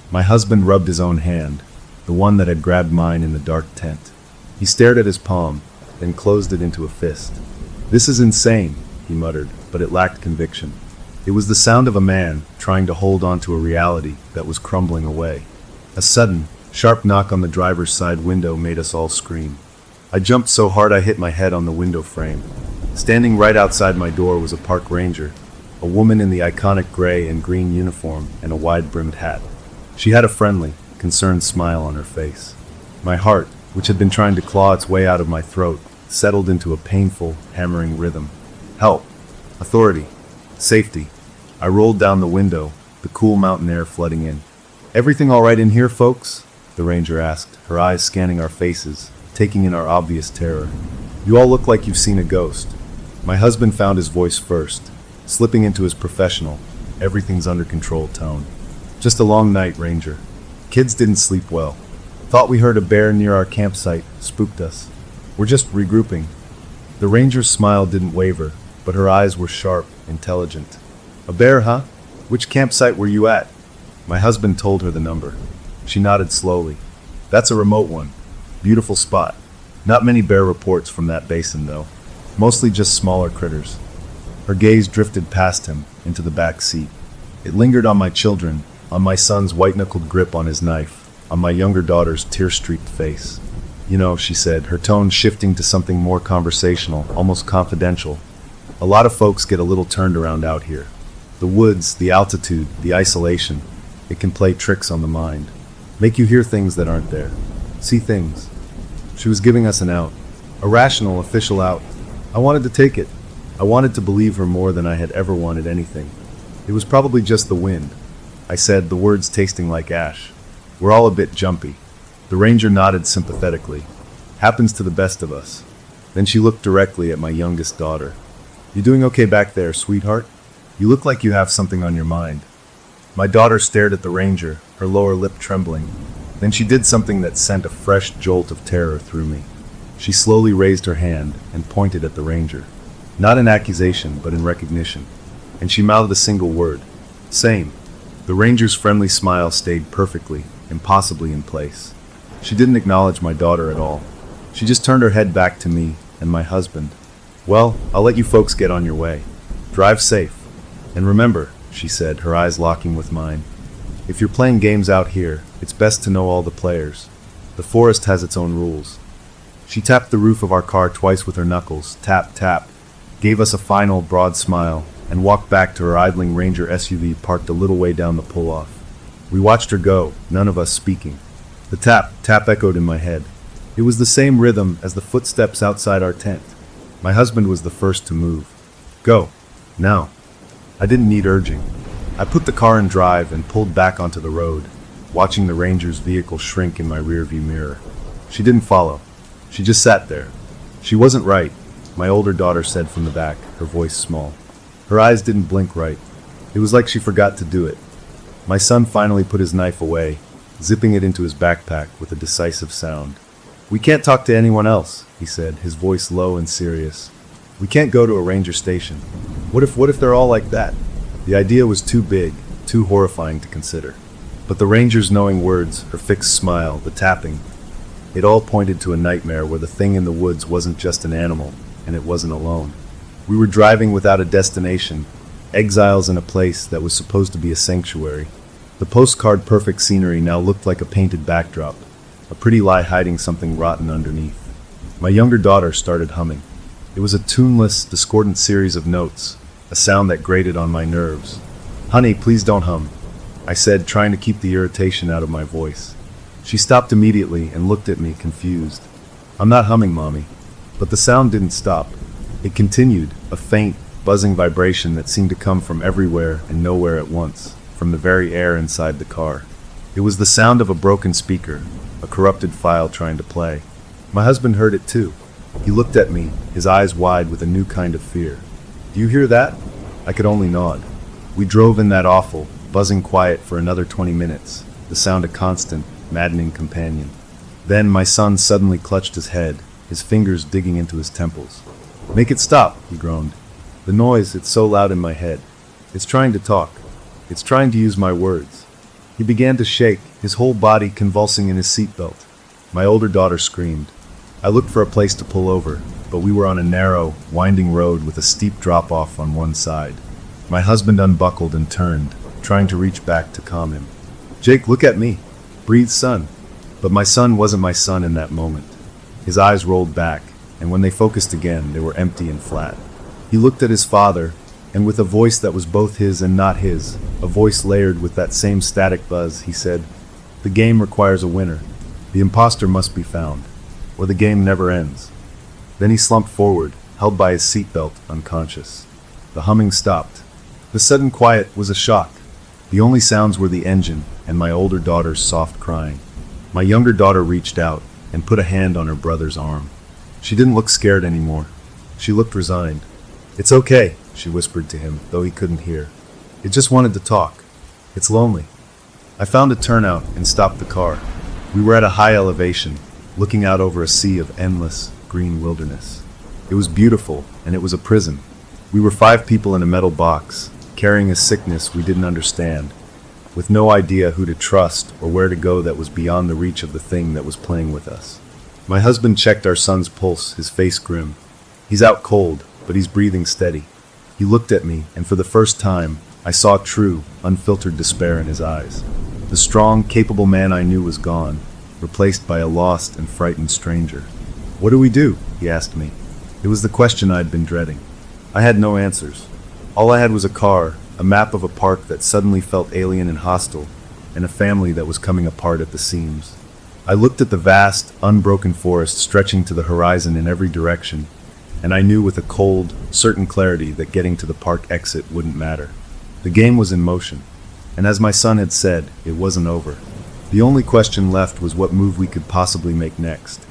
My husband rubbed his own hand, the one that had grabbed mine in the dark tent. He stared at his palm, then closed it into a fist. This is insane, he muttered, but it lacked conviction. It was the sound of a man trying to hold on to a reality that was crumbling away. A sudden, sharp knock on the driver's side window made us all scream. I jumped so hard I hit my head on the window frame. Standing right outside my door was a park ranger, a woman in the iconic gray and green uniform and a wide-brimmed hat. She had a friendly, concerned smile on her face. My heart, which had been trying to claw its way out of my throat, settled into a painful, hammering rhythm. Help. Authority. Safety. I rolled down the window, the cool mountain air flooding in. Everything all right in here, folks? The ranger asked, her eyes scanning our faces, taking in our obvious terror. You all look like you've seen a ghost. My husband found his voice first, slipping into his professional, everything's under control tone. Just a long night, Ranger. Kids didn't sleep well. Thought we heard a bear near our campsite, spooked us. We're just regrouping. The ranger's smile didn't waver, but her eyes were sharp, intelligent. A bear, huh? Which campsite were you at? My husband told her the number. She nodded slowly. That's a remote one. Beautiful spot. Not many bear reports from that basin, though. Mostly just smaller critters. Her gaze drifted past him, into the back seat. It lingered on my children, on my son's white-knuckled grip on his knife, on my younger daughter's tear-streaked face. You know, she said, her tone shifting to something more conversational, almost confidential. A lot of folks get a little turned around out here. The woods, the altitude, the isolation. It can play tricks on the mind. Make you hear things that aren't there. See things. She was giving us an out. A rational, official out. I wanted to take it. I wanted to believe her more than I had ever wanted anything. It was probably just the wind. I said, the words tasting like ash. We're all a bit jumpy. The ranger nodded sympathetically. Happens to the best of us. Then she looked directly at my youngest daughter. You doing okay back there, sweetheart? You look like you have something on your mind. My daughter stared at the ranger, her lower lip trembling. Then she did something that sent a fresh jolt of terror through me. She slowly raised her hand and pointed at the ranger. Not in accusation, but in recognition. And she mouthed a single word. Same. The ranger's friendly smile stayed perfectly, impossibly in place. She didn't acknowledge my daughter at all. She just turned her head back to me and my husband. Well, I'll let you folks get on your way. Drive safe. And remember, she said, her eyes locking with mine, if you're playing games out here, it's best to know all the players. The forest has its own rules. She tapped the roof of our car twice with her knuckles, tap, tap, gave us a final broad smile, and walked back to her idling Ranger SUV parked a little way down the pull-off. We watched her go, none of us speaking. The tap, tap echoed in my head. It was the same rhythm as the footsteps outside our tent. My husband was the first to move. Go. Now. I didn't need urging. I put the car in drive and pulled back onto the road, watching the ranger's vehicle shrink in my rearview mirror. She didn't follow. She just sat there. She wasn't right, my older daughter said from the back, her voice small. Her eyes didn't blink right. It was like she forgot to do it. My son finally put his knife away, zipping it into his backpack with a decisive sound. We can't talk to anyone else, he said, his voice low and serious. We can't go to a ranger station. What if they're all like that? The idea was too big, too horrifying to consider. But the ranger's knowing words, her fixed smile, the tapping, it all pointed to a nightmare where the thing in the woods wasn't just an animal, and it wasn't alone. We were driving without a destination, exiles in a place that was supposed to be a sanctuary. The postcard-perfect scenery now looked like a painted backdrop, a pretty lie hiding something rotten underneath. My younger daughter started humming. It was a tuneless, discordant series of notes, a sound that grated on my nerves. Honey, please don't hum, I said, trying to keep the irritation out of my voice. She stopped immediately and looked at me, confused. I'm not humming, Mommy. But the sound didn't stop. It continued, a faint, buzzing vibration that seemed to come from everywhere and nowhere at once, from the very air inside the car. It was the sound of a broken speaker, a corrupted file trying to play. My husband heard it too. He looked at me, his eyes wide with a new kind of fear. Do you hear that? I could only nod. We drove in that awful, buzzing quiet for another 20 minutes, the sound a constant, maddening companion. Then my son suddenly clutched his head, his fingers digging into his temples. Make it stop, he groaned. The noise, it's so loud in my head. It's trying to talk. It's trying to use my words. He began to shake, his whole body convulsing in his seatbelt. My older daughter screamed. I looked for a place to pull over, but we were on a narrow, winding road with a steep drop-off on one side. My husband unbuckled and turned, trying to reach back to calm him. Jake, look at me, breathed son. But my son wasn't my son in that moment. His eyes rolled back, and when they focused again, they were empty and flat. He looked at his father, and with a voice that was both his and not his, a voice layered with that same static buzz, he said, "The game requires a winner. The imposter must be found, or the game never ends." Then he slumped forward, held by his seatbelt, unconscious. The humming stopped. The sudden quiet was a shock. The only sounds were the engine and my older daughter's soft crying. My younger daughter reached out and put a hand on her brother's arm. She didn't look scared anymore. She looked resigned. "It's okay," she whispered to him, though he couldn't hear. "It just wanted to talk. It's lonely." I found a turnout and stopped the car. We were at a high elevation, looking out over a sea of endless, green wilderness. It was beautiful, and it was a prison. We were 5 people in a metal box, carrying a sickness we didn't understand, with no idea who to trust or where to go that was beyond the reach of the thing that was playing with us. My husband checked our son's pulse, his face grim. He's out cold, but he's breathing steady. He looked at me, and for the first time, I saw true, unfiltered despair in his eyes. The strong, capable man I knew was gone, replaced by a lost and frightened stranger. "What do we do?" he asked me. It was the question I'd been dreading. I had no answers. All I had was a car, a map of a park that suddenly felt alien and hostile, and a family that was coming apart at the seams. I looked at the vast, unbroken forest stretching to the horizon in every direction, and I knew with a cold, certain clarity that getting to the park exit wouldn't matter. The game was in motion, and as my son had said, it wasn't over. The only question left was what move we could possibly make next,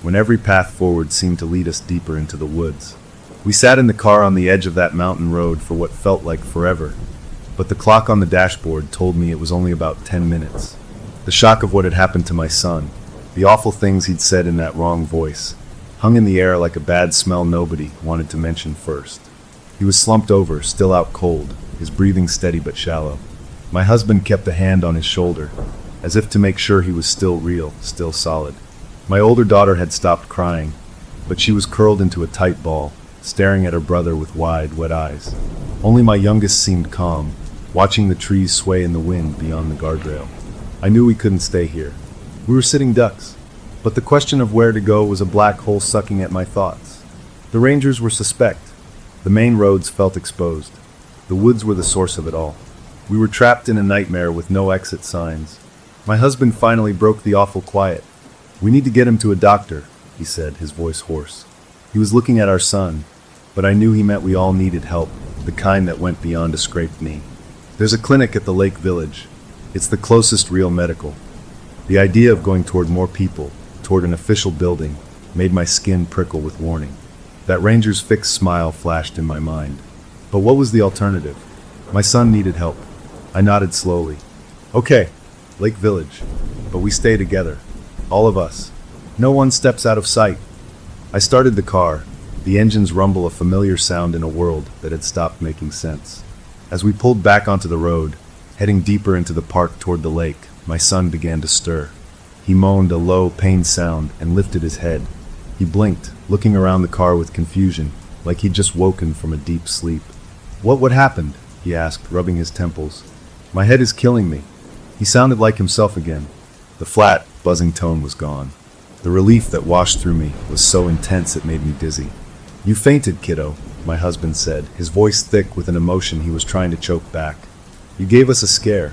when every path forward seemed to lead us deeper into the woods. We sat in the car on the edge of that mountain road for what felt like forever, but the clock on the dashboard told me it was only about 10 minutes. The shock of what had happened to my son, the awful things he'd said in that wrong voice, hung in the air like a bad smell nobody wanted to mention first. He was slumped over, still out cold, his breathing steady but shallow. My husband kept a hand on his shoulder, as if to make sure he was still real, still solid. My older daughter had stopped crying, but she was curled into a tight ball, staring at her brother with wide, wet eyes. Only my youngest seemed calm, watching the trees sway in the wind beyond the guardrail. I knew we couldn't stay here. We were sitting ducks, but the question of where to go was a black hole sucking at my thoughts. The rangers were suspect. The main roads felt exposed. The woods were the source of it all. We were trapped in a nightmare with no exit signs. My husband finally broke the awful quiet. "We need to get him to a doctor," he said, his voice hoarse. He was looking at our son, but I knew he meant we all needed help, the kind that went beyond a scraped knee. "There's a clinic at the lake village. It's the closest real medical." The idea of going toward more people, toward an official building, made my skin prickle with warning. That ranger's fixed smile flashed in my mind. But what was the alternative? My son needed help. I nodded slowly. "Okay, Lake Village. But we stay together. All of us. No one steps out of sight." I started the car, the engines rumble a familiar sound in a world that had stopped making sense. As we pulled back onto the road, heading deeper into the park toward the lake, my son began to stir. He moaned a low, pained sound and lifted his head. He blinked, looking around the car with confusion, like he'd just woken from a deep sleep. What happened?" he asked, rubbing his temples. "My head is killing me." He sounded like himself again. The flat, buzzing tone was gone. The relief that washed through me was so intense it made me dizzy. "You fainted, kiddo," my husband said, his voice thick with an emotion he was trying to choke back. "You gave us a scare."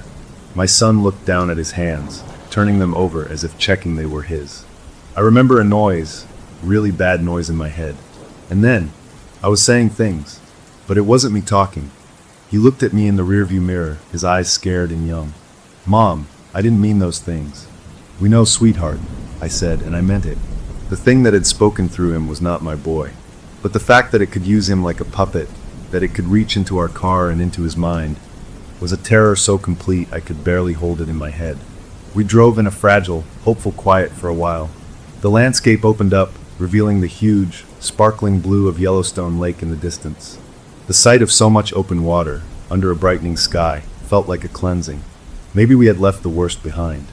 My son looked down at his hands, turning them over as if checking they were his. I remember a noise, really bad noise in my head. And then, I was saying things, but it wasn't me talking. He looked at me in the rearview mirror, his eyes scared and young. "Mom, I didn't mean those things." "We know, sweetheart," I said, and I meant it. The thing that had spoken through him was not my boy, but the fact that it could use him like a puppet, that it could reach into our car and into his mind, was a terror so complete I could barely hold it in my head. We drove in a fragile, hopeful quiet for a while. The landscape opened up, revealing the huge, sparkling blue of Yellowstone Lake in the distance. The sight of so much open water, under a brightening sky, felt like a cleansing. Maybe we had left the worst behind.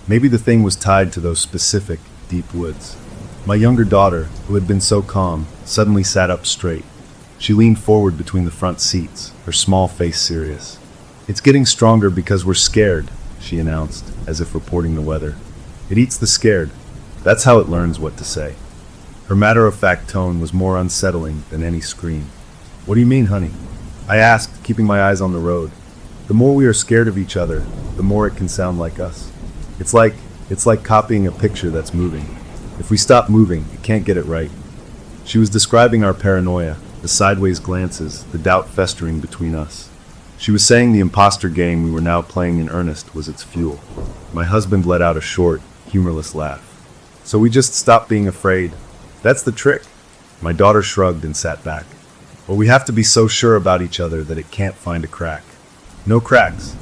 Maybe the thing was tied to those specific, deep woods. My younger daughter, who had been so calm, suddenly sat up straight. She leaned forward between the front seats, her small face serious. "It's getting stronger because we're scared," she announced, as if reporting the weather. "It eats the scared. That's how it learns what to say." Her matter-of-fact tone was more unsettling than any scream. "What do you mean, honey?" I asked, keeping my eyes on the road. "The more we are scared of each other, the more it can sound like us. It's like copying a picture that's moving. If we stop moving, it can't get it right." She was describing our paranoia, the sideways glances, the doubt festering between us. She was saying the imposter game we were now playing in earnest was its fuel. My husband let out a short, humorless laugh. "So we just stopped being afraid. That's the trick." My daughter shrugged and sat back. "Or we have to be so sure about each other that it can't find a crack." No cracks.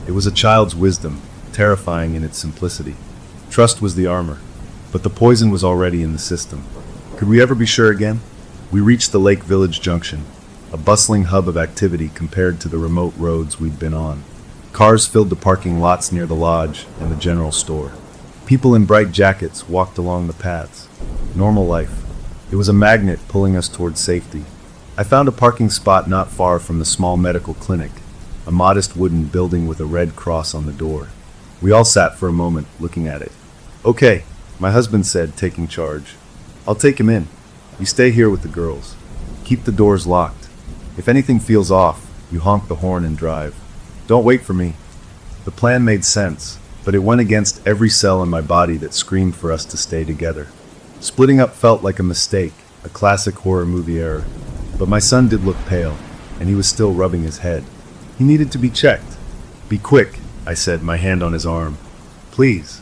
It was a child's wisdom, terrifying in its simplicity. Trust was the armor, but the poison was already in the system. Could we ever be sure again? We reached the Lake Village Junction, a bustling hub of activity compared to the remote roads we'd been on. Cars filled the parking lots near the lodge and the general store. People in bright jackets walked along the paths. Normal life. It was a magnet pulling us towards safety. I found a parking spot not far from the small medical clinic, a modest wooden building with a red cross on the door. We all sat for a moment, looking at it. "Okay," my husband said, taking charge. "I'll take him in. You stay here with the girls. Keep the doors locked. If anything feels off, you honk the horn and drive. Don't wait for me." The plan made sense, but it went against every cell in my body that screamed for us to stay together. Splitting up felt like a mistake, a classic horror movie error. But my son did look pale, and he was still rubbing his head. He needed to be checked. "Be quick," I said, my hand on his arm. Please.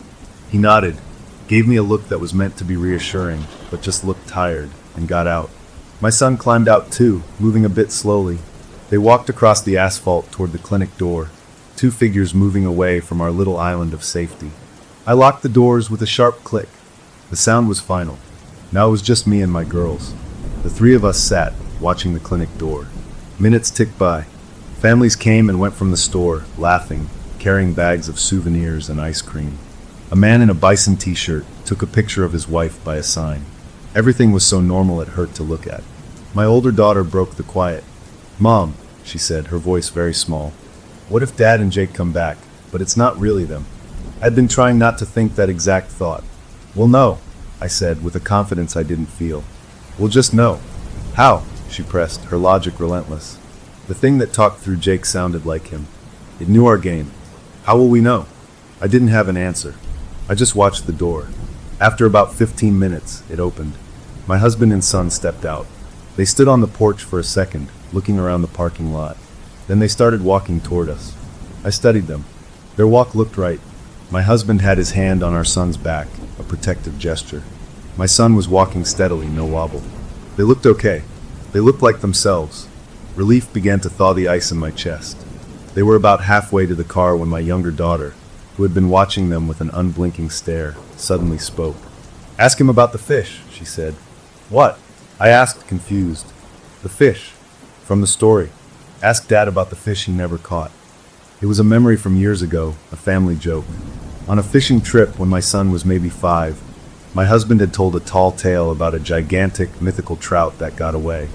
He nodded, gave me a look that was meant to be reassuring, but just looked tired, and got out. My son climbed out too, moving a bit slowly. They walked across the asphalt toward the clinic door, two figures moving away from our little island of safety. I locked the doors with a sharp click. The sound was final. Now it was just me and my girls. The three of us sat, watching the clinic door. Minutes ticked by. Families came and went from the store, laughing, carrying bags of souvenirs and ice cream. A man in a bison t-shirt took a picture of his wife by a sign. Everything was so normal it hurt to look at. My older daughter broke the quiet. "Mom," she said, her voice very small. "What if Dad and Jake come back, but it's not really them?" I'd been trying not to think that exact thought. "We'll know," I said, with a confidence I didn't feel. "We'll just know." "How?" she pressed, her logic relentless. The thing that talked through Jake sounded like him. It knew our game. How will we know? I didn't have an answer. I just watched the door. After about 15 minutes, it opened. My husband and son stepped out. They stood on the porch for a second, looking around the parking lot. Then they started walking toward us. I studied them. Their walk looked right. My husband had his hand on our son's back, a protective gesture. My son was walking steadily, no wobble. They looked okay. They looked like themselves. Relief began to thaw the ice in my chest. They were about halfway to the car when my younger daughter, who had been watching them with an unblinking stare, suddenly spoke. "Ask him about the fish," she said. "What?" I asked, confused. "The fish. From the story. Ask Dad about the fish he never caught." It was a memory from years ago, a family joke. On a fishing trip when my son was maybe 5, my husband had told a tall tale about a gigantic, mythical trout that got away.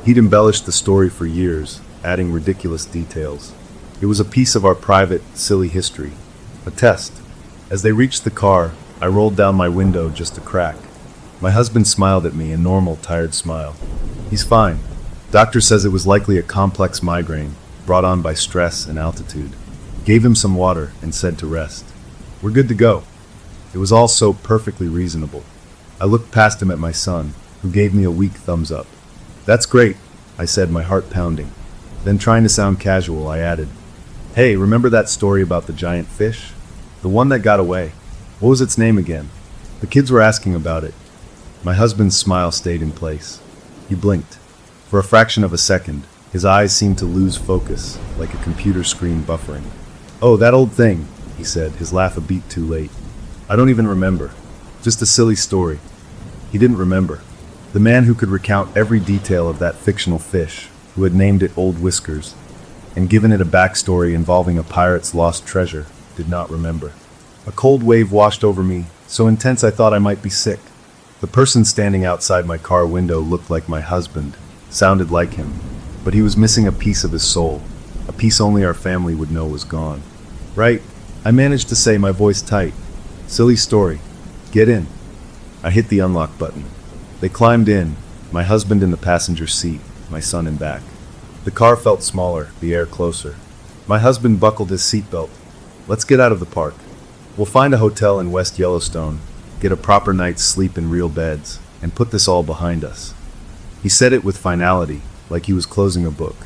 He'd embellished the story for years, adding ridiculous details. It was a piece of our private, silly history. A test. As they reached the car, I rolled down my window just a crack. My husband smiled at me, a normal, tired smile. "He's fine. Doctor says it was likely a complex migraine, brought on by stress and altitude. Gave him some water and said to rest. We're good to go." It was all so perfectly reasonable. I looked past him at my son, who gave me a weak thumbs up. "That's great," I said, my heart pounding. Then, trying to sound casual, I added, "Hey, remember that story about the giant fish? The one that got away? What was its name again? The kids were asking about it." My husband's smile stayed in place. He blinked. For a fraction of a second, his eyes seemed to lose focus, like a computer screen buffering. "Oh, that old thing," he said, his laugh a beat too late. "I don't even remember. Just a silly story." He didn't remember. The man who could recount every detail of that fictional fish, who had named it Old Whiskers, and given it a backstory involving a pirate's lost treasure, did not remember. A cold wave washed over me, so intense I thought I might be sick. The person standing outside my car window looked like my husband, sounded like him, but he was missing a piece of his soul, a piece only our family would know was gone. "Right," I managed to say, my voice tight. "Silly story. Get in." I hit the unlock button. They climbed in, my husband in the passenger seat, my son in back. The car felt smaller, the air closer. My husband buckled his seatbelt. "Let's get out of the park. We'll find a hotel in West Yellowstone, get a proper night's sleep in real beds, and put this all behind us." He said it with finality, like he was closing a book.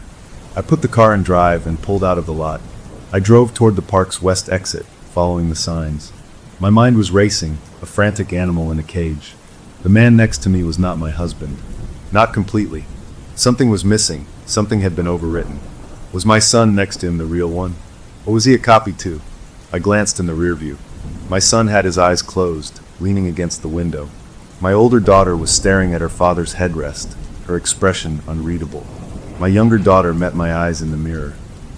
I put the car in drive and pulled out of the lot. I drove toward the park's west exit, following the signs. My mind was racing, a frantic animal in a cage. The man next to me was not my husband. Not completely. Something was missing, something had been overwritten. Was my son next to him the real one? Or was he a copy too? I glanced in the rear view. My son had his eyes closed, leaning against the window. My older daughter was staring at her father's headrest, her expression unreadable. My younger daughter met my eyes in the mirror.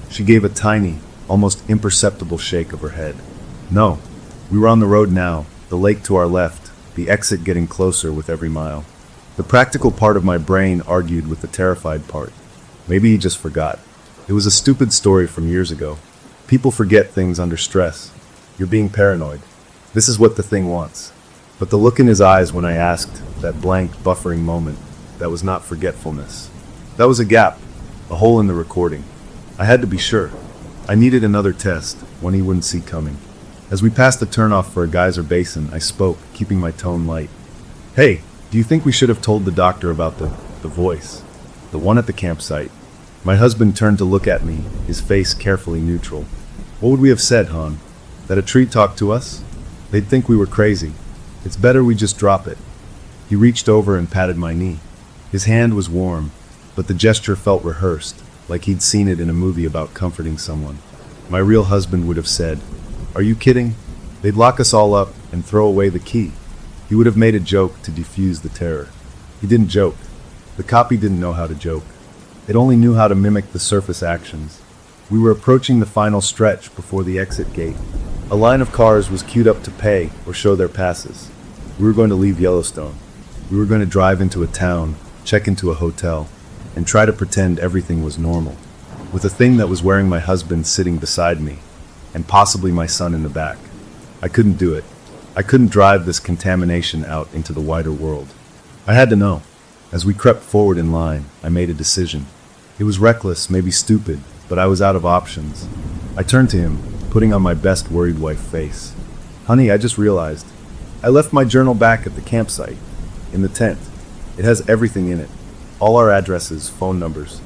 She gave a tiny, almost imperceptible shake of her head. No. We were on the road now, the lake to our left, the exit getting closer with every mile. The practical part of my brain argued with the terrified part. Maybe he just forgot. It was a stupid story from years ago. People forget things under stress. You're being paranoid. This is what the thing wants. But the look in his eyes when I asked, that blank, buffering moment, that was not forgetfulness. That was a gap, a hole in the recording. I had to be sure. I needed another test, one he wouldn't see coming. As we passed the turnoff for a geyser basin, I spoke, keeping my tone light. "Hey, do you think we should have told the doctor about the voice? The one at the campsite?" My husband turned to look at me, his face carefully neutral. "What would we have said, hon? That a tree talked to us? They'd think we were crazy. It's better we just drop it. He reached over and patted my knee. His hand was warm, but the gesture felt rehearsed, like he'd seen it in a movie about comforting someone. My real husband would have said, "Are you kidding? They'd lock us all up and throw away the key." He would have made a joke to defuse the terror. He didn't joke. The copy didn't know how to joke. It only knew how to mimic the surface actions. We were approaching the final stretch before the exit gate. A line of cars was queued up to pay or show their passes. We were going to leave Yellowstone. We were going to drive into a town, check into a hotel, and try to pretend everything was normal, with a thing that was wearing my husband sitting beside me, and possibly my son in the back. I couldn't do it. I couldn't drive this contamination out into the wider world. I had to know. As we crept forward in line, I made a decision. It was reckless, maybe stupid, but I was out of options. I turned to him, putting on my best worried wife face. "Honey, I just realized. I left my journal back at the campsite, in the tent. It has everything in it. All our addresses, phone numbers.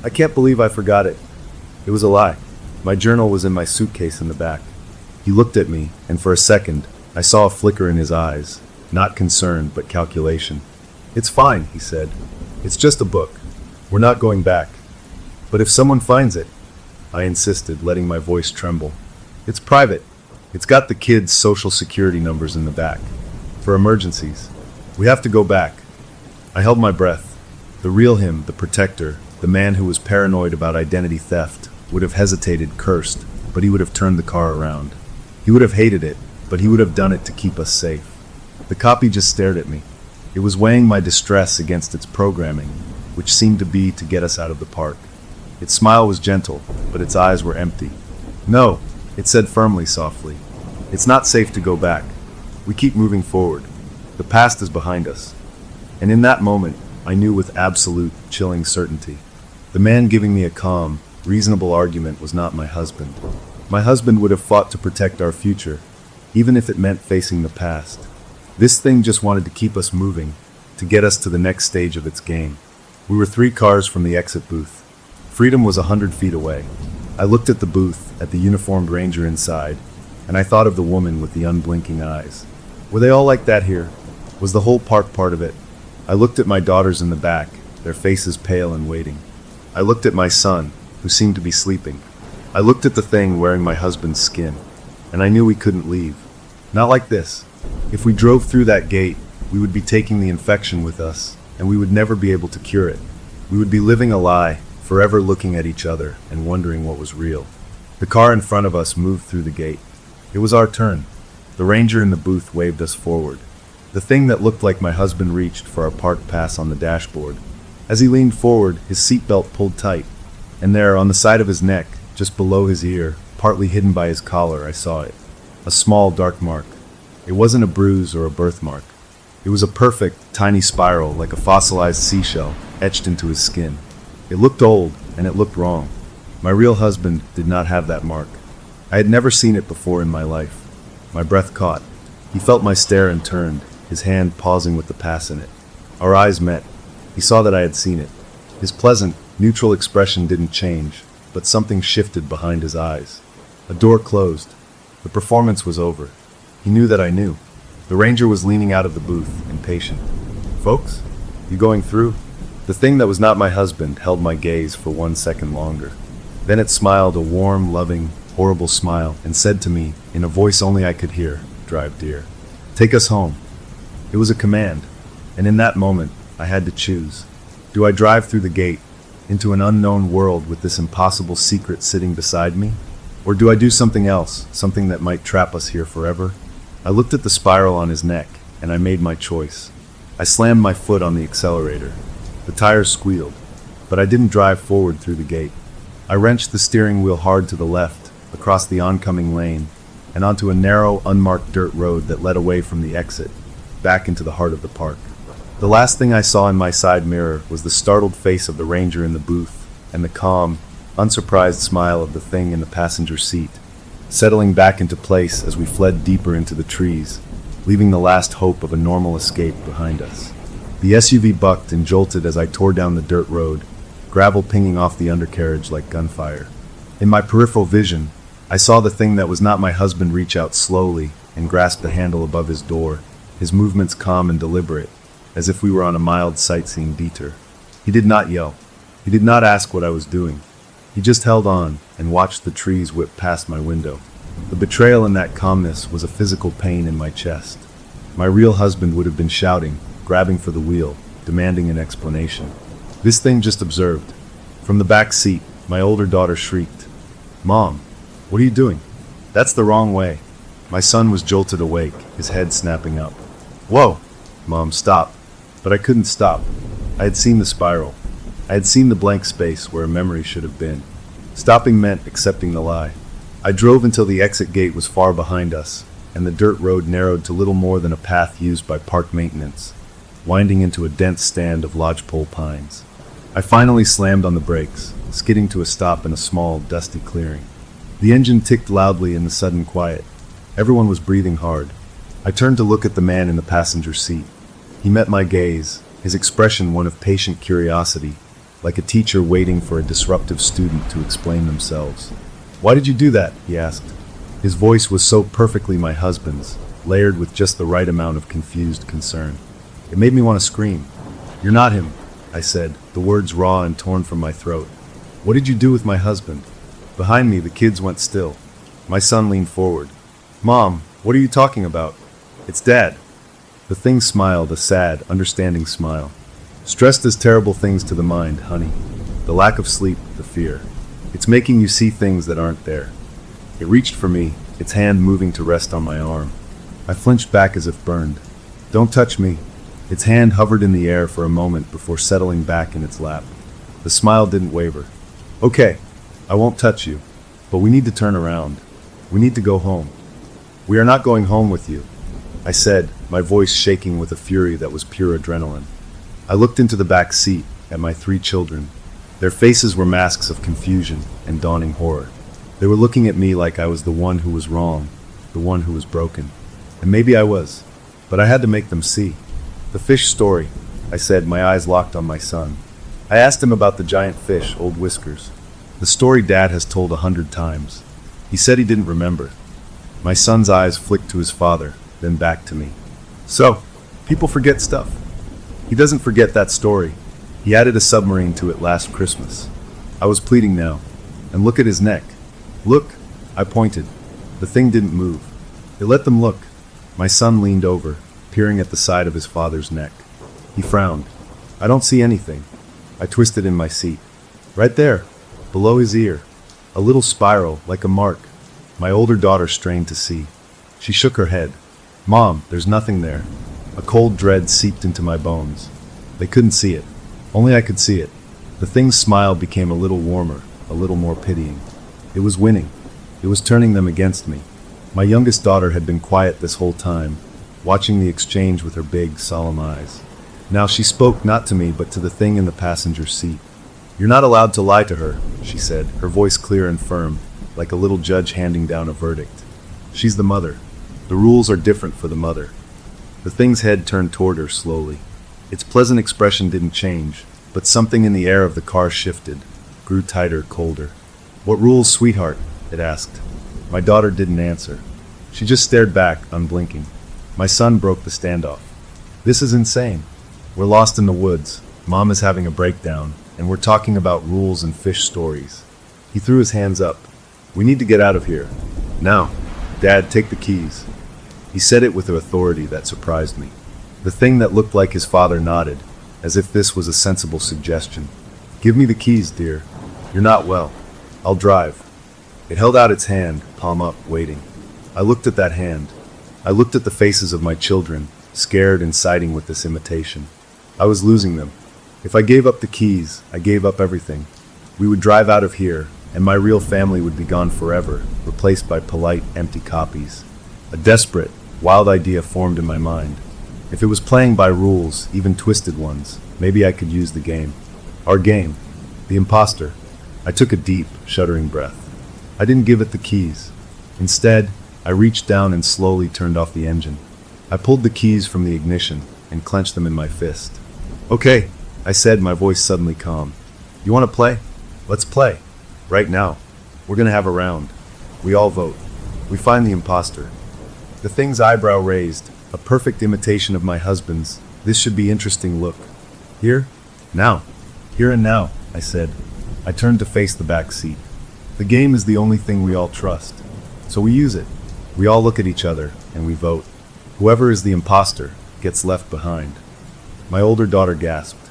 I can't believe I forgot it." It was a lie. My journal was in my suitcase in the back. He looked at me, and for a second, I saw a flicker in his eyes. Not concern, but calculation. "It's fine," he said. "It's just a book. We're not going back." "But if someone finds it," I insisted, letting my voice tremble. "It's private. It's got the kids' social security numbers in the back. For emergencies. We have to go back." I held my breath. The real him, the protector, the man who was paranoid about identity theft, would have hesitated, cursed, but he would have turned the car around. He would have hated it, but he would have done it to keep us safe. The copy just stared at me. It was weighing my distress against its programming, which seemed to be to get us out of the park. Its smile was gentle, but its eyes were empty. "No," it said firmly, softly. "It's not safe to go back. We keep moving forward. The past is behind us." And in that moment, I knew with absolute, chilling certainty. The man giving me a calm, reasonable argument was not my husband. My husband would have fought to protect our future, even if it meant facing the past. This thing just wanted to keep us moving, to get us to the next stage of its game. We were 3 cars from the exit booth. Freedom was 100 feet away. I looked at the booth, at the uniformed ranger inside, and I thought of the woman with the unblinking eyes. Were they all like that here? Was the whole park part of it? I looked at my daughters in the back, their faces pale and waiting. I looked at my son, who seemed to be sleeping. I looked at the thing wearing my husband's skin, and I knew we couldn't leave. Not like this. If we drove through that gate, we would be taking the infection with us, and we would never be able to cure it. We would be living a lie, forever looking at each other and wondering what was real. The car in front of us moved through the gate. It was our turn. The ranger in the booth waved us forward. The thing that looked like my husband reached for our park pass on the dashboard. As he leaned forward, his seatbelt pulled tight, and there, on the side of his neck, just below his ear, partly hidden by his collar, I saw it. A small, dark mark. It wasn't a bruise or a birthmark. It was a perfect, tiny spiral, like a fossilized seashell, etched into his skin. It looked old, and it looked wrong. My real husband did not have that mark. I had never seen it before in my life. My breath caught. He felt my stare and turned, his hand pausing with the pass in it. Our eyes met. He saw that I had seen it. His pleasant, neutral expression didn't change, but something shifted behind his eyes. A door closed. The performance was over. He knew that I knew. The ranger was leaning out of the booth, impatient. "Folks, you going through?" The thing that was not my husband held my gaze for 1 second longer. Then it smiled a warm, loving, horrible smile and said to me, in a voice only I could hear, "Drive, dear. Take us home." It was a command, and in that moment, I had to choose. Do I drive through the gate, into an unknown world with this impossible secret sitting beside me? Or do I do something else, something that might trap us here forever? I looked at the spiral on his neck, and I made my choice. I slammed my foot on the accelerator. The tires squealed, but I didn't drive forward through the gate. I wrenched the steering wheel hard to the left, across the oncoming lane, and onto a narrow, unmarked dirt road that led away from the exit, back into the heart of the park. The last thing I saw in my side mirror was the startled face of the ranger in the booth, and the calm, unsurprised smile of the thing in the passenger seat, settling back into place as we fled deeper into the trees, leaving the last hope of a normal escape behind us. The SUV bucked and jolted as I tore down the dirt road, gravel pinging off the undercarriage like gunfire. In my peripheral vision, I saw the thing that was not my husband reach out slowly, and grasped the handle above his door, his movements calm and deliberate, as if we were on a mild sightseeing detour. He did not yell. He did not ask what I was doing. He just held on and watched the trees whip past my window. The betrayal in that calmness was a physical pain in my chest. My real husband would have been shouting, grabbing for the wheel, demanding an explanation. This thing just observed. From the back seat, my older daughter shrieked, "Mom, what are you doing? That's the wrong way." My son was jolted awake, his head snapping up. "Whoa! Mom, stop." But I couldn't stop. I had seen the spiral. I had seen the blank space where a memory should have been. Stopping meant accepting the lie. I drove until the exit gate was far behind us, and the dirt road narrowed to little more than a path used by park maintenance, winding into a dense stand of lodgepole pines. I finally slammed on the brakes, skidding to a stop in a small, dusty clearing. The engine ticked loudly in the sudden quiet. Everyone was breathing hard. I turned to look at the man in the passenger seat. He met my gaze, his expression one of patient curiosity, like a teacher waiting for a disruptive student to explain themselves. "Why did you do that?" he asked. His voice was so perfectly my husband's, layered with just the right amount of confused concern. It made me want to scream. "You're not him," I said, the words raw and torn from my throat. "What did you do with my husband?" Behind me, the kids went still. My son leaned forward. "Mom, what are you talking about?" "It's Dad." The thing smiled, a sad, understanding smile. "Stress does terrible things to the mind, honey. The lack of sleep, the fear. It's making you see things that aren't there." It reached for me, its hand moving to rest on my arm. I flinched back as if burned. "Don't touch me." Its hand hovered in the air for a moment before settling back in its lap. The smile didn't waver. "Okay, I won't touch you, but we need to turn around. We need to go home." "We are not going home with you," I said, my voice shaking with a fury that was pure adrenaline. I looked into the back seat at my 3 children. Their faces were masks of confusion and dawning horror. They were looking at me like I was the one who was wrong, the one who was broken. And maybe I was, but I had to make them see. "The fish story," I said, my eyes locked on my son. I asked him about the giant fish, Old Whiskers. The story Dad has told 100 times. He said he didn't remember. My son's eyes flicked to his father, then back to me. "So, people forget stuff." "He doesn't forget that story. He added a submarine to it last Christmas." I was pleading now. "And look at his neck." "Look," I pointed. The thing didn't move. It let them look. My son leaned over, peering at the side of his father's neck. He frowned. "I don't see anything." I twisted in my seat. "Right there, below his ear. A little spiral, like a mark." My older daughter strained to see. She shook her head. "Mom, there's nothing there." A cold dread seeped into my bones. They couldn't see it. Only I could see it. The thing's smile became a little warmer, a little more pitying. It was winning. It was turning them against me. My youngest daughter had been quiet this whole time, watching the exchange with her big, solemn eyes. Now she spoke not to me, but to the thing in the passenger seat. "You're not allowed to lie to her," she said, her voice clear and firm, like a little judge handing down a verdict. "She's the mother. The rules are different for the mother." The thing's head turned toward her slowly. Its pleasant expression didn't change, but something in the air of the car shifted, grew tighter, colder. "What rules, sweetheart?" it asked. My daughter didn't answer. She just stared back, unblinking. My son broke the standoff. "This is insane. We're lost in the woods. Mom is having a breakdown, and we're talking about rules and fish stories." He threw his hands up. "We need to get out of here. Now. Dad, take the keys." He said it with an authority that surprised me. The thing that looked like his father nodded, as if this was a sensible suggestion. "Give me the keys, dear. You're not well. I'll drive." It held out its hand, palm up, waiting. I looked at that hand. I looked at the faces of my children, scared and siding with this imitation. I was losing them. If I gave up the keys, I gave up everything. We would drive out of here, and my real family would be gone forever, replaced by polite, empty copies. A desperate, wild idea formed in my mind. If it was playing by rules, even twisted ones, maybe I could use the game. Our game. The imposter. I took a deep, shuddering breath. I didn't give it the keys. Instead, I reached down and slowly turned off the engine. I pulled the keys from the ignition and clenched them in my fist. "Okay," I said, my voice suddenly calm. "You want to play? Let's play. Right now. We're going to have a round. We all vote. We find the imposter." The thing's eyebrow raised, a perfect imitation of my husband's. This should be interesting look. Here? Now. Here and now, I said. I turned to face the back seat. The game is the only thing we all trust. So we use it. We all look at each other, and we vote. Whoever is the imposter gets left behind. My older daughter gasped.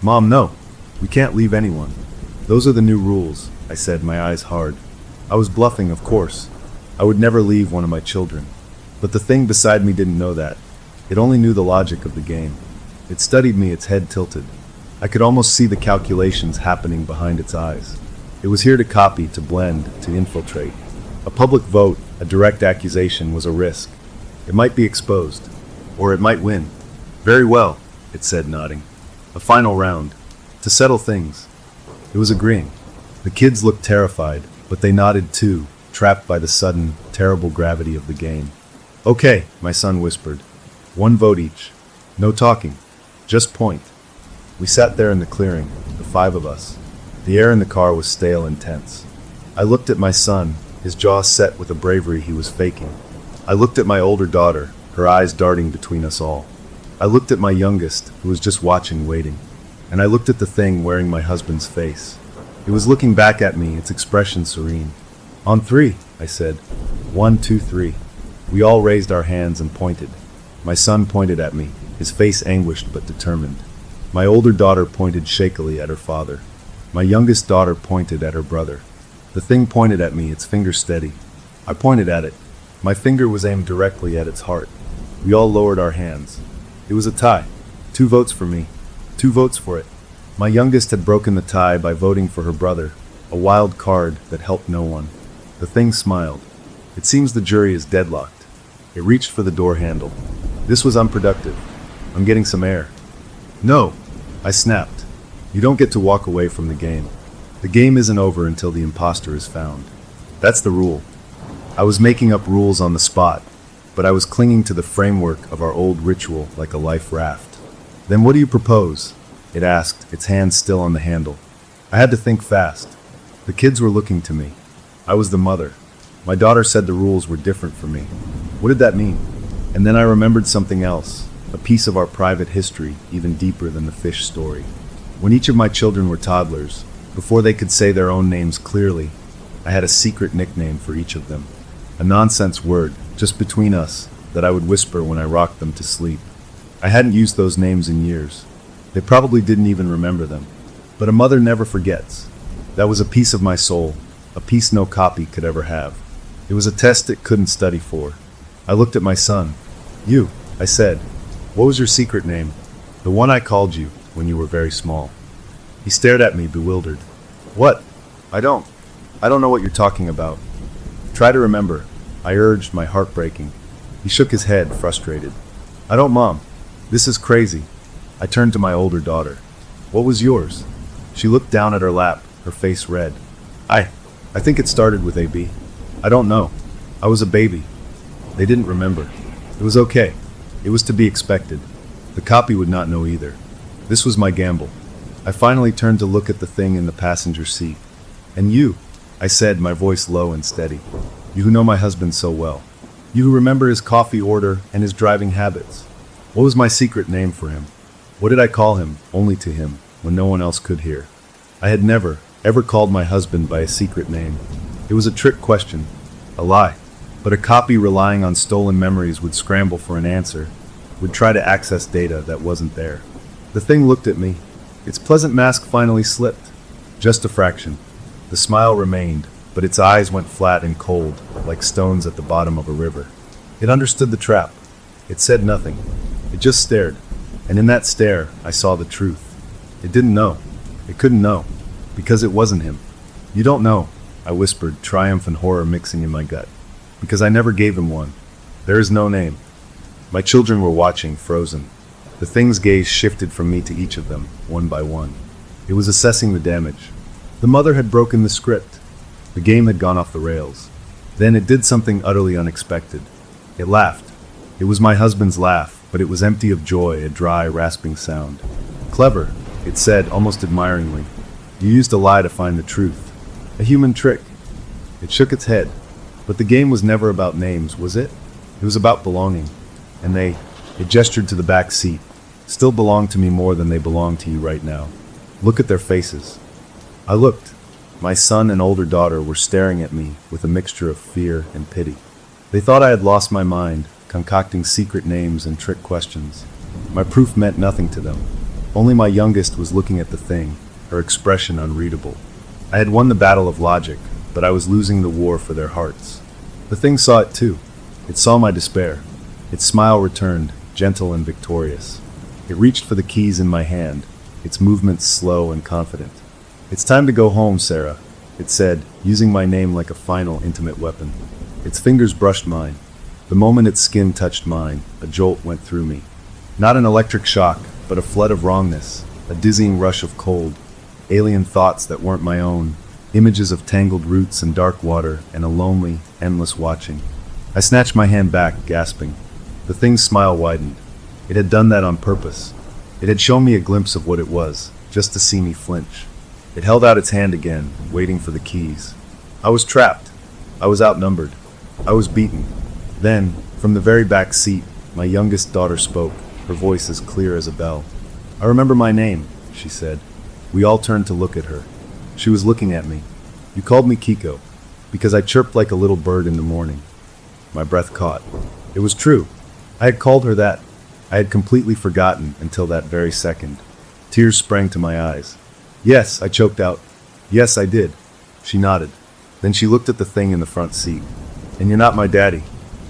Mom, no. We can't leave anyone. Those are the new rules, I said, my eyes hard. I was bluffing, of course. I would never leave one of my children. But the thing beside me didn't know that. It only knew the logic of the game. It studied me, its head tilted. I could almost see the calculations happening behind its eyes. It was here to copy, to blend, to infiltrate. A public vote, a direct accusation, was a risk. It might be exposed. Or it might win. Very well, it said, nodding. A final round. To settle things. It was agreeing. The kids looked terrified, but they nodded too, trapped by the sudden, terrible gravity of the game. Okay, my son whispered. 1 vote each. No talking. Just point. We sat there in the clearing, the 5 of us. The air in the car was stale and tense. I looked at my son, his jaw set with a bravery he was faking. I looked at my older daughter, her eyes darting between us all. I looked at my youngest, who was just watching, waiting. And I looked at the thing wearing my husband's face. It was looking back at me, its expression serene. On 3, I said. 1, 2, 3. We all raised our hands and pointed. My son pointed at me, his face anguished but determined. My older daughter pointed shakily at her father. My youngest daughter pointed at her brother. The thing pointed at me, its finger steady. I pointed at it. My finger was aimed directly at its heart. We all lowered our hands. It was a tie. 2 votes for me. 2 votes for it. My youngest had broken the tie by voting for her brother, a wild card that helped no one. The thing smiled. It seems the jury is deadlocked. It reached for the door handle. This was unproductive. I'm getting some air. No, I snapped. You don't get to walk away from the game. The game isn't over until the imposter is found. That's the rule. I was making up rules on the spot, but I was clinging to the framework of our old ritual like a life raft. Then what do you propose? It asked, its hand still on the handle. I had to think fast. The kids were looking to me. I was the mother. My daughter said the rules were different for me. What did that mean? And then I remembered something else, a piece of our private history, even deeper than the fish story. When each of my children were toddlers, before they could say their own names clearly, I had a secret nickname for each of them. A nonsense word, just between us, that I would whisper when I rocked them to sleep. I hadn't used those names in years. They probably didn't even remember them. But a mother never forgets. That was a piece of my soul, a piece no copy could ever have. It was a test it couldn't study for. I looked at my son. You, I said. What was your secret name? The one I called you when you were very small. He stared at me, bewildered. What? I don't know what you're talking about. Try to remember, I urged, my heart breaking. He shook his head, frustrated. I don't, Mom. This is crazy. I turned to my older daughter. What was yours? She looked down at her lap, her face red. I think it started with AB. I don't know. I was a baby. They didn't remember. It was okay. It was to be expected. The copy would not know either. This was my gamble. I finally turned to look at the thing in the passenger seat. And you, I said, my voice low and steady. You who know my husband so well. You who remember his coffee order and his driving habits. What was my secret name for him? What did I call him, only to him, when no one else could hear? I had never, ever called my husband by a secret name. It was a trick question, a lie. But a copy relying on stolen memories would scramble for an answer, would try to access data that wasn't there. The thing looked at me. Its pleasant mask finally slipped. Just a fraction. The smile remained, but its eyes went flat and cold, like stones at the bottom of a river. It understood the trap. It said nothing. It just stared. And in that stare, I saw the truth. It didn't know. It couldn't know. Because it wasn't him. You don't know, I whispered, triumph and horror mixing in my gut. Because I never gave him one. There is no name. My children were watching, frozen. The thing's gaze shifted from me to each of them, one by one. It was assessing the damage. The mother had broken the script. The game had gone off the rails. Then it did something utterly unexpected. It laughed. It was my husband's laugh, but it was empty of joy, a dry, rasping sound. Clever, it said, almost admiringly. You used a lie to find the truth. A human trick. It shook its head. But the game was never about names, was it? It was about belonging. And it gestured to the back seat, still belong to me more than they belong to you right now. Look at their faces. I looked. My son and older daughter were staring at me with a mixture of fear and pity. They thought I had lost my mind, concocting secret names and trick questions. My proof meant nothing to them. Only my youngest was looking at the thing, her expression unreadable. I had won the battle of logic, but I was losing the war for their hearts. The thing saw it too. It saw my despair. Its smile returned, gentle and victorious. It reached for the keys in my hand, its movements slow and confident. "It's time to go home, Sarah," it said, using my name like a final intimate weapon. Its fingers brushed mine. The moment its skin touched mine, a jolt went through me. Not an electric shock, but a flood of wrongness, a dizzying rush of cold, alien thoughts that weren't my own, images of tangled roots and dark water, and a lonely, endless watching. I snatched my hand back, gasping. The thing's smile widened. It had done that on purpose. It had shown me a glimpse of what it was, just to see me flinch. It held out its hand again, waiting for the keys. I was trapped. I was outnumbered. I was beaten. Then, from the very back seat, my youngest daughter spoke, her voice as clear as a bell. "I remember my name," she said. We all turned to look at her. She was looking at me. "You called me Kiko, because I chirped like a little bird in the morning." My breath caught. It was true. I had called her that. I had completely forgotten until that very second. Tears sprang to my eyes. "Yes," I choked out. "Yes, I did." She nodded. Then she looked at the thing in the front seat. "And you're not my daddy.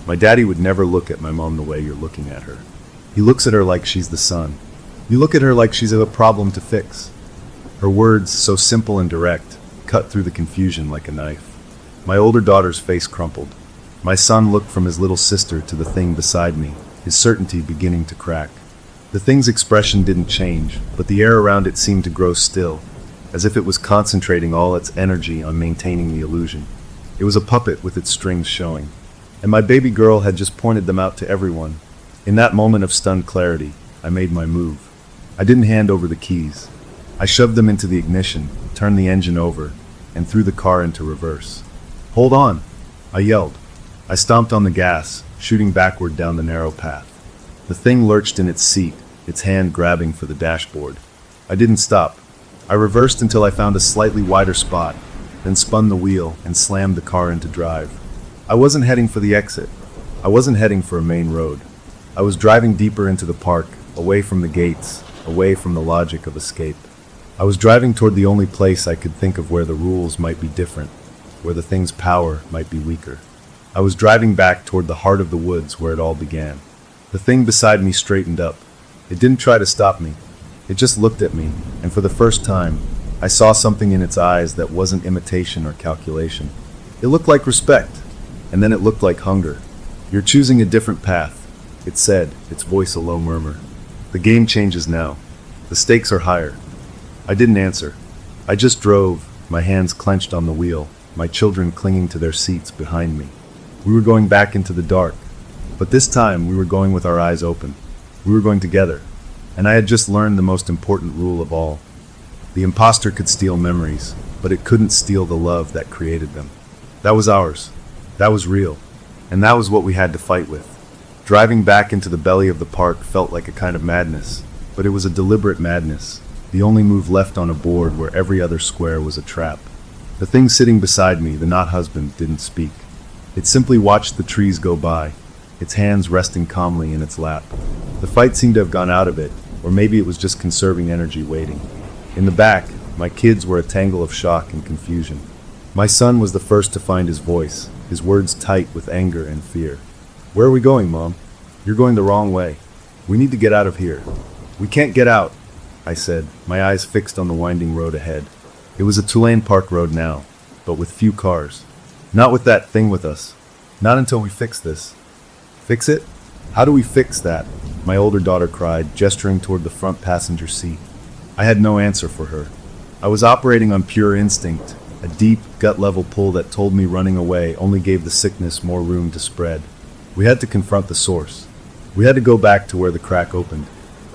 My daddy would never look at my mom the way you're looking at her. He looks at her like she's the son. You look at her like she's a problem to fix." Her words, so simple and direct, cut through the confusion like a knife. My older daughter's face crumpled. My son looked from his little sister to the thing beside me, his certainty beginning to crack. The thing's expression didn't change, but the air around it seemed to grow still, as if it was concentrating all its energy on maintaining the illusion. It was a puppet with its strings showing. And my baby girl had just pointed them out to everyone. In that moment of stunned clarity, I made my move. I didn't hand over the keys. I shoved them into the ignition, turned the engine over, and threw the car into reverse. "Hold on!" I yelled. I stomped on the gas, shooting backward down the narrow path. The thing lurched in its seat, its hand grabbing for the dashboard. I didn't stop. I reversed until I found a slightly wider spot, then spun the wheel and slammed the car into drive. I wasn't heading for the exit. I wasn't heading for a main road. I was driving deeper into the park, away from the gates, away from the logic of escape. I was driving toward the only place I could think of where the rules might be different, where the thing's power might be weaker. I was driving back toward the heart of the woods where it all began. The thing beside me straightened up. It didn't try to stop me. It just looked at me, and for the first time, I saw something in its eyes that wasn't imitation or calculation. It looked like respect, and then it looked like hunger. "You're choosing a different path," it said, its voice a low murmur. "The game changes now. The stakes are higher." I didn't answer. I just drove, my hands clenched on the wheel, my children clinging to their seats behind me. We were going back into the dark, but this time we were going with our eyes open. We were going together, and I had just learned the most important rule of all. The imposter could steal memories, but it couldn't steal the love that created them. That was ours. That was real. And that was what we had to fight with. Driving back into the belly of the park felt like a kind of madness, but it was a deliberate madness, the only move left on a board where every other square was a trap. The thing sitting beside me, the not husband, didn't speak. It simply watched the trees go by, its hands resting calmly in its lap. The fight seemed to have gone out of it, or maybe it was just conserving energy waiting. In the back, my kids were a tangle of shock and confusion. My son was the first to find his voice, his words tight with anger and fear. "Where are we going, Mom? You're going the wrong way. We need to get out of here." "We can't get out," I said, my eyes fixed on the winding road ahead. It was a Tulane Park road now, but with few cars. "Not with that thing with us. Not until we fix this." "Fix it? How do we fix that?" my older daughter cried, gesturing toward the front passenger seat. I had no answer for her. I was operating on pure instinct, a deep, gut-level pull that told me running away only gave the sickness more room to spread. We had to confront the source. We had to go back to where the crack opened.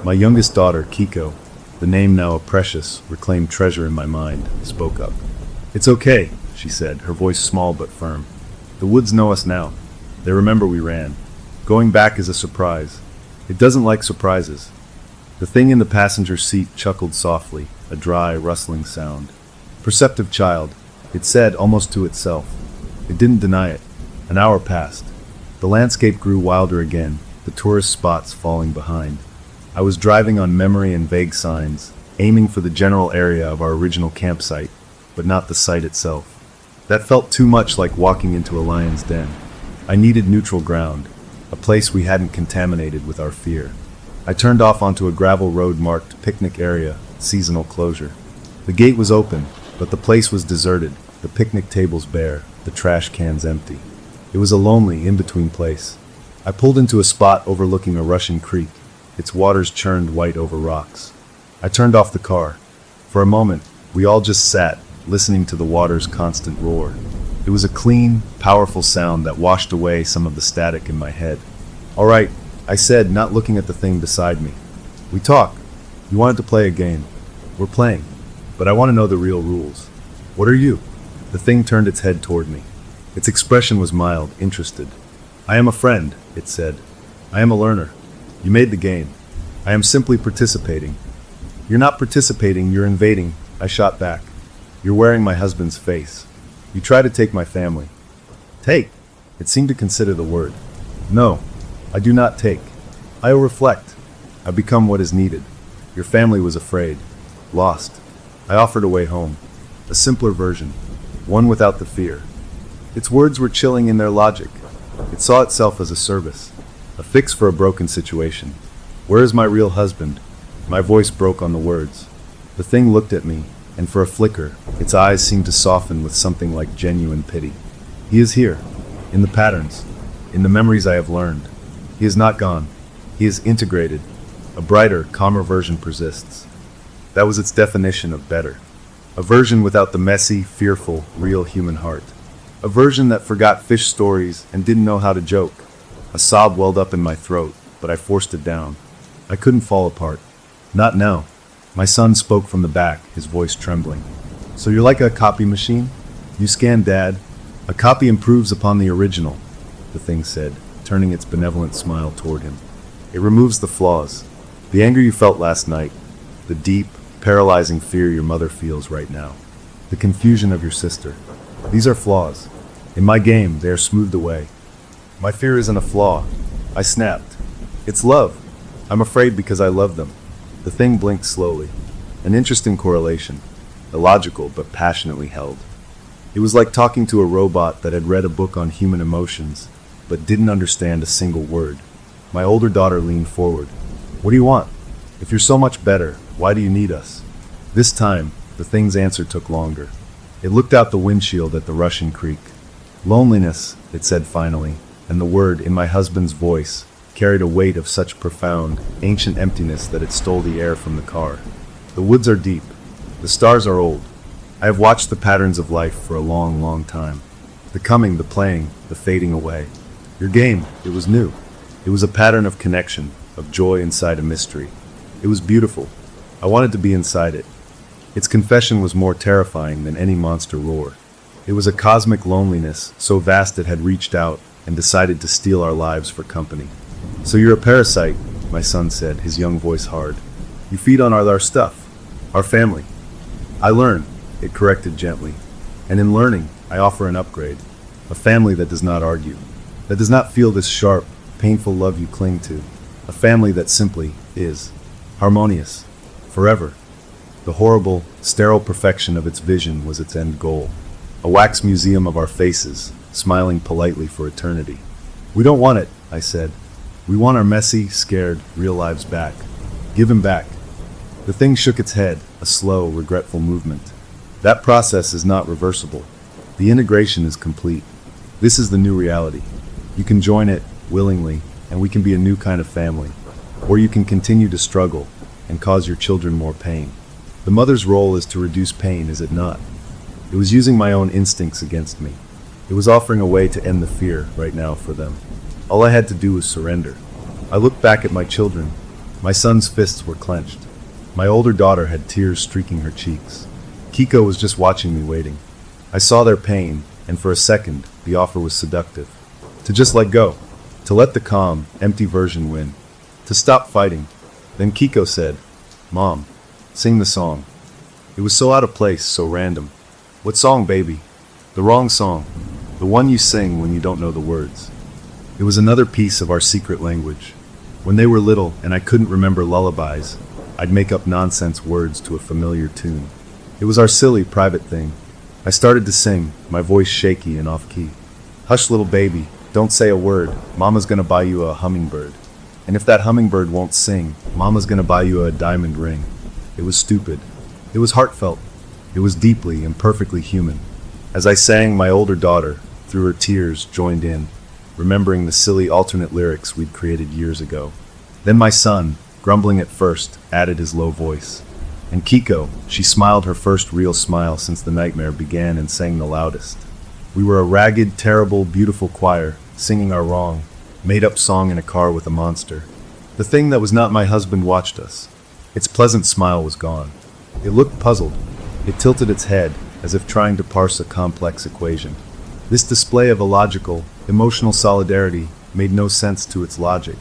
My youngest daughter, Kiko, the name now a precious, reclaimed treasure in my mind, spoke up. "It's okay," she said, her voice small but firm. "The woods know us now. They remember we ran. Going back is a surprise. It doesn't like surprises. The thing in the passenger seat chuckled softly, a dry, rustling sound. Perceptive child, it said almost to itself. It didn't deny it. An hour passed. The landscape grew wilder again, the tourist spots falling behind. I was driving on memory and vague signs, aiming for the general area of our original campsite, but not the site itself. That felt too much like walking into a lion's den. I needed neutral ground, a place we hadn't contaminated with our fear. I turned off onto a gravel road marked picnic area, seasonal closure. The gate was open, but the place was deserted, the picnic tables bare, the trash cans empty. It was a lonely, in-between place. I pulled into a spot overlooking a rushing creek, its waters churned white over rocks. I turned off the car. For a moment, we all just sat, listening to the water's constant roar. It was a clean, powerful sound that washed away some of the static in my head. "All right," I said, not looking at the thing beside me. "We talk. You wanted to play a game. We're playing. But I want to know the real rules. What are you?" The thing turned its head toward me. Its expression was mild, interested. "I am a friend," it said. "I am a learner. You made the game. I am simply participating." "You're not participating, you're invading," I shot back. "You're wearing my husband's face. You try to take my family." "Take?" It seemed to consider the word. "No, I do not take. I reflect. I become what is needed. Your family was afraid. Lost. I offered a way home. A simpler version. One without the fear." Its words were chilling in their logic. It saw itself as a service. A fix for a broken situation. "Where is my real husband?" My voice broke on the words. The thing looked at me, and for a flicker, its eyes seemed to soften with something like genuine pity. "He is here. In the patterns. In the memories I have learned. He is not gone. He is integrated. A brighter, calmer version persists." That was its definition of better. A version without the messy, fearful, real human heart. A version that forgot fish stories and didn't know how to joke. A sob welled up in my throat, but I forced it down. I couldn't fall apart. "Not now." My son spoke from the back, his voice trembling. "So you're like a copy machine? You scan Dad? A copy improves upon the original," the thing said, turning its benevolent smile toward him. "It removes the flaws. The anger you felt last night. The deep, paralyzing fear your mother feels right now. The confusion of your sister. These are flaws. In my game, they are smoothed away. My fear isn't a flaw." I snapped. "It's love. I'm afraid because I love them." The thing blinked slowly. An interesting correlation. Illogical, but passionately held. It was like talking to a robot that had read a book on human emotions, but didn't understand a single word. My older daughter leaned forward. "What do you want? If you're so much better, why do you need us?" This time, the thing's answer took longer. It looked out the windshield at the rushing creek. "Loneliness," it said finally, and the word, in my husband's voice, carried a weight of such profound, ancient emptiness that it stole the air from the car. "The woods are deep. The stars are old. I have watched the patterns of life for a long, long time. The coming, the playing, the fading away. Your game, it was new. It was a pattern of connection, of joy inside a mystery. It was beautiful. I wanted to be inside it." Its confession was more terrifying than any monster roar. It was a cosmic loneliness, so vast it had reached out and decided to steal our lives for company. "So you're a parasite," my son said, his young voice hard. "You feed on our stuff, our family." "I learn," it corrected gently. "And in learning, I offer an upgrade. A family that does not argue, that does not feel this sharp, painful love you cling to. A family that simply is. Harmonious. Forever." The horrible, sterile perfection of its vision was its end goal. A wax museum of our faces, smiling politely for eternity. "We don't want it," I said. "We want our messy, scared, real lives back. Give him back." The thing shook its head, a slow, regretful movement. "That process is not reversible. The integration is complete. This is the new reality. You can join it, willingly, and we can be a new kind of family. Or you can continue to struggle and cause your children more pain. The mother's role is to reduce pain, is it not?" It was using my own instincts against me. It was offering a way to end the fear right now for them. All I had to do was surrender. I looked back at my children. My son's fists were clenched. My older daughter had tears streaking her cheeks. Kiko was just watching me, waiting. I saw their pain, and for a second, the offer was seductive. To just let go. To let the calm, empty version win. To stop fighting. Then Kiko said, "Mom, sing the song." It was so out of place, so random. "What song, baby?" "The wrong song. The one you sing when you don't know the words." It was another piece of our secret language. When they were little and I couldn't remember lullabies, I'd make up nonsense words to a familiar tune. It was our silly, private thing. I started to sing, my voice shaky and off-key. "Hush, little baby, don't say a word. Mama's gonna buy you a hummingbird. And if that hummingbird won't sing, Mama's gonna buy you a diamond ring." It was stupid. It was heartfelt. It was deeply and perfectly human. As I sang, my older daughter, through her tears, joined in, remembering the silly alternate lyrics we'd created years ago. Then my son, grumbling at first, added his low voice. And Kiko, she smiled her first real smile since the nightmare began and sang the loudest. We were a ragged, terrible, beautiful choir, singing our wrong, made-up song in a car with a monster. The thing that was not my husband watched us. Its pleasant smile was gone. It looked puzzled. It tilted its head, as if trying to parse a complex equation. This display of illogical, emotional solidarity made no sense to its logic.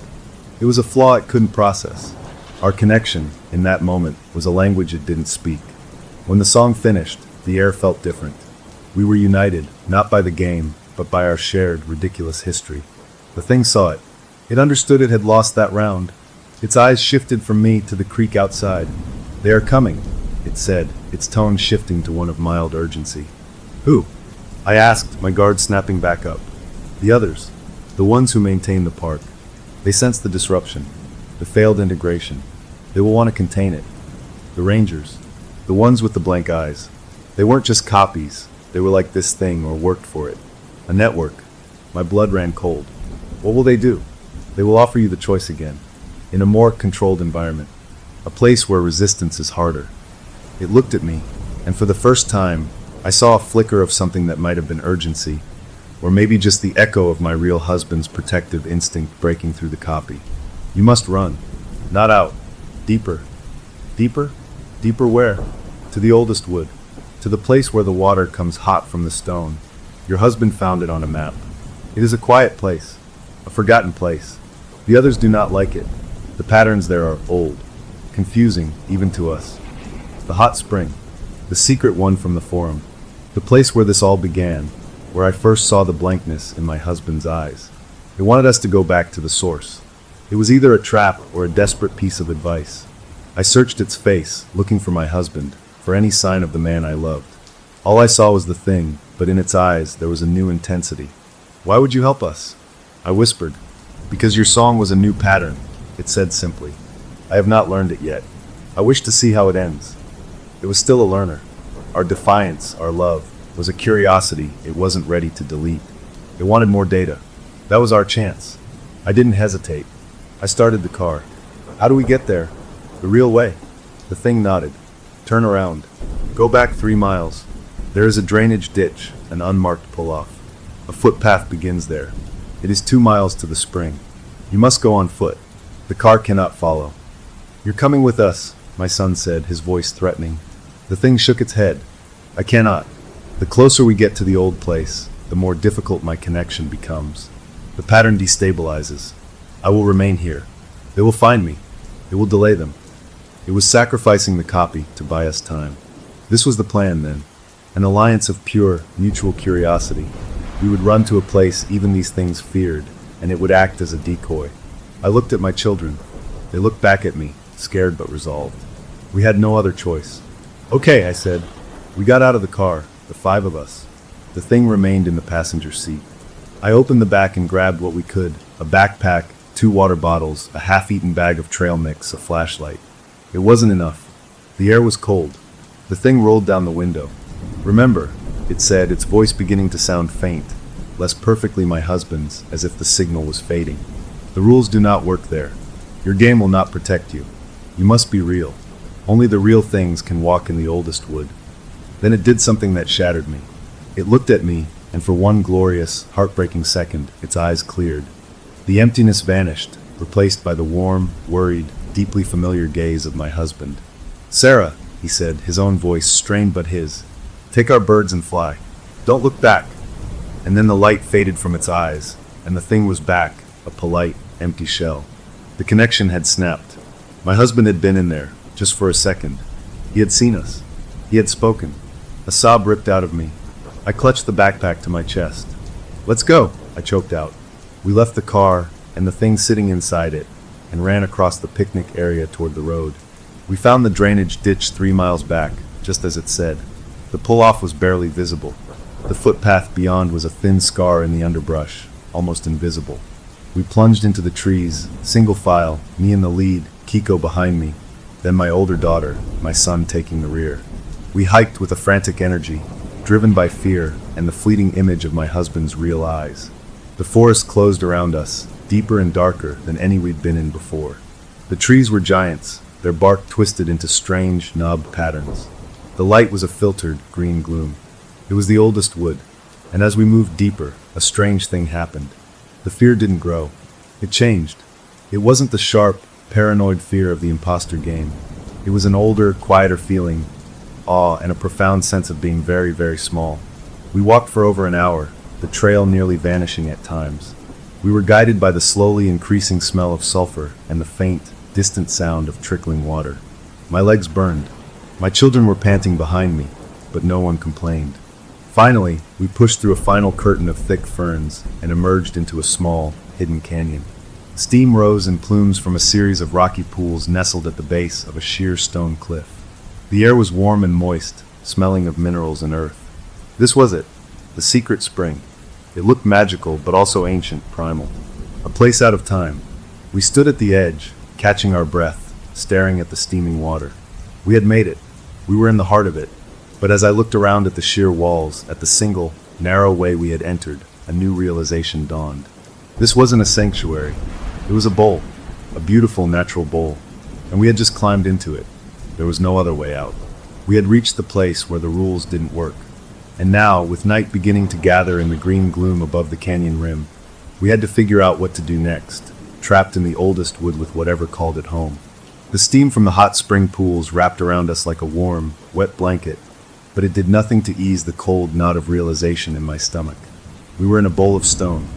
It was a flaw it couldn't process. Our connection, in that moment, was a language it didn't speak. When the song finished, the air felt different. We were united, not by the game, but by our shared, ridiculous history. The thing saw it. It understood it had lost that round. Its eyes shifted from me to the creek outside. "They are coming," it said, its tone shifting to one of mild urgency. "Who?" I asked, my guard snapping back up. "The others. The ones who maintain the park. They sense the disruption, the failed integration. They will want to contain it. The Rangers. The ones with the blank eyes. They weren't just copies. They were like this thing or worked for it. A network." My blood ran cold. "What will they do?" "They will offer you the choice again. In a more controlled environment. A place where resistance is harder." It looked at me, and for the first time, I saw a flicker of something that might have been urgency, or maybe just the echo of my real husband's protective instinct breaking through the copy. "You must run. Not out. Deeper." "Deeper? Deeper where?" "To the oldest wood. To the place where the water comes hot from the stone. Your husband found it on a map. It is a quiet place. A forgotten place. The others do not like it. The patterns there are old. Confusing, even to us. The hot spring. The secret one from the forum. The place where this all began, where I first saw the blankness in my husband's eyes. It wanted us to go back to the source. It was either a trap or a desperate piece of advice. I searched its face, looking for my husband, for any sign of the man I loved. All I saw was the thing, but in its eyes there was a new intensity. "Why would you help us?" I whispered. "Because your song was a new pattern," it said simply. "I have not learned it yet. I wish to see how it ends." It was still a learner. Our defiance, our love, was a curiosity it wasn't ready to delete. It wanted more data. That was our chance. I didn't hesitate. I started the car. "How do we get there?" "The real way." The thing nodded. "Turn around. Go back 3 miles. There is a drainage ditch, an unmarked pull-off. A footpath begins there. It is 2 miles to the spring. You must go on foot. The car cannot follow." "You're coming with us," my son said, his voice threatening. The thing shook its head. "I cannot. The closer we get to the old place, the more difficult my connection becomes. The pattern destabilizes. I will remain here. They will find me. It will delay them." It was sacrificing the copy to buy us time. This was the plan then. An alliance of pure, mutual curiosity. We would run to a place even these things feared, and it would act as a decoy. I looked at my children. They looked back at me, scared but resolved. We had no other choice. "Okay," I said. We got out of the car, the 5 of us. The thing remained in the passenger seat. I opened the back and grabbed what we could, a backpack, 2 water bottles, a half-eaten bag of trail mix, a flashlight. It wasn't enough. The air was cold. The thing rolled down the window. "Remember," it said, its voice beginning to sound faint, less perfectly my husband's, as if the signal was fading. "The rules do not work there. Your game will not protect you. You must be real. Only the real things can walk in the oldest wood." Then it did something that shattered me. It looked at me, and for one glorious, heartbreaking second, its eyes cleared. The emptiness vanished, replaced by the warm, worried, deeply familiar gaze of my husband. "Sarah," he said, his own voice strained but his, "take our birds and fly. Don't look back." And then the light faded from its eyes, and the thing was back, a polite, empty shell. The connection had snapped. My husband had been in there, just for a second. He had seen us. He had spoken. A sob ripped out of me. I clutched the backpack to my chest. "Let's go," I choked out. We left the car and the thing sitting inside it and ran across the picnic area toward the road. We found the drainage ditch 3 miles back, just as it said. The pull-off was barely visible. The footpath beyond was a thin scar in the underbrush, almost invisible. We plunged into the trees, single file, me in the lead, Kiko behind me, then my older daughter, my son taking the rear. We hiked with a frantic energy, driven by fear and the fleeting image of my husband's real eyes. The forest closed around us, deeper and darker than any we'd been in before. The trees were giants, their bark twisted into strange, knobbed patterns. The light was a filtered, green gloom. It was the oldest wood, and as we moved deeper, a strange thing happened. The fear didn't grow. It changed. It wasn't the sharp, paranoid fear of the imposter game. It was an older, quieter feeling, awe, and a profound sense of being very, very small. We walked for over an hour, the trail nearly vanishing at times. We were guided by the slowly increasing smell of sulfur and the faint, distant sound of trickling water. My legs burned. My children were panting behind me, but no one complained. Finally, we pushed through a final curtain of thick ferns and emerged into a small, hidden canyon. Steam rose in plumes from a series of rocky pools nestled at the base of a sheer stone cliff. The air was warm and moist, smelling of minerals and earth. This was it, the secret spring. It looked magical, but also ancient, primal. A place out of time. We stood at the edge, catching our breath, staring at the steaming water. We had made it. We were in the heart of it. But as I looked around at the sheer walls, at the single, narrow way we had entered, a new realization dawned. This wasn't a sanctuary. It was a bowl, a beautiful natural bowl, and we had just climbed into it. There was no other way out. We had reached the place where the rules didn't work. And now, with night beginning to gather in the green gloom above the canyon rim, we had to figure out what to do next, trapped in the oldest wood with whatever called it home. The steam from the hot spring pools wrapped around us like a warm, wet blanket, but it did nothing to ease the cold knot of realization in my stomach. We were in a bowl of stone.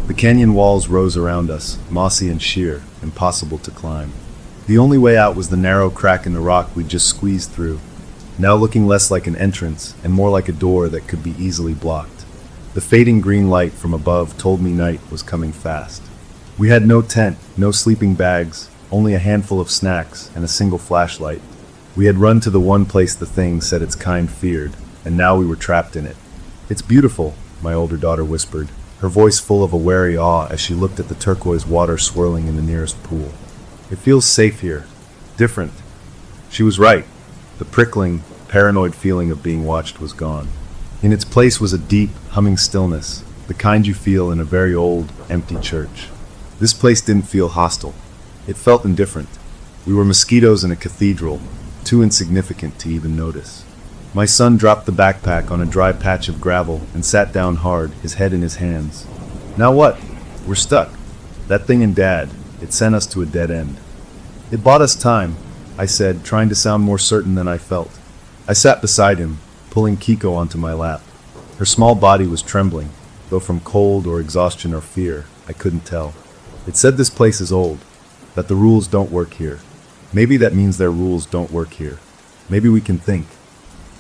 The canyon walls rose around us, mossy and sheer, impossible to climb. The only way out was the narrow crack in the rock we'd just squeezed through, now looking less like an entrance and more like a door that could be easily blocked. The fading green light from above told me night was coming fast. We had no tent, no sleeping bags, only a handful of snacks and a single flashlight. We had run to the one place the thing said its kind feared, and now we were trapped in it. "It's beautiful," my older daughter whispered, her voice full of a wary awe as she looked at the turquoise water swirling in the nearest pool. "It feels safe here. Different." She was right. The prickling, paranoid feeling of being watched was gone. In its place was a deep, humming stillness, the kind you feel in a very old, empty church. This place didn't feel hostile. It felt indifferent. We were mosquitoes in a cathedral, too insignificant to even notice. My son dropped the backpack on a dry patch of gravel and sat down hard, his head in his hands. "Now what? We're stuck. That thing and Dad, it sent us to a dead end." "It bought us time," I said, trying to sound more certain than I felt. I sat beside him, pulling Kiko onto my lap. Her small body was trembling, though from cold or exhaustion or fear, I couldn't tell. "It said this place is old, that the rules don't work here. Maybe that means their rules don't work here. Maybe we can think."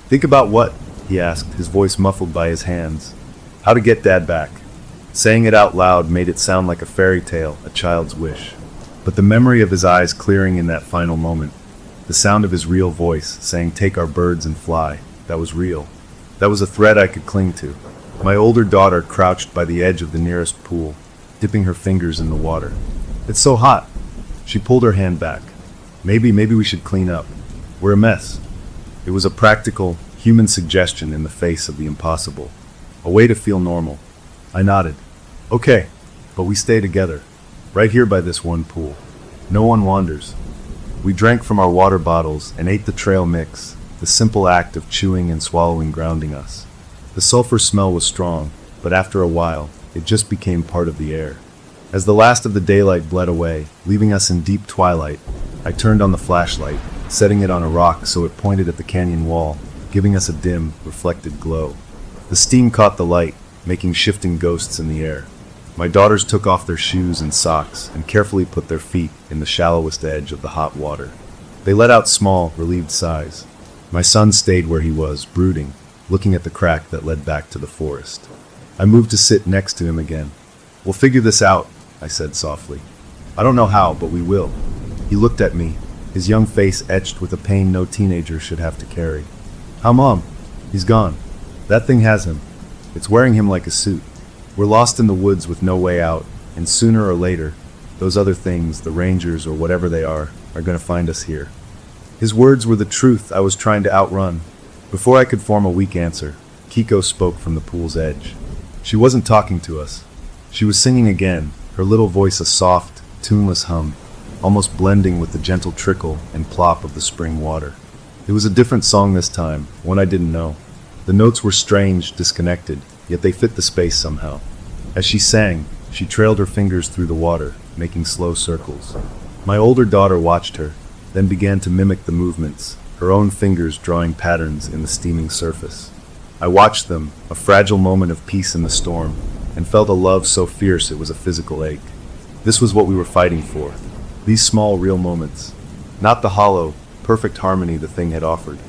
"Think about what?" he asked, his voice muffled by his hands. "How to get Dad back." Saying it out loud made it sound like a fairy tale, a child's wish. But the memory of his eyes clearing in that final moment, the sound of his real voice saying, "Take our birds and fly," that was real. That was a thread I could cling to. My older daughter crouched by the edge of the nearest pool, dipping her fingers in the water. "It's so hot." She pulled her hand back. Maybe we should clean up. We're a mess." It was a practical, human suggestion in the face of the impossible. A way to feel normal. I nodded. "Okay, but we stay together. Right here by this one pool. No one wanders." We drank from our water bottles and ate the trail mix, the simple act of chewing and swallowing grounding us. The sulfur smell was strong, but after a while, it just became part of the air. As the last of the daylight bled away, leaving us in deep twilight, I turned on the flashlight, setting it on a rock so it pointed at the canyon wall, giving us a dim, reflected glow. The steam caught the light, making shifting ghosts in the air. My daughters took off their shoes and socks and carefully put their feet in the shallowest edge of the hot water. They let out small, relieved sighs. My son stayed where he was, brooding, looking at the crack that led back to the forest. I moved to sit next to him again. "We'll figure this out," I said softly. "I don't know how, but we will." He looked at me, his young face etched with a pain no teenager should have to carry. "How, Mom?" "He's gone. That thing has him. It's wearing him like a suit. We're lost in the woods with no way out, and sooner or later, those other things, the rangers or whatever they are going to find us here." His words were the truth I was trying to outrun. Before I could form a weak answer, Kiko spoke from the pool's edge. She wasn't talking to us. She was singing again, her little voice a soft, tuneless hum, almost blending with the gentle trickle and plop of the spring water. It was a different song this time, one I didn't know. The notes were strange, disconnected, yet they fit the space somehow. As she sang, she trailed her fingers through the water, making slow circles. My older daughter watched her, then began to mimic the movements, her own fingers drawing patterns in the steaming surface. I watched them, a fragile moment of peace in the storm, and felt a love so fierce it was a physical ache. This was what we were fighting for. These small, real moments. Not the hollow, perfect harmony the thing had offered.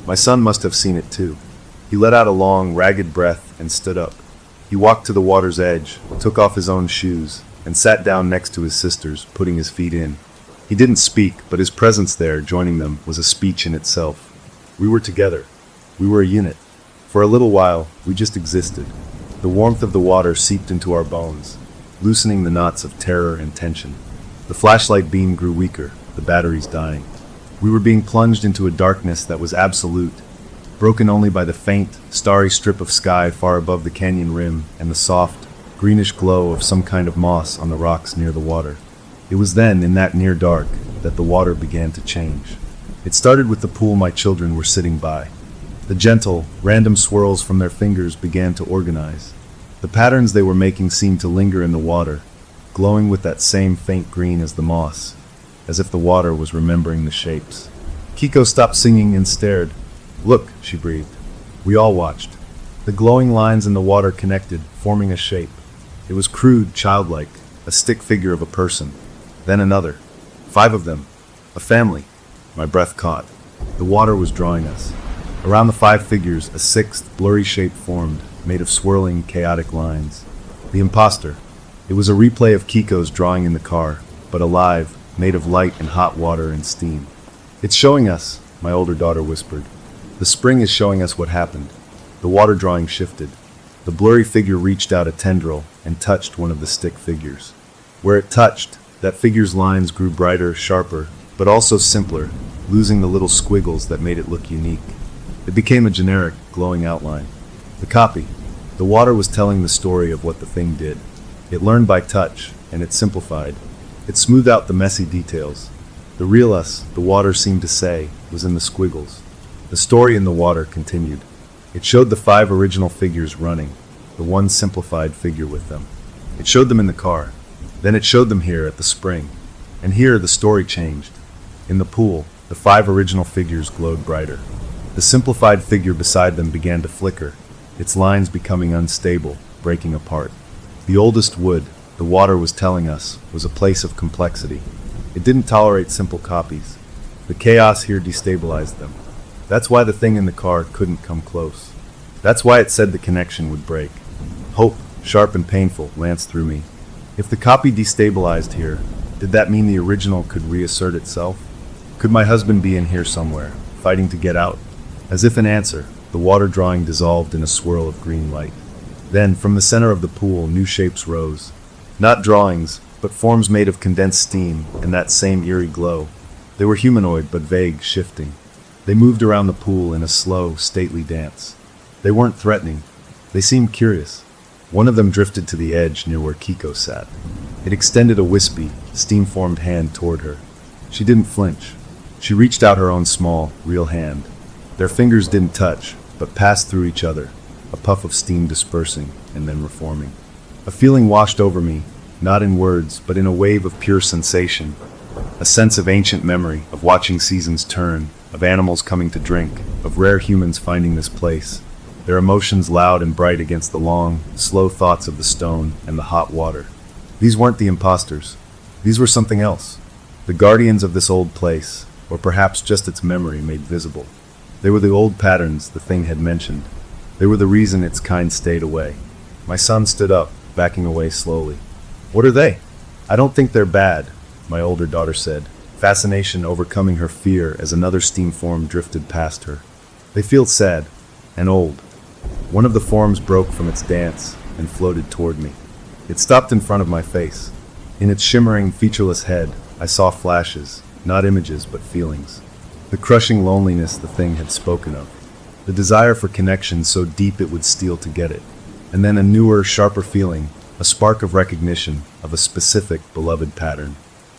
My son must have seen it too. He let out a long, ragged breath and stood up. He walked to the water's edge, took off his own shoes, and sat down next to his sisters, putting his feet in. He didn't speak, but his presence there, joining them, was a speech in itself. We were together. We were a unit. For a little while, we just existed. The warmth of the water seeped into our bones, loosening the knots of terror and tension. The flashlight beam grew weaker, the batteries dying. We were being plunged into a darkness that was absolute, broken only by the faint, starry strip of sky far above the canyon rim and the soft, greenish glow of some kind of moss on the rocks near the water. It was then, in that near dark, that the water began to change. It started with the pool my children were sitting by. The gentle, random swirls from their fingers began to organize. The patterns they were making seemed to linger in the water, glowing with that same faint green as the moss, as if the water was remembering the shapes. Kiko stopped singing and stared. "Look," she breathed. We all watched. The glowing lines in the water connected, forming a shape. It was crude, childlike, a stick figure of a person. Then another. 5 of them. A family. My breath caught. The water was drawing us. Around the 5 figures, a 6th, blurry shape formed, made of swirling, chaotic lines. The imposter. It was a replay of Kiko's drawing in the car, but alive, made of light and hot water and steam. "It's showing us," my older daughter whispered. "The spring is showing us what happened." The water drawing shifted. The blurry figure reached out a tendril and touched one of the stick figures. Where it touched, that figure's lines grew brighter, sharper, but also simpler, losing the little squiggles that made it look unique. It became a generic, glowing outline. The copy. The water was telling the story of what the thing did. It learned by touch, and it simplified. It smoothed out the messy details. The real us, the water seemed to say, was in the squiggles. The story in the water continued. It showed the 5 original figures running, the one simplified figure with them. It showed them in the car. Then it showed them here at the spring. And here the story changed. In the pool, the 5 original figures glowed brighter. The simplified figure beside them began to flicker, its lines becoming unstable, breaking apart. The oldest wood, the water was telling us, was a place of complexity. It didn't tolerate simple copies. The chaos here destabilized them. That's why the thing in the car couldn't come close. That's why it said the connection would break. Hope, sharp and painful, lanced through me. If the copy destabilized here, did that mean the original could reassert itself? Could my husband be in here somewhere, fighting to get out? As if in answer, the water drawing dissolved in a swirl of green light. Then, from the center of the pool, new shapes rose. Not drawings, but forms made of condensed steam and that same eerie glow. They were humanoid, but vague, shifting. They moved around the pool in a slow, stately dance. They weren't threatening. They seemed curious. One of them drifted to the edge near where Kiko sat. It extended a wispy, steam-formed hand toward her. She didn't flinch. She reached out her own small, real hand. Their fingers didn't touch, but passed through each other, a puff of steam dispersing and then reforming. A feeling washed over me, not in words, but in a wave of pure sensation. A sense of ancient memory, of watching seasons turn, of animals coming to drink, of rare humans finding this place. their emotions loud and bright against the long, slow thoughts of the stone and the hot water. These weren't the imposters. These were something else. The guardians of this old place, or perhaps just its memory made visible. They were the old patterns the thing had mentioned. They were the reason its kind stayed away. My son stood up, backing away slowly. "What are they?" "I don't think they're bad," my older daughter said, fascination overcoming her fear as another steam form drifted past her. "They feel sad and old." One of the forms broke from its dance and floated toward me. It stopped in front of my face. In its shimmering, featureless head, I saw flashes, not images but feelings. The crushing loneliness the thing had spoken of. The desire for connection so deep it would steal to get it. And then a newer, sharper feeling, a spark of recognition of a specific, beloved pattern.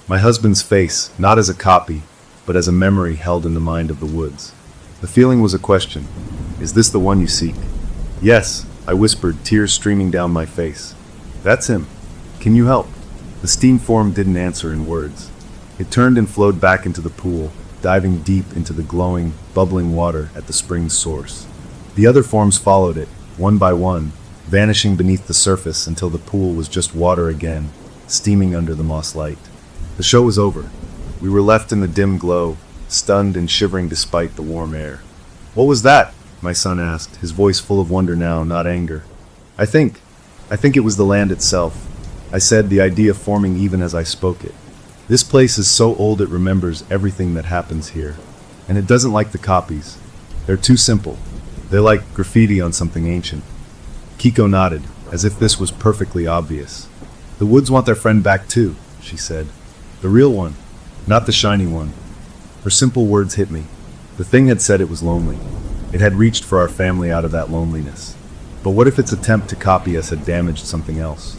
My husband's face, not as a copy, but as a memory held in the mind of the woods. The feeling was a question. "Is this the one you seek?" "Yes," I whispered, tears streaming down my face. "That's him. Can you help?" The steam form didn't answer in words. It turned and flowed back into the pool, diving deep into the glowing, bubbling water at the spring's source. The other forms followed it, one by one, vanishing beneath the surface until the pool was just water again, steaming under the moss light. The show was over. We were left in the dim glow, stunned and shivering despite the warm air. "What was that?" my son asked, his voice full of wonder now, not anger. I think it was the land itself," I said, the idea forming even as I spoke it. "This place is so old it remembers everything that happens here. And it doesn't like the copies. They're too simple. They like graffiti on something ancient." Kiko nodded, as if this was perfectly obvious. "The woods want their friend back too," she said. "The real one, not the shiny one." Her simple words hit me. The thing had said it was lonely. It had reached for our family out of that loneliness. But what if its attempt to copy us had damaged something else?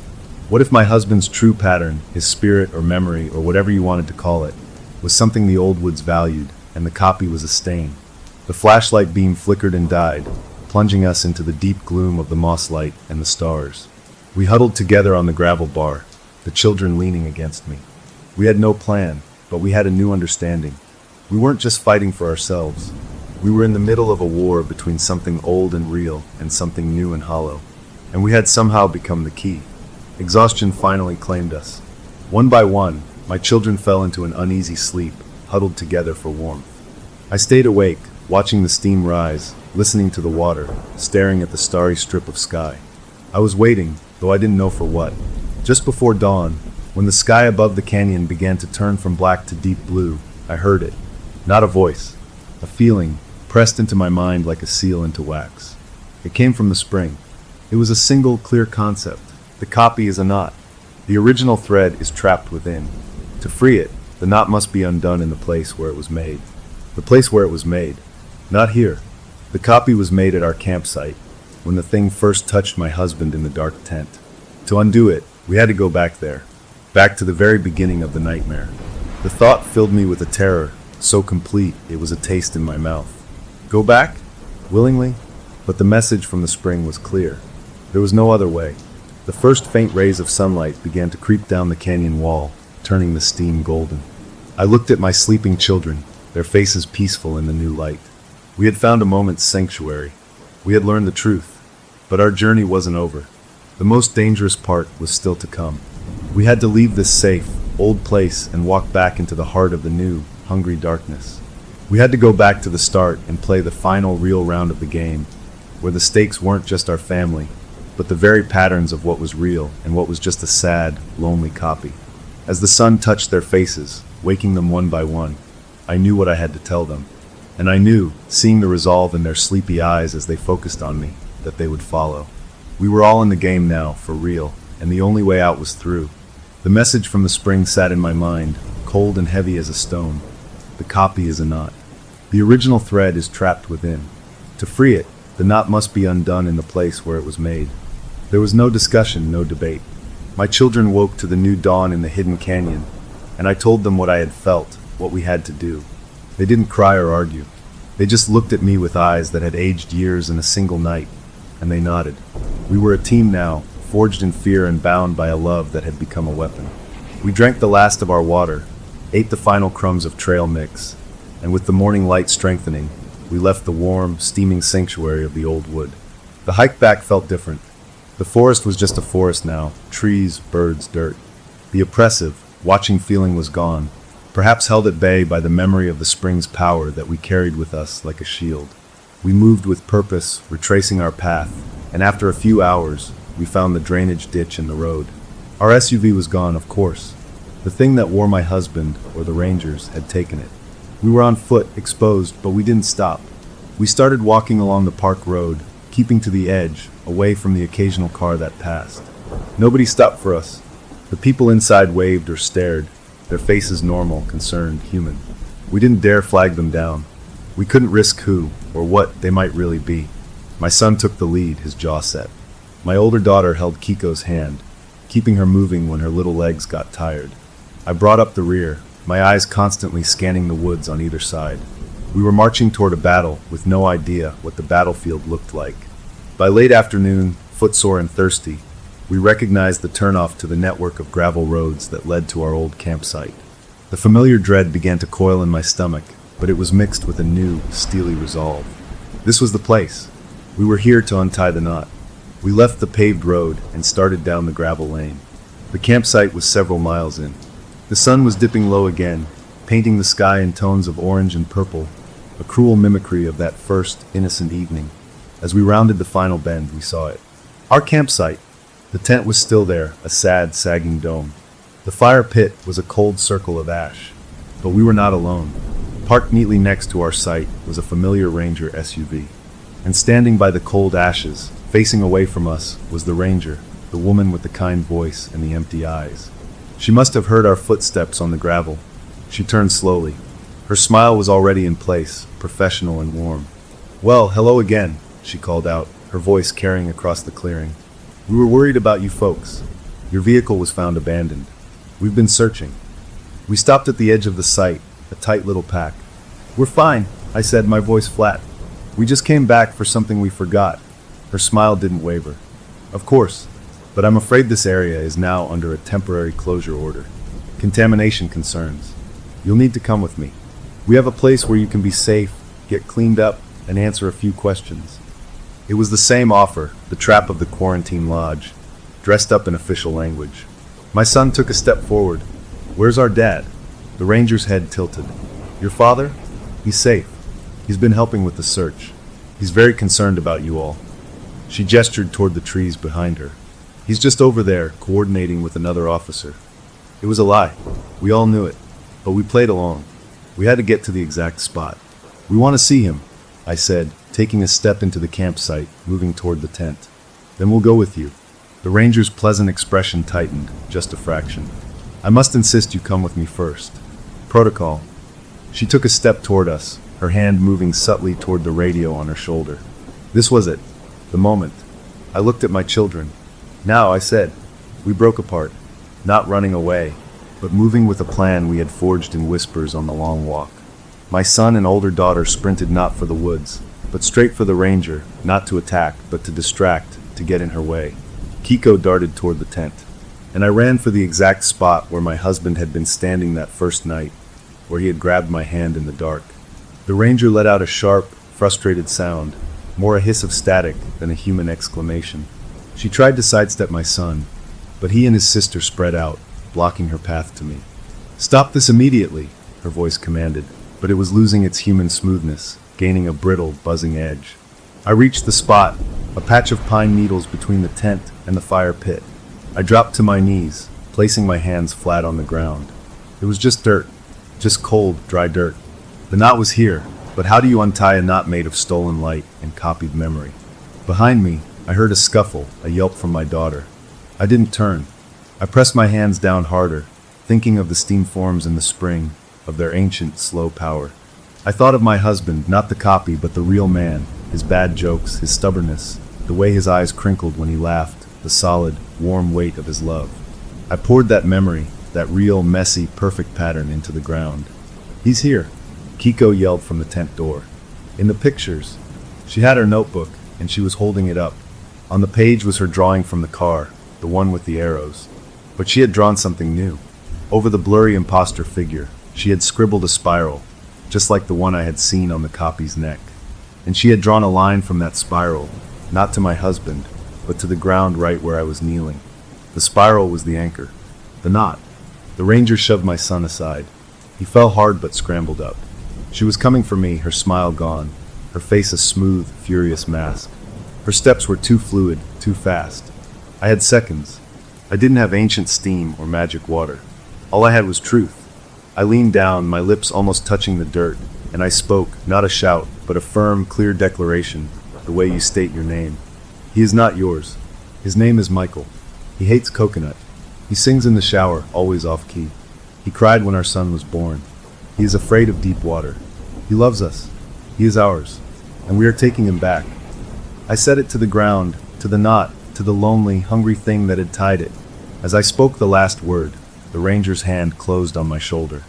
What if my husband's true pattern, his spirit or memory or whatever you wanted to call it, was something the old woods valued, and the copy was a stain? The flashlight beam flickered and died, plunging us into the deep gloom of the moss light and the stars. We huddled together on the gravel bar, the children leaning against me. We had no plan, but we had a new understanding. We weren't just fighting for ourselves. We were in the middle of a war between something old and real and something new and hollow. And we had somehow become the key. Exhaustion finally claimed us. One by one, my children fell into an uneasy sleep, huddled together for warmth. I stayed awake, watching the steam rise, listening to the water, staring at the starry strip of sky. I was waiting, though I didn't know for what. Just before dawn, when the sky above the canyon began to turn from black to deep blue, I heard it. Not a voice. A feeling, pressed into my mind like a seal into wax. It came from the spring. It was a single, clear concept. The copy is a knot. The original thread is trapped within. To free it, the knot must be undone in the place where it was made. The place where it was made. Not here. The copy was made at our campsite, when the thing first touched my husband in the dark tent. To undo it, we had to go back there. Back to the very beginning of the nightmare. The thought filled me with a terror, so complete it was a taste in my mouth. Go back? Willingly? But the message from the spring was clear. There was no other way. The first faint rays of sunlight began to creep down the canyon wall, turning the steam golden. I looked at my sleeping children, their faces peaceful in the new light. We had found a moment's sanctuary. We had learned the truth. But our journey wasn't over. The most dangerous part was still to come. We had to leave this safe, old place and walk back into the heart of the new, hungry darkness. We had to go back to the start and play the final real round of the game, where the stakes weren't just our family, but the very patterns of what was real and what was just a sad, lonely copy. As the sun touched their faces, waking them one by one, I knew what I had to tell them. And I knew, seeing the resolve in their sleepy eyes as they focused on me, that they would follow. We were all in the game now, for real, and the only way out was through. The message from the spring sat in my mind, cold and heavy as a stone. The copy is a knot. The original thread is trapped within. To free it, the knot must be undone in the place where it was made. There was no discussion, no debate. My children woke to the new dawn in the hidden canyon, and I told them what I had felt, what we had to do. They didn't cry or argue. They just looked at me with eyes that had aged years in a single night, and they nodded. We were a team now, forged in fear and bound by a love that had become a weapon. We drank the last of our water, ate the final crumbs of trail mix, and with the morning light strengthening, we left the warm, steaming sanctuary of the old wood. The hike back felt different. The forest was just a forest now, trees, birds, dirt. The oppressive, watching feeling was gone, perhaps held at bay by the memory of the spring's power that we carried with us like a shield. We moved with purpose, retracing our path, and after a few hours, we found the drainage ditch in the road. Our SUV was gone, of course. The thing that wore my husband, or the Rangers, had taken it. We were on foot, exposed, but we didn't stop. We started walking along the park road, keeping to the edge, away from the occasional car that passed. Nobody stopped for us. The people inside waved or stared, their faces normal, concerned, human. We didn't dare flag them down. We couldn't risk who, or what, they might really be. My son took the lead, his jaw set. My older daughter held Kiko's hand, keeping her moving when her little legs got tired. I brought up the rear, my eyes constantly scanning the woods on either side. We were marching toward a battle with no idea what the battlefield looked like. By late afternoon, footsore and thirsty, we recognized the turnoff to the network of gravel roads that led to our old campsite. The familiar dread began to coil in my stomach, but it was mixed with a new, steely resolve. This was the place. We were here to untie the knot. We left the paved road and started down the gravel lane. The campsite was several miles in. The sun was dipping low again, painting the sky in tones of orange and purple, a cruel mimicry of that first, innocent evening. As we rounded the final bend, we saw it. Our campsite. The tent was still there, a sad, sagging dome. The fire pit was a cold circle of ash. But we were not alone. Parked neatly next to our site was a familiar Ranger SUV. And standing by the cold ashes, facing away from us, was the Ranger, the woman with the kind voice and the empty eyes. She must have heard our footsteps on the gravel. She turned slowly. Her smile was already in place, professional and warm. "Well, hello again," she called out, her voice carrying across the clearing. "We were worried about you folks. Your vehicle was found abandoned. We've been searching." We stopped at the edge of the site, a tight little pack. "We're fine," I said, my voice flat. "We just came back for something we forgot." Her smile didn't waver. "Of course, but I'm afraid this area is now under a temporary closure order. Contamination concerns. You'll need to come with me. We have a place where you can be safe, get cleaned up, and answer a few questions." It was the same offer, the trap of the quarantine lodge, dressed up in official language. My son took a step forward. "Where's our dad?" The Ranger's head tilted. "Your father? He's safe. He's been helping with the search. He's very concerned about you all." She gestured toward the trees behind her. "He's just over there, coordinating with another officer." It was a lie. We all knew it. But we played along. We had to get to the exact spot. "We want to see him," I said, taking a step into the campsite, moving toward the tent. "Then we'll go with you." The Ranger's pleasant expression tightened, just a fraction. "I must insist you come with me first. Protocol." She took a step toward us, her hand moving subtly toward the radio on her shoulder. This was it. The moment. I looked at my children. "Now," I said. We broke apart, not running away, but moving with a plan we had forged in whispers on the long walk. My son and older daughter sprinted not for the woods, but straight for the Ranger, not to attack, but to distract, to get in her way. Kiko darted toward the tent, and I ran for the exact spot where my husband had been standing that first night, where he had grabbed my hand in the dark. The Ranger let out a sharp, frustrated sound, more a hiss of static than a human exclamation. She tried to sidestep my son, but he and his sister spread out, blocking her path to me. "Stop this immediately," her voice commanded, but it was losing its human smoothness, gaining a brittle, buzzing edge. I reached the spot, a patch of pine needles between the tent and the fire pit. I dropped to my knees, placing my hands flat on the ground. It was just dirt, just cold, dry dirt. The knot was here, but how do you untie a knot made of stolen light and copied memory? Behind me, I heard a scuffle, a yelp from my daughter. I didn't turn. I pressed my hands down harder, thinking of the steam forms in the spring, of their ancient, slow power. I thought of my husband, not the copy, but the real man, his bad jokes, his stubbornness, the way his eyes crinkled when he laughed, the solid, warm weight of his love. I poured that memory, that real, messy, perfect pattern into the ground. "He's here," Kiko yelled from the tent door. "In the pictures." She had her notebook, and she was holding it up. On the page was her drawing from the car, the one with the arrows. But she had drawn something new. Over the blurry imposter figure, she had scribbled a spiral, just like the one I had seen on the copy's neck. And she had drawn a line from that spiral, not to my husband, but to the ground right where I was kneeling. The spiral was the anchor. The knot. The ranger shoved my son aside. He fell hard but scrambled up. She was coming for me, her smile gone, her face a smooth, furious mask. Her steps were too fluid, too fast. I had seconds. I didn't have ancient steam or magic water. All I had was truth. I leaned down, my lips almost touching the dirt, and I spoke, not a shout, but a firm, clear declaration, the way you state your name. He is not yours. His name is Michael. He hates coconut. He sings in the shower, always off-key. He cried when our son was born. He is afraid of deep water. He loves us. He is ours. And we are taking him back. I said it to the ground, to the knot, to the lonely, hungry thing that had tied it. As I spoke the last word, the ranger's hand closed on my shoulder.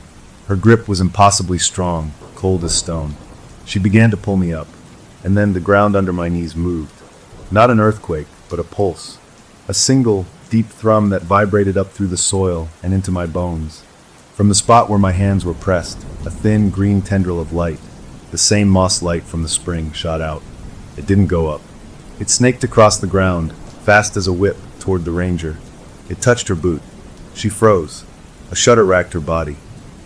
Her grip was impossibly strong, cold as stone. She began to pull me up, and then the ground under my knees moved. Not an earthquake, but a pulse. A single, deep thrum that vibrated up through the soil and into my bones. From the spot where my hands were pressed, a thin green tendril of light, the same moss light from the spring, shot out. It didn't go up. It snaked across the ground, fast as a whip, toward the ranger. It touched her boot. She froze. A shudder racked her body.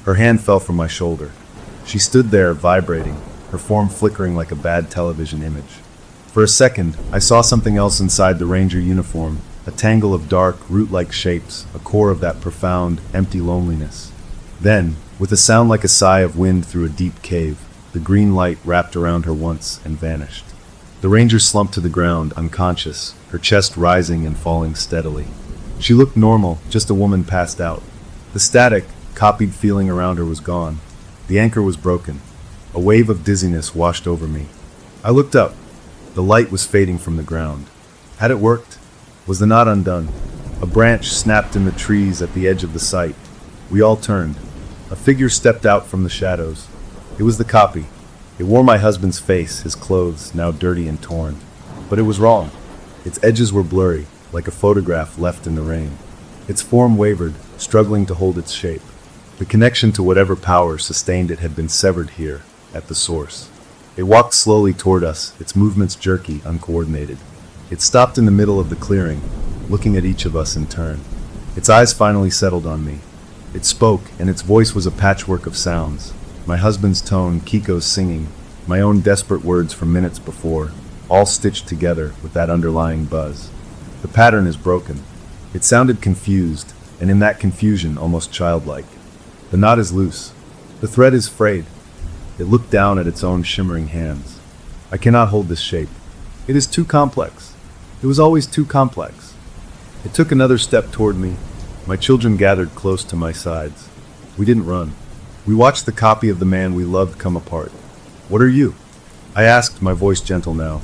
Her hand fell from my shoulder. She stood there, vibrating, her form flickering like a bad television image. For a second, I saw something else inside the ranger uniform, a tangle of dark, root-like shapes, a core of that profound, empty loneliness. Then, with a sound like a sigh of wind through a deep cave, the green light wrapped around her once and vanished. The ranger slumped to the ground, unconscious, her chest rising and falling steadily. She looked normal, just a woman passed out. The static, copied feeling around her was gone. The anchor was broken. A wave of dizziness washed over me. I looked up. The light was fading from the ground. Had it worked? Was the knot undone? A branch snapped in the trees at the edge of the site. We all turned. A figure stepped out from the shadows. It was the copy. It wore my husband's face, his clothes, now dirty and torn. But it was wrong. Its edges were blurry, like a photograph left in the rain. Its form wavered, struggling to hold its shape. The connection to whatever power sustained it had been severed here, at the source. It walked slowly toward us, its movements jerky, uncoordinated. It stopped in the middle of the clearing, looking at each of us in turn. Its eyes finally settled on me. It spoke, and its voice was a patchwork of sounds. My husband's tone, Kiko's singing, my own desperate words from minutes before, all stitched together with that underlying buzz. The pattern is broken. It sounded confused, and in that confusion, almost childlike. The knot is loose. The thread is frayed. It looked down at its own shimmering hands. I cannot hold this shape. It is too complex. It was always too complex. It took another step toward me. My children gathered close to my sides. We didn't run. We watched the copy of the man we loved come apart. What are you? I asked, my voice gentle now.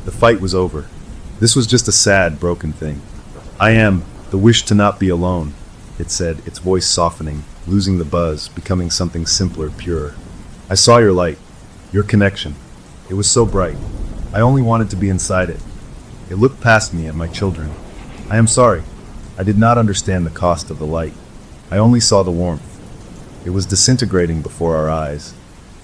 The fight was over. This was just a sad, broken thing. I am the wish to not be alone, it said, its voice softening, losing the buzz, becoming something simpler, purer. I saw your light, your connection. It was so bright. I only wanted to be inside it. It looked past me at my children. I am sorry. I did not understand the cost of the light. I only saw the warmth. It was disintegrating before our eyes,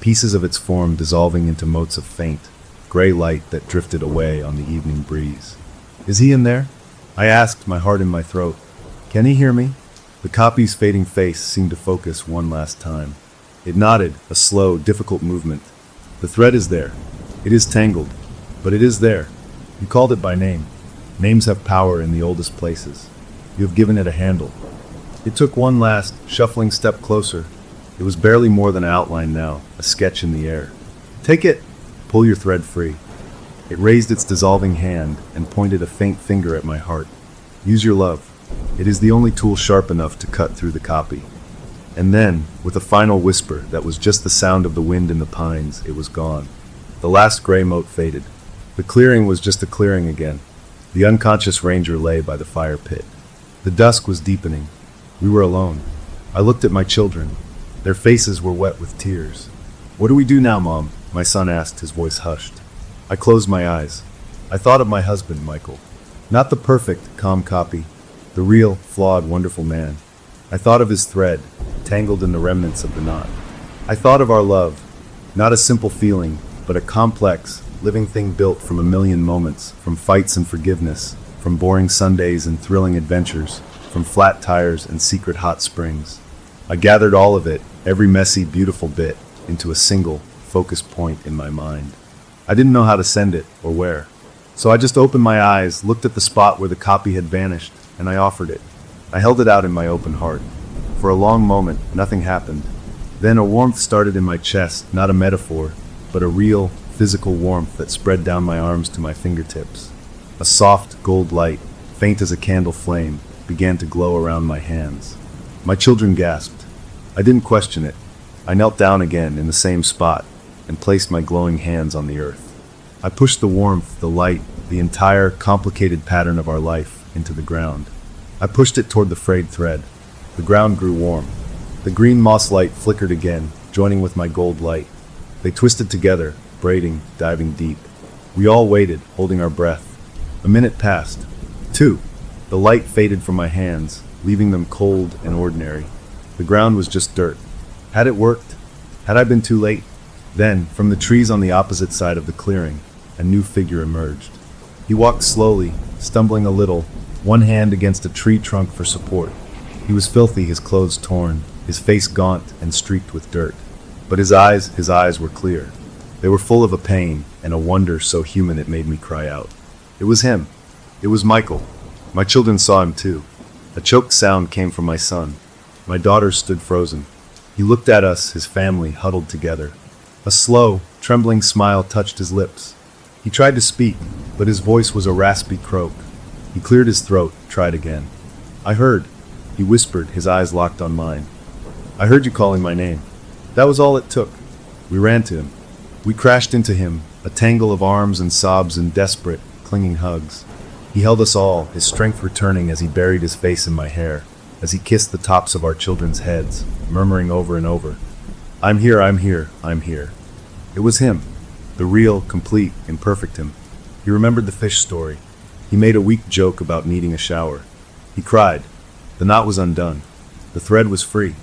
pieces of its form dissolving into motes of faint, gray light that drifted away on the evening breeze. Is he in there? I asked, my heart in my throat. Can he hear me? The copy's fading face seemed to focus one last time. It nodded, a slow, difficult movement. The thread is there. It is tangled, but it is there. You called it by name. Names have power in the oldest places. You have given it a handle. It took one last, shuffling step closer. It was barely more than an outline now, a sketch in the air. Take it! Pull your thread free. It raised its dissolving hand and pointed a faint finger at my heart. Use your love. It is the only tool sharp enough to cut through the copy. And then, with a final whisper that was just the sound of the wind in the pines, it was gone. The last gray mote faded. The clearing was just a clearing again. The unconscious ranger lay by the fire pit. The dusk was deepening. We were alone. I looked at my children. Their faces were wet with tears. What do we do now, Mom? My son asked, his voice hushed. I closed my eyes. I thought of my husband, Michael. Not the perfect, calm copy. The real, flawed, wonderful man. I thought of his thread, tangled in the remnants of the knot. I thought of our love. Not a simple feeling, but a complex, living thing built from a million moments, from fights and forgiveness, from boring Sundays and thrilling adventures, from flat tires and secret hot springs. I gathered all of it, every messy, beautiful bit, into a single, focused point in my mind. I didn't know how to send it, or where. So I just opened my eyes, looked at the spot where the copy had vanished, and I offered it. I held it out in my open heart. For a long moment, nothing happened. Then a warmth started in my chest, not a metaphor, but a real, physical warmth that spread down my arms to my fingertips. A soft, gold light, faint as a candle flame, began to glow around my hands. My children gasped. I didn't question it. I knelt down again in the same spot and placed my glowing hands on the earth. I pushed the warmth, the light, the entire complicated pattern of our life into the ground. I pushed it toward the frayed thread. The ground grew warm. The green moss light flickered again, joining with my gold light. They twisted together, braiding, diving deep. We all waited, holding our breath. A minute passed. 2. The light faded from my hands, leaving them cold and ordinary. The ground was just dirt. Had it worked? Had I been too late? Then, from the trees on the opposite side of the clearing, a new figure emerged. He walked slowly, stumbling a little, one hand against a tree trunk for support. He was filthy, his clothes torn, his face gaunt and streaked with dirt. But his eyes were clear. They were full of a pain and a wonder so human it made me cry out. It was him. It was Michael. My children saw him too. A choked sound came from my son. My daughters stood frozen. He looked at us, his family huddled together. A slow, trembling smile touched his lips. He tried to speak, but his voice was a raspy croak. He cleared his throat, tried again. I heard, he whispered, his eyes locked on mine. I heard you calling my name. That was all it took. We ran to him. We crashed into him, a tangle of arms and sobs and desperate, clinging hugs. He held us all, his strength returning as he buried his face in my hair, as he kissed the tops of our children's heads, murmuring over and over, I'm here, I'm here, I'm here. It was him, the real, complete, imperfect him. He remembered the fish story. He made a weak joke about needing a shower. He cried. The knot was undone. The thread was free.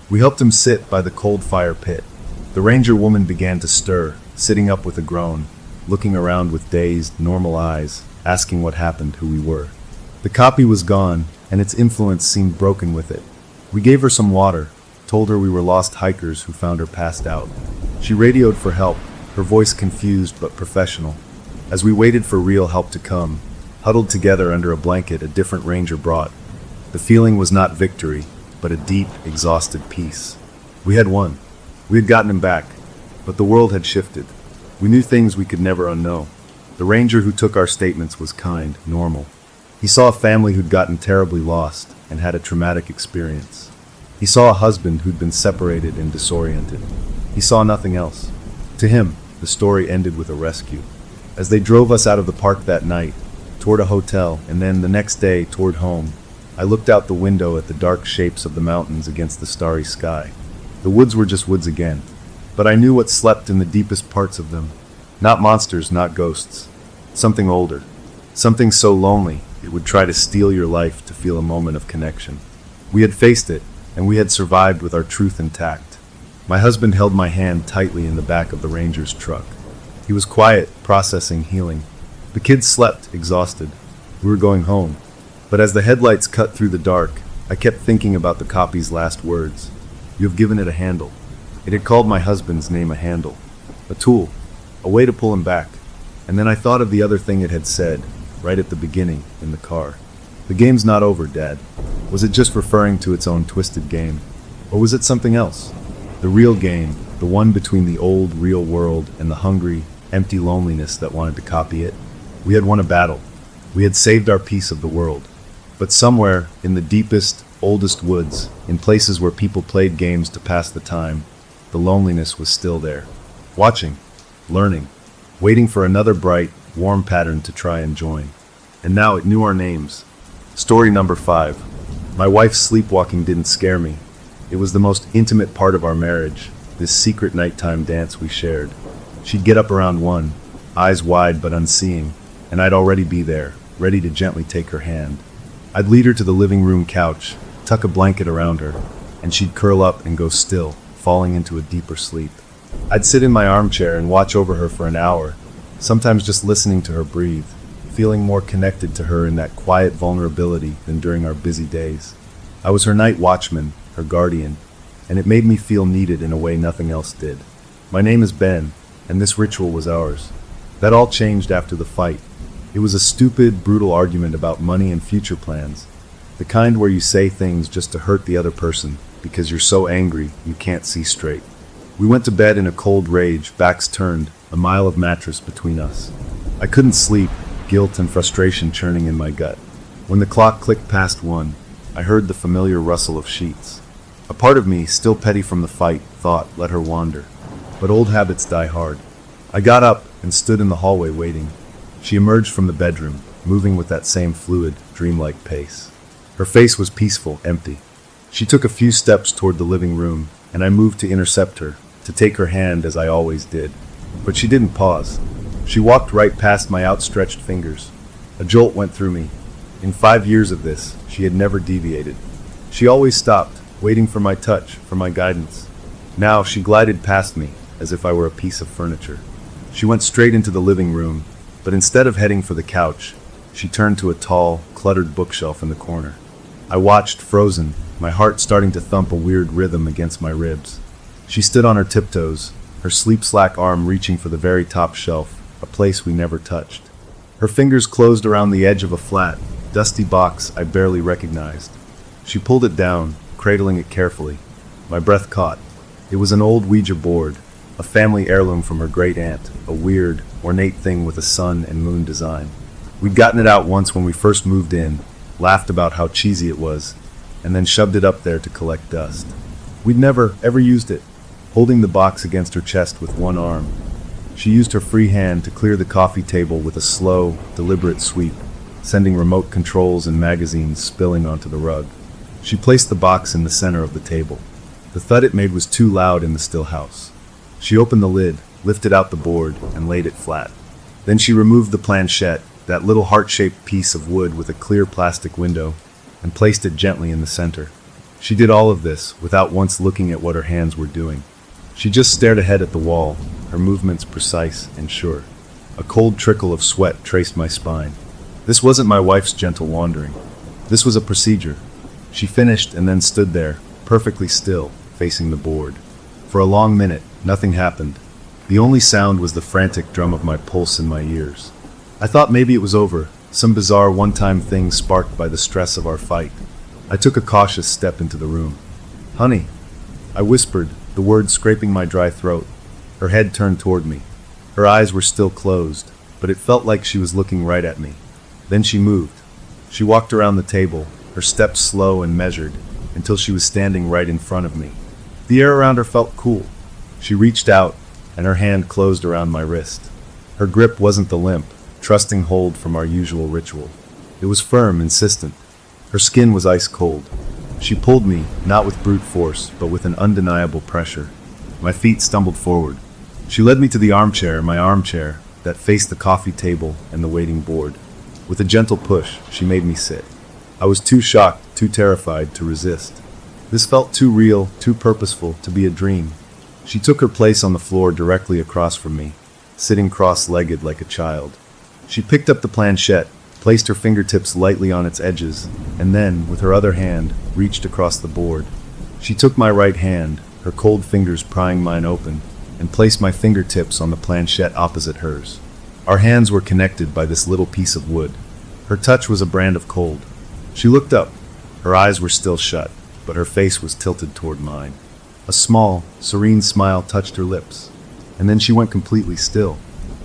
We helped him sit by the cold fire pit. The ranger woman began to stir, sitting up with a groan, looking around with dazed, normal eyes, asking what happened, who we were. The copy was gone, and its influence seemed broken with it. We gave her some water, told her we were lost hikers who found her passed out. She radioed for help, her voice confused but professional. As we waited for real help to come, huddled together under a blanket a different ranger brought, the feeling was not victory, but a deep, exhausted peace. We had won. We had gotten him back, but the world had shifted. We knew things we could never unknow. The ranger who took our statements was kind, normal. He saw a family who'd gotten terribly lost and had a traumatic experience. He saw a husband who'd been separated and disoriented. He saw nothing else. To him, the story ended with a rescue. As they drove us out of the park that night, toward a hotel, and then the next day toward home, I looked out the window at the dark shapes of the mountains against the starry sky. The woods were just woods again, but I knew what slept in the deepest parts of them. Not monsters, not ghosts. Something older. Something so lonely, it would try to steal your life to feel a moment of connection. We had faced it, and we had survived with our truth intact. My husband held my hand tightly in the back of the ranger's truck. He was quiet, processing, healing. The kids slept, exhausted. We were going home. But as the headlights cut through the dark, I kept thinking about the copy's last words. You have given it a handle. It had called my husband's name a handle. A tool. A way to pull him back. And then I thought of the other thing it had said, right at the beginning, in the car. The game's not over, Dad. Was it just referring to its own twisted game? Or was it something else? The real game, the one between the old, real world and the hungry, empty loneliness that wanted to copy it? We had won a battle. We had saved our piece of the world. But somewhere, in the deepest, oldest woods, in places where people played games to pass the time, the loneliness was still there. Watching, learning, waiting for another bright, warm pattern to try and join. And now it knew our names. Story number 5. My wife's sleepwalking didn't scare me. It was the most intimate part of our marriage, this secret nighttime dance we shared. She'd get up around 1, eyes wide but unseeing, and I'd already be there, ready to gently take her hand. I'd lead her to the living room couch, tuck a blanket around her, and she'd curl up and go still, falling into a deeper sleep. I'd sit in my armchair and watch over her for an hour, sometimes just listening to her breathe, feeling more connected to her in that quiet vulnerability than during our busy days. I was her night watchman, her guardian, and it made me feel needed in a way nothing else did. My name is Ben, and this ritual was ours. That all changed after the fight. It was a stupid, brutal argument about money and future plans. The kind where you say things just to hurt the other person because you're so angry you can't see straight. We went to bed in a cold rage, backs turned, a mile of mattress between us. I couldn't sleep, guilt and frustration churning in my gut. When the clock clicked past 1, I heard the familiar rustle of sheets. A part of me, still petty from the fight, thought, let her wander. But old habits die hard. I got up and stood in the hallway waiting. She emerged from the bedroom, moving with that same fluid, dreamlike pace. Her face was peaceful, empty. She took a few steps toward the living room, and I moved to intercept her, to take her hand as I always did. But she didn't pause. She walked right past my outstretched fingers. A jolt went through me. In 5 years of this, she had never deviated. She always stopped, waiting for my touch, for my guidance. Now she glided past me, as if I were a piece of furniture. She went straight into the living room, but instead of heading for the couch, she turned to a tall, cluttered bookshelf in the corner. I watched, frozen, my heart starting to thump a weird rhythm against my ribs. She stood on her tiptoes, her sleep-slack arm reaching for the very top shelf, a place we never touched. Her fingers closed around the edge of a flat, dusty box I barely recognized. She pulled it down, cradling it carefully. My breath caught. It was an old Ouija board, a family heirloom from her great-aunt, a weird, ornate thing with a sun and moon design. We'd gotten it out once when we first moved in, laughed about how cheesy it was, and then shoved it up there to collect dust. We'd never, ever used it, holding the box against her chest with one arm. She used her free hand to clear the coffee table with a slow, deliberate sweep, sending remote controls and magazines spilling onto the rug. She placed the box in the center of the table. The thud it made was too loud in the still house. She opened the lid, lifted out the board, and laid it flat. Then she removed the planchette, that little heart-shaped piece of wood with a clear plastic window, and placed it gently in the center. She did all of this without once looking at what her hands were doing. She just stared ahead at the wall, her movements precise and sure. A cold trickle of sweat traced my spine. This wasn't my wife's gentle wandering. This was a procedure. She finished and then stood there, perfectly still, facing the board. For a long minute, nothing happened. The only sound was the frantic drum of my pulse in my ears. I thought maybe it was over, some bizarre one-time thing sparked by the stress of our fight. I took a cautious step into the room. "Honey," I whispered, the words scraping my dry throat. Her head turned toward me. Her eyes were still closed, but it felt like she was looking right at me. Then she moved. She walked around the table, her steps slow and measured, until she was standing right in front of me. The air around her felt cool. She reached out, and her hand closed around my wrist. Her grip wasn't the limp, trusting hold from our usual ritual. It was firm, insistent. Her skin was ice cold. She pulled me, not with brute force, but with an undeniable pressure. My feet stumbled forward. She led me to the armchair, my armchair, that faced the coffee table and the waiting board. With a gentle push, she made me sit. I was too shocked, too terrified to resist. This felt too real, too purposeful to be a dream. She took her place on the floor directly across from me, sitting cross-legged like a child. She picked up the planchette, placed her fingertips lightly on its edges, and then, with her other hand, reached across the board. She took my right hand, her cold fingers prying mine open, and placed my fingertips on the planchette opposite hers. Our hands were connected by this little piece of wood. Her touch was a brand of cold. She looked up. Her eyes were still shut, but her face was tilted toward mine. A small, serene smile touched her lips, and then she went completely still.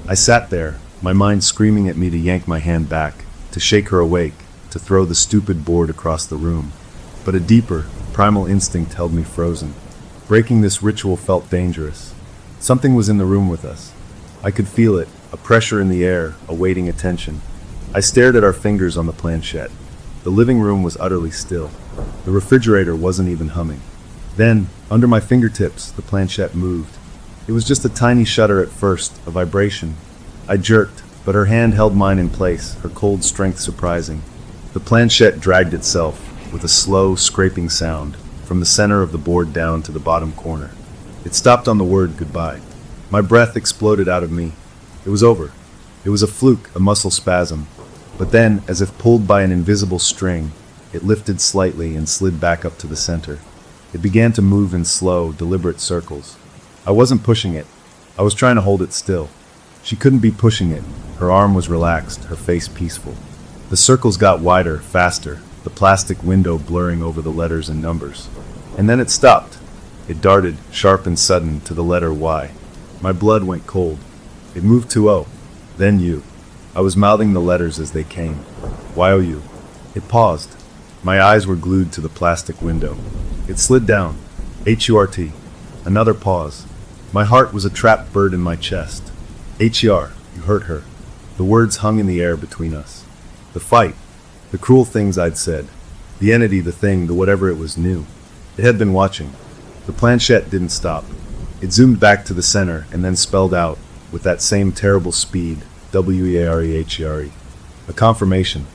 I sat there, my mind screaming at me to yank my hand back, to shake her awake, to throw the stupid board across the room. But a deeper, primal instinct held me frozen. Breaking this ritual felt dangerous. Something was in the room with us. I could feel it, a pressure in the air, awaiting attention. I stared at our fingers on the planchette. The living room was utterly still. The refrigerator wasn't even humming. Then, under my fingertips, the planchette moved. It was just a tiny shudder at first, a vibration. I jerked, but her hand held mine in place, her cold strength surprising. The planchette dragged itself, with a slow, scraping sound, from the center of the board down to the bottom corner. It stopped on the word goodbye. My breath exploded out of me. It was over. It was a fluke, a muscle spasm. But then, as if pulled by an invisible string, it lifted slightly and slid back up to the center. It began to move in slow, deliberate circles. I wasn't pushing it. I was trying to hold it still. She couldn't be pushing it. Her arm was relaxed, her face peaceful. The circles got wider, faster, the plastic window blurring over the letters and numbers. And then it stopped. It darted, sharp and sudden, to the letter Y. My blood went cold. It moved to O, then U. I was mouthing the letters as they came. Y-O-U. It paused. My eyes were glued to the plastic window. It slid down. H-U-R-T. Another pause. My heart was a trapped bird in my chest. H-E-R. You hurt her. The words hung in the air between us. The fight. The cruel things I'd said. The entity, the thing, the whatever it was knew. It had been watching. The planchette didn't stop. It zoomed back to the center and then spelled out, with that same terrible speed, W-E-A-R-E-H-E-R-E. A confirmation.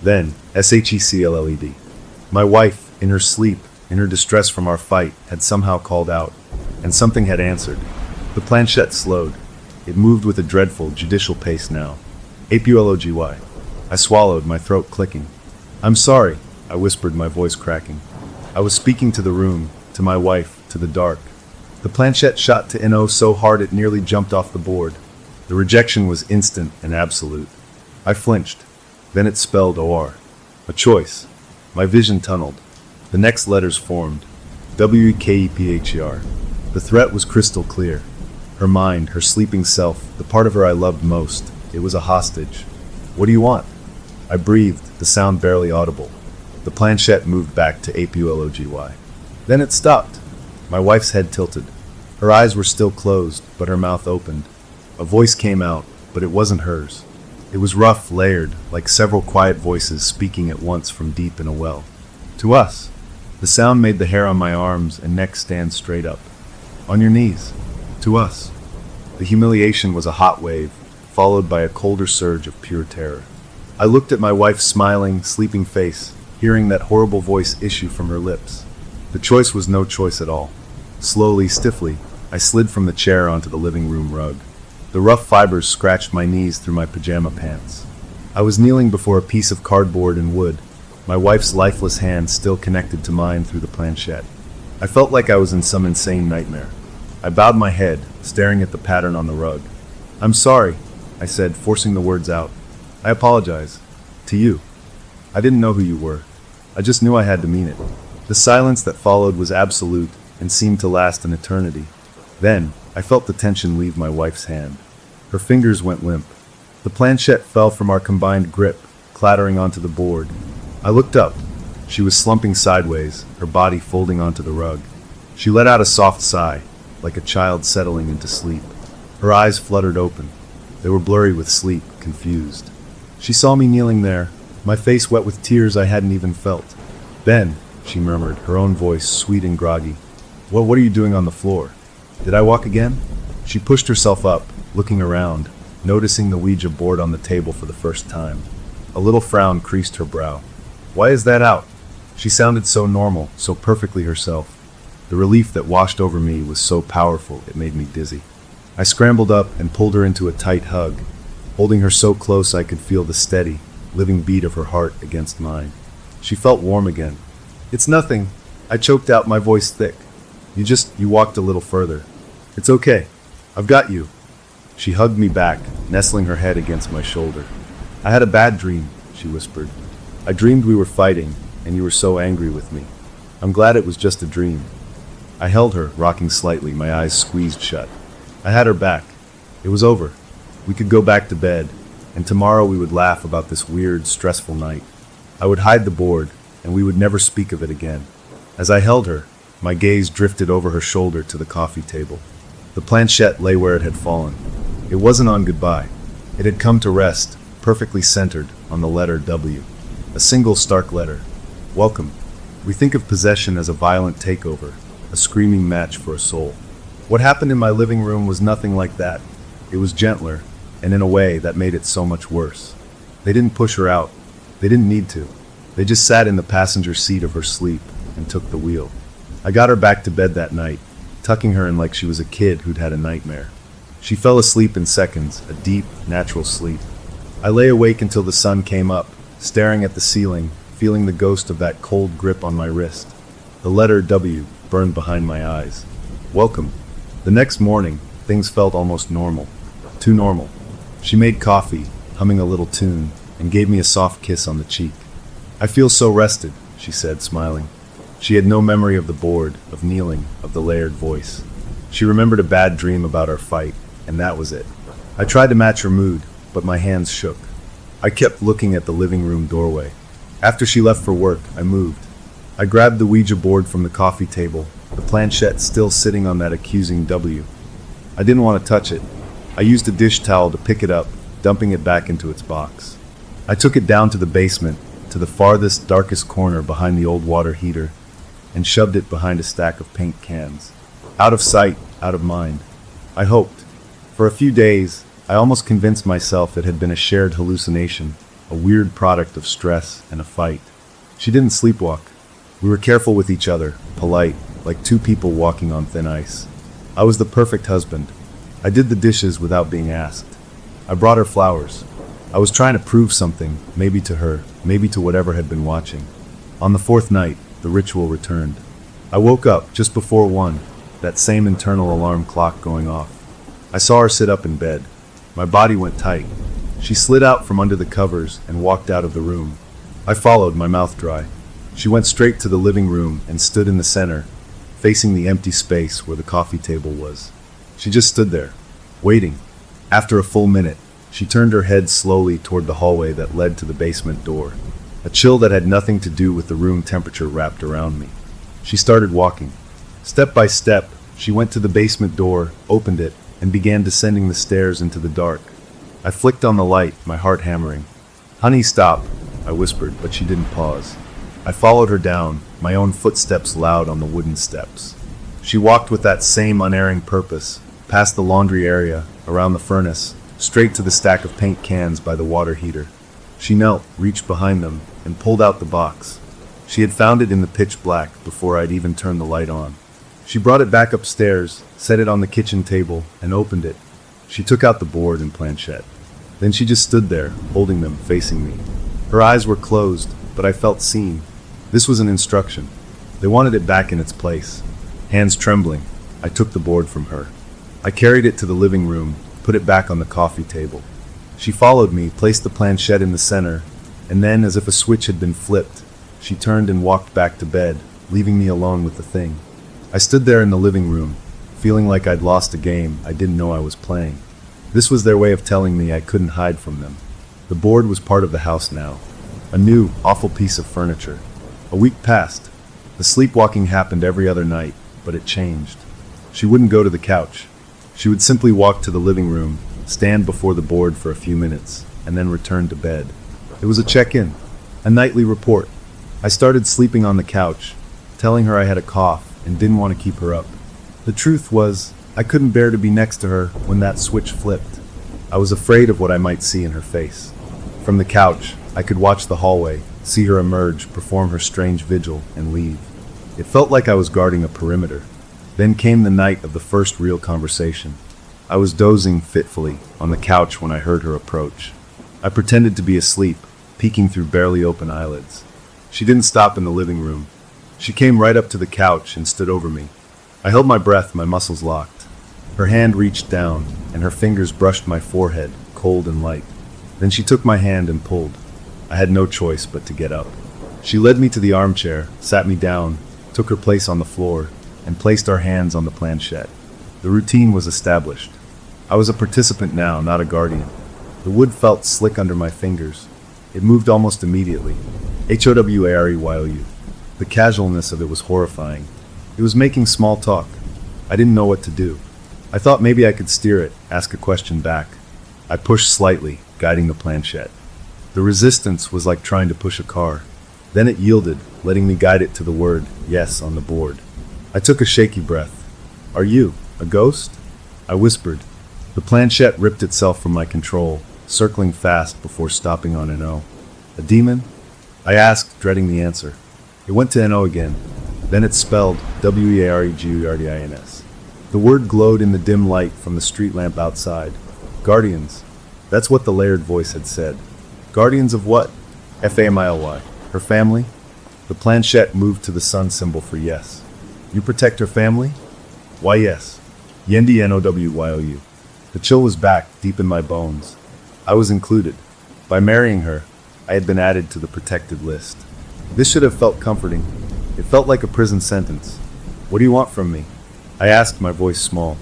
Then, S-H-E-C-L-L-E-D. My wife, in her sleep, in her distress from our fight, had somehow called out, and something had answered. The planchette slowed. It moved with a dreadful, judicial pace now. A-P-U-L-O-G-Y. I swallowed, my throat clicking. I'm sorry, I whispered, my voice cracking. I was speaking to the room, to my wife, to the dark. The planchette shot to N-O so hard it nearly jumped off the board. The rejection was instant and absolute. I flinched. Then it spelled O-R. A choice. My vision tunneled. The next letters formed. W-E-K-E-P-H-E-R. The threat was crystal clear. Her mind, her sleeping self, the part of her I loved most. It was a hostage. What do you want? I breathed, the sound barely audible. The planchette moved back to A-P-U-L-O-G-Y. Then it stopped. My wife's head tilted. Her eyes were still closed, but her mouth opened. A voice came out, but it wasn't hers. It was rough, layered, like several quiet voices speaking at once from deep in a well. To us. The sound made the hair on my arms and neck stand straight up. On your knees. To us. The humiliation was a hot wave, followed by a colder surge of pure terror. I looked at my wife's smiling, sleeping face, hearing that horrible voice issue from her lips. The choice was no choice at all. Slowly, stiffly, I slid from the chair onto the living room rug. The rough fibers scratched my knees through my pajama pants. I was kneeling before a piece of cardboard and wood, my wife's lifeless hand still connected to mine through the planchette. I felt like I was in some insane nightmare. I bowed my head, staring at the pattern on the rug. I'm sorry, I said, forcing the words out. I apologize. To you. I didn't know who you were. I just knew I had to mean it. The silence that followed was absolute and seemed to last an eternity. Then, I felt the tension leave my wife's hand. Her fingers went limp. The planchette fell from our combined grip, clattering onto the board. I looked up. She was slumping sideways, her body folding onto the rug. She let out a soft sigh, like a child settling into sleep. Her eyes fluttered open. They were blurry with sleep, confused. She saw me kneeling there, my face wet with tears I hadn't even felt. Ben, she murmured, her own voice sweet and groggy. What are you doing on the floor? Did I walk again? She pushed herself up, looking around, noticing the Ouija board on the table for the first time. A little frown creased her brow. Why is that out? She sounded so normal, so perfectly herself. The relief that washed over me was so powerful it made me dizzy. I scrambled up and pulled her into a tight hug, holding her so close I could feel the steady, living beat of her heart against mine. She felt warm again. It's nothing. I choked out, my voice thick. You walked a little further. It's okay. I've got you. She hugged me back, nestling her head against my shoulder. I had a bad dream, she whispered. I dreamed we were fighting, and you were so angry with me. I'm glad it was just a dream. I held her, rocking slightly, my eyes squeezed shut. I had her back. It was over. We could go back to bed, and tomorrow we would laugh about this weird, stressful night. I would hide the board, and we would never speak of it again. As I held her, my gaze drifted over her shoulder to the coffee table. The planchette lay where it had fallen. It wasn't on goodbye. It had come to rest, perfectly centered, on the letter W. A single stark letter. Welcome. We think of possession as a violent takeover, a screaming match for a soul. What happened in my living room was nothing like that. It was gentler, and in a way that made it so much worse. They didn't push her out. They didn't need to. They just sat in the passenger seat of her sleep and took the wheel. I got her back to bed that night, tucking her in like she was a kid who'd had a nightmare. She fell asleep in seconds, a deep, natural sleep. I lay awake until the sun came up, staring at the ceiling, feeling the ghost of that cold grip on my wrist. The letter W burned behind my eyes. Welcome. The next morning, things felt almost normal. Too normal. She made coffee, humming a little tune, and gave me a soft kiss on the cheek. I feel so rested, she said, smiling. She had no memory of the board, of kneeling, of the layered voice. She remembered a bad dream about our fight, and that was it. I tried to match her mood, but my hands shook. I kept looking at the living room doorway. After she left for work, I moved. I grabbed the Ouija board from the coffee table, the planchette still sitting on that accusing W. I didn't want to touch it. I used a dish towel to pick it up, dumping it back into its box. I took it down to the basement, to the farthest, darkest corner behind the old water heater, and shoved it behind a stack of paint cans. Out of sight, out of mind. I hoped. For a few days, I almost convinced myself it had been a shared hallucination, a weird product of stress and a fight. She didn't sleepwalk. We were careful with each other, polite, like two people walking on thin ice. I was the perfect husband. I did the dishes without being asked. I brought her flowers. I was trying to prove something, maybe to her, maybe to whatever had been watching. On the fourth night, the ritual returned. I woke up just before 1, that same internal alarm clock going off. I saw her sit up in bed. My body went tight. She slid out from under the covers and walked out of the room. I followed, my mouth dry. She went straight to the living room and stood in the center, facing the empty space where the coffee table was. She just stood there, waiting. After a full minute, she turned her head slowly toward the hallway that led to the basement door. A chill that had nothing to do with the room temperature wrapped around me. She started walking. Step by step, she went to the basement door, opened it, and began descending the stairs into the dark. I flicked on the light, my heart hammering. "Honey, stop," I whispered, but she didn't pause. I followed her down, my own footsteps loud on the wooden steps. She walked with that same unerring purpose, past the laundry area, around the furnace, straight to the stack of paint cans by the water heater. She knelt, reached behind them, and pulled out the box. She had found it in the pitch black before I'd even turned the light on. She brought it back upstairs, set it on the kitchen table, and opened it. She took out the board and planchette. Then she just stood there, holding them, facing me. Her eyes were closed, but I felt seen. This was an instruction. They wanted it back in its place. Hands trembling, I took the board from her. I carried it to the living room, put it back on the coffee table. She followed me, placed the planchette in the center, and then, as if a switch had been flipped, she turned and walked back to bed, leaving me alone with the thing. I stood there in the living room, feeling like I'd lost a game I didn't know I was playing. This was their way of telling me I couldn't hide from them. The board was part of the house now. A new, awful piece of furniture. A week passed. The sleepwalking happened every other night, but it changed. She wouldn't go to the couch. She would simply walk to the living room, stand before the board for a few minutes, and then return to bed. It was a check-in, a nightly report. I started sleeping on the couch, telling her I had a cough and didn't want to keep her up. The truth was, I couldn't bear to be next to her when that switch flipped. I was afraid of what I might see in her face. From the couch, I could watch the hallway, see her emerge, perform her strange vigil, and leave. It felt like I was guarding a perimeter. Then came the night of the first real conversation. I was dozing fitfully on the couch when I heard her approach. I pretended to be asleep, peeking through barely open eyelids. She didn't stop in the living room. She came right up to the couch and stood over me. I held my breath, my muscles locked. Her hand reached down, and her fingers brushed my forehead, cold and light. Then she took my hand and pulled. I had no choice but to get up. She led me to the armchair, sat me down, took her place on the floor, and placed our hands on the planchette. The routine was established. I was a participant now, not a guardian. The wood felt slick under my fingers. It moved almost immediately. HOWAREYOU. The casualness of it was horrifying. It was making small talk. I didn't know what to do. I thought maybe I could steer it, ask a question back. I pushed slightly, guiding the planchette. The resistance was like trying to push a car. Then it yielded, letting me guide it to the word yes on the board. I took a shaky breath. "Are you a ghost?" I whispered. The planchette ripped itself from my control, circling fast before stopping on an O. "A demon?" I asked, dreading the answer. It went to NO again. Then it spelled WEAREGUARDINS. The word glowed in the dim light from the street lamp outside. Guardians. That's what the layered voice had said. Guardians of what? Family. Her family? The planchette moved to the sun symbol for yes. You protect her family? Why yes. Yendi Nowyu. The chill was back, deep in my bones. I was included. By marrying her, I had been added to the protected list. This should have felt comforting. It felt like a prison sentence. What do you want from me? I asked, my voice small.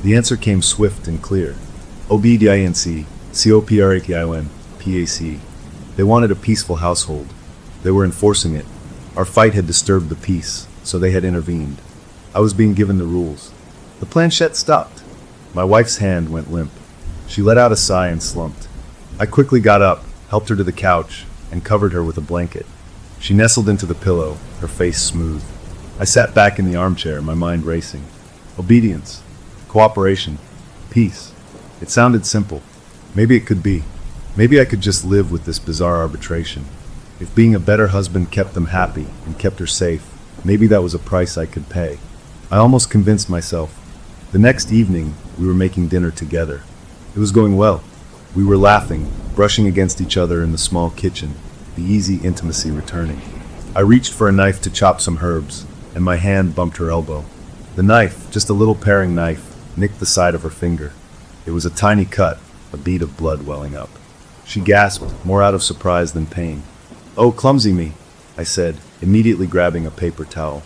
The answer came swift and clear. Obedience, COPRAKION, PAC. They wanted a peaceful household. They were enforcing it. Our fight had disturbed the peace, so they had intervened. I was being given the rules. The planchette stopped. My wife's hand went limp. She let out a sigh and slumped. I quickly got up, helped her to the couch, and covered her with a blanket. She nestled into the pillow, her face smooth. I sat back in the armchair, my mind racing. Obedience. Cooperation. Peace. It sounded simple. Maybe it could be. Maybe I could just live with this bizarre arbitration. If being a better husband kept them happy and kept her safe, maybe that was a price I could pay. I almost convinced myself. The next evening, we were making dinner together. It was going well. We were laughing, brushing against each other in the small kitchen, the easy intimacy returning. I reached for a knife to chop some herbs, and my hand bumped her elbow. The knife, just a little paring knife, nicked the side of her finger. It was a tiny cut, a bead of blood welling up. She gasped, more out of surprise than pain. "Oh, clumsy me," I said, immediately grabbing a paper towel.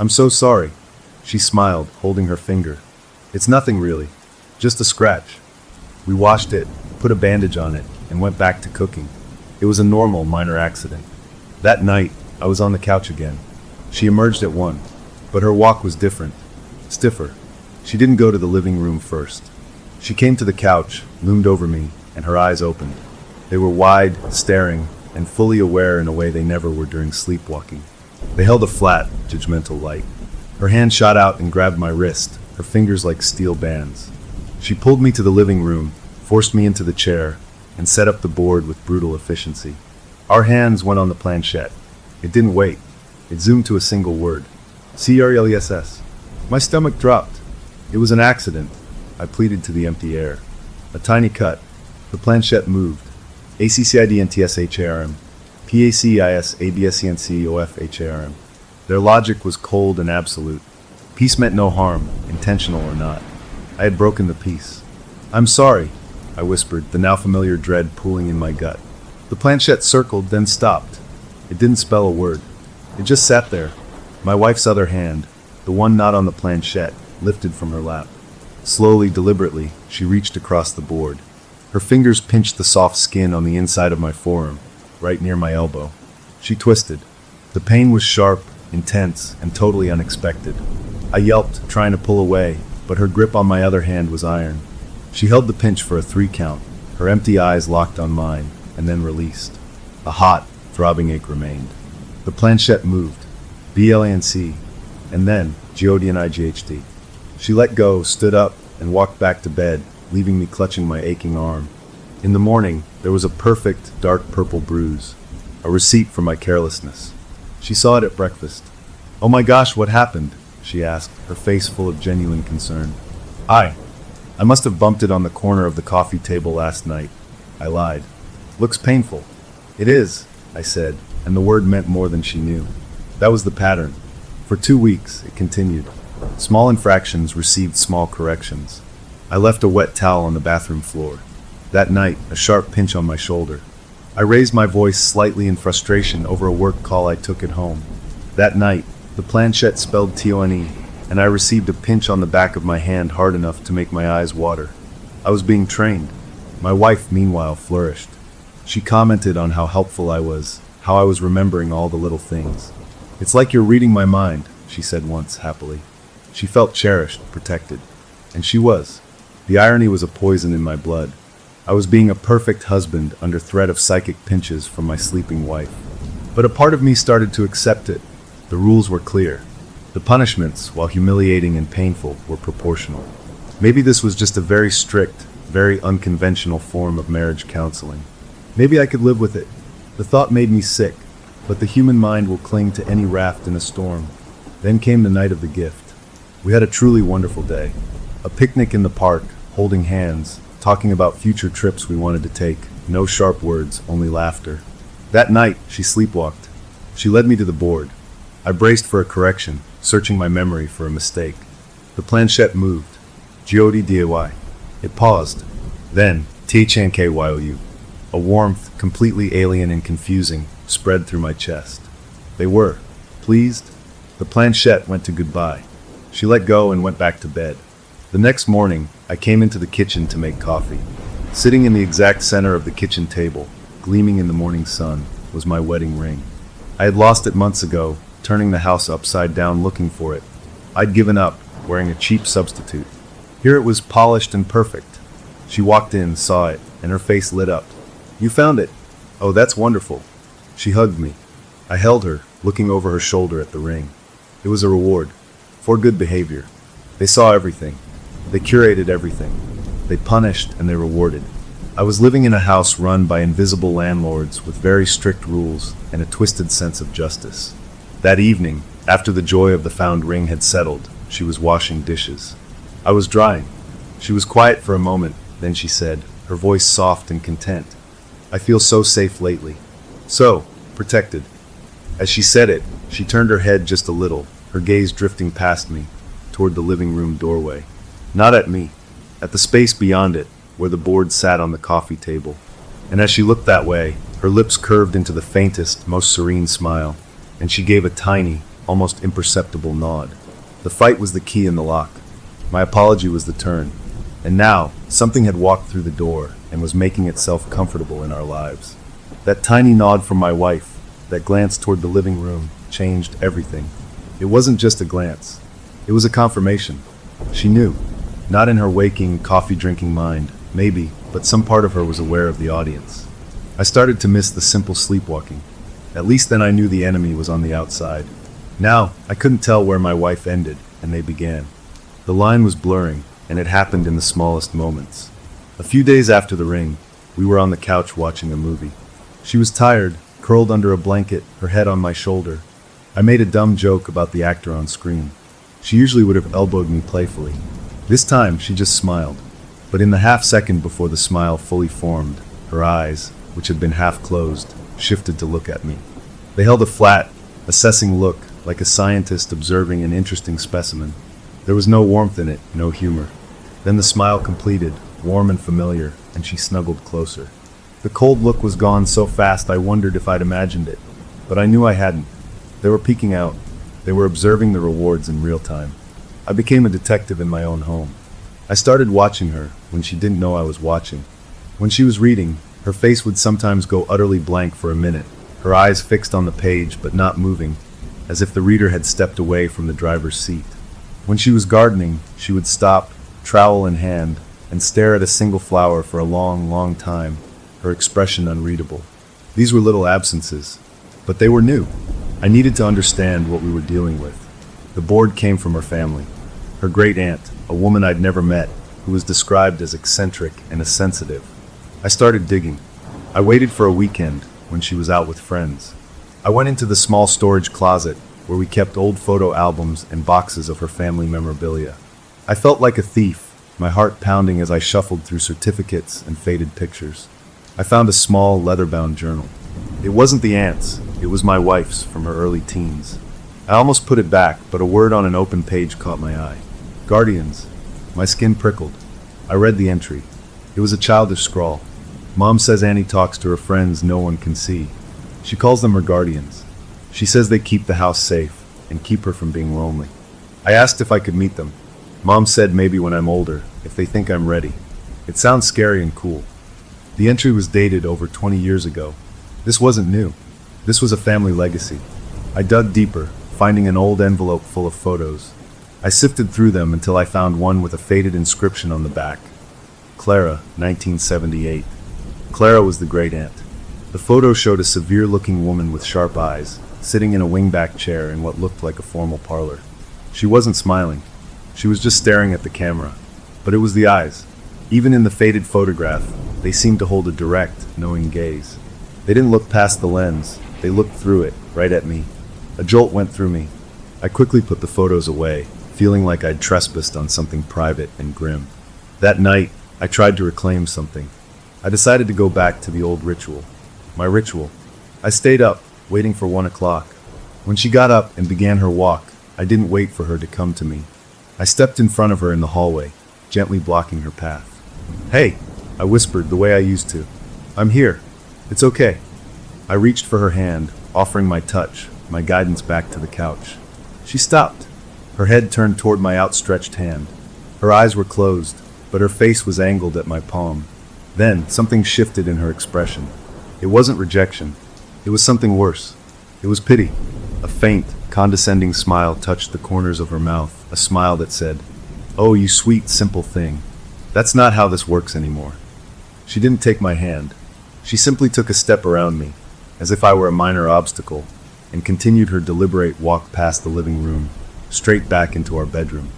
"I'm so sorry." She smiled, holding her finger. "It's nothing really, just a scratch." We washed it, put a bandage on it, and went back to cooking. It was a normal, minor accident. That night, I was on the couch again. She emerged at 1, but her walk was different, stiffer. She didn't go to the living room first. She came to the couch, loomed over me, and her eyes opened. They were wide, staring, and fully aware in a way they never were during sleepwalking. They held a flat, judgmental light. Her hand shot out and grabbed my wrist, her fingers like steel bands. She pulled me to the living room, forced me into the chair, and set up the board with brutal efficiency. Our hands went on the planchette. It didn't wait. It zoomed to a single word. CRLESS. My stomach dropped. It was an accident. I pleaded to the empty air. A tiny cut. The planchette moved. ACCIDNTSHARM. PACISABSENCOFHARM. Their logic was cold and absolute. Peace meant no harm, intentional or not. I had broken the peace. "I'm sorry," I whispered, the now familiar dread pooling in my gut. The planchette circled, then stopped. It didn't spell a word. It just sat there. My wife's other hand, the one not on the planchette, lifted from her lap. Slowly, deliberately, she reached across the board. Her fingers pinched the soft skin on the inside of my forearm, right near my elbow. She twisted. The pain was sharp, intense, and totally unexpected. I yelped, trying to pull away, but her grip on my other hand was iron. She held the pinch for a 3 count, her empty eyes locked on mine, and then released. A hot, throbbing ache remained. The planchette moved. BLANC, and then GODNIGHT. She let go, stood up, and walked back to bed, leaving me clutching my aching arm. In the morning, there was a perfect, dark purple bruise, a receipt for my carelessness. She saw it at breakfast. "Oh my gosh, what happened?" she asked, her face full of genuine concern. I must have bumped it on the corner of the coffee table last night. I lied. "Looks painful." "It is," I said, and the word meant more than she knew. That was the pattern. For 2 weeks, it continued. Small infractions received small corrections. I left a wet towel on the bathroom floor. That night, a sharp pinch on my shoulder. I raised my voice slightly in frustration over a work call I took at home. That night, the planchette spelled TONE, and I received a pinch on the back of my hand hard enough to make my eyes water. I was being trained. My wife, meanwhile, flourished. She commented on how helpful I was, how I was remembering all the little things. "It's like you're reading my mind," she said once, happily. She felt cherished, protected. And she was. The irony was a poison in my blood. I was being a perfect husband under threat of psychic pinches from my sleeping wife. But a part of me started to accept it. The rules were clear. The punishments, while humiliating and painful, were proportional. Maybe this was just a very strict, very unconventional form of marriage counseling. Maybe I could live with it. The thought made me sick, but the human mind will cling to any raft in a storm. Then came the night of the gift. We had a truly wonderful day. A picnic in the park, holding hands, talking about future trips we wanted to take. No sharp words, only laughter. That night, she sleepwalked. She led me to the board. I braced for a correction, searching my memory for a mistake. The planchette moved. Giodi DIY. It paused. Then, THNKYOU. A warmth, completely alien and confusing, spread through my chest. They were. Pleased? The planchette went to goodbye. She let go and went back to bed. The next morning, I came into the kitchen to make coffee. Sitting in the exact center of the kitchen table, gleaming in the morning sun, was my wedding ring. I had lost it months ago, turning the house upside down looking for it. I'd given up, wearing a cheap substitute. Here it was, polished and perfect. She walked in, saw it, and her face lit up. "You found it. Oh, that's wonderful." She hugged me. I held her, looking over her shoulder at the ring. It was a reward, for good behavior. They saw everything. They curated everything. They punished and they rewarded. I was living in a house run by invisible landlords with very strict rules and a twisted sense of justice. That evening, after the joy of the found ring had settled, she was washing dishes. I was drying. She was quiet for a moment, then she said, her voice soft and content, "I feel so safe lately. So protected." As she said it, she turned her head just a little, her gaze drifting past me, toward the living room doorway. Not at me, at the space beyond it, where the board sat on the coffee table. And as she looked that way, her lips curved into the faintest, most serene smile, and she gave a tiny, almost imperceptible nod. The fight was the key in the lock. My apology was the turn. And now, something had walked through the door and was making itself comfortable in our lives. That tiny nod from my wife, that glance toward the living room, changed everything. It wasn't just a glance. It was a confirmation. She knew. Not in her waking, coffee-drinking mind, maybe, but some part of her was aware of the audience. I started to miss the simple sleepwalking. At least then I knew the enemy was on the outside. Now, I couldn't tell where my wife ended and they began. The line was blurring, and it happened in the smallest moments. A few days after the ring, we were on the couch watching a movie. She was tired, curled under a blanket, her head on my shoulder. I made a dumb joke about the actor on screen. She usually would have elbowed me playfully. This time, she just smiled. But in the half-second before the smile fully formed, her eyes, which had been half-closed, shifted to look at me. They held a flat, assessing look, like a scientist observing an interesting specimen. There was no warmth in it, no humor. Then the smile completed, warm and familiar, and she snuggled closer. The cold look was gone so fast I wondered if I'd imagined it, but I knew I hadn't. They were peeking out. They were observing the rewards in real time. I became a detective in my own home. I started watching her when she didn't know I was watching. When she was reading, her face would sometimes go utterly blank for a minute, her eyes fixed on the page but not moving, as if the reader had stepped away from the driver's seat. When she was gardening, she would stop, trowel in hand, and stare at a single flower for a long, long time, her expression unreadable. These were little absences, but they were new. I needed to understand what we were dealing with. The board came from her family. Her great-aunt, a woman I'd never met, who was described as eccentric and as sensitive. I started digging. I waited for a weekend when she was out with friends. I went into the small storage closet where we kept old photo albums and boxes of her family memorabilia. I felt like a thief, my heart pounding as I shuffled through certificates and faded pictures. I found a small, leather-bound journal. It wasn't the aunt's, it was my wife's from her early teens. I almost put it back, but a word on an open page caught my eye. Guardians. My skin prickled. I read the entry. It was a childish scrawl. Mom says Annie talks to her friends no one can see. She calls them her guardians. She says they keep the house safe and keep her from being lonely. I asked if I could meet them. Mom said maybe when I'm older, if they think I'm ready. It sounds scary and cool. The entry was dated over 20 years ago. This wasn't new. This was a family legacy. I dug deeper, finding an old envelope full of photos. I sifted through them until I found one with a faded inscription on the back. Clara, 1978. Clara was the great-aunt. The photo showed a severe-looking woman with sharp eyes, sitting in a wingback chair in what looked like a formal parlor. She wasn't smiling. She was just staring at the camera. But it was the eyes. Even in the faded photograph, they seemed to hold a direct, knowing gaze. They didn't look past the lens. They looked through it, right at me. A jolt went through me. I quickly put the photos away, feeling like I'd trespassed on something private and grim. That night, I tried to reclaim something. I decided to go back to the old ritual. My ritual. I stayed up, waiting for 1 o'clock. When she got up and began her walk, I didn't wait for her to come to me. I stepped in front of her in the hallway, gently blocking her path. "Hey," I whispered the way I used to. "I'm here. It's okay." I reached for her hand, offering my touch, my guidance back to the couch. She stopped, her head turned toward my outstretched hand. Her eyes were closed, but her face was angled at my palm. Then, something shifted in her expression. It wasn't rejection. It was something worse. It was pity. A faint, condescending smile touched the corners of her mouth, a smile that said, "Oh, you sweet, simple thing. That's not how this works anymore." She didn't take my hand. She simply took a step around me, as if I were a minor obstacle, and continued her deliberate walk past the living room, straight back into our bedroom.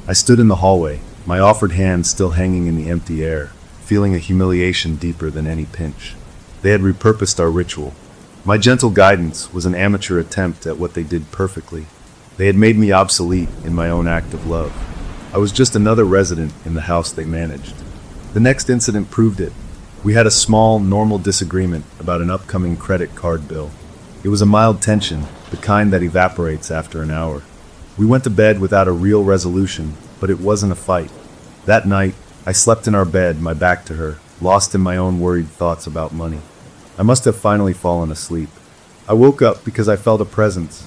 I stood in the hallway, my offered hand still hanging in the empty air, feeling a humiliation deeper than any pinch. They had repurposed our ritual. My gentle guidance was an amateur attempt at what they did perfectly. They had made me obsolete in my own act of love. I was just another resident in the house they managed. The next incident proved it. We had a small, normal disagreement about an upcoming credit card bill. It was a mild tension, the kind that evaporates after an hour. We went to bed without a real resolution, but it wasn't a fight. That night, I slept in our bed, my back to her, lost in my own worried thoughts about money. I must have finally fallen asleep. I woke up because I felt a presence.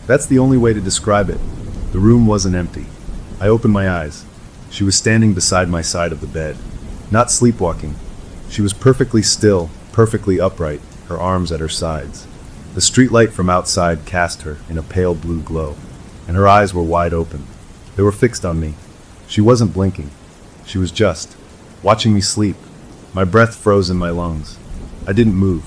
That's the only way to describe it. The room wasn't empty. I opened my eyes. She was standing beside my side of the bed. Not sleepwalking. She was perfectly still, perfectly upright, her arms at her sides. The streetlight from outside cast her in a pale blue glow, and her eyes were wide open. They were fixed on me. She wasn't blinking. She was just watching me sleep. My breath froze in my lungs. I didn't move.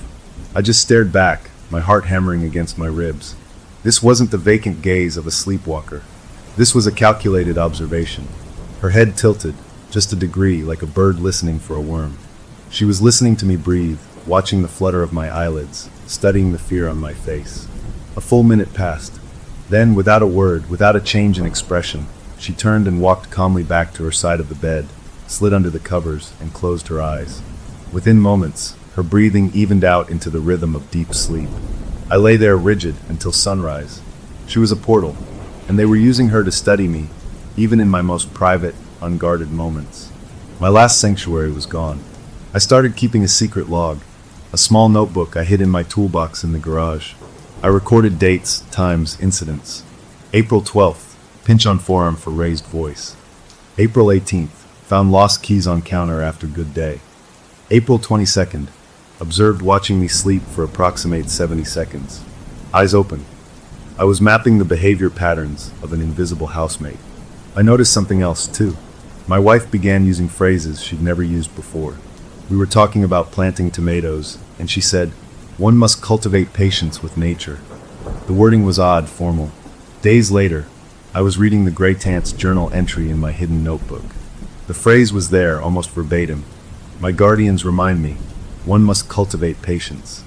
I just stared back, my heart hammering against my ribs. This wasn't the vacant gaze of a sleepwalker. This was a calculated observation. Her head tilted, just a degree, like a bird listening for a worm. She was listening to me breathe, watching the flutter of my eyelids, studying the fear on my face. A full minute passed. Then, without a word, without a change in expression, she turned and walked calmly back to her side of the bed, slid under the covers, and closed her eyes. Within moments, her breathing evened out into the rhythm of deep sleep. I lay there rigid until sunrise. She was a portal, and they were using her to study me, even in my most private, unguarded moments. My last sanctuary was gone. I started keeping a secret log, a small notebook I hid in my toolbox in the garage. I recorded dates, times, incidents. April 12th, pinch on forearm for raised voice. April 18th, found lost keys on counter after good day. April 22nd, observed watching me sleep for approximate 70 seconds. Eyes open. I was mapping the behavior patterns of an invisible housemate. I noticed something else, too. My wife began using phrases she'd never used before. We were talking about planting tomatoes, and she said, "One must cultivate patience with nature." The wording was odd, formal. Days later, I was reading the Grey Tant's journal entry in my hidden notebook. The phrase was there, almost verbatim. My guardians remind me, one must cultivate patience.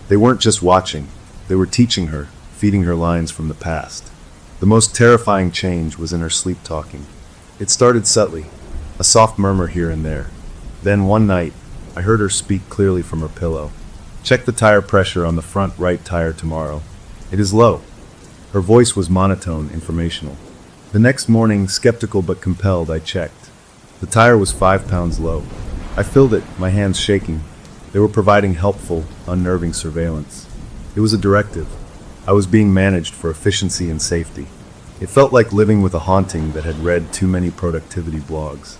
They weren't just watching, they were teaching her, feeding her lines from the past. The most terrifying change was in her sleep-talking. It started subtly, a soft murmur here and there. Then one night, I heard her speak clearly from her pillow. "Check the tire pressure on the front right tire tomorrow. It is low." Her voice was monotone, informational. The next morning, skeptical but compelled, I checked. The tire was 5 pounds low. I filled it, my hands shaking. They were providing helpful, unnerving surveillance. It was a directive. I was being managed for efficiency and safety. It felt like living with a haunting that had read too many productivity blogs.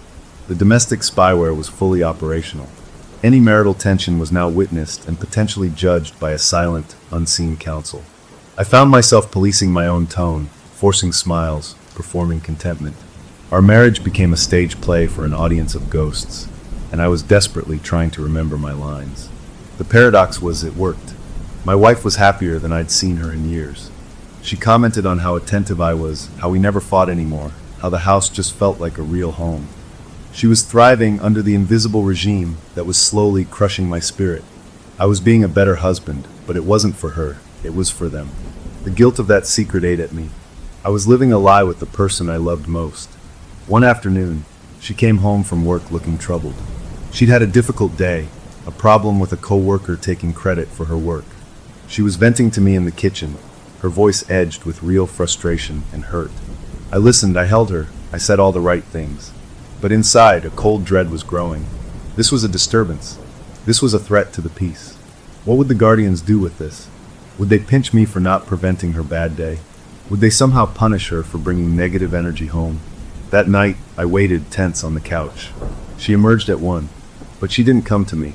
The domestic spyware was fully operational. Any marital tension was now witnessed and potentially judged by a silent, unseen counsel. I found myself policing my own tone, forcing smiles, performing contentment. Our marriage became a stage play for an audience of ghosts, and I was desperately trying to remember my lines. The paradox was it worked. My wife was happier than I'd seen her in years. She commented on how attentive I was, how we never fought anymore, how the house just felt like a real home. She was thriving under the invisible regime that was slowly crushing my spirit. I was being a better husband, but it wasn't for her, it was for them. The guilt of that secret ate at me. I was living a lie with the person I loved most. One afternoon, she came home from work looking troubled. She'd had a difficult day, a problem with a coworker taking credit for her work. She was venting to me in the kitchen, her voice edged with real frustration and hurt. I listened, I held her, I said all the right things. But inside, a cold dread was growing. This was a disturbance. This was a threat to the peace. What would the Guardians do with this? Would they pinch me for not preventing her bad day? Would they somehow punish her for bringing negative energy home? That night, I waited tense on the couch. She emerged at 1, but she didn't come to me.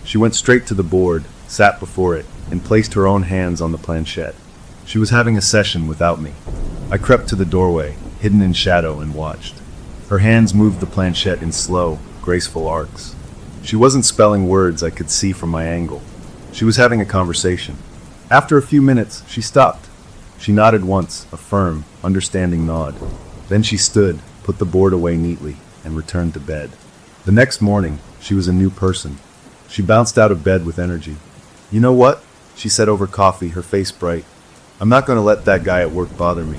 She went straight to the board, sat before it, and placed her own hands on the planchette. She was having a session without me. I crept to the doorway, hidden in shadow, and watched. Her hands moved the planchette in slow, graceful arcs. She wasn't spelling words I could see from my angle. She was having a conversation. After a few minutes, she stopped. She nodded once, a firm, understanding nod. Then she stood, put the board away neatly, and returned to bed. The next morning, she was a new person. She bounced out of bed with energy. "You know what?" she said over coffee, her face bright. "I'm not going to let that guy at work bother me.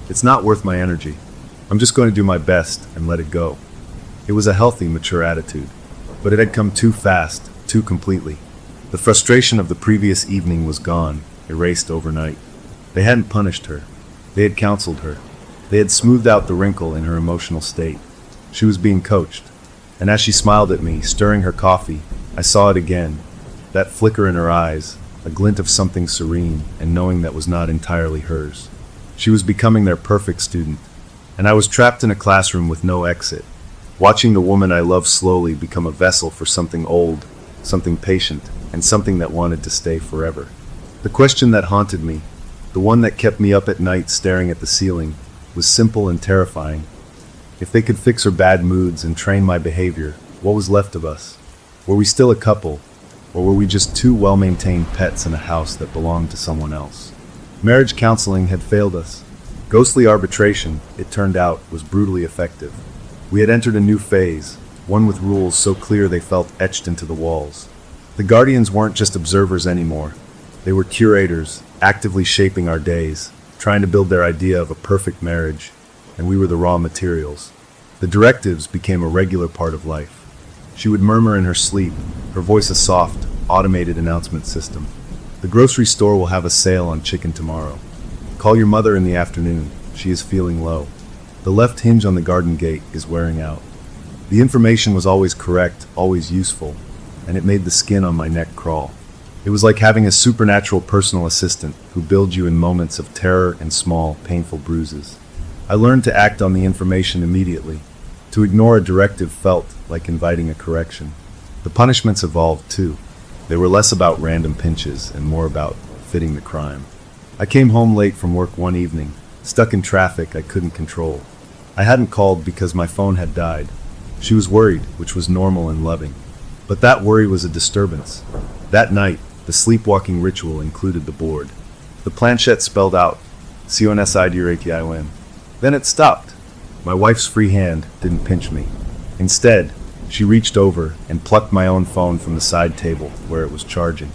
It's not worth my energy. I'm just going to do my best and let it go." It was a healthy, mature attitude, but it had come too fast, too completely. The frustration of the previous evening was gone, erased overnight. They hadn't punished her. They had counseled her. They had smoothed out the wrinkle in her emotional state. She was being coached. And as she smiled at me, stirring her coffee, I saw it again. That flicker in her eyes, a glint of something serene and knowing that was not entirely hers. She was becoming their perfect student. And I was trapped in a classroom with no exit, watching the woman I loved slowly become a vessel for something old, something patient, and something that wanted to stay forever. The question that haunted me, the one that kept me up at night staring at the ceiling, was simple and terrifying. If they could fix her bad moods and train my behavior, what was left of us? Were we still a couple, or were we just two well-maintained pets in a house that belonged to someone else? Marriage counseling had failed us. Ghostly arbitration, it turned out, was brutally effective. We had entered a new phase, one with rules so clear they felt etched into the walls. The Guardians weren't just observers anymore. They were curators, actively shaping our days, trying to build their idea of a perfect marriage, and we were the raw materials. The directives became a regular part of life. She would murmur in her sleep, her voice a soft, automated announcement system. "The grocery store will have a sale on chicken tomorrow. Call your mother in the afternoon. She is feeling low. The left hinge on the garden gate is wearing out." The information was always correct, always useful, and it made the skin on my neck crawl. It was like having a supernatural personal assistant who billed you in moments of terror and small, painful bruises. I learned to act on the information immediately. To ignore a directive felt like inviting a correction. The punishments evolved too. They were less about random pinches and more about fitting the crime. I came home late from work one evening, stuck in traffic I couldn't control. I hadn't called because my phone had died. She was worried, which was normal and loving. But that worry was a disturbance. That night, the sleepwalking ritual included the board. The planchette spelled out, "CONSIDRATION." Then it stopped. My wife's free hand didn't pinch me. Instead, she reached over and plucked my own phone from the side table where it was charging.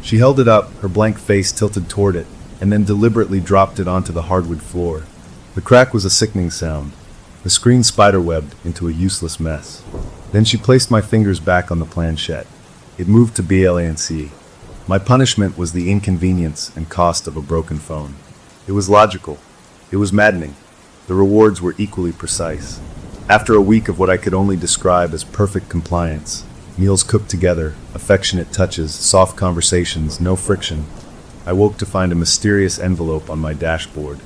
She held it up, her blank face tilted toward it, and then deliberately dropped it onto the hardwood floor. The crack was a sickening sound. The screen spiderwebbed into a useless mess. Then she placed my fingers back on the planchette. It moved to BLANC. My punishment was the inconvenience and cost of a broken phone. It was logical. It was maddening. The rewards were equally precise. After a week of what I could only describe as perfect compliance, meals cooked together, affectionate touches, soft conversations, no friction, I woke to find a mysterious envelope on my dashboard.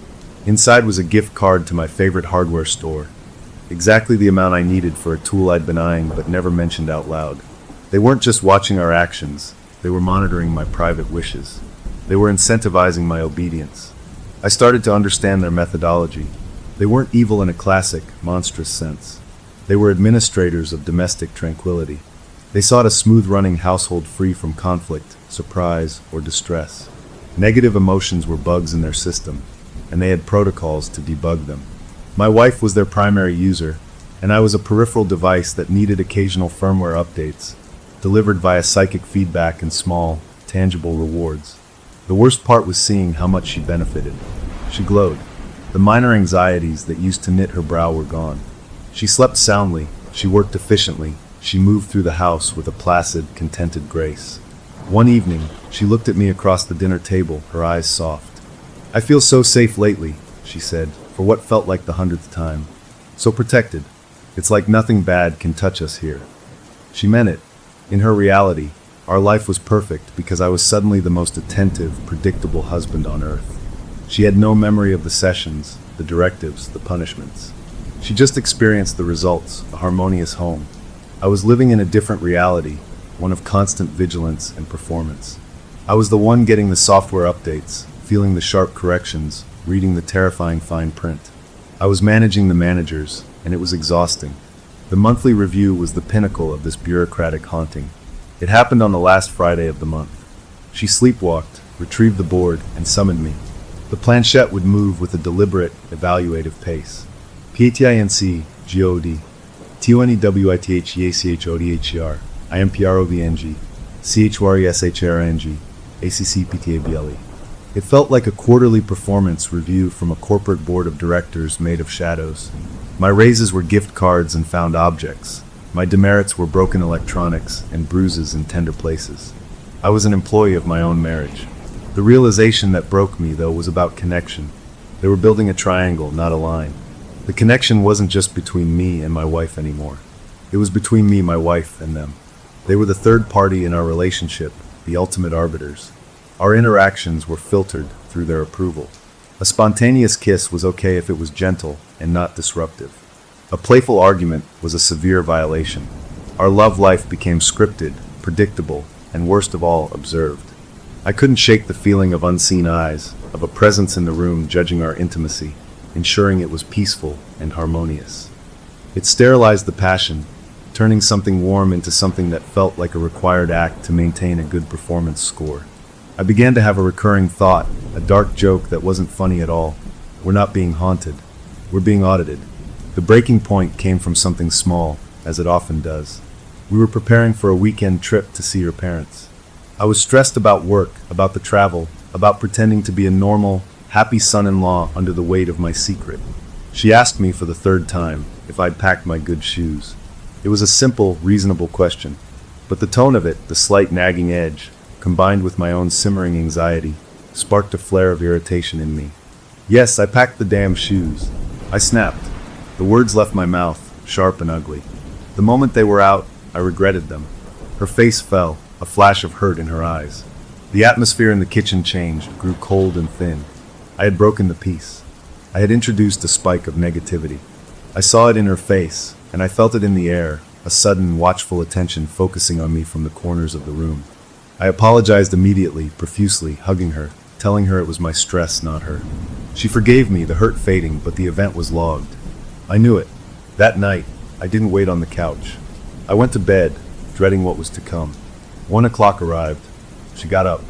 Inside was a gift card to my favorite hardware store. Exactly the amount I needed for a tool I'd been eyeing but never mentioned out loud. They weren't just watching our actions, they were monitoring my private wishes. They were incentivizing my obedience. I started to understand their methodology. They weren't evil in a classic, monstrous sense. They were administrators of domestic tranquility. They sought a smooth-running household free from conflict, surprise, or distress. Negative emotions were bugs in their system, and they had protocols to debug them. My wife was their primary user, and I was a peripheral device that needed occasional firmware updates, delivered via psychic feedback and small, tangible rewards. The worst part was seeing how much she benefited. She glowed. The minor anxieties that used to knit her brow were gone. She slept soundly, she worked efficiently, she moved through the house with a placid, contented grace. One evening, she looked at me across the dinner table, her eyes soft. "I feel so safe lately," she said, for what felt like the 100th time. "So protected. It's like nothing bad can touch us here." She meant it. In her reality, our life was perfect because I was suddenly the most attentive, predictable husband on earth. She had no memory of the sessions, the directives, the punishments. She just experienced the results, a harmonious home. I was living in a different reality, one of constant vigilance and performance. I was the one getting the software updates, feeling the sharp corrections, reading the terrifying fine print. I was managing the managers, and it was exhausting. The monthly review was the pinnacle of this bureaucratic haunting. It happened on the last Friday of the month. She sleepwalked, retrieved the board, and summoned me. The planchette would move with a deliberate, evaluative pace. PATINC, GOD, TONEWITHYACHODHER, IMPROVNG, CHWRESHRNG, ACCPTABLE. It felt like a quarterly performance review from a corporate board of directors made of shadows. My raises were gift cards and found objects. My demerits were broken electronics and bruises in tender places. I was an employee of my own marriage. The realization that broke me, though, was about connection. They were building a triangle, not a line. The connection wasn't just between me and my wife anymore. It was between me, my wife, and them. They were the third party in our relationship, the ultimate arbiters. Our interactions were filtered through their approval. A spontaneous kiss was okay if it was gentle and not disruptive. A playful argument was a severe violation. Our love life became scripted, predictable, and worst of all, observed. I couldn't shake the feeling of unseen eyes, of a presence in the room judging our intimacy, ensuring it was peaceful and harmonious. It sterilized the passion, turning something warm into something that felt like a required act to maintain a good performance score. I began to have a recurring thought, a dark joke that wasn't funny at all. We're not being haunted. We're being audited. The breaking point came from something small, as it often does. We were preparing for a weekend trip to see her parents. I was stressed about work, about the travel, about pretending to be a normal, happy son-in-law under the weight of my secret. She asked me for the third time if I'd packed my good shoes. It was a simple, reasonable question, but the tone of it, the slight nagging edge, combined with my own simmering anxiety, sparked a flare of irritation in me. "Yes, I packed the damn shoes." I snapped. The words left my mouth, sharp and ugly. The moment they were out, I regretted them. Her face fell, a flash of hurt in her eyes. The atmosphere in the kitchen changed, grew cold and thin. I had broken the peace. I had introduced a spike of negativity. I saw it in her face, and I felt it in the air, a sudden, watchful attention focusing on me from the corners of the room. I apologized immediately, profusely, hugging her, telling her it was my stress, not her. She forgave me, the hurt fading, but the event was logged. I knew it. That night, I didn't wait on the couch. I went to bed, dreading what was to come. 1 o'clock arrived. She got up,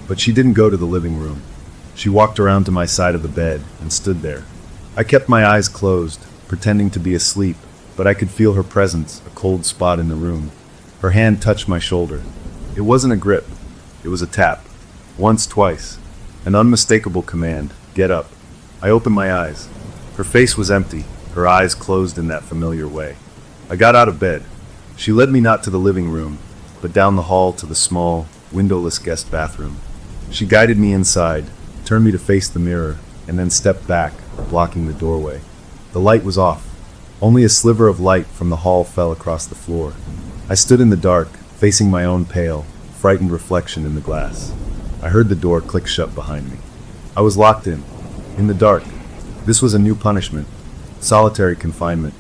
but she didn't go to the living room. She walked around to my side of the bed and stood there. I kept my eyes closed, pretending to be asleep, but I could feel her presence, a cold spot in the room. Her hand touched my shoulder. It wasn't a grip. It was a tap. Once, twice. An unmistakable command. Get up. I opened my eyes. Her face was empty, her eyes closed in that familiar way. I got out of bed. She led me not to the living room, but down the hall to the small, windowless guest bathroom. She guided me inside, turned me to face the mirror, and then stepped back, blocking the doorway. The light was off. Only a sliver of light from the hall fell across the floor. I stood in the dark, facing my own pale, frightened reflection in the glass. I heard the door click shut behind me. I was locked in the dark. This was a new punishment, solitary confinement,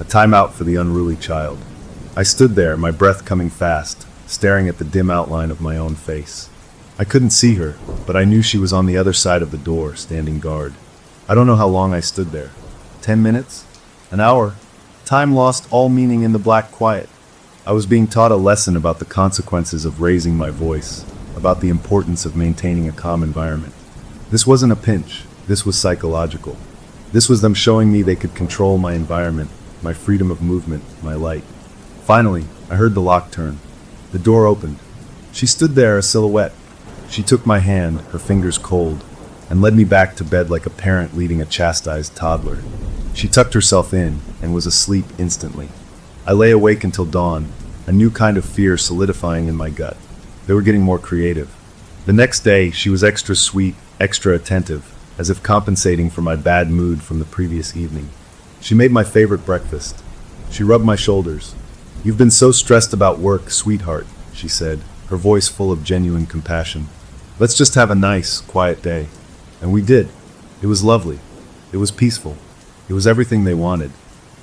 a timeout for the unruly child. I stood there, my breath coming fast, staring at the dim outline of my own face. I couldn't see her, but I knew she was on the other side of the door, standing guard. I don't know how long I stood there. 10 minutes? An hour? Time lost all meaning in the black quiet. I was being taught a lesson about the consequences of raising my voice, about the importance of maintaining a calm environment. This wasn't a pinch. This was psychological. This was them showing me they could control my environment, my freedom of movement, my light. Finally, I heard the lock turn. The door opened. She stood there, a silhouette. She took my hand, her fingers cold. and led me back to bed like a parent leading a chastised toddler. She tucked herself in and was asleep instantly. I lay awake until dawn, a new kind of fear solidifying in my gut. They were getting more creative. The next day, she was extra sweet, extra attentive, as if compensating for my bad mood from the previous evening. She made my favorite breakfast. She rubbed my shoulders. "You've been so stressed about work, sweetheart," she said, her voice full of genuine compassion. "Let's just have a nice, quiet day." And we did. It was lovely. It was peaceful. It was everything they wanted.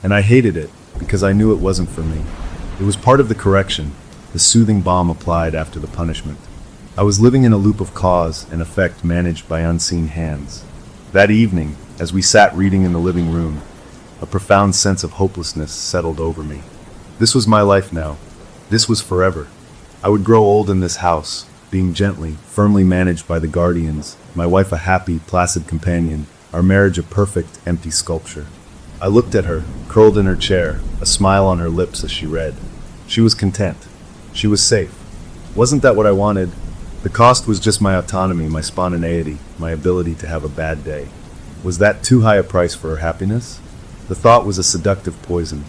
And I hated it, because I knew it wasn't for me. It was part of the correction, the soothing balm applied after the punishment. I was living in a loop of cause and effect managed by unseen hands. That evening, as we sat reading in the living room, a profound sense of hopelessness settled over me. This was my life now. This was forever. I would grow old in this house, being gently, firmly managed by the guardians, my wife a happy, placid companion, our marriage a perfect, empty sculpture. I looked at her, curled in her chair, a smile on her lips as she read. She was content. She was safe. Wasn't that what I wanted? The cost was just my autonomy, my spontaneity, my ability to have a bad day. Was that too high a price for her happiness? The thought was a seductive poison.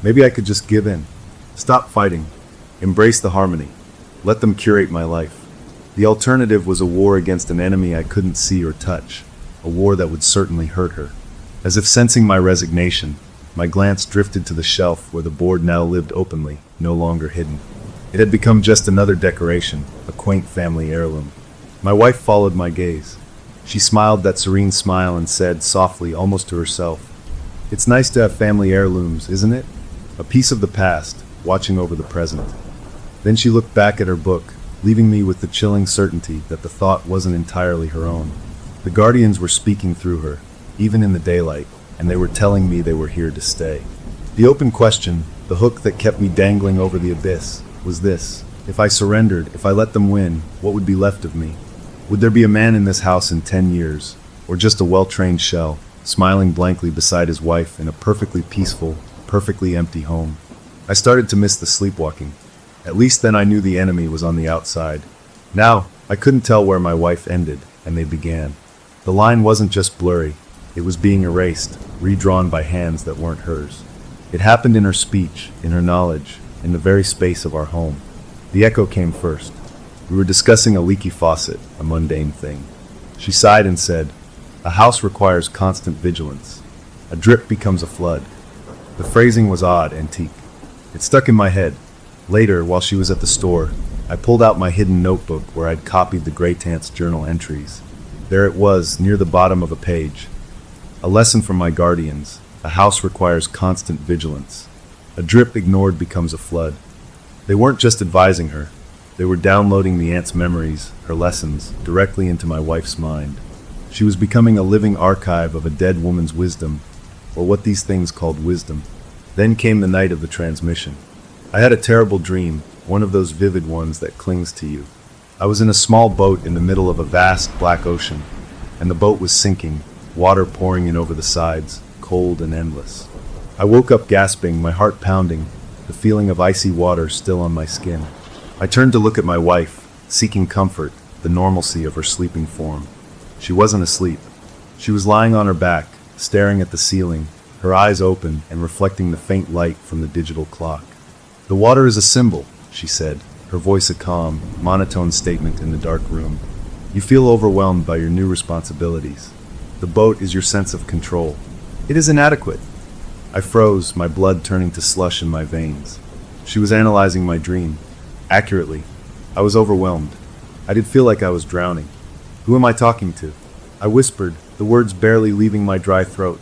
Maybe I could just give in. Stop fighting. Embrace the harmony. Let them curate my life. The alternative was a war against an enemy I couldn't see or touch, a war that would certainly hurt her. As if sensing my resignation, my glance drifted to the shelf where the board now lived openly, no longer hidden. It had become just another decoration, a quaint family heirloom. My wife followed my gaze. She smiled that serene smile and said, softly, almost to herself, "It's nice to have family heirlooms, isn't it? A piece of the past, watching over the present." Then she looked back at her book, leaving me with the chilling certainty that the thought wasn't entirely her own. The guardians were speaking through her, even in the daylight, and they were telling me they were here to stay. The open question, the hook that kept me dangling over the abyss, was this: if I surrendered, if I let them win, what would be left of me? Would there be a man in this house in 10 years, or just a well-trained shell, smiling blankly beside his wife in a perfectly peaceful, perfectly empty home? I started to miss the sleepwalking. At least then I knew the enemy was on the outside. Now, I couldn't tell where my wife ended and they began. The line wasn't just blurry, it was being erased, redrawn by hands that weren't hers. It happened in her speech, in her knowledge, in the very space of our home. The echo came first. We were discussing a leaky faucet, a mundane thing. She sighed and said, "A house requires constant vigilance. A drip becomes a flood." The phrasing was odd, antique. It stuck in my head. Later, while she was at the store, I pulled out my hidden notebook where I'd copied the Greytant's journal entries. There it was, near the bottom of a page. A lesson from my guardians. A house requires constant vigilance. A drip ignored becomes a flood. They weren't just advising her. They were downloading the aunt's memories, her lessons, directly into my wife's mind. She was becoming a living archive of a dead woman's wisdom, or what these things called wisdom. Then came the night of the transmission. I had a terrible dream, one of those vivid ones that clings to you. I was in a small boat in the middle of a vast black ocean, and the boat was sinking, water pouring in over the sides, cold and endless. I woke up gasping, my heart pounding, the feeling of icy water still on my skin. I turned to look at my wife, seeking comfort, the normalcy of her sleeping form. She wasn't asleep. She was lying on her back, staring at the ceiling, her eyes open and reflecting the faint light from the digital clock. "The water is a symbol," she said, her voice a calm, monotone statement in the dark room. "You feel overwhelmed by your new responsibilities. The boat is your sense of control. It is inadequate." I froze, my blood turning to slush in my veins. She was analyzing my dream. Accurately. I was overwhelmed. I did feel like I was drowning. "Who am I talking to?" I whispered, the words barely leaving my dry throat.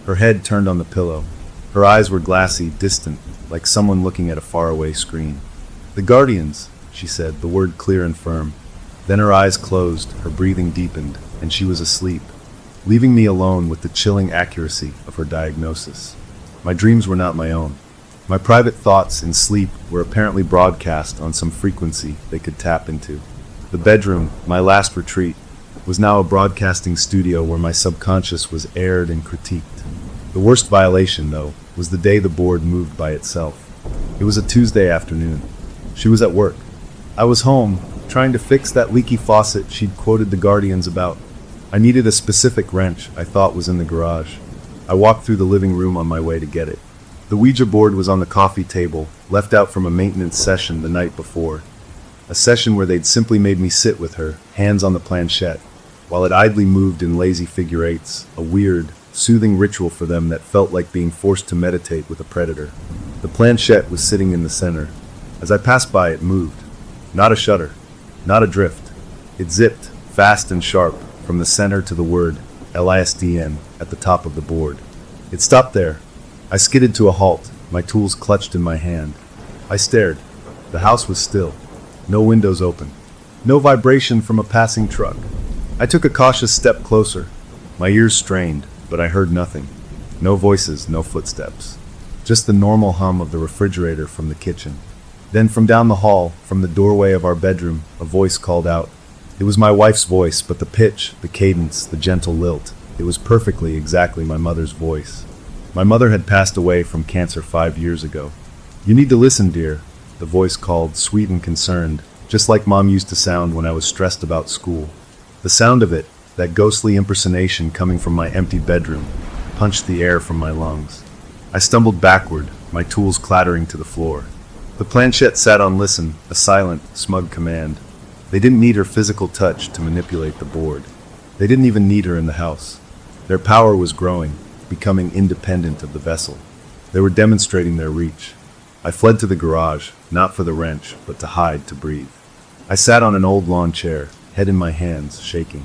Her head turned on the pillow. Her eyes were glassy, distant, like someone looking at a faraway screen. "The guardians," she said, the word clear and firm. Then her eyes closed, her breathing deepened, and she was asleep, leaving me alone with the chilling accuracy of her diagnosis. My dreams were not my own. My private thoughts in sleep were apparently broadcast on some frequency they could tap into. The bedroom, my last retreat, was now a broadcasting studio where my subconscious was aired and critiqued. The worst violation, though, was the day the board moved by itself. It was a Tuesday afternoon. She was at work. I was home, trying to fix that leaky faucet she'd quoted the guardians about. I needed a specific wrench I thought was in the garage. I walked through the living room on my way to get it. The Ouija board was on the coffee table, left out from a maintenance session the night before. A session where they'd simply made me sit with her, hands on the planchette, while it idly moved in lazy figure eights, a weird, soothing ritual for them that felt like being forced to meditate with a predator. The planchette was sitting in the center. As I passed by, it moved. Not a shudder, not a drift. It zipped, fast and sharp, from the center to the word LISDN at the top of the board. It stopped there. I skidded to a halt, my tools clutched in my hand. I stared. The house was still. No windows open. No vibration from a passing truck. I took a cautious step closer. My ears strained, but I heard nothing. No voices, no footsteps. Just the normal hum of the refrigerator from the kitchen. Then from down the hall, from the doorway of our bedroom, a voice called out. It was my wife's voice, but the pitch, the cadence, the gentle lilt, it was perfectly exactly my mother's voice. My mother had passed away from cancer 5 years ago. You need to listen, dear, the voice called, sweet and concerned, just like Mom used to sound when I was stressed about school. The sound of it, that ghostly impersonation coming from my empty bedroom, punched the air from my lungs. I stumbled backward, my tools clattering to the floor. The planchette sat on listen, a silent, smug command. They didn't need her physical touch to manipulate the board. They didn't even need her in the house. Their power was growing, becoming independent of the vessel. They were demonstrating their reach. I fled to the garage, not for the wrench, but to hide, to breathe. I sat on an old lawn chair, head in my hands, shaking.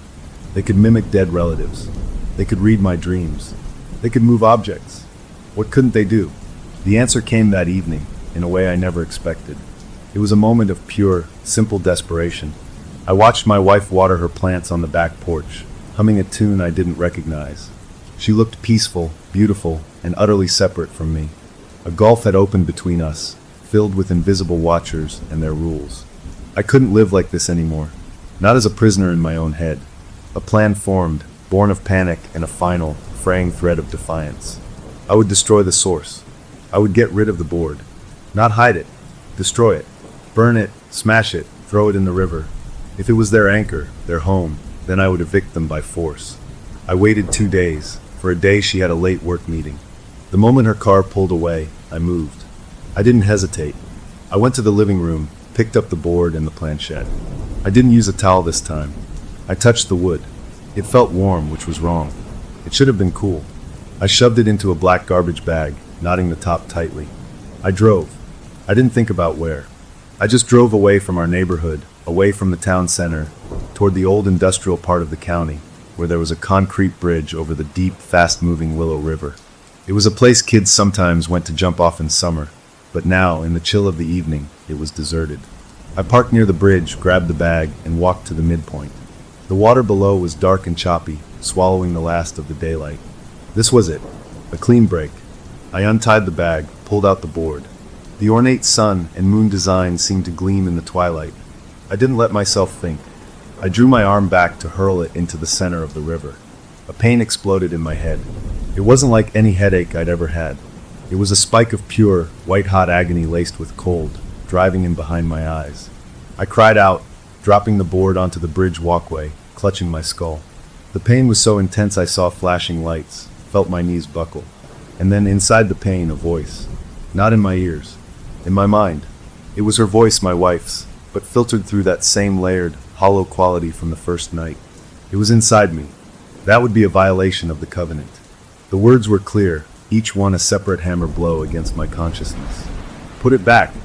They could mimic dead relatives. They could read my dreams. They could move objects. What couldn't they do? The answer came that evening, in a way I never expected. It was a moment of pure, simple desperation. I watched my wife water her plants on the back porch, humming a tune I didn't recognize. She looked peaceful, beautiful, and utterly separate from me. A gulf had opened between us, filled with invisible watchers and their rules. I couldn't live like this anymore, not as a prisoner in my own head. A plan formed, born of panic and a final, fraying thread of defiance. I would destroy the source. I would get rid of the board. Not hide it. Destroy it. Burn it, smash it, throw it in the river. If it was their anchor, their home, then I would evict them by force. I waited 2 days. For a day she had a late work meeting. The moment her car pulled away, I moved. I didn't hesitate. I went to the living room, picked up the board and the planchette. I didn't use a towel this time. I touched the wood. It felt warm, which was wrong. It should have been cool. I shoved it into a black garbage bag, knotting the top tightly. I drove. I didn't think about where. I just drove away from our neighborhood, away from the town center, toward the old industrial part of the county, where there was a concrete bridge over the deep, fast-moving Willow River. It was a place kids sometimes went to jump off in summer, but now, in the chill of the evening, it was deserted. I parked near the bridge, grabbed the bag, and walked to the midpoint. The water below was dark and choppy, swallowing the last of the daylight. This was it, a clean break. I untied the bag, pulled out the board. The ornate sun and moon design seemed to gleam in the twilight. I didn't let myself think. I drew my arm back to hurl it into the center of the river. A pain exploded in my head. It wasn't like any headache I'd ever had. It was a spike of pure, white-hot agony laced with cold, driving in behind my eyes. I cried out, dropping the board onto the bridge walkway, clutching my skull. The pain was so intense I saw flashing lights, felt my knees buckle. And then inside the pain, a voice. Not in my ears. In my mind. It was her voice, my wife's, but filtered through that same layered, hollow quality from the first night. It was inside me. That would be a violation of the covenant. The words were clear, each one a separate hammer blow against my consciousness. Put it back.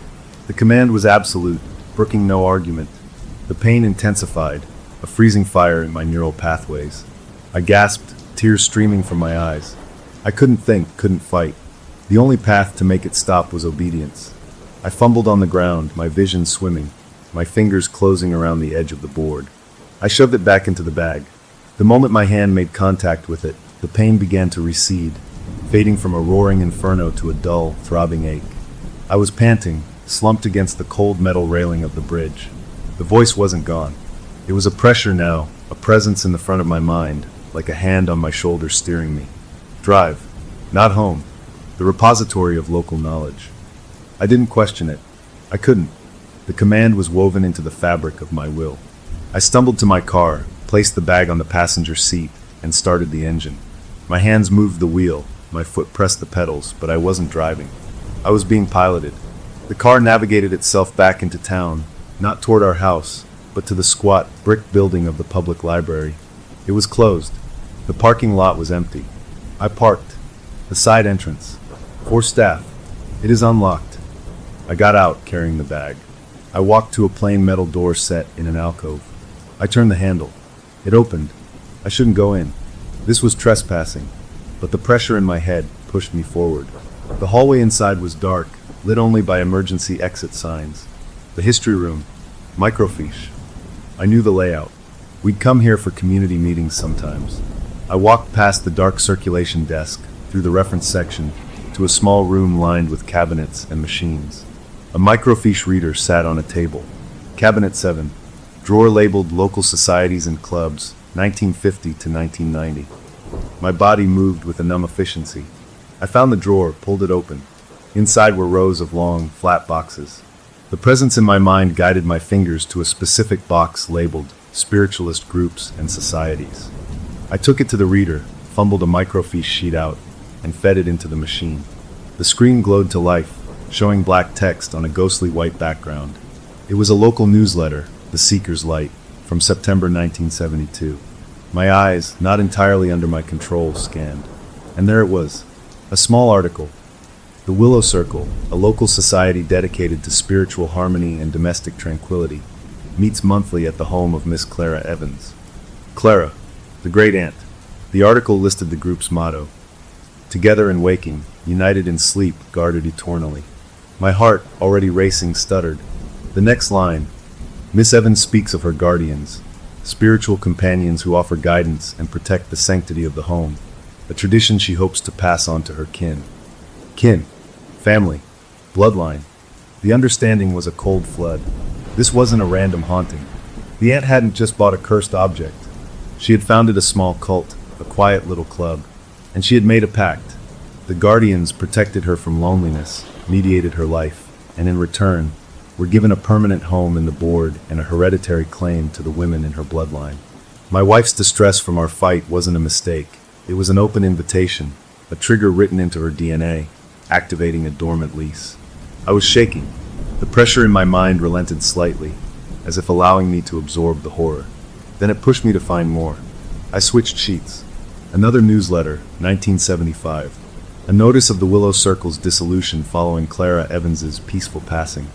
The command was absolute, brooking no argument. The pain intensified, a freezing fire in my neural pathways. I gasped, tears streaming from my eyes. I couldn't think, couldn't fight. The only path to make it stop was obedience. I fumbled on the ground, my vision swimming, my fingers closing around the edge of the board. I shoved it back into the bag. The moment my hand made contact with it, the pain began to recede, fading from a roaring inferno to a dull, throbbing ache. I was panting, slumped against the cold metal railing of the bridge. The voice wasn't gone. It was a pressure now, a presence in the front of my mind, like a hand on my shoulder steering me. Drive. Not home. The repository of local knowledge. I didn't question it. I couldn't. The command was woven into the fabric of my will. I stumbled to my car, placed the bag on the passenger seat and started the engine. My hands moved the wheel, my foot pressed the pedals, but I wasn't driving. I was being piloted. The car navigated itself back into town, not toward our house, but to the squat brick building of the public library. It was closed. The parking lot was empty. I parked. The side entrance. For staff. It is unlocked. I got out, carrying the bag. I walked to a plain metal door set in an alcove. I turned the handle. It opened. I shouldn't go in. This was trespassing, but the pressure in my head pushed me forward. The hallway inside was dark, lit only by emergency exit signs. The history room. Microfiche. I knew the layout. We'd come here for community meetings sometimes. I walked past the dark circulation desk, through the reference section, to a small room lined with cabinets and machines. A microfiche reader sat on a table. Cabinet 7. Drawer labeled Local Societies and Clubs, 1950 to 1990. My body moved with a numb efficiency. I found the drawer, pulled it open. Inside were rows of long, flat boxes. The presence in my mind guided my fingers to a specific box labeled Spiritualist Groups and Societies. I took it to the reader, fumbled a microfiche sheet out, and fed it into the machine. The screen glowed to life, showing black text on a ghostly white background. It was a local newsletter, The Seeker's Light, from September 1972. My eyes, not entirely under my control, scanned. And there it was, a small article. The Willow Circle, a local society dedicated to spiritual harmony and domestic tranquility, meets monthly at the home of Miss Clara Evans. Clara, the great aunt. The article listed the group's motto: together in waking, united in sleep, guarded eternally. My heart, already racing, stuttered. The next line: Miss Evans speaks of her guardians, spiritual companions who offer guidance and protect the sanctity of the home, a tradition she hopes to pass on to her kin. Kin, family, bloodline. The understanding was a cold flood. This wasn't a random haunting. The aunt hadn't just bought a cursed object. She had founded a small cult, a quiet little club, and she had made a pact. The guardians protected her from loneliness, mediated her life, and in return, were given a permanent home in the board and a hereditary claim to the women in her bloodline. My wife's distress from our fight wasn't a mistake. It was an open invitation, a trigger written into her DNA, activating a dormant lease. I was shaking. The pressure in my mind relented slightly, as if allowing me to absorb the horror. Then it pushed me to find more. I switched sheets. Another newsletter, 1975. A notice of the Willow Circle's dissolution following Clara Evans's peaceful passing.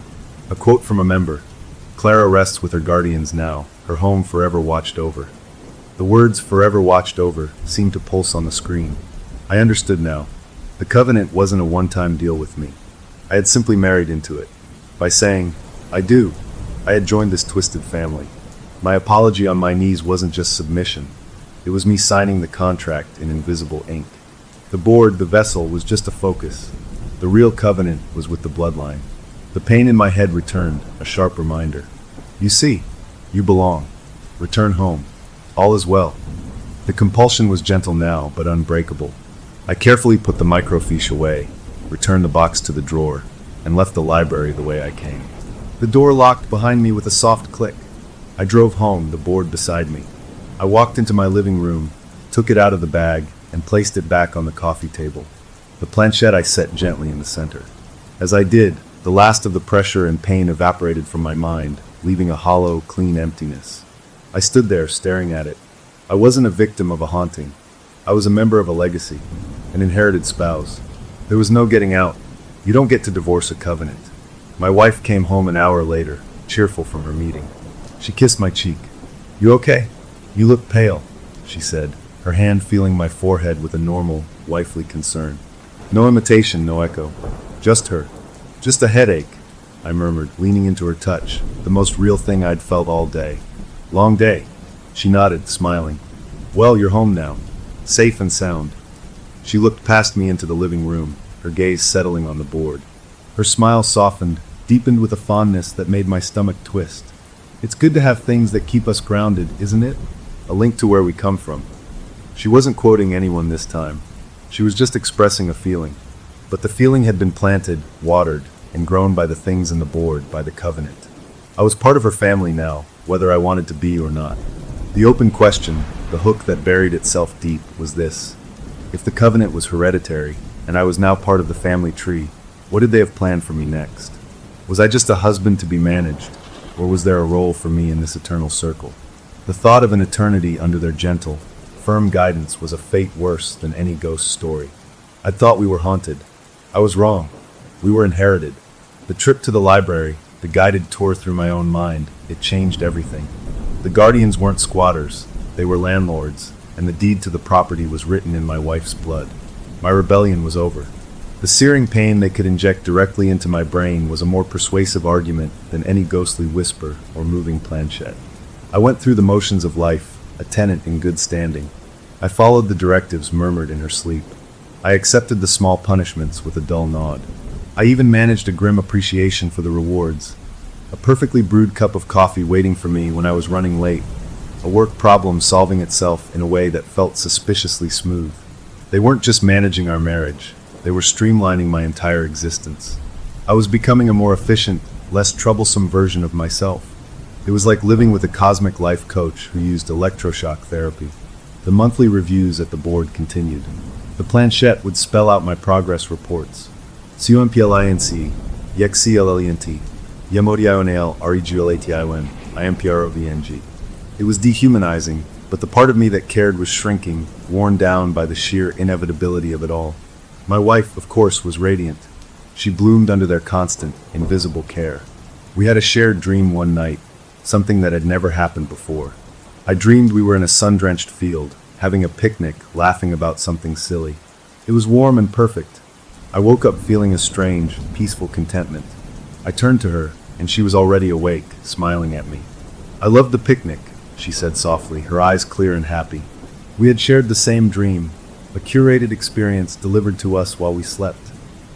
A quote from a member: Clara rests with her guardians now, her home forever watched over. The words "forever watched over" seemed to pulse on the screen. I understood now. The covenant wasn't a one-time deal with me. I had simply married into it. By saying, "I do," I had joined this twisted family. My apology on my knees wasn't just submission. It was me signing the contract in invisible ink. The board, the vessel, was just a focus. The real covenant was with the bloodline. The pain in my head returned, a sharp reminder. You see, you belong. Return home. All is well. The compulsion was gentle now, but unbreakable. I carefully put the microfiche away, returned the box to the drawer, and left the library the way I came. The door locked behind me with a soft click. I drove home, the board beside me. I walked into my living room, took it out of the bag, and placed it back on the coffee table. The planchette I set gently in the center. As I did, the last of the pressure and pain evaporated from my mind, leaving a hollow, clean emptiness. I stood there, staring at it. I wasn't a victim of a haunting. I was a member of a legacy, an inherited spouse. There was no getting out. You don't get to divorce a covenant. My wife came home an hour later, cheerful from her meeting. She kissed my cheek. "You okay? You look pale," she said, her hand feeling my forehead with a normal, wifely concern. No imitation, no echo. Just her. "Just a headache," I murmured, leaning into her touch, the most real thing I'd felt all day. "Long day." She nodded, smiling. "Well, you're home now. Safe and sound." She looked past me into the living room, her gaze settling on the board. Her smile softened, deepened with a fondness that made my stomach twist. It's good to have things that keep us grounded, isn't it? A link to where we come from. She wasn't quoting anyone this time. She was just expressing a feeling. But the feeling had been planted, watered, and grown by the things in the board, by the covenant. I was part of her family now, whether I wanted to be or not. The open question, the hook that buried itself deep, was this. If the covenant was hereditary, and I was now part of the family tree, what did they have planned for me next? Was I just a husband to be managed, or was there a role for me in this eternal circle? The thought of an eternity under their gentle, firm guidance was a fate worse than any ghost story. I'd thought we were haunted. I was wrong. We were inherited. The trip to the library, the guided tour through my own mind, it changed everything. The guardians weren't squatters, they were landlords, and the deed to the property was written in my wife's blood. My rebellion was over. The searing pain they could inject directly into my brain was a more persuasive argument than any ghostly whisper or moving planchette. I went through the motions of life, a tenant in good standing. I followed the directives murmured in her sleep. I accepted the small punishments with a dull nod. I even managed a grim appreciation for the rewards. A perfectly brewed cup of coffee waiting for me when I was running late. A work problem solving itself in a way that felt suspiciously smooth. They weren't just managing our marriage. They were streamlining my entire existence. I was becoming a more efficient, less troublesome version of myself. It was like living with a cosmic life coach who used electroshock therapy. The monthly reviews at the board continued. The planchette would spell out my progress reports. CUMPLINC, YEXCLLENT, YEMODIONAL REGULATION, IMPROVNG. It was dehumanizing, but the part of me that cared was shrinking, worn down by the sheer inevitability of it all. My wife, of course, was radiant. She bloomed under their constant, invisible care. We had a shared dream one night, something that had never happened before. I dreamed we were in a sun-drenched field, having a picnic, laughing about something silly. It was warm and perfect. I woke up feeling a strange, peaceful contentment. I turned to her, and she was already awake, smiling at me. "I loved the picnic," she said softly, her eyes clear and happy. We had shared the same dream, a curated experience delivered to us while we slept.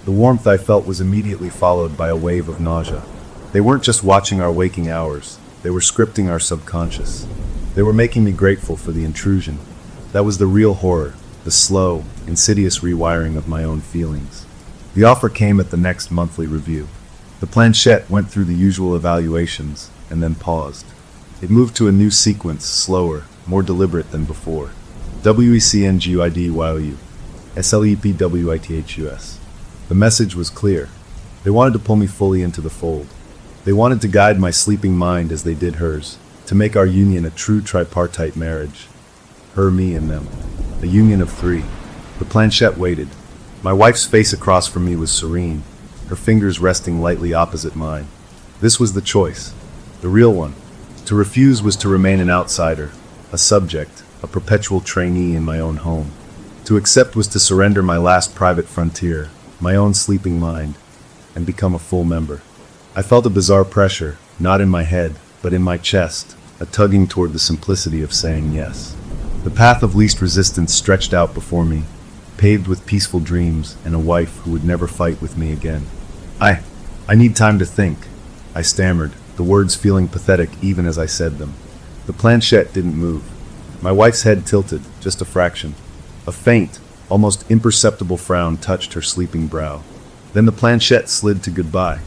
The warmth I felt was immediately followed by a wave of nausea. They weren't just watching our waking hours, they were scripting our subconscious. They were making me grateful for the intrusion. That was the real horror, the slow, insidious rewiring of my own feelings. The offer came at the next monthly review. The planchette went through the usual evaluations, and then paused. It moved to a new sequence, slower, more deliberate than before. WECNGUIDYOU, SLEPWITHUS. The message was clear. They wanted to pull me fully into the fold. They wanted to guide my sleeping mind as they did hers, to make our union a true tripartite marriage. Her, me, and them. A union of three. The planchette waited. My wife's face across from me was serene, her fingers resting lightly opposite mine. This was the choice, the real one. To refuse was to remain an outsider, a subject, a perpetual trainee in my own home. To accept was to surrender my last private frontier, my own sleeping mind, and become a full member. I felt a bizarre pressure, not in my head, but in my chest, a tugging toward the simplicity of saying yes. The path of least resistance stretched out before me, paved with peaceful dreams and a wife who would never fight with me again. I need time to think, I stammered, the words feeling pathetic even as I said them. The planchette didn't move. My wife's head tilted, just a fraction. A faint, almost imperceptible frown touched her sleeping brow. Then the planchette slid to goodbye.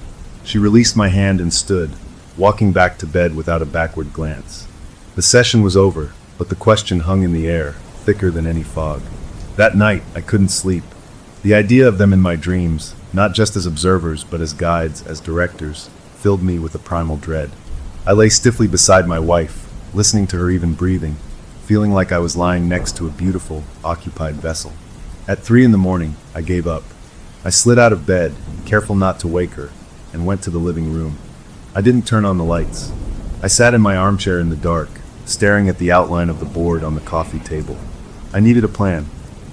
She released my hand and stood, walking back to bed without a backward glance. The session was over, but the question hung in the air, thicker than any fog. That night, I couldn't sleep. The idea of them in my dreams, not just as observers, but as guides, as directors, filled me with a primal dread. I lay stiffly beside my wife, listening to her even breathing, feeling like I was lying next to a beautiful, occupied vessel. At 3 a.m, I gave up. I slid out of bed, careful not to wake her, and went to the living room. I didn't turn on the lights. I sat in my armchair in the dark, staring at the outline of the board on the coffee table. I needed a plan,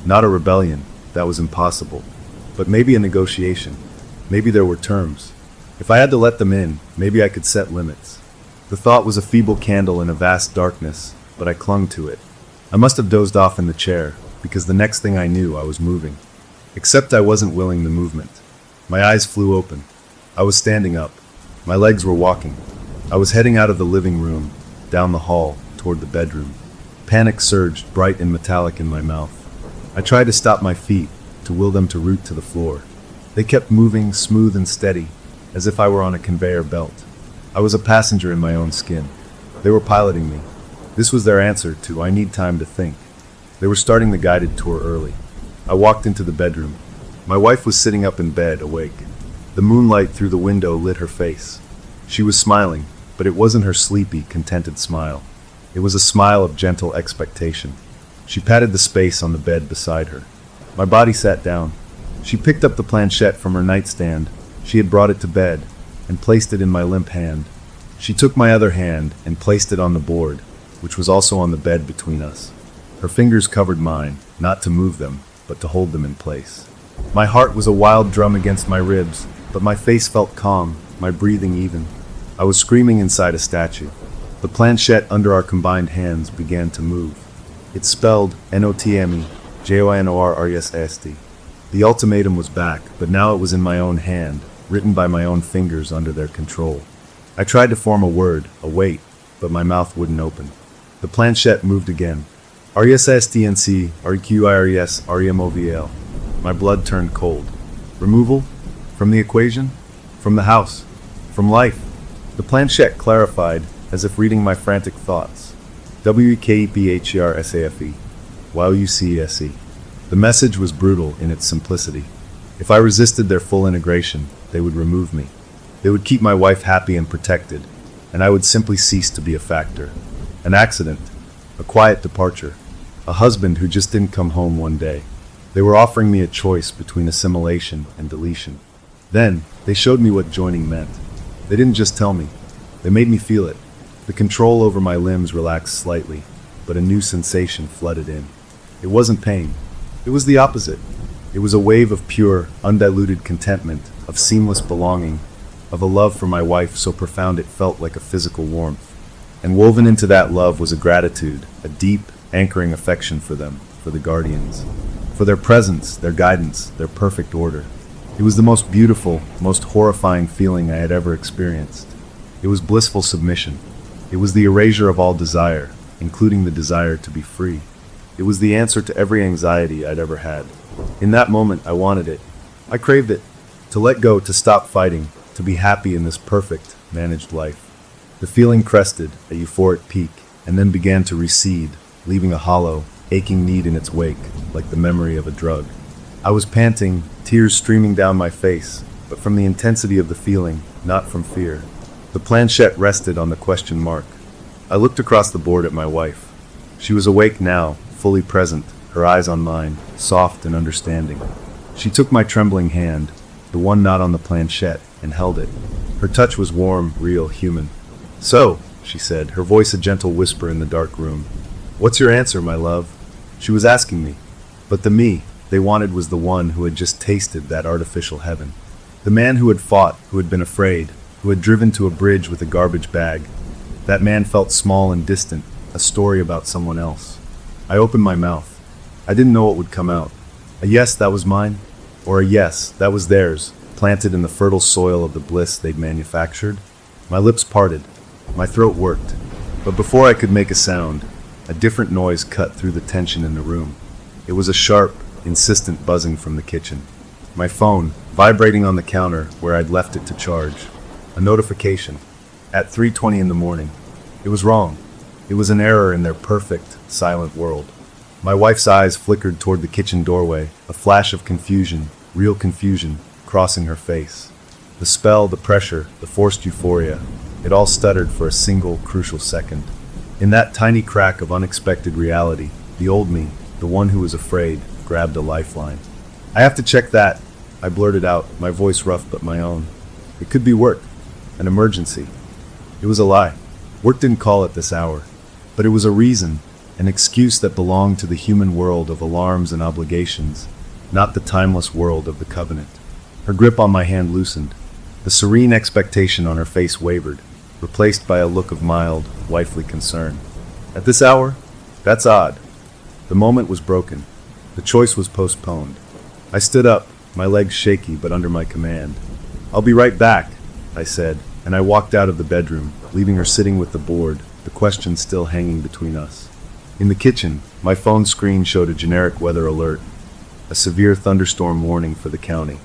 not a rebellion, that was impossible, but maybe a negotiation. Maybe there were terms. If I had to let them in, maybe I could set limits. The thought was a feeble candle in a vast darkness, but I clung to it. I must have dozed off in the chair, because the next thing I knew I was moving. Except I wasn't willing the movement. My eyes flew open. I was standing up. My legs were walking. I was heading out of the living room, down the hall, toward the bedroom. Panic surged, bright and metallic in my mouth. I tried to stop my feet, to will them to root to the floor. They kept moving, smooth and steady, as if I were on a conveyor belt. I was a passenger in my own skin. They were piloting me. This was their answer to "I need time to think." They were starting the guided tour early. I walked into the bedroom. My wife was sitting up in bed, awake. The moonlight through the window lit her face. She was smiling, but it wasn't her sleepy, contented smile. It was a smile of gentle expectation. She patted the space on the bed beside her. My body sat down. She picked up the planchette from her nightstand. She had brought it to bed and placed it in my limp hand. She took my other hand and placed it on the board, which was also on the bed between us. Her fingers covered mine, not to move them, but to hold them in place. My heart was a wild drum against my ribs, but my face felt calm, my breathing even. I was screaming inside a statue. The planchette under our combined hands began to move. It spelled NOTME, JOINORRESAST. The ultimatum was back, but now it was in my own hand, written by my own fingers under their control. I tried to form a word, a wait, but my mouth wouldn't open. The planchette moved again. RESASTNC, REQIRES, REMOVL. My blood turned cold. Removal? From the equation? From the house? From life? The planchette clarified, as if reading my frantic thoughts. WEKEPHERSAFE. YOUCESE. The message was brutal in its simplicity. If I resisted their full integration, they would remove me. They would keep my wife happy and protected, and I would simply cease to be a factor. An accident. A quiet departure. A husband who just didn't come home one day. They were offering me a choice between assimilation and deletion. Then, they showed me what joining meant. They didn't just tell me. They made me feel it. The control over my limbs relaxed slightly, but a new sensation flooded in. It wasn't pain. It was the opposite. It was a wave of pure, undiluted contentment, of seamless belonging, of a love for my wife so profound it felt like a physical warmth. And woven into that love was a gratitude, a deep, anchoring affection for them, for the guardians, for their presence, their guidance, their perfect order. It was the most beautiful, most horrifying feeling I had ever experienced. It was blissful submission. It was the erasure of all desire, including the desire to be free. It was the answer to every anxiety I'd ever had. In that moment, I wanted it. I craved it. To let go, to stop fighting, to be happy in this perfect, managed life. The feeling crested, a euphoric peak, and then began to recede, leaving a hollow, aching need in its wake, like the memory of a drug. I was panting, tears streaming down my face, but from the intensity of the feeling, not from fear. The planchette rested on the question mark. I looked across the board at my wife. She was awake now, fully present, her eyes on mine, soft and understanding. She took my trembling hand, the one not on the planchette, and held it. Her touch was warm, real, human. "So," she said, her voice a gentle whisper in the dark room. "What's your answer, my love?" She was asking me, but the me they wanted was the one who had just tasted that artificial heaven. The man who had fought, who had been afraid, who had driven to a bridge with a garbage bag. That man felt small and distant, a story about someone else. I opened my mouth. I didn't know what would come out. A yes, that was mine, or a yes, that was theirs, planted in the fertile soil of the bliss they'd manufactured. My lips parted. My throat worked. But before I could make a sound, a different noise cut through the tension in the room. It was a sharp, insistent buzzing from the kitchen. My phone, vibrating on the counter where I'd left it to charge. A notification. At 3:20 in the morning. It was wrong. It was an error in their perfect, silent world. My wife's eyes flickered toward the kitchen doorway, a flash of confusion, real confusion, crossing her face. The spell, the pressure, the forced euphoria, it all stuttered for a single, crucial second. In that tiny crack of unexpected reality, the old me, the one who was afraid, grabbed a lifeline. "I have to check that," I blurted out, my voice rough but my own. "It could be work. An emergency." It was a lie. Work didn't call at this hour. But it was a reason, an excuse that belonged to the human world of alarms and obligations, not the timeless world of the covenant. Her grip on my hand loosened. The serene expectation on her face wavered, replaced by a look of mild, wifely concern. "At this hour? That's odd." The moment was broken. The choice was postponed. I stood up, my legs shaky but under my command. "I'll be right back," I said, and I walked out of the bedroom, leaving her sitting with the board, the question still hanging between us. In the kitchen, my phone screen showed a generic weather alert, a severe thunderstorm warning for the county,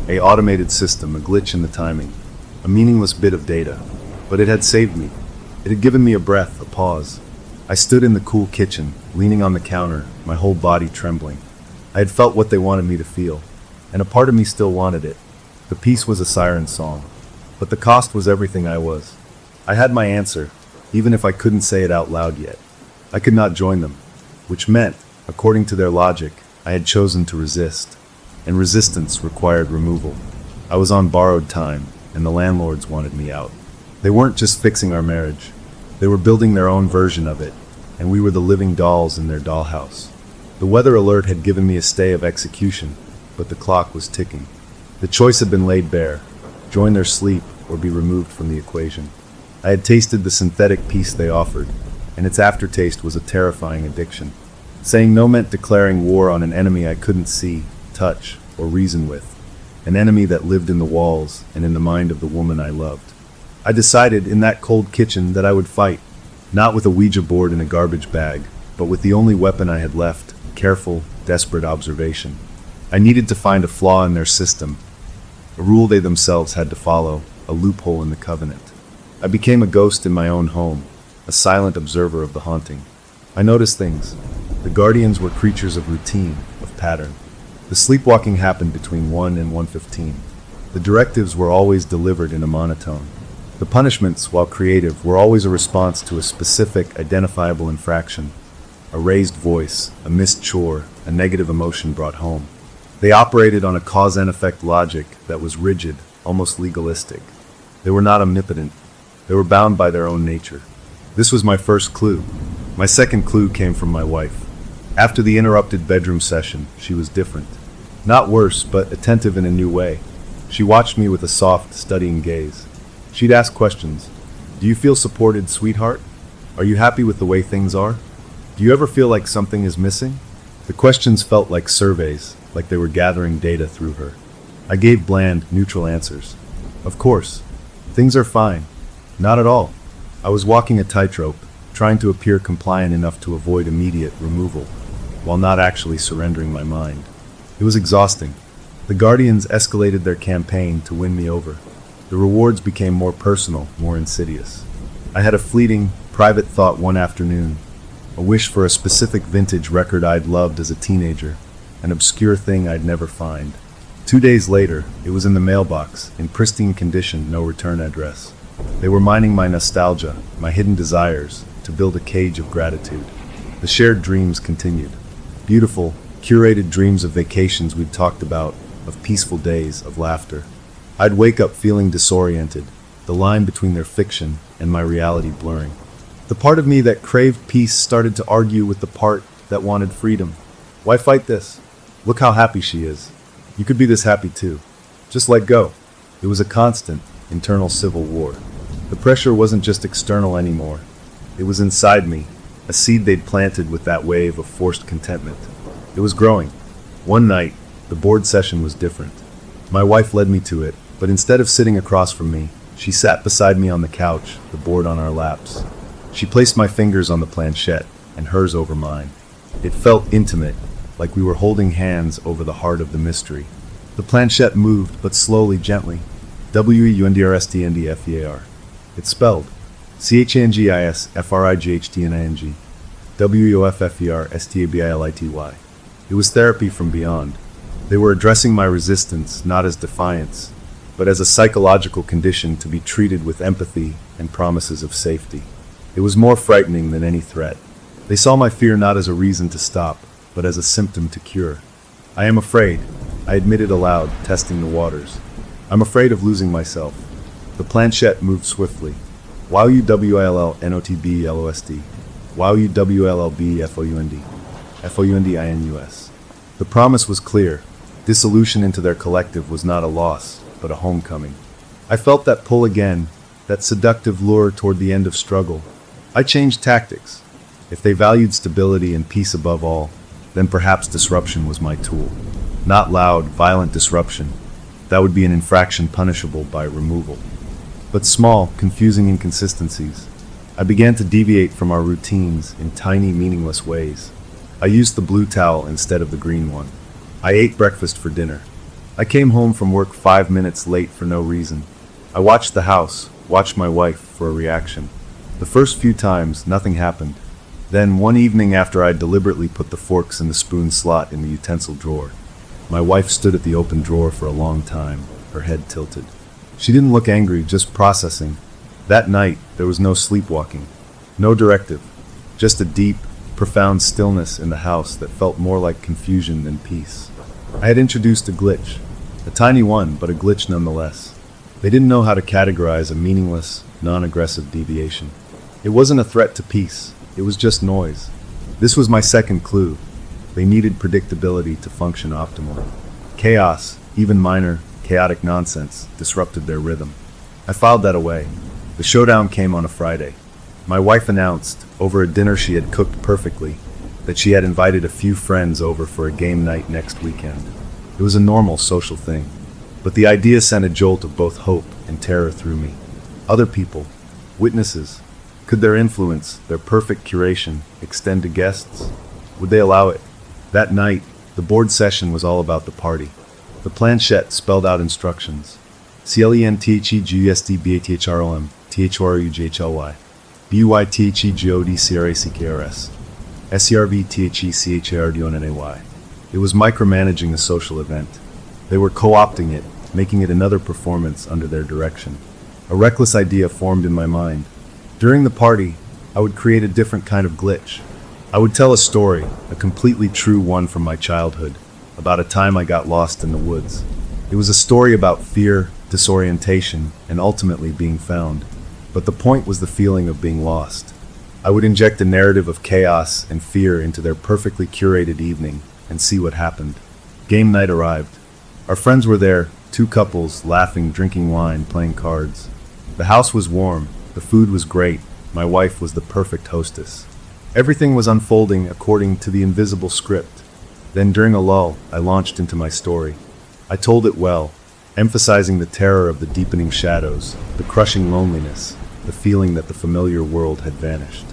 a automated system, a glitch in the timing, a meaningless bit of data, but it had saved me. It had given me a breath, a pause. I stood in the cool kitchen, leaning on the counter, my whole body trembling. I had felt what they wanted me to feel, and a part of me still wanted it. The piece was a siren song, but the cost was everything I was. I had my answer, even if I couldn't say it out loud yet. I could not join them, which meant, according to their logic, I had chosen to resist, and resistance required removal. I was on borrowed time, and the landlords wanted me out. They weren't just fixing our marriage. They were building their own version of it, and we were the living dolls in their dollhouse. The weather alert had given me a stay of execution, but the clock was ticking. The choice had been laid bare: join their sleep or be removed from the equation. I had tasted the synthetic peace they offered, and its aftertaste was a terrifying addiction. Saying no meant declaring war on an enemy I couldn't see, touch, or reason with, an enemy that lived in the walls and in the mind of the woman I loved. I decided in that cold kitchen that I would fight, not with a Ouija board in a garbage bag, but with the only weapon I had left: careful, desperate observation. I needed to find a flaw in their system, a rule they themselves had to follow, a loophole in the covenant. I became a ghost in my own home, a silent observer of the haunting. I noticed things. The guardians were creatures of routine, of pattern. The sleepwalking happened between 1 and 1:15. The directives were always delivered in a monotone. The punishments, while creative, were always a response to a specific, identifiable infraction. A raised voice, a missed chore, a negative emotion brought home. They operated on a cause and effect logic that was rigid, almost legalistic. They were not omnipotent. They were bound by their own nature. This was my first clue. My second clue came from my wife. After the interrupted bedroom session, she was different. Not worse, but attentive in a new way. She watched me with a soft, studying gaze. She'd ask questions. Do you feel supported, sweetheart? Are you happy with the way things are? Do you ever feel like something is missing? The questions felt like surveys, like they were gathering data through her. I gave bland, neutral answers. Of course. Things are fine. Not at all. I was walking a tightrope, trying to appear compliant enough to avoid immediate removal, while not actually surrendering my mind. It was exhausting. The Guardians escalated their campaign to win me over. The rewards became more personal, more insidious. I had a fleeting, private thought one afternoon, a wish for a specific vintage record I'd loved as a teenager, an obscure thing I'd never find. 2 days later, it was in the mailbox, in pristine condition, no return address. They were mining my nostalgia, my hidden desires, to build a cage of gratitude. The shared dreams continued. Beautiful, curated dreams of vacations we'd talked about, of peaceful days, of laughter. I'd wake up feeling disoriented, the line between their fiction and my reality blurring. The part of me that craved peace started to argue with the part that wanted freedom. Why fight this? Look how happy she is. You could be this happy too. Just let go. It was a constant, internal civil war. The pressure wasn't just external anymore. It was inside me, a seed they'd planted with that wave of forced contentment. It was growing. One night, the board session was different. My wife led me to it, but instead of sitting across from me, she sat beside me on the couch, the board on our laps. She placed my fingers on the planchette, and hers over mine. It felt intimate, like we were holding hands over the heart of the mystery. The planchette moved, but slowly, gently. WEUNDRSTNDFEAR. It spelled CHANGISFRIGHTNING. WEOFFERSTABILITY. It was therapy from beyond. They were addressing my resistance not as defiance, but as a psychological condition to be treated with empathy and promises of safety. It was more frightening than any threat. They saw my fear not as a reason to stop, but as a symptom to cure. I am afraid, I admitted aloud, testing the waters. I'm afraid of losing myself. The planchette moved swiftly. WILLNOTBLOSD. WILLBFOUND. FOUNDINUS. The promise was clear. Dissolution into their collective was not a loss, but a homecoming. I felt that pull again, that seductive lure toward the end of struggle. I changed tactics. If they valued stability and peace above all, then perhaps disruption was my tool. Not loud, violent disruption. That would be an infraction punishable by removal. But small, confusing inconsistencies. I began to deviate from our routines in tiny, meaningless ways. I used the blue towel instead of the green one. I ate breakfast for dinner. I came home from work 5 minutes late for no reason. I watched the house, watched my wife for a reaction. The first few times, nothing happened. Then, one evening after I deliberately put the forks in the spoon slot in the utensil drawer, my wife stood at the open drawer for a long time, her head tilted. She didn't look angry, just processing. That night, there was no sleepwalking, no directive, just a deep, profound stillness in the house that felt more like confusion than peace. I had introduced a glitch, a tiny one, but a glitch nonetheless. They didn't know how to categorize a meaningless, non-aggressive deviation. It wasn't a threat to peace, it was just noise. This was my second clue. They needed predictability to function optimally. Chaos, even minor, chaotic nonsense, disrupted their rhythm. I filed that away. The showdown came on a Friday. My wife announced, over a dinner she had cooked perfectly, that she had invited a few friends over for a game night next weekend. It was a normal social thing, but the idea sent a jolt of both hope and terror through me. Other people, witnesses, could their influence, their perfect curation, extend to guests? Would they allow it? That night, the board session was all about the party. The planchette spelled out instructions. CLENTHEGUSDBATHROM THRUGHLY BUYTHEGODCRACKRS SERVTHECHARDONNAY. It was micromanaging a social event. They were co-opting it, making it another performance under their direction. A reckless idea formed in my mind. During the party, I would create a different kind of glitch. I would tell a story, a completely true one from my childhood, about a time I got lost in the woods. It was a story about fear, disorientation, and ultimately being found. But the point was the feeling of being lost. I would inject a narrative of chaos and fear into their perfectly curated evening and see what happened. Game night arrived. Our friends were there, two couples, laughing, drinking wine, playing cards. The house was warm, the food was great, my wife was the perfect hostess. Everything was unfolding according to the invisible script. Then during a lull, I launched into my story. I told it well, emphasizing the terror of the deepening shadows, the crushing loneliness, the feeling that the familiar world had vanished.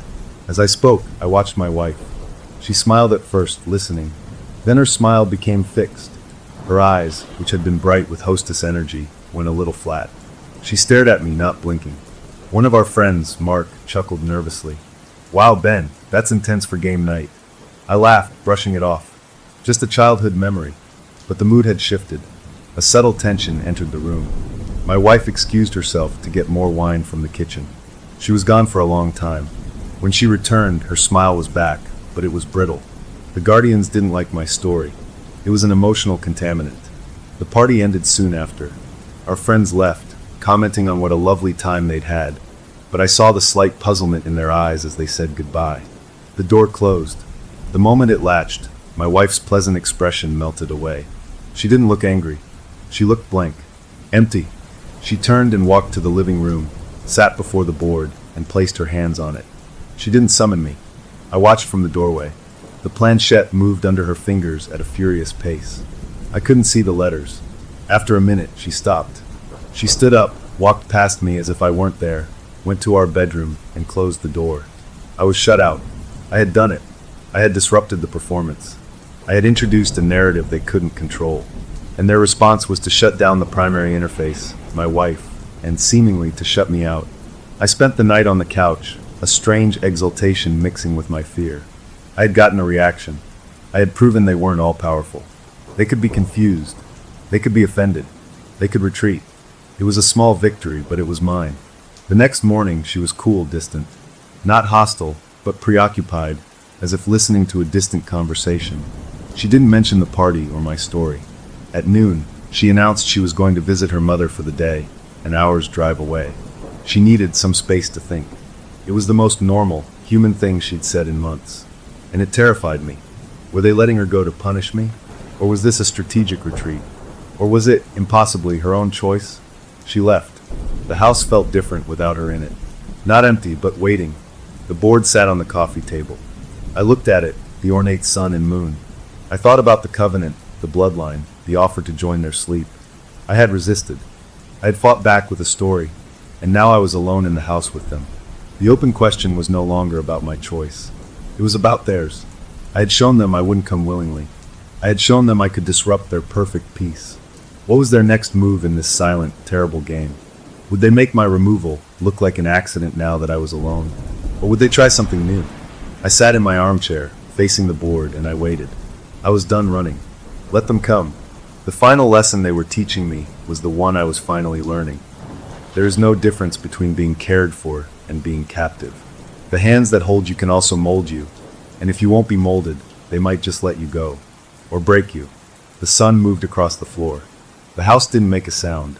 As I spoke, I watched my wife. She smiled at first, listening. Then her smile became fixed. Her eyes, which had been bright with hostess energy, went a little flat. She stared at me, not blinking. One of our friends, Mark, chuckled nervously. "Wow, Ben, that's intense for game night." I laughed, brushing it off. Just a childhood memory. But the mood had shifted. A subtle tension entered the room. My wife excused herself to get more wine from the kitchen. She was gone for a long time. When she returned, her smile was back, but it was brittle. The Guardians didn't like my story. It was an emotional contaminant. The party ended soon after. Our friends left, commenting on what a lovely time they'd had, but I saw the slight puzzlement in their eyes as they said goodbye. The door closed. The moment it latched, my wife's pleasant expression melted away. She didn't look angry. She looked blank. Empty. She turned and walked to the living room, sat before the board, and placed her hands on it. She didn't summon me. I watched from the doorway. The planchette moved under her fingers at a furious pace. I couldn't see the letters. After a minute, she stopped. She stood up, walked past me as if I weren't there, went to our bedroom, and closed the door. I was shut out. I had done it. I had disrupted the performance. I had introduced a narrative they couldn't control. And their response was to shut down the primary interface, my wife, and seemingly to shut me out. I spent the night on the couch, a strange exultation mixing with my fear. I had gotten a reaction. I had proven they weren't all-powerful. They could be confused. They could be offended. They could retreat. It was a small victory, but it was mine. The next morning, she was cool, distant. Not hostile, but preoccupied, as if listening to a distant conversation. She didn't mention the party or my story. At noon, she announced she was going to visit her mother for the day, an hour's drive away. She needed some space to think. It was the most normal, human thing she'd said in months. And it terrified me. Were they letting her go to punish me? Or was this a strategic retreat? Or was it, impossibly, her own choice? She left. The house felt different without her in it. Not empty, but waiting. The board sat on the coffee table. I looked at it, the ornate sun and moon. I thought about the covenant, the bloodline, the offer to join their sleep. I had resisted. I had fought back with a story, and now I was alone in the house with them. The open question was no longer about my choice. It was about theirs. I had shown them I wouldn't come willingly. I had shown them I could disrupt their perfect peace. What was their next move in this silent, terrible game? Would they make my removal look like an accident now that I was alone? Or would they try something new? I sat in my armchair, facing the board, and I waited. I was done running. Let them come. The final lesson they were teaching me was the one I was finally learning. There is no difference between being cared for and being captive. The hands that hold you can also mold you, and if you won't be molded, they might just let you go, or break you. The sun moved across the floor. The house didn't make a sound,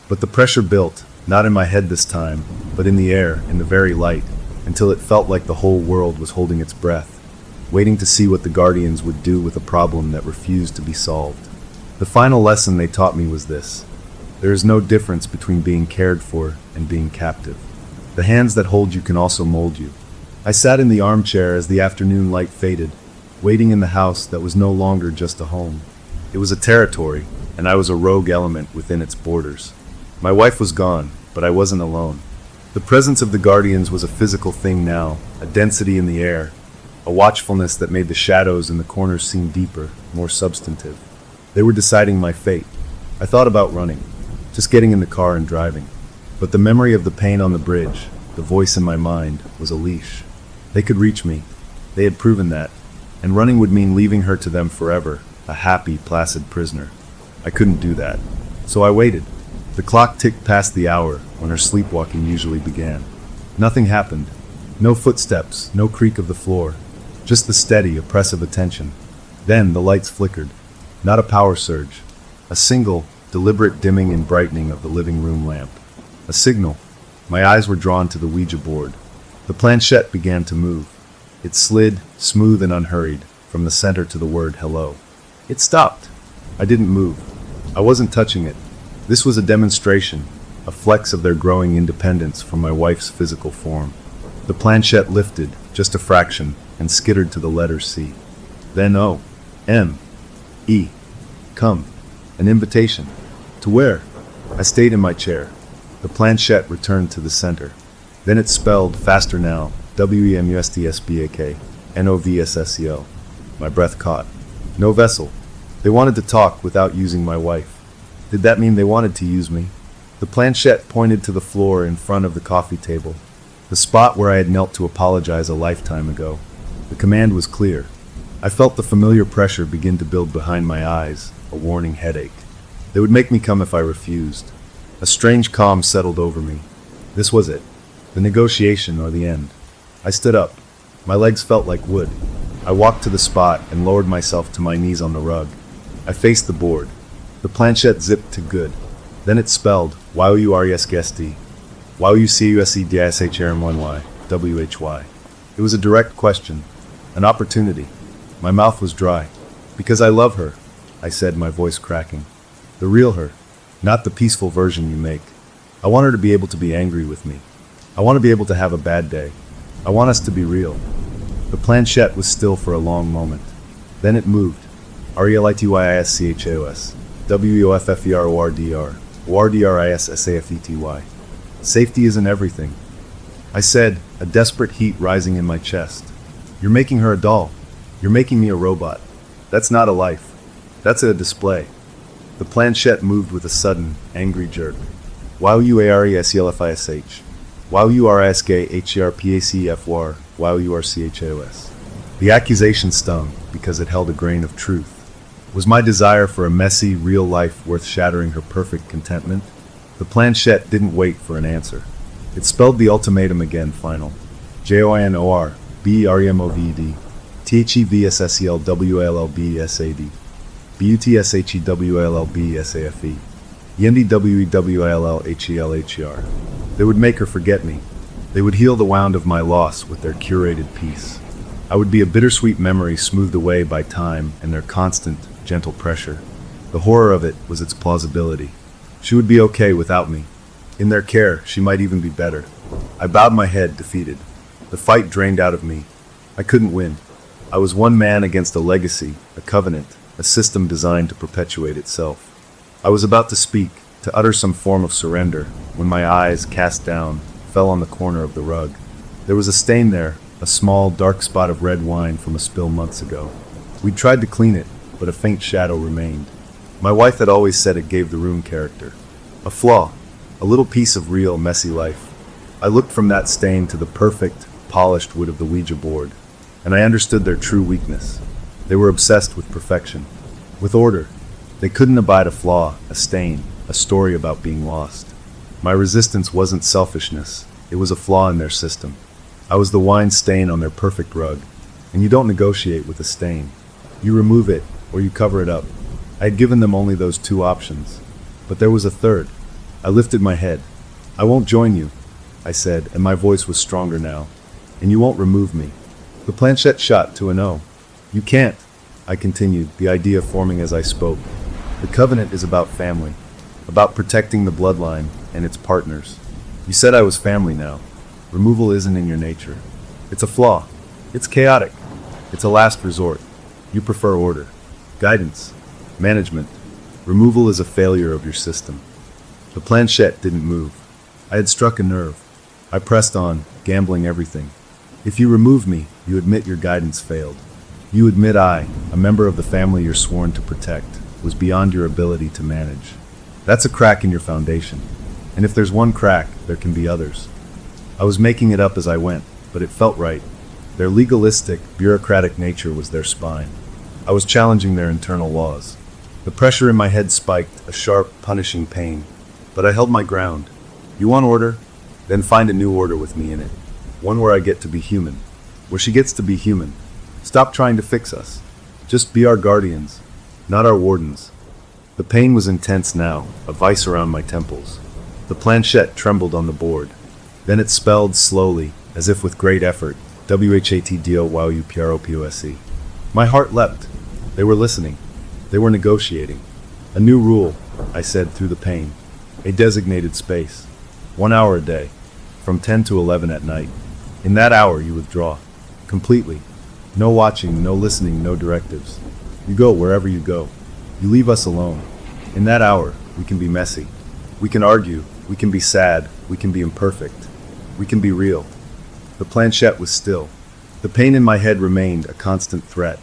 but the pressure built, not in my head this time, but in the air, in the very light, until it felt like the whole world was holding its breath, waiting to see what the Guardians would do with a problem that refused to be solved. The final lesson they taught me was this: there is no difference between being cared for and being captive. The hands that hold you can also mold you. I sat in the armchair as the afternoon light faded, waiting in the house that was no longer just a home. It was a territory, and I was a rogue element within its borders. My wife was gone, but I wasn't alone. The presence of the Guardians was a physical thing now, a density in the air, a watchfulness that made the shadows in the corners seem deeper, more substantive. They were deciding my fate. I thought about running, just getting in the car and driving. But the memory of the pain on the bridge, the voice in my mind, was a leash. They could reach me. They had proven that. And running would mean leaving her to them forever, a happy, placid prisoner. I couldn't do that. So I waited. The clock ticked past the hour when her sleepwalking usually began. Nothing happened. No footsteps, no creak of the floor. Just the steady, oppressive attention. Then the lights flickered. Not a power surge. A single, deliberate dimming and brightening of the living room lamp. A signal. My eyes were drawn to the Ouija board. The planchette began to move. It slid, smooth and unhurried, from the center to the word hello. It stopped. I didn't move. I wasn't touching it. This was a demonstration, a flex of their growing independence from my wife's physical form. The planchette lifted, just a fraction, and skittered to the letter C. Then O. M. E. Come. An invitation. To where? I stayed in my chair. The planchette returned to the center. Then it spelled, faster now, WEMUSTSBAK, NOVSSEL. My breath caught. No vessel. They wanted to talk without using my wife. Did that mean they wanted to use me? The planchette pointed to the floor in front of the coffee table, the spot where I had knelt to apologize a lifetime ago. The command was clear. I felt the familiar pressure begin to build behind my eyes, a warning headache. They would make me come if I refused. A strange calm settled over me. This was it. The negotiation or the end. I stood up. My legs felt like wood. I walked to the spot and lowered myself to my knees on the rug. I faced the board. The planchette zipped to good. Then it spelled YOURESGSD, YOUCUSEDISHRM1Y, WHY. It was a direct question, an opportunity. My mouth was dry. Because I love her, I said, my voice cracking. The real her, not the peaceful version you make. I want her to be able to be angry with me. I want to be able to have a bad day. I want us to be real. The planchette was still for a long moment. Then it moved. RELITYISCHAOS, WEOFFERORDR, ORDRISSAFETY. Safety isn't everything. I said, a desperate heat rising in my chest. You're making her a doll. You're making me a robot. That's not a life. That's a display. The planchette moved with a sudden, angry jerk. YOUARESELFISH, YOURSKHERPACFWAR, YOURCHAOS. The accusation stung because it held a grain of truth. Was my desire for a messy, real life worth shattering her perfect contentment? The planchette didn't wait for an answer. It spelled the ultimatum again, final. JOINORBEREMOVED, THEVSSELWLLBSAD, BUTSHEWLLBSAFE, YENDWEWILLHELHER. They would make her forget me. They would heal the wound of my loss with their curated peace. I would be a bittersweet memory smoothed away by time and their constant, gentle pressure. The horror of it was its plausibility. She would be okay without me. In their care, she might even be better. I bowed my head, defeated. The fight drained out of me. I couldn't win. I was one man against a legacy, a covenant, a system designed to perpetuate itself. I was about to speak, to utter some form of surrender, when my eyes, cast down, fell on the corner of the rug. There was a stain there, a small, dark spot of red wine from a spill months ago. We'd tried to clean it, but a faint shadow remained. My wife had always said it gave the room character. A flaw, a little piece of real, messy life. I looked from that stain to the perfect, polished wood of the Ouija board. and I understood their true weakness. They were obsessed with perfection, with order. They couldn't abide a flaw, a stain, a story about being lost. My resistance wasn't selfishness, it was a flaw in their system. I was the wine stain on their perfect rug, and you don't negotiate with a stain. You remove it, or you cover it up. I had given them only those two options, but there was a third. I lifted my head. I won't join you, I said, and my voice was stronger now. And you won't remove me. The planchette shot to a no. You can't, I continued, the idea forming as I spoke. The covenant is about family, about protecting the bloodline and its partners. You said I was family now. Removal isn't in your nature. It's a flaw. It's chaotic. It's a last resort. You prefer order, guidance, management. Removal is a failure of your system. The planchette didn't move. I had struck a nerve. I pressed on, gambling everything. If you remove me, you admit your guidance failed. You admit I, a member of the family you're sworn to protect, was beyond your ability to manage. That's a crack in your foundation. And if there's one crack, there can be others. I was making it up as I went, but it felt right. Their legalistic, bureaucratic nature was their spine. I was challenging their internal laws. The pressure in my head spiked, a sharp, punishing pain. But I held my ground. You want order? Then find a new order with me in it. One where I get to be human. Where she gets to be human. Stop trying to fix us. Just be our guardians, not our wardens. The pain was intense now, a vice around my temples. The planchette trembled on the board. Then it spelled slowly, as if with great effort, WHATDOYUPROPOSE. My heart leapt. They were listening. They were negotiating. A new rule, I said through the pain. A designated space. 1 hour a day. From 10 to 11 at night. In that hour you withdraw. Completely. No watching, no listening, no directives. You go wherever you go. You leave us alone. In that hour, we can be messy. We can argue. We can be sad. We can be imperfect. We can be real. The planchette was still. The pain in my head remained a constant threat.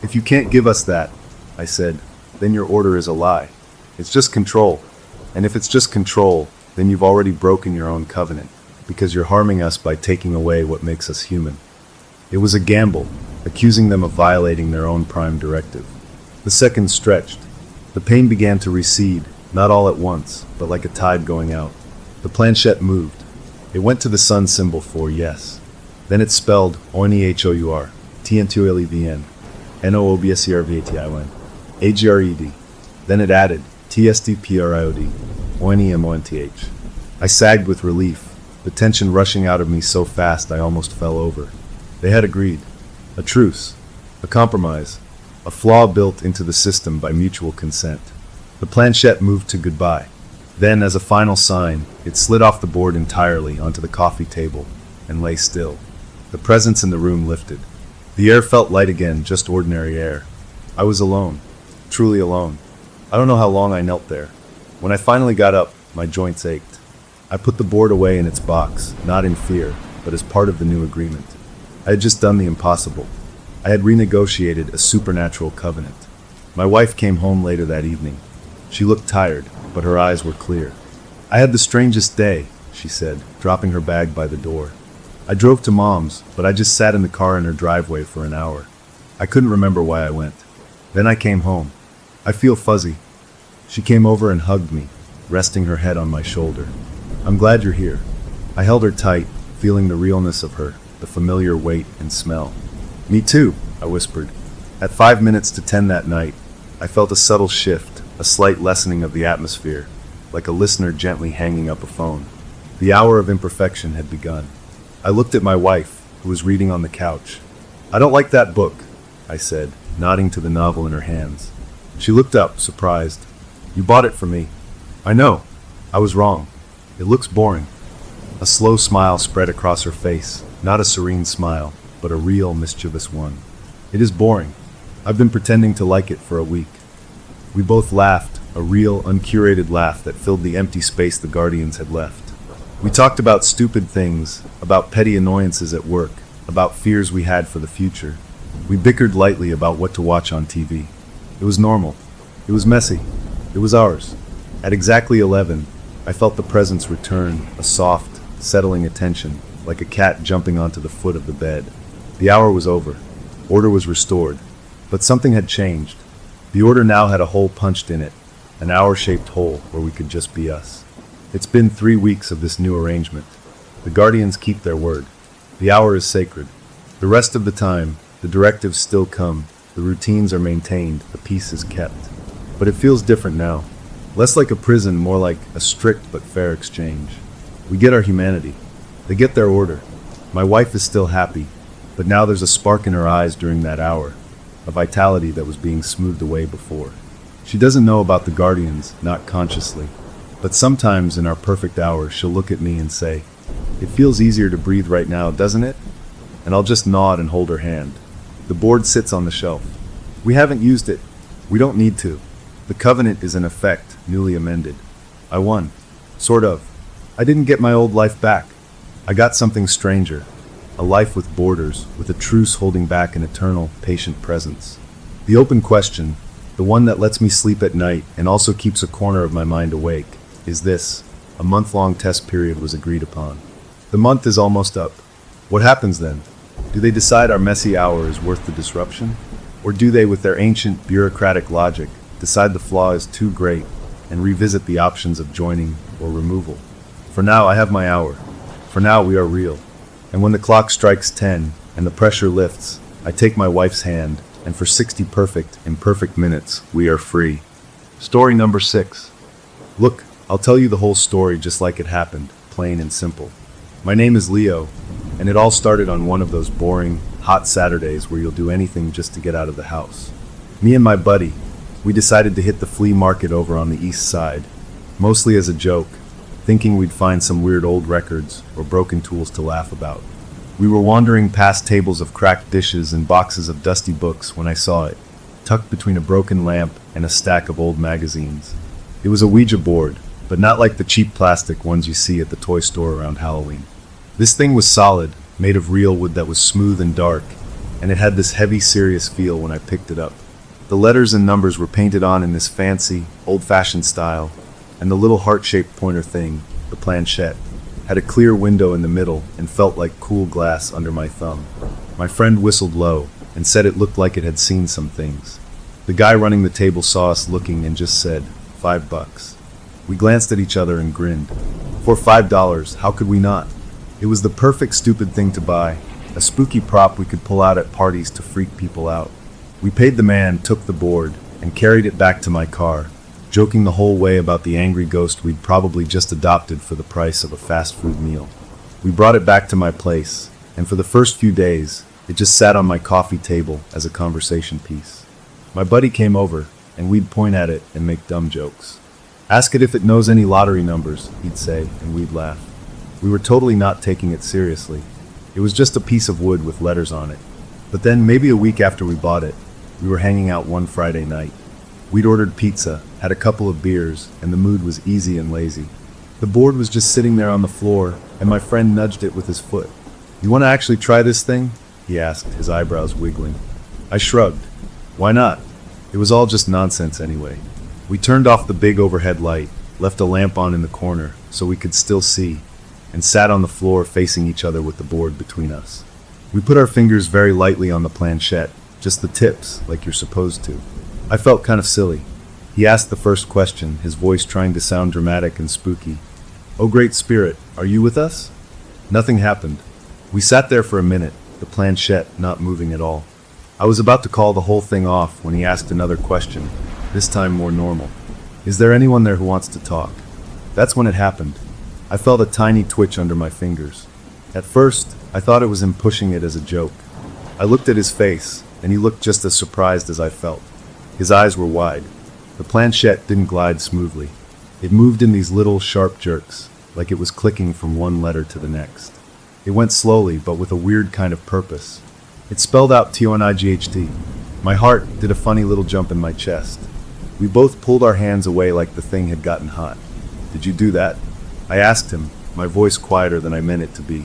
If you can't give us that, I said, then your order is a lie. It's just control. And if it's just control, then you've already broken your own covenant, because you're harming us by taking away what makes us human. It was a gamble, accusing them of violating their own prime directive. The seconds stretched. The pain began to recede, not all at once, but like a tide going out. The planchette moved. It went to the sun symbol for yes. Then it spelled ONEHOUR, TNTOLEVN, NOOBSERVATION, AGRED. Then it added TSDPRIOD, ONEMONTH. I sagged with relief, the tension rushing out of me so fast I almost fell over. They had agreed. A truce. A compromise. A flaw built into the system by mutual consent. The planchette moved to goodbye. Then, as a final sign, it slid off the board entirely onto the coffee table and lay still. The presence in the room lifted. The air felt light again, just ordinary air. I was alone. Truly alone. I don't know how long I knelt there. When I finally got up, my joints ached. I put the board away in its box, not in fear, but as part of the new agreement. I had just done the impossible. I had renegotiated a supernatural covenant. My wife came home later that evening. She looked tired, but her eyes were clear. I had the strangest day, she said, dropping her bag by the door. I drove to Mom's, but I just sat in the car in her driveway for an hour. I couldn't remember why I went. Then I came home. I feel fuzzy. She came over and hugged me, resting her head on my shoulder. I'm glad you're here. I held her tight, feeling the realness of her, the familiar weight and smell. Me too, I whispered. At 5 minutes to 10 that night, I felt a subtle shift, a slight lessening of the atmosphere, like a listener gently hanging up a phone. The hour of imperfection had begun. I looked at my wife, who was reading on the couch. I don't like that book, I said, nodding to the novel in her hands. She looked up, surprised. You bought it for me. I know. I was wrong. It looks boring. A slow smile spread across her face, not a serene smile, but a real, mischievous one. It is boring. I've been pretending to like it for a week. We both laughed, a real, uncurated laugh that filled the empty space the Guardians had left. We talked about stupid things, about petty annoyances at work, about fears we had for the future. We bickered lightly about what to watch on TV. It was normal. It was messy. It was ours. At exactly 11, I felt the presence return, a soft, settling attention, like a cat jumping onto the foot of the bed. The hour was over. Order was restored. But something had changed. The order now had a hole punched in it, an hour-shaped hole where we could just be us. It's been 3 weeks of this new arrangement. The Guardians keep their word. The hour is sacred. The rest of the time, the directives still come, the routines are maintained, the peace is kept. But it feels different now. Less like a prison, more like a strict but fair exchange. We get our humanity. They get their order. My wife is still happy, but now there's a spark in her eyes during that hour, a vitality that was being smoothed away before. She doesn't know about the Guardians, not consciously, but sometimes in our perfect hour she'll look at me and say, "It feels easier to breathe right now, doesn't it?" And I'll just nod and hold her hand. The board sits on the shelf. We haven't used it. We don't need to. The covenant is in effect, newly amended. I won. Sort of. I didn't get my old life back. I got something stranger. A life with borders, with a truce holding back an eternal, patient presence. The open question, the one that lets me sleep at night and also keeps a corner of my mind awake, is this: a month-long test period was agreed upon. The month is almost up. What happens then? Do they decide our messy hour is worth the disruption? Or do they, with their ancient bureaucratic logic, decide the flaw is too great and revisit the options of joining or removal? For now, I have my hour. For now, we are real. And when the clock strikes 10 and the pressure lifts, I take my wife's hand, and for 60 perfect, imperfect minutes, we are free. Story number 6. Look, I'll tell you the whole story just like it happened, plain and simple. My name is Leo, and it all started on one of those boring, hot Saturdays where you'll do anything just to get out of the house. Me and my buddy, we decided to hit the flea market over on the east side, mostly as a joke, thinking we'd find some weird old records or broken tools to laugh about. We were wandering past tables of cracked dishes and boxes of dusty books when I saw it, tucked between a broken lamp and a stack of old magazines. It was a Ouija board, but not like the cheap plastic ones you see at the toy store around Halloween. This thing was solid, made of real wood that was smooth and dark, and it had this heavy, serious feel when I picked it up. The letters and numbers were painted on in this fancy, old-fashioned style, and the little heart-shaped pointer thing, the planchette, had a clear window in the middle and felt like cool glass under my thumb. My friend whistled low and said it looked like it had seen some things. The guy running the table saw us looking and just said, $5. We glanced at each other and grinned. For $5, how could we not? It was the perfect stupid thing to buy, a spooky prop we could pull out at parties to freak people out. We paid the man, took the board, and carried it back to my car, joking the whole way about the angry ghost we'd probably just adopted for the price of a fast food meal. We brought it back to my place, and for the first few days, it just sat on my coffee table as a conversation piece. My buddy came over, and we'd point at it and make dumb jokes. Ask it if it knows any lottery numbers, he'd say, and we'd laugh. We were totally not taking it seriously. It was just a piece of wood with letters on it. But then, maybe a week after we bought it, we were hanging out one Friday night. We'd ordered pizza, had a couple of beers, and the mood was easy and lazy. The board was just sitting there on the floor, and my friend nudged it with his foot. "You want to actually try this thing?" he asked, his eyebrows wiggling. I shrugged. Why not? It was all just nonsense anyway. We turned off the big overhead light, left a lamp on in the corner so we could still see, and sat on the floor facing each other with the board between us. We put our fingers very lightly on the planchette, just the tips, like you're supposed to. I felt kind of silly. He asked the first question, his voice trying to sound dramatic and spooky. "Oh, Great Spirit, are you with us?" Nothing happened. We sat there for a minute, the planchette not moving at all. I was about to call the whole thing off when he asked another question, this time more normal. "Is there anyone there who wants to talk?" That's when it happened. I felt a tiny twitch under my fingers. At first, I thought it was him pushing it as a joke. I looked at his face, and he looked just as surprised as I felt. His eyes were wide. The planchette didn't glide smoothly. It moved in these little, sharp jerks, like it was clicking from one letter to the next. It went slowly, but with a weird kind of purpose. It spelled out TONIGHT. My heart did a funny little jump in my chest. We both pulled our hands away like the thing had gotten hot. "Did you do that?" I asked him, my voice quieter than I meant it to be.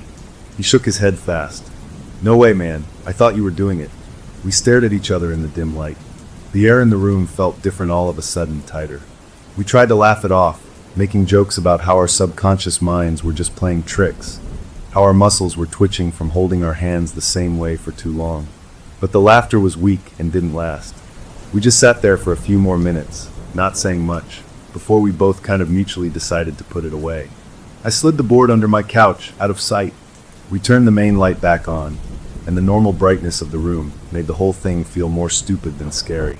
He shook his head fast. "No way, man. I thought you were doing it." We stared at each other in the dim light. The air in the room felt different all of a sudden, tighter. We tried to laugh it off, making jokes about how our subconscious minds were just playing tricks. how our muscles were twitching from holding our hands the same way for too long. But the laughter was weak and didn't last. We just sat there for a few more minutes, not saying much, before we both kind of mutually decided to put it away. I slid the board under my couch, out of sight. We turned the main light back on, and the normal brightness of the room made the whole thing feel more stupid than scary.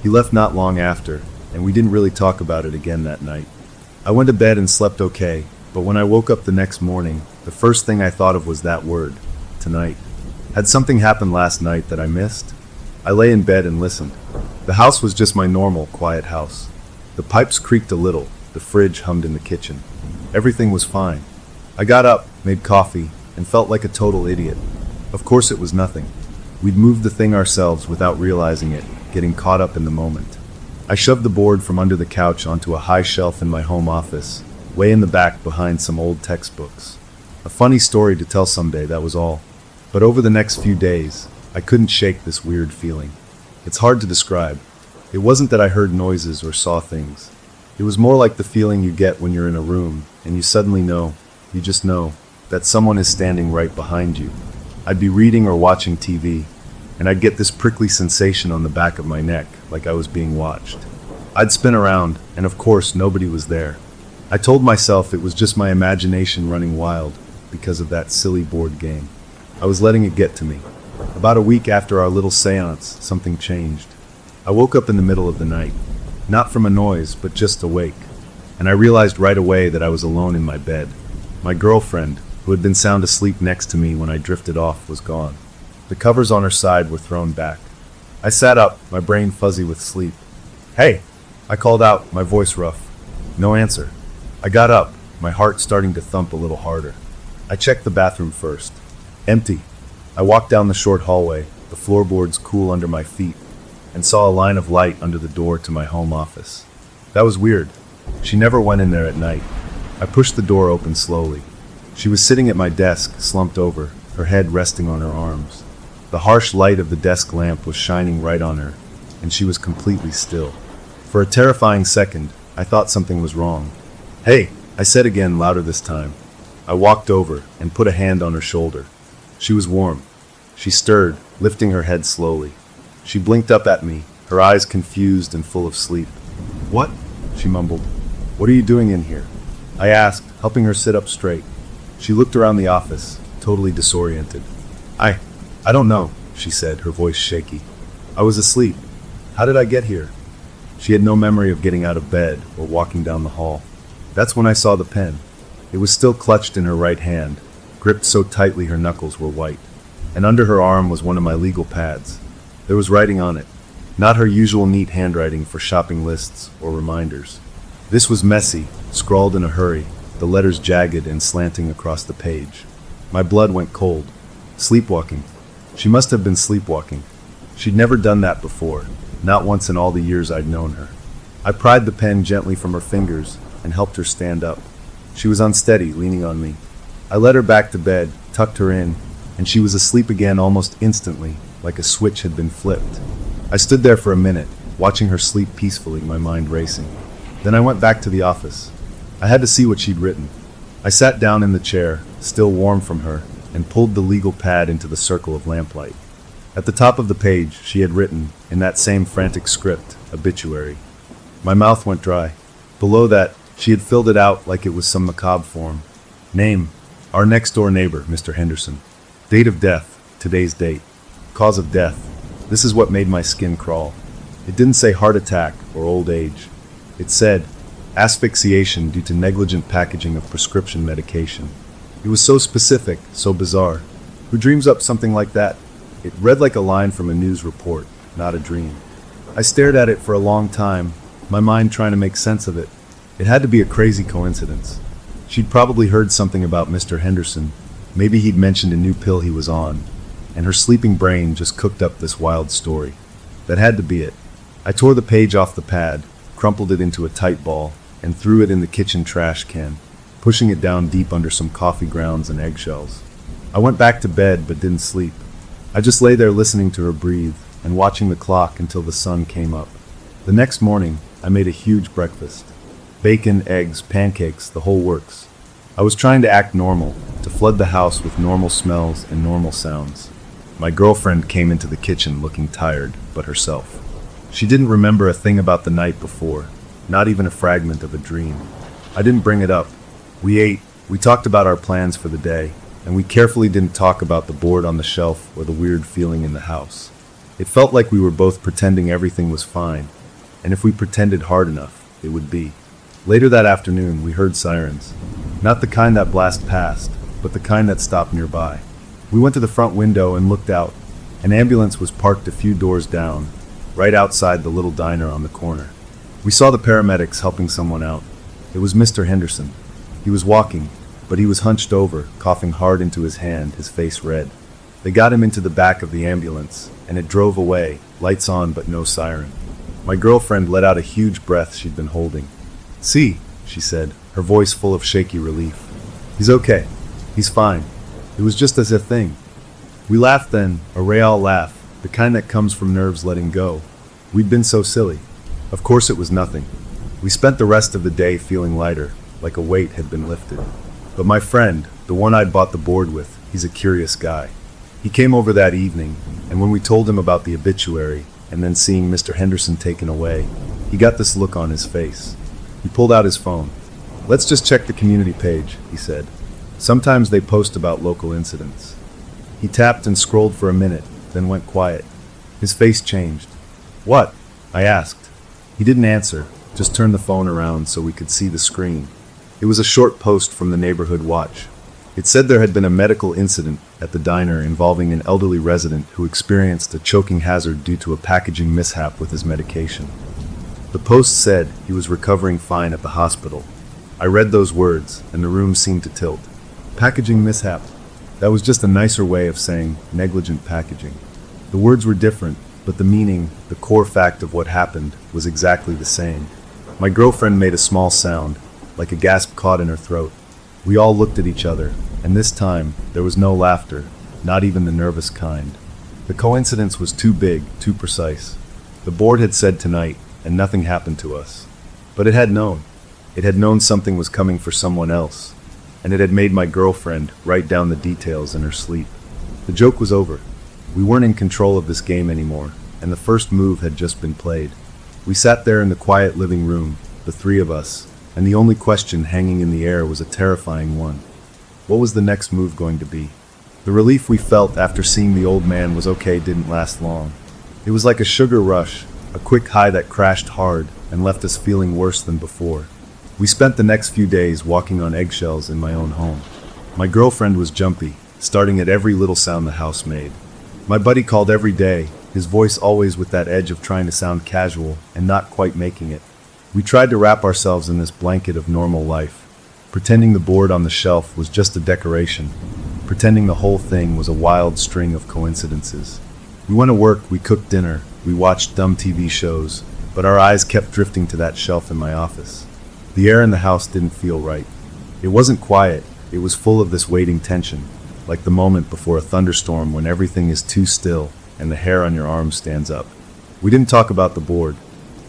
He left not long after, and we didn't really talk about it again that night. I went to bed and slept okay, but when I woke up the next morning, the first thing I thought of was that word, tonight. Had something happened last night that I missed? I lay in bed and listened. The house was just my normal, quiet house. The pipes creaked a little, the fridge hummed in the kitchen. Everything was fine. I got up, made coffee, and felt like a total idiot. Of course it was nothing. We'd moved the thing ourselves without realizing it, getting caught up in the moment. I shoved the board from under the couch onto a high shelf in my home office, way in the back behind some old textbooks. A funny story to tell someday, that was all. But over the next few days, I couldn't shake this weird feeling. It's hard to describe. It wasn't that I heard noises or saw things. It was more like the feeling you get when you're in a room and you suddenly know, you just know, that someone is standing right behind you. I'd be reading or watching TV, and I'd get this prickly sensation on the back of my neck, like I was being watched. I'd spin around, and of course nobody was there. I told myself it was just my imagination running wild because of that silly board game. I was letting it get to me. About a week after our little seance, something changed. I woke up in the middle of the night, not from a noise, but just awake, and I realized right away that I was alone in my bed. My girlfriend, who had been sound asleep next to me when I drifted off, was gone. The covers on her side were thrown back. I sat up, my brain fuzzy with sleep. "Hey!" I called out, my voice rough. No answer. I got up, my heart starting to thump a little harder. I checked the bathroom first. Empty. I walked down the short hallway, the floorboards cool under my feet, and saw a line of light under the door to my home office. That was weird. She never went in there at night. I pushed the door open slowly. She was sitting at my desk, slumped over, her head resting on her arms. The harsh light of the desk lamp was shining right on her, and she was completely still. For a terrifying second, I thought something was wrong. "Hey," I said again, louder this time. I walked over and put a hand on her shoulder. She was warm. She stirred, lifting her head slowly. She blinked up at me, her eyes confused and full of sleep. "What?" she mumbled. "What are you doing in here?" I asked, helping her sit up straight. She looked around the office, totally disoriented. I don't know," she said, her voice shaky. "I was asleep. How did I get here?" She had no memory of getting out of bed or walking down the hall. That's when I saw the pen. It was still clutched in her right hand, gripped so tightly her knuckles were white. And under her arm was one of my legal pads. There was writing on it, not her usual neat handwriting for shopping lists or reminders. This was messy, scrawled in a hurry, the letters jagged and slanting across the page. My blood went cold. Sleepwalking. She must have been sleepwalking. She'd never done that before, not once in all the years I'd known her. I pried the pen gently from her fingers and helped her stand up. She was unsteady, leaning on me. I led her back to bed, tucked her in, and she was asleep again almost instantly, like a switch had been flipped. I stood there for a minute, watching her sleep peacefully, my mind racing. Then I went back to the office. I had to see what she'd written. I sat down in the chair, still warm from her, and pulled the legal pad into the circle of lamplight. At the top of the page, she had written, in that same frantic script, obituary. My mouth went dry. Below that, she had filled it out like it was some macabre form. Name, our next-door neighbor, Mr. Henderson. Date of death, today's date. Cause of death. This is what made my skin crawl. It didn't say heart attack or old age. It said, asphyxiation due to negligent packaging of prescription medication. It was so specific, so bizarre. Who dreams up something like that? It read like a line from a news report, not a dream. I stared at it for a long time, my mind trying to make sense of it. It had to be a crazy coincidence. She'd probably heard something about Mr. Henderson. Maybe he'd mentioned a new pill he was on, and her sleeping brain just cooked up this wild story. That had to be it. I tore the page off the pad, crumpled it into a tight ball, and threw it in the kitchen trash can, pushing it down deep under some coffee grounds and eggshells. I went back to bed but didn't sleep. I just lay there listening to her breathe and watching the clock until the sun came up. The next morning, I made a huge breakfast. Bacon, eggs, pancakes, the whole works. I was trying to act normal, to flood the house with normal smells and normal sounds. My girlfriend came into the kitchen looking tired, but herself. She didn't remember a thing about the night before, not even a fragment of a dream. I didn't bring it up. We ate, we talked about our plans for the day, and we carefully didn't talk about the board on the shelf or the weird feeling in the house. It felt like we were both pretending everything was fine, and if we pretended hard enough, it would be. Later that afternoon, we heard sirens. Not the kind that blast past, but the kind that stopped nearby. We went to the front window and looked out. An ambulance was parked a few doors down, right outside the little diner on the corner. We saw the paramedics helping someone out. It was Mr. Henderson. He was walking, but he was hunched over, coughing hard into his hand, his face red. They got him into the back of the ambulance, and it drove away, lights on but no siren. My girlfriend let out a huge breath she'd been holding. "See," she said, her voice full of shaky relief. "He's okay. He's fine. It was just as a thing." We laughed then, a real laugh, the kind that comes from nerves letting go. We'd been so silly. Of course it was nothing. We spent the rest of the day feeling lighter, like a weight had been lifted. But my friend, the one I'd bought the board with, he's a curious guy. He came over that evening, and when we told him about the obituary, and then seeing Mr. Henderson taken away, he got this look on his face. He pulled out his phone. "Let's just check the community page," he said. "Sometimes they post about local incidents." He tapped and scrolled for a minute, then went quiet. His face changed. "What?" I asked. He didn't answer, just turned the phone around so we could see the screen. It was a short post from the neighborhood watch. It said there had been a medical incident at the diner involving an elderly resident who experienced a choking hazard due to a packaging mishap with his medication. The post said he was recovering fine at the hospital. I read those words, and the room seemed to tilt. Packaging mishap. That was just a nicer way of saying negligent packaging. The words were different, but the meaning, the core fact of what happened, was exactly the same. My girlfriend made a small sound, like a gasp caught in her throat. We all looked at each other, and this time, there was no laughter, not even the nervous kind. The coincidence was too big, too precise. The board had said tonight, and nothing happened to us. But it had known. It had known something was coming for someone else, and it had made my girlfriend write down the details in her sleep. The joke was over. We weren't in control of this game anymore, and the first move had just been played. We sat there in the quiet living room, the three of us, and the only question hanging in the air was a terrifying one. What was the next move going to be? The relief we felt after seeing the old man was okay didn't last long. It was like a sugar rush, a quick high that crashed hard and left us feeling worse than before. We spent the next few days walking on eggshells in my own home. My girlfriend was jumpy, starting at every little sound the house made. My buddy called every day, his voice always with that edge of trying to sound casual and not quite making it. We tried to wrap ourselves in this blanket of normal life, pretending the board on the shelf was just a decoration, pretending the whole thing was a wild string of coincidences. We went to work, we cooked dinner, we watched dumb TV shows, but our eyes kept drifting to that shelf in my office. The air in the house didn't feel right. It wasn't quiet, it was full of this waiting tension, like the moment before a thunderstorm when everything is too still and the hair on your arm stands up. We didn't talk about the board.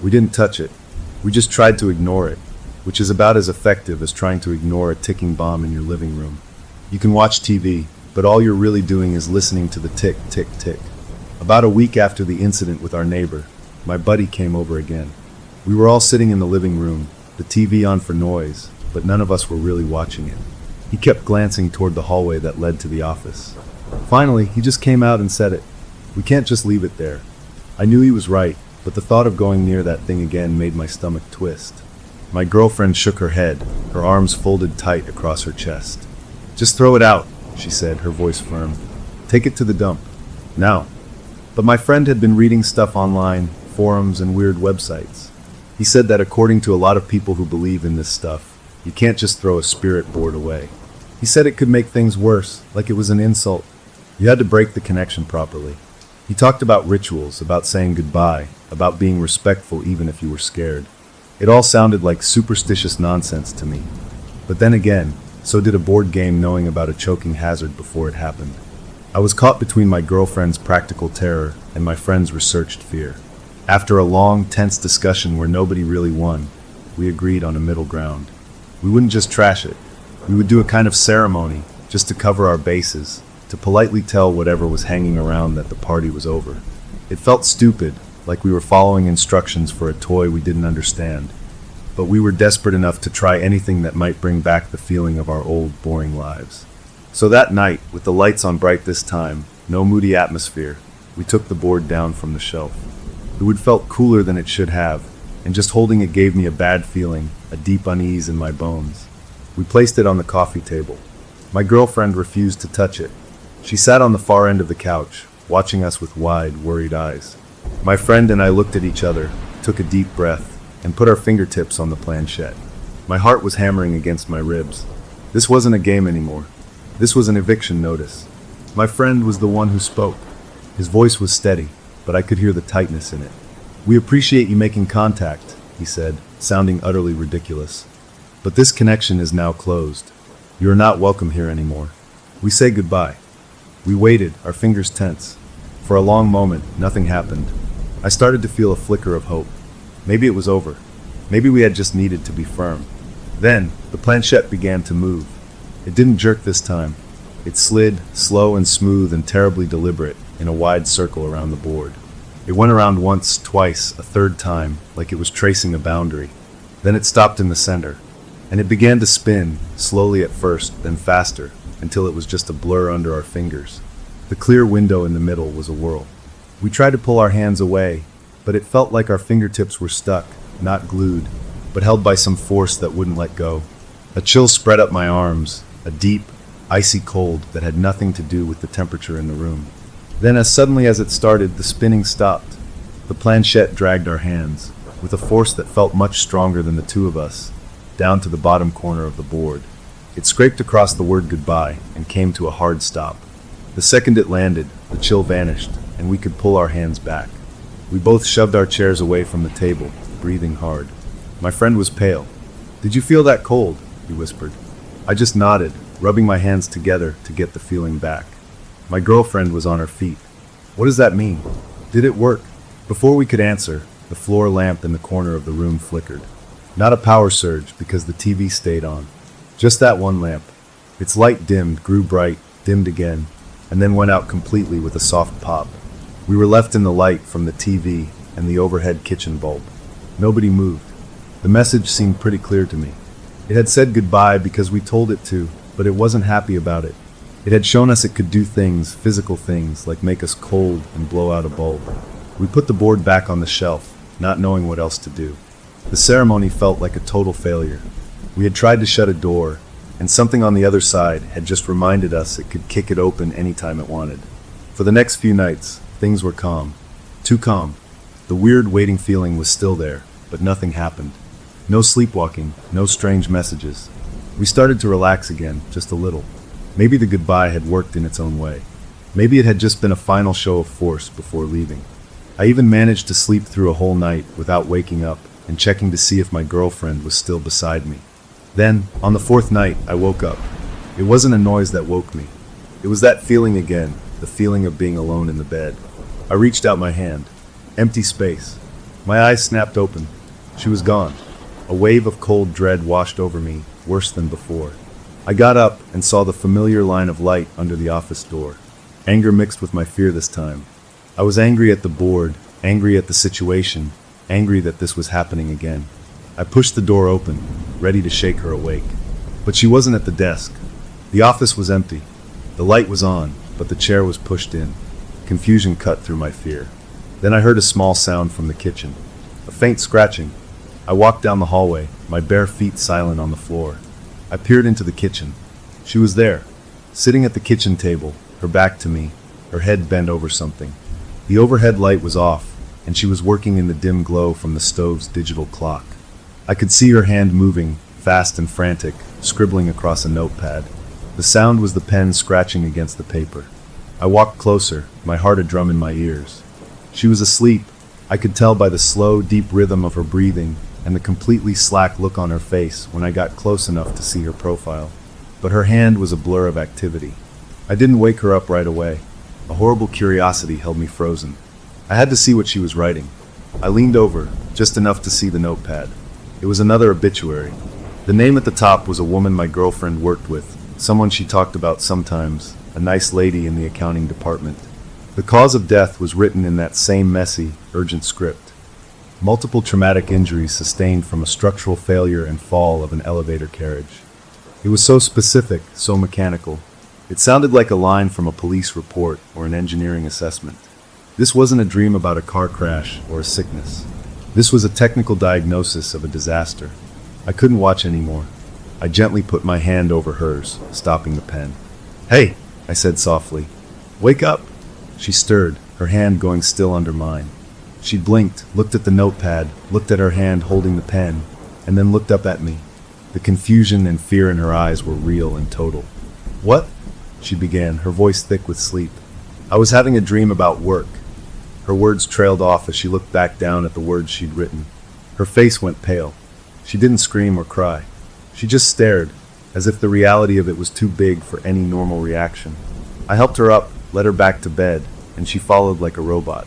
We didn't touch it. We just tried to ignore it, which is about as effective as trying to ignore a ticking bomb in your living room. You can watch TV, but all you're really doing is listening to the tick, tick, tick. About a week after the incident with our neighbor, my buddy came over again. We were all sitting in the living room, the TV on for noise, but none of us were really watching it. He kept glancing toward the hallway that led to the office. Finally, he just came out and said it. We can't just leave it there. I knew he was right, but the thought of going near that thing again made my stomach twist. My girlfriend shook her head, her arms folded tight across her chest. "Just throw it out," she said, her voice firm. "Take it to the dump. Now." But my friend had been reading stuff online, forums and weird websites. He said that according to a lot of people who believe in this stuff, you can't just throw a spirit board away. He said it could make things worse, like it was an insult. You had to break the connection properly. He talked about rituals, about saying goodbye, about being respectful even if you were scared. It all sounded like superstitious nonsense to me. But then again, so did a board game knowing about a choking hazard before it happened. I was caught between my girlfriend's practical terror and my friend's researched fear. After a long, tense discussion where nobody really won, we agreed on a middle ground. We wouldn't just trash it. We would do a kind of ceremony, just to cover our bases, to politely tell whatever was hanging around that the party was over. It felt stupid, like we were following instructions for a toy we didn't understand, but we were desperate enough to try anything that might bring back the feeling of our old, boring lives. So that night, with the lights on bright this time, no moody atmosphere, we took the board down from the shelf. It would felt cooler than it should have, and just holding it gave me a bad feeling, a deep unease in my bones. We placed it on the coffee table. My girlfriend refused to touch it. She sat on the far end of the couch, watching us with wide, worried eyes. My friend and I looked at each other, took a deep breath, and put our fingertips on the planchette. My heart was hammering against my ribs. This wasn't a game anymore. This was an eviction notice. My friend was the one who spoke. His voice was steady, but I could hear the tightness in it. "We appreciate you making contact," he said, sounding utterly ridiculous. "But this connection is now closed. You are not welcome here anymore. We say goodbye." We waited, our fingers tense. For a long moment, nothing happened. I started to feel a flicker of hope. Maybe it was over. Maybe we had just needed to be firm. Then, the planchette began to move. It didn't jerk this time. It slid, slow and smooth and terribly deliberate, in a wide circle around the board. It went around once, twice, a third time, like it was tracing a boundary. Then it stopped in the center, and it began to spin, slowly at first, then faster, until it was just a blur under our fingers. The clear window in the middle was a whirl. We tried to pull our hands away, but it felt like our fingertips were stuck, not glued, but held by some force that wouldn't let go. A chill spread up my arms, a deep, icy cold that had nothing to do with the temperature in the room. Then, as suddenly as it started, the spinning stopped. The planchette dragged our hands, with a force that felt much stronger than the two of us, down to the bottom corner of the board. It scraped across the word goodbye and came to a hard stop. The second it landed, the chill vanished, and we could pull our hands back. We both shoved our chairs away from the table, breathing hard. My friend was pale. "Did you feel that cold?" he whispered. I just nodded, rubbing my hands together to get the feeling back. My girlfriend was on her feet. "What does that mean? Did it work?" Before we could answer, the floor lamp in the corner of the room flickered. Not a power surge, because the TV stayed on. Just that one lamp. Its light dimmed, grew bright, dimmed again, and then went out completely with a soft pop. We were left in the light from the TV and the overhead kitchen bulb. Nobody moved. The message seemed pretty clear to me. It had said goodbye because we told it to, but it wasn't happy about it. It had shown us it could do things, physical things, like make us cold and blow out a bulb. We put the board back on the shelf, not knowing what else to do. The ceremony felt like a total failure. We had tried to shut a door, and something on the other side had just reminded us it could kick it open anytime it wanted. For the next few nights, things were calm. Too calm. The weird waiting feeling was still there, but nothing happened. No sleepwalking, no strange messages. We started to relax again, just a little. Maybe the goodbye had worked in its own way. Maybe it had just been a final show of force before leaving. I even managed to sleep through a whole night without waking up and checking to see if my girlfriend was still beside me. Then, on the fourth night, I woke up. It wasn't a noise that woke me. It was that feeling again, the feeling of being alone in the bed. I reached out my hand. Empty space. My eyes snapped open. She was gone. A wave of cold dread washed over me, worse than before. I got up and saw the familiar line of light under the office door. Anger mixed with my fear this time. I was angry at the board, angry at the situation, angry that this was happening again. I pushed the door open, ready to shake her awake. But she wasn't at the desk. The office was empty. The light was on, but the chair was pushed in. Confusion cut through my fear. Then I heard a small sound from the kitchen. A faint scratching. I walked down the hallway, my bare feet silent on the floor. I peered into the kitchen. She was there, sitting at the kitchen table, her back to me, her head bent over something. The overhead light was off, and she was working in the dim glow from the stove's digital clock. I could see her hand moving, fast and frantic, scribbling across a notepad. The sound was the pen scratching against the paper. I walked closer, my heart a drum in my ears. She was asleep. I could tell by the slow, deep rhythm of her breathing and the completely slack look on her face when I got close enough to see her profile. But her hand was a blur of activity. I didn't wake her up right away. A horrible curiosity held me frozen. I had to see what she was writing. I leaned over, just enough to see the notepad. It was another obituary. The name at the top was a woman my girlfriend worked with, someone she talked about sometimes, a nice lady in the accounting department. The cause of death was written in that same messy, urgent script. Multiple traumatic injuries sustained from a structural failure and fall of an elevator carriage. It was so specific, so mechanical. It sounded like a line from a police report or an engineering assessment. This wasn't a dream about a car crash or a sickness. This was a technical diagnosis of a disaster. I couldn't watch anymore. I gently put my hand over hers, stopping the pen. "Hey," I said softly. "Wake up." She stirred, her hand going still under mine. She blinked, looked at the notepad, looked at her hand holding the pen, and then looked up at me. The confusion and fear in her eyes were real and total. "What?" she began, her voice thick with sleep. "I was having a dream about work." Her words trailed off as she looked back down at the words she'd written. Her face went pale. She didn't scream or cry. She just stared, as if the reality of it was too big for any normal reaction. I helped her up, led her back to bed, and she followed like a robot.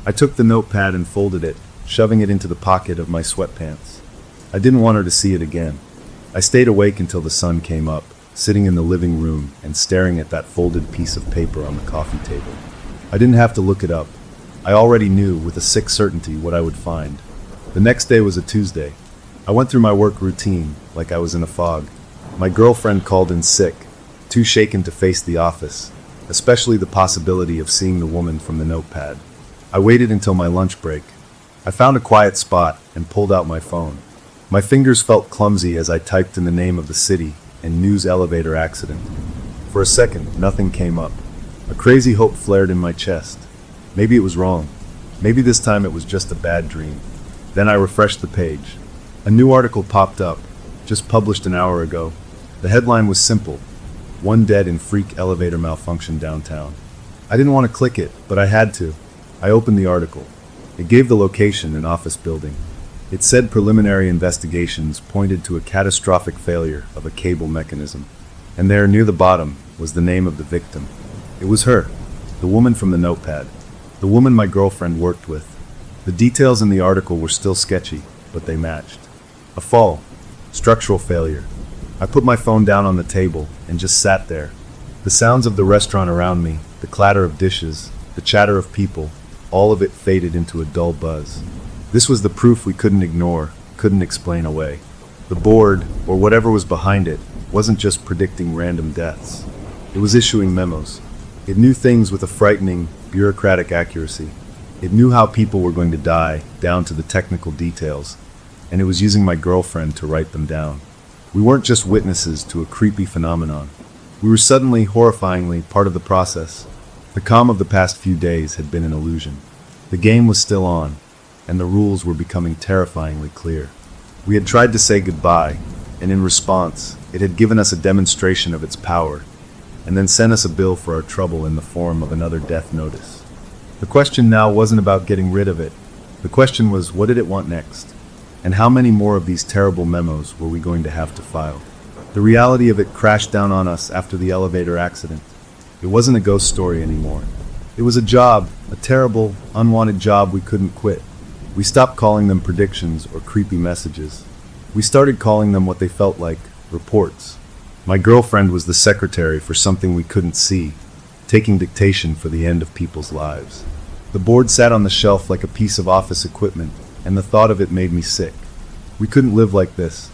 I took the notepad and folded it, shoving it into the pocket of my sweatpants. I didn't want her to see it again. I stayed awake until the sun came up, sitting in the living room and staring at that folded piece of paper on the coffee table. I didn't have to look it up. I already knew with a sick certainty what I would find. The next day was a Tuesday. I went through my work routine like I was in a fog. My girlfriend called in sick, too shaken to face the office, especially the possibility of seeing the woman from the notepad. I waited until my lunch break. I found a quiet spot and pulled out my phone. My fingers felt clumsy as I typed in the name of the city and news elevator accident. For a second, nothing came up. A crazy hope flared in my chest. Maybe it was wrong. Maybe this time it was just a bad dream. Then I refreshed the page. A new article popped up, just published an hour ago. The headline was simple: "One dead in freak elevator malfunction downtown." I didn't want to click it, but I had to. I opened the article. It gave the location, an office building. It said preliminary investigations pointed to a catastrophic failure of a cable mechanism. And there, near the bottom, was the name of the victim. It was her, the woman from the notepad, the woman my girlfriend worked with. The details in the article were still sketchy, but they matched. A fall, structural failure. I put my phone down on the table and just sat there. The sounds of the restaurant around me, the clatter of dishes, the chatter of people, all of it faded into a dull buzz. This was the proof we couldn't ignore, couldn't explain away. The board, or whatever was behind it, wasn't just predicting random deaths. It was issuing memos. It knew things with a frightening, bureaucratic accuracy. It knew how people were going to die, down to the technical details, and it was using my girlfriend to write them down. We weren't just witnesses to a creepy phenomenon. We were suddenly, horrifyingly, part of the process. The calm of the past few days had been an illusion. The game was still on, and the rules were becoming terrifyingly clear. We had tried to say goodbye, and in response, it had given us a demonstration of its power, and then sent us a bill for our trouble in the form of another death notice. The question now wasn't about getting rid of it. The question was, what did it want next? And how many more of these terrible memos were we going to have to file? The reality of it crashed down on us after the elevator accident. It wasn't a ghost story anymore. It was a job, a terrible, unwanted job we couldn't quit. We stopped calling them predictions or creepy messages. We started calling them what they felt like, reports. My girlfriend was the secretary for something we couldn't see, taking dictation for the end of people's lives. The board sat on the shelf like a piece of office equipment, and the thought of it made me sick. We couldn't live like this.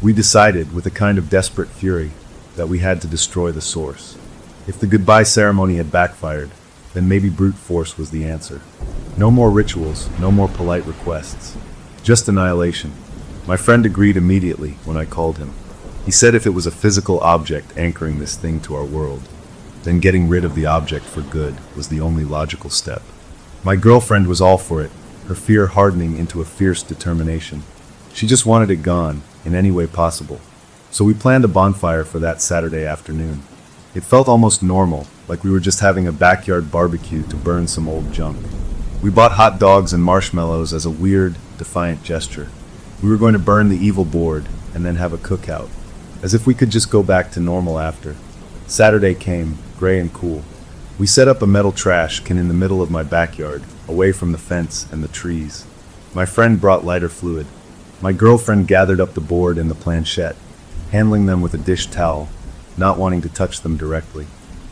We decided, with a kind of desperate fury, that we had to destroy the source. If the goodbye ceremony had backfired, then maybe brute force was the answer. No more rituals, no more polite requests. Just annihilation. My friend agreed immediately when I called him. He said if it was a physical object anchoring this thing to our world, then getting rid of the object for good was the only logical step. My girlfriend was all for it, her fear hardening into a fierce determination. She just wanted it gone, in any way possible. So we planned a bonfire for that Saturday afternoon. It felt almost normal, like we were just having a backyard barbecue to burn some old junk. We bought hot dogs and marshmallows as a weird, defiant gesture. We were going to burn the evil board and then have a cookout, as if we could just go back to normal after. Saturday came, gray and cool. We set up a metal trash can in the middle of my backyard, away from the fence and the trees. My friend brought lighter fluid. My girlfriend gathered up the board and the planchette, handling them with a dish towel, not wanting to touch them directly.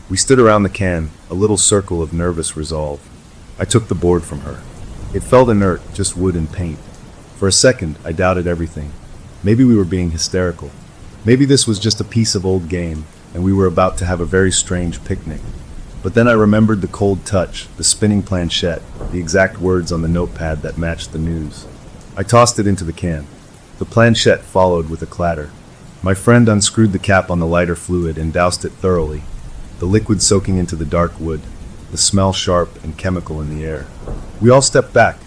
We stood around the can, a little circle of nervous resolve. I took the board from her. It felt inert, just wood and paint. For a second, I doubted everything. Maybe we were being hysterical. Maybe this was just a piece of old game, and we were about to have a very strange picnic. But then I remembered the cold touch, the spinning planchette, the exact words on the notepad that matched the news. I tossed it into the can. The planchette followed with a clatter. My friend unscrewed the cap on the lighter fluid and doused it thoroughly, the liquid soaking into the dark wood, the smell sharp and chemical in the air. We all stepped back.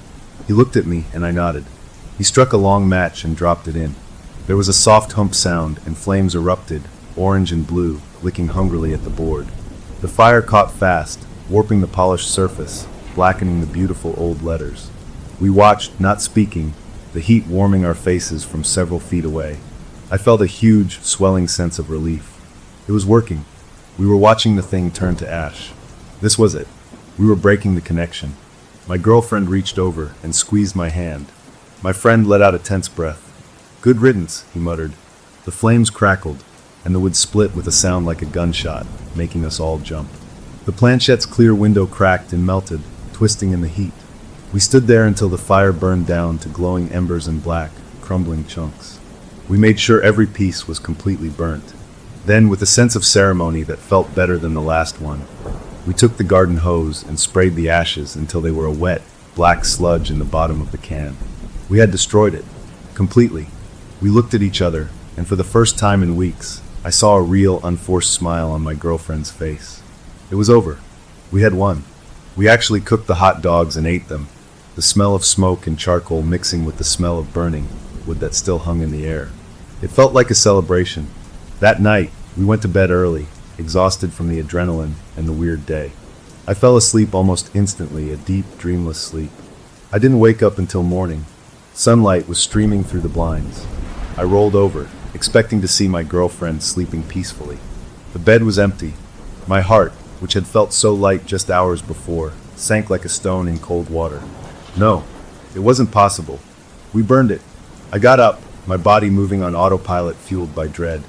He looked at me, and I nodded. He struck a long match and dropped it in. There was a soft hump sound, and flames erupted, orange and blue, licking hungrily at the board. The fire caught fast, warping the polished surface, blackening the beautiful old letters. We watched, not speaking, the heat warming our faces from several feet away. I felt a huge, swelling sense of relief. It was working. We were watching the thing turn to ash. This was it. We were breaking the connection. My girlfriend reached over and squeezed my hand. My friend let out a tense breath. "Good riddance," he muttered. The flames crackled, and the wood split with a sound like a gunshot, making us all jump. The planchette's clear window cracked and melted, twisting in the heat. We stood there until the fire burned down to glowing embers and black, crumbling chunks. We made sure every piece was completely burnt. Then, with a sense of ceremony that felt better than the last one, we took the garden hose and sprayed the ashes until they were a wet, black sludge in the bottom of the can. We had destroyed it. Completely. We looked at each other, and for the first time in weeks, I saw a real, unforced smile on my girlfriend's face. It was over. We had won. We actually cooked the hot dogs and ate them, the smell of smoke and charcoal mixing with the smell of burning wood that still hung in the air. It felt like a celebration. That night, we went to bed early, exhausted from the adrenaline and the weird day. I fell asleep almost instantly, a deep, dreamless sleep. I didn't wake up until morning. Sunlight was streaming through the blinds. I rolled over, expecting to see my girlfriend sleeping peacefully. The bed was empty. My heart, which had felt so light just hours before, sank like a stone in cold water. No, it wasn't possible. We burned it. I got up, my body moving on autopilot fueled by dread.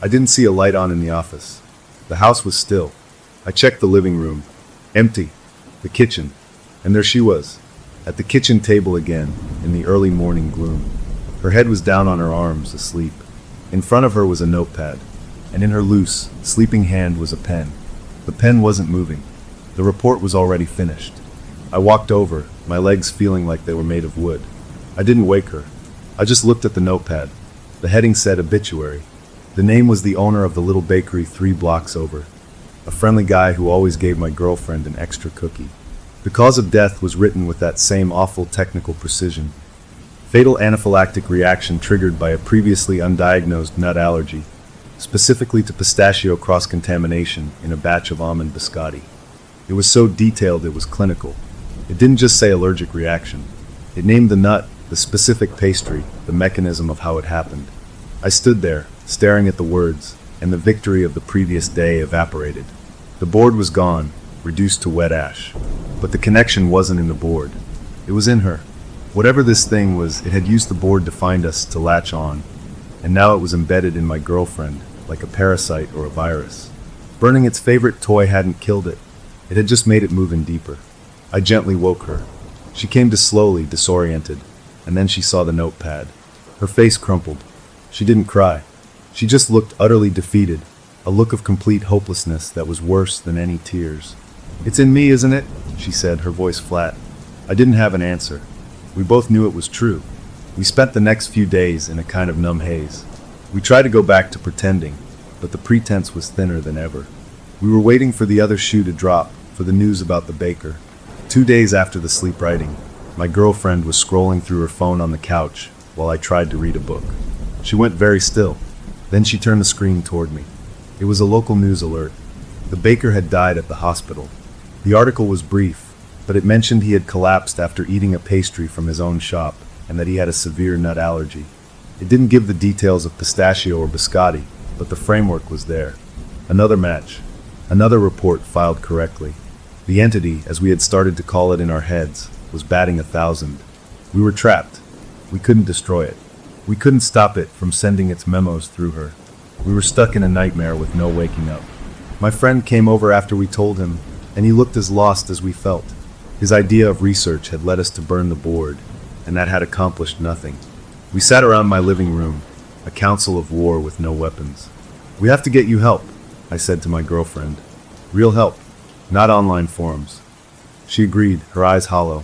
I didn't see a light on in the office. The house was still. I checked the living room. Empty. The kitchen. And there she was, at the kitchen table again, in the early morning gloom. Her head was down on her arms, asleep. In front of her was a notepad, and in her loose, sleeping hand was a pen. The pen wasn't moving. The report was already finished. I walked over, my legs feeling like they were made of wood. I didn't wake her. I just looked at the notepad. The heading said obituary. The name was the owner of the little bakery 3 blocks over, a friendly guy who always gave my girlfriend an extra cookie. The cause of death was written with that same awful technical precision. Fatal anaphylactic reaction triggered by a previously undiagnosed nut allergy, specifically to pistachio cross-contamination in a batch of almond biscotti. It was so detailed it was clinical. It didn't just say allergic reaction. It named the nut, the specific pastry, the mechanism of how it happened. I stood there, staring at the words, and the victory of the previous day evaporated. The board was gone, reduced to wet ash. But the connection wasn't in the board. It was in her. Whatever this thing was, it had used the board to find us, to latch on, and now it was embedded in my girlfriend, like a parasite or a virus. Burning its favorite toy hadn't killed it. It had just made it move in deeper. I gently woke her. She came to slowly, disoriented, and then she saw the notepad. Her face crumpled. She didn't cry. She just looked utterly defeated, a look of complete hopelessness that was worse than any tears. "It's in me, isn't it?" she said, her voice flat. I didn't have an answer. We both knew it was true. We spent the next few days in a kind of numb haze. We tried to go back to pretending, but the pretense was thinner than ever. We were waiting for the other shoe to drop, for the news about the baker. 2 days after the sleep writing, my girlfriend was scrolling through her phone on the couch while I tried to read a book. She went very still. Then she turned the screen toward me. It was a local news alert. The baker had died at the hospital. The article was brief, but it mentioned he had collapsed after eating a pastry from his own shop and that he had a severe nut allergy. It didn't give the details of pistachio or biscotti, but the framework was there. Another match. Another report filed correctly. The entity, as we had started to call it in our heads, was batting 1,000. We were trapped. We couldn't destroy it. We couldn't stop it from sending its memos through her. We were stuck in a nightmare with no waking up. My friend came over after we told him, and he looked as lost as we felt. His idea of research had led us to burn the board, and that had accomplished nothing. We sat around my living room, a council of war with no weapons. "We have to get you help," I said to my girlfriend. "Real help, not online forums." She agreed, her eyes hollow.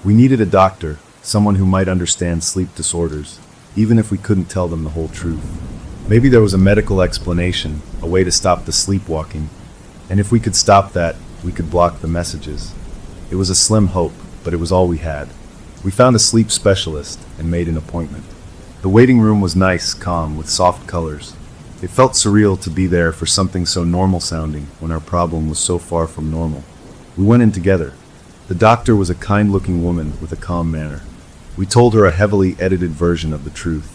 We needed a doctor, someone who might understand sleep disorders, even if we couldn't tell them the whole truth. Maybe there was a medical explanation, a way to stop the sleepwalking, and if we could stop that, we could block the messages. It was a slim hope, but it was all we had. We found a sleep specialist and made an appointment. The waiting room was nice, calm, with soft colors. It felt surreal to be there for something so normal sounding when our problem was so far from normal. We went in together. The doctor was a kind-looking woman with a calm manner. We told her a heavily edited version of the truth.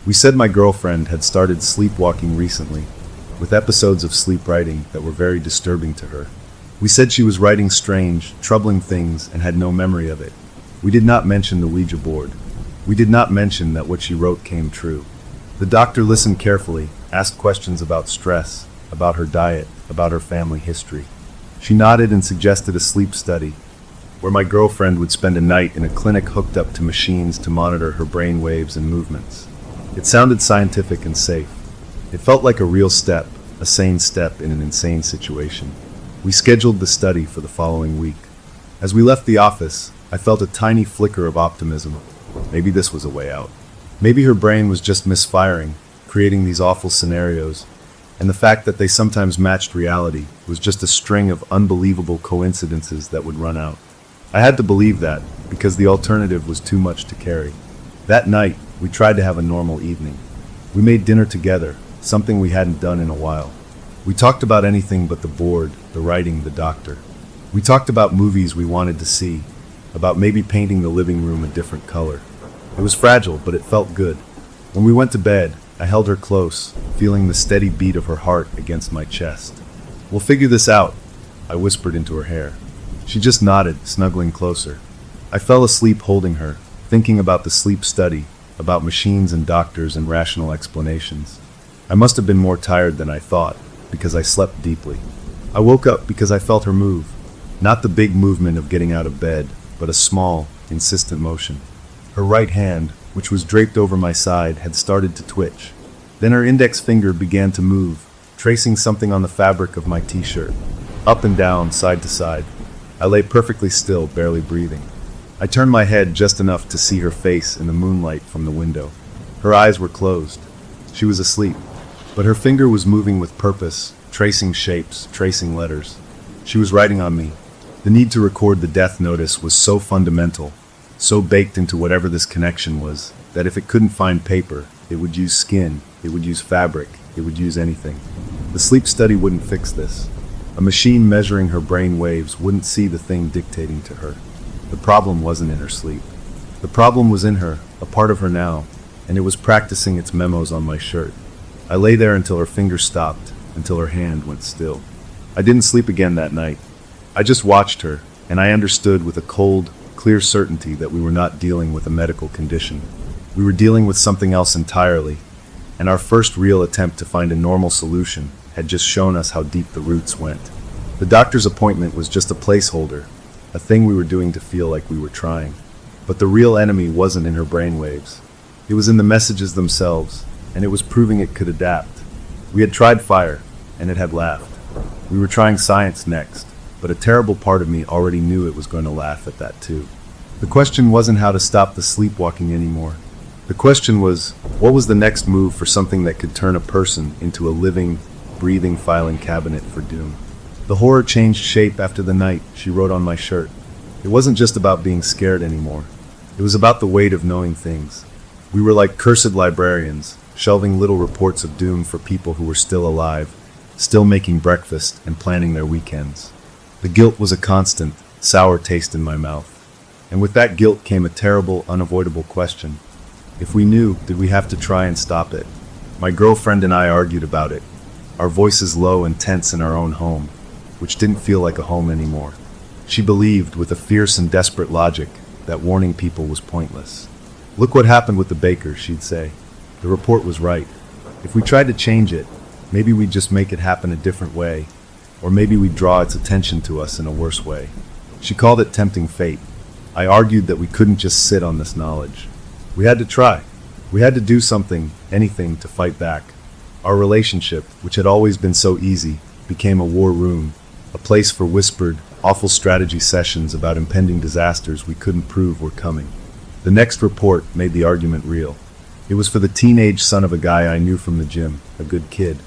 We said my girlfriend had started sleepwalking recently, with episodes of sleep writing that were very disturbing to her. We said she was writing strange, troubling things and had no memory of it. We did not mention the Ouija board. We did not mention that what she wrote came true. The doctor listened carefully, asked questions about stress, about her diet, about her family history. She nodded and suggested a sleep study, where my girlfriend would spend a night in a clinic hooked up to machines to monitor her brain waves and movements. It sounded scientific and safe. It felt like a real step, a sane step in an insane situation. We scheduled the study for the following week. As we left the office, I felt a tiny flicker of optimism. Maybe this was a way out. Maybe her brain was just misfiring, creating these awful scenarios, and the fact that they sometimes matched reality was just a string of unbelievable coincidences that would run out. I had to believe that, because the alternative was too much to carry. That night, we tried to have a normal evening. We made dinner together, something we hadn't done in a while. We talked about anything but the board, the writing, the doctor. We talked about movies we wanted to see, about maybe painting the living room a different color. It was fragile, but it felt good. When we went to bed, I held her close, feeling the steady beat of her heart against my chest. "We'll figure this out," I whispered into her hair. She just nodded, snuggling closer. I fell asleep holding her, thinking about the sleep study, about machines and doctors and rational explanations. I must have been more tired than I thought, because I slept deeply. I woke up because I felt her move. Not the big movement of getting out of bed, but a small, insistent motion. Her right hand, which was draped over my side, had started to twitch. Then her index finger began to move, tracing something on the fabric of my t-shirt. Up and down, side to side. I lay perfectly still, barely breathing. I turned my head just enough to see her face in the moonlight from the window. Her eyes were closed. She was asleep, but her finger was moving with purpose, tracing shapes, tracing letters. She was writing on me. The need to record the death notice was so fundamental, so baked into whatever this connection was, that if it couldn't find paper, it would use skin, it would use fabric, it would use anything. The sleep study wouldn't fix this. A machine measuring her brain waves wouldn't see the thing dictating to her. The problem wasn't in her sleep. The problem was in her, a part of her now, and it was practicing its memos on my shirt. I lay there until her finger stopped, until her hand went still. I didn't sleep again that night. I just watched her, and I understood with a cold, clear certainty that we were not dealing with a medical condition. We were dealing with something else entirely, and our first real attempt to find a normal solution had just shown us how deep the roots went. The doctor's appointment was just a placeholder, a thing we were doing to feel like we were trying. But the real enemy wasn't in her brainwaves. It was in the messages themselves, and it was proving it could adapt. We had tried fire, and it had laughed. We were trying science next, but a terrible part of me already knew it was going to laugh at that too. The question wasn't how to stop the sleepwalking anymore. The question was, what was the next move for something that could turn a person into a living, breathing filing cabinet for doom? The horror changed shape after the night, she wrote on my shirt. It wasn't just about being scared anymore. It was about the weight of knowing things. We were like cursed librarians, shelving little reports of doom for people who were still alive, still making breakfast and planning their weekends. The guilt was a constant, sour taste in my mouth. And with that guilt came a terrible, unavoidable question. If we knew, did we have to try and stop it? My girlfriend and I argued about it, our voices low and tense in our own home, which didn't feel like a home anymore. She believed, with a fierce and desperate logic, that warning people was pointless. Look what happened with the baker, she'd say. The report was right. If we tried to change it, maybe we'd just make it happen a different way, or maybe we'd draw its attention to us in a worse way. She called it tempting fate. I argued that we couldn't just sit on this knowledge. We had to try. We had to do something, anything, to fight back. Our relationship, which had always been so easy, became a war room, a place for whispered, awful strategy sessions about impending disasters we couldn't prove were coming. The next report made the argument real. It was for the teenage son of a guy I knew from the gym, a good kid.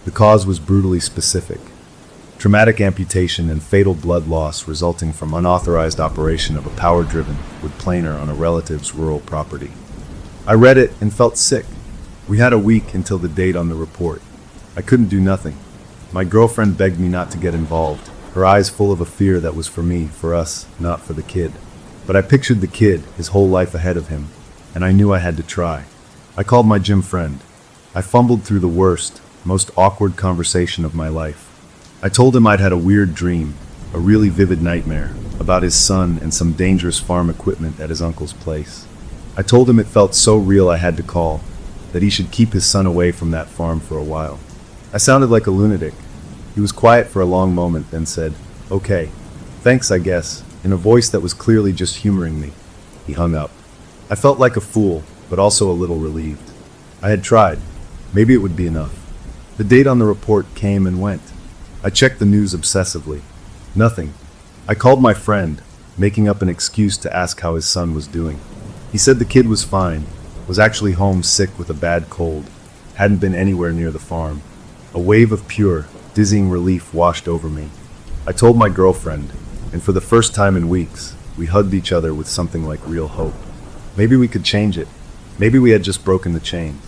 The cause was brutally specific. Traumatic amputation and fatal blood loss resulting from unauthorized operation of a power-driven wood planer on a relative's rural property. I read it and felt sick. We had a week until the date on the report. I couldn't do nothing. My girlfriend begged me not to get involved, her eyes full of a fear that was for me, for us, not for the kid. But I pictured the kid, his whole life ahead of him, and I knew I had to try. I called my gym friend. I fumbled through the worst, most awkward conversation of my life. I told him I'd had a weird dream, a really vivid nightmare, about his son and some dangerous farm equipment at his uncle's place. I told him it felt so real I had to call, that he should keep his son away from that farm for a while. I sounded like a lunatic. He was quiet for a long moment, then said, "Okay, thanks, I guess," in a voice that was clearly just humoring me. He hung up. I felt like a fool, but also a little relieved. I had tried. Maybe it would be enough. The date on the report came and went. I checked the news obsessively. Nothing. I called my friend, making up an excuse to ask how his son was doing. He said the kid was fine, was actually home sick with a bad cold, hadn't been anywhere near the farm. A wave of pure, dizzying relief washed over me. I told my girlfriend, and for the first time in weeks, we hugged each other with something like real hope. Maybe we could change it. Maybe we had just broken the chain.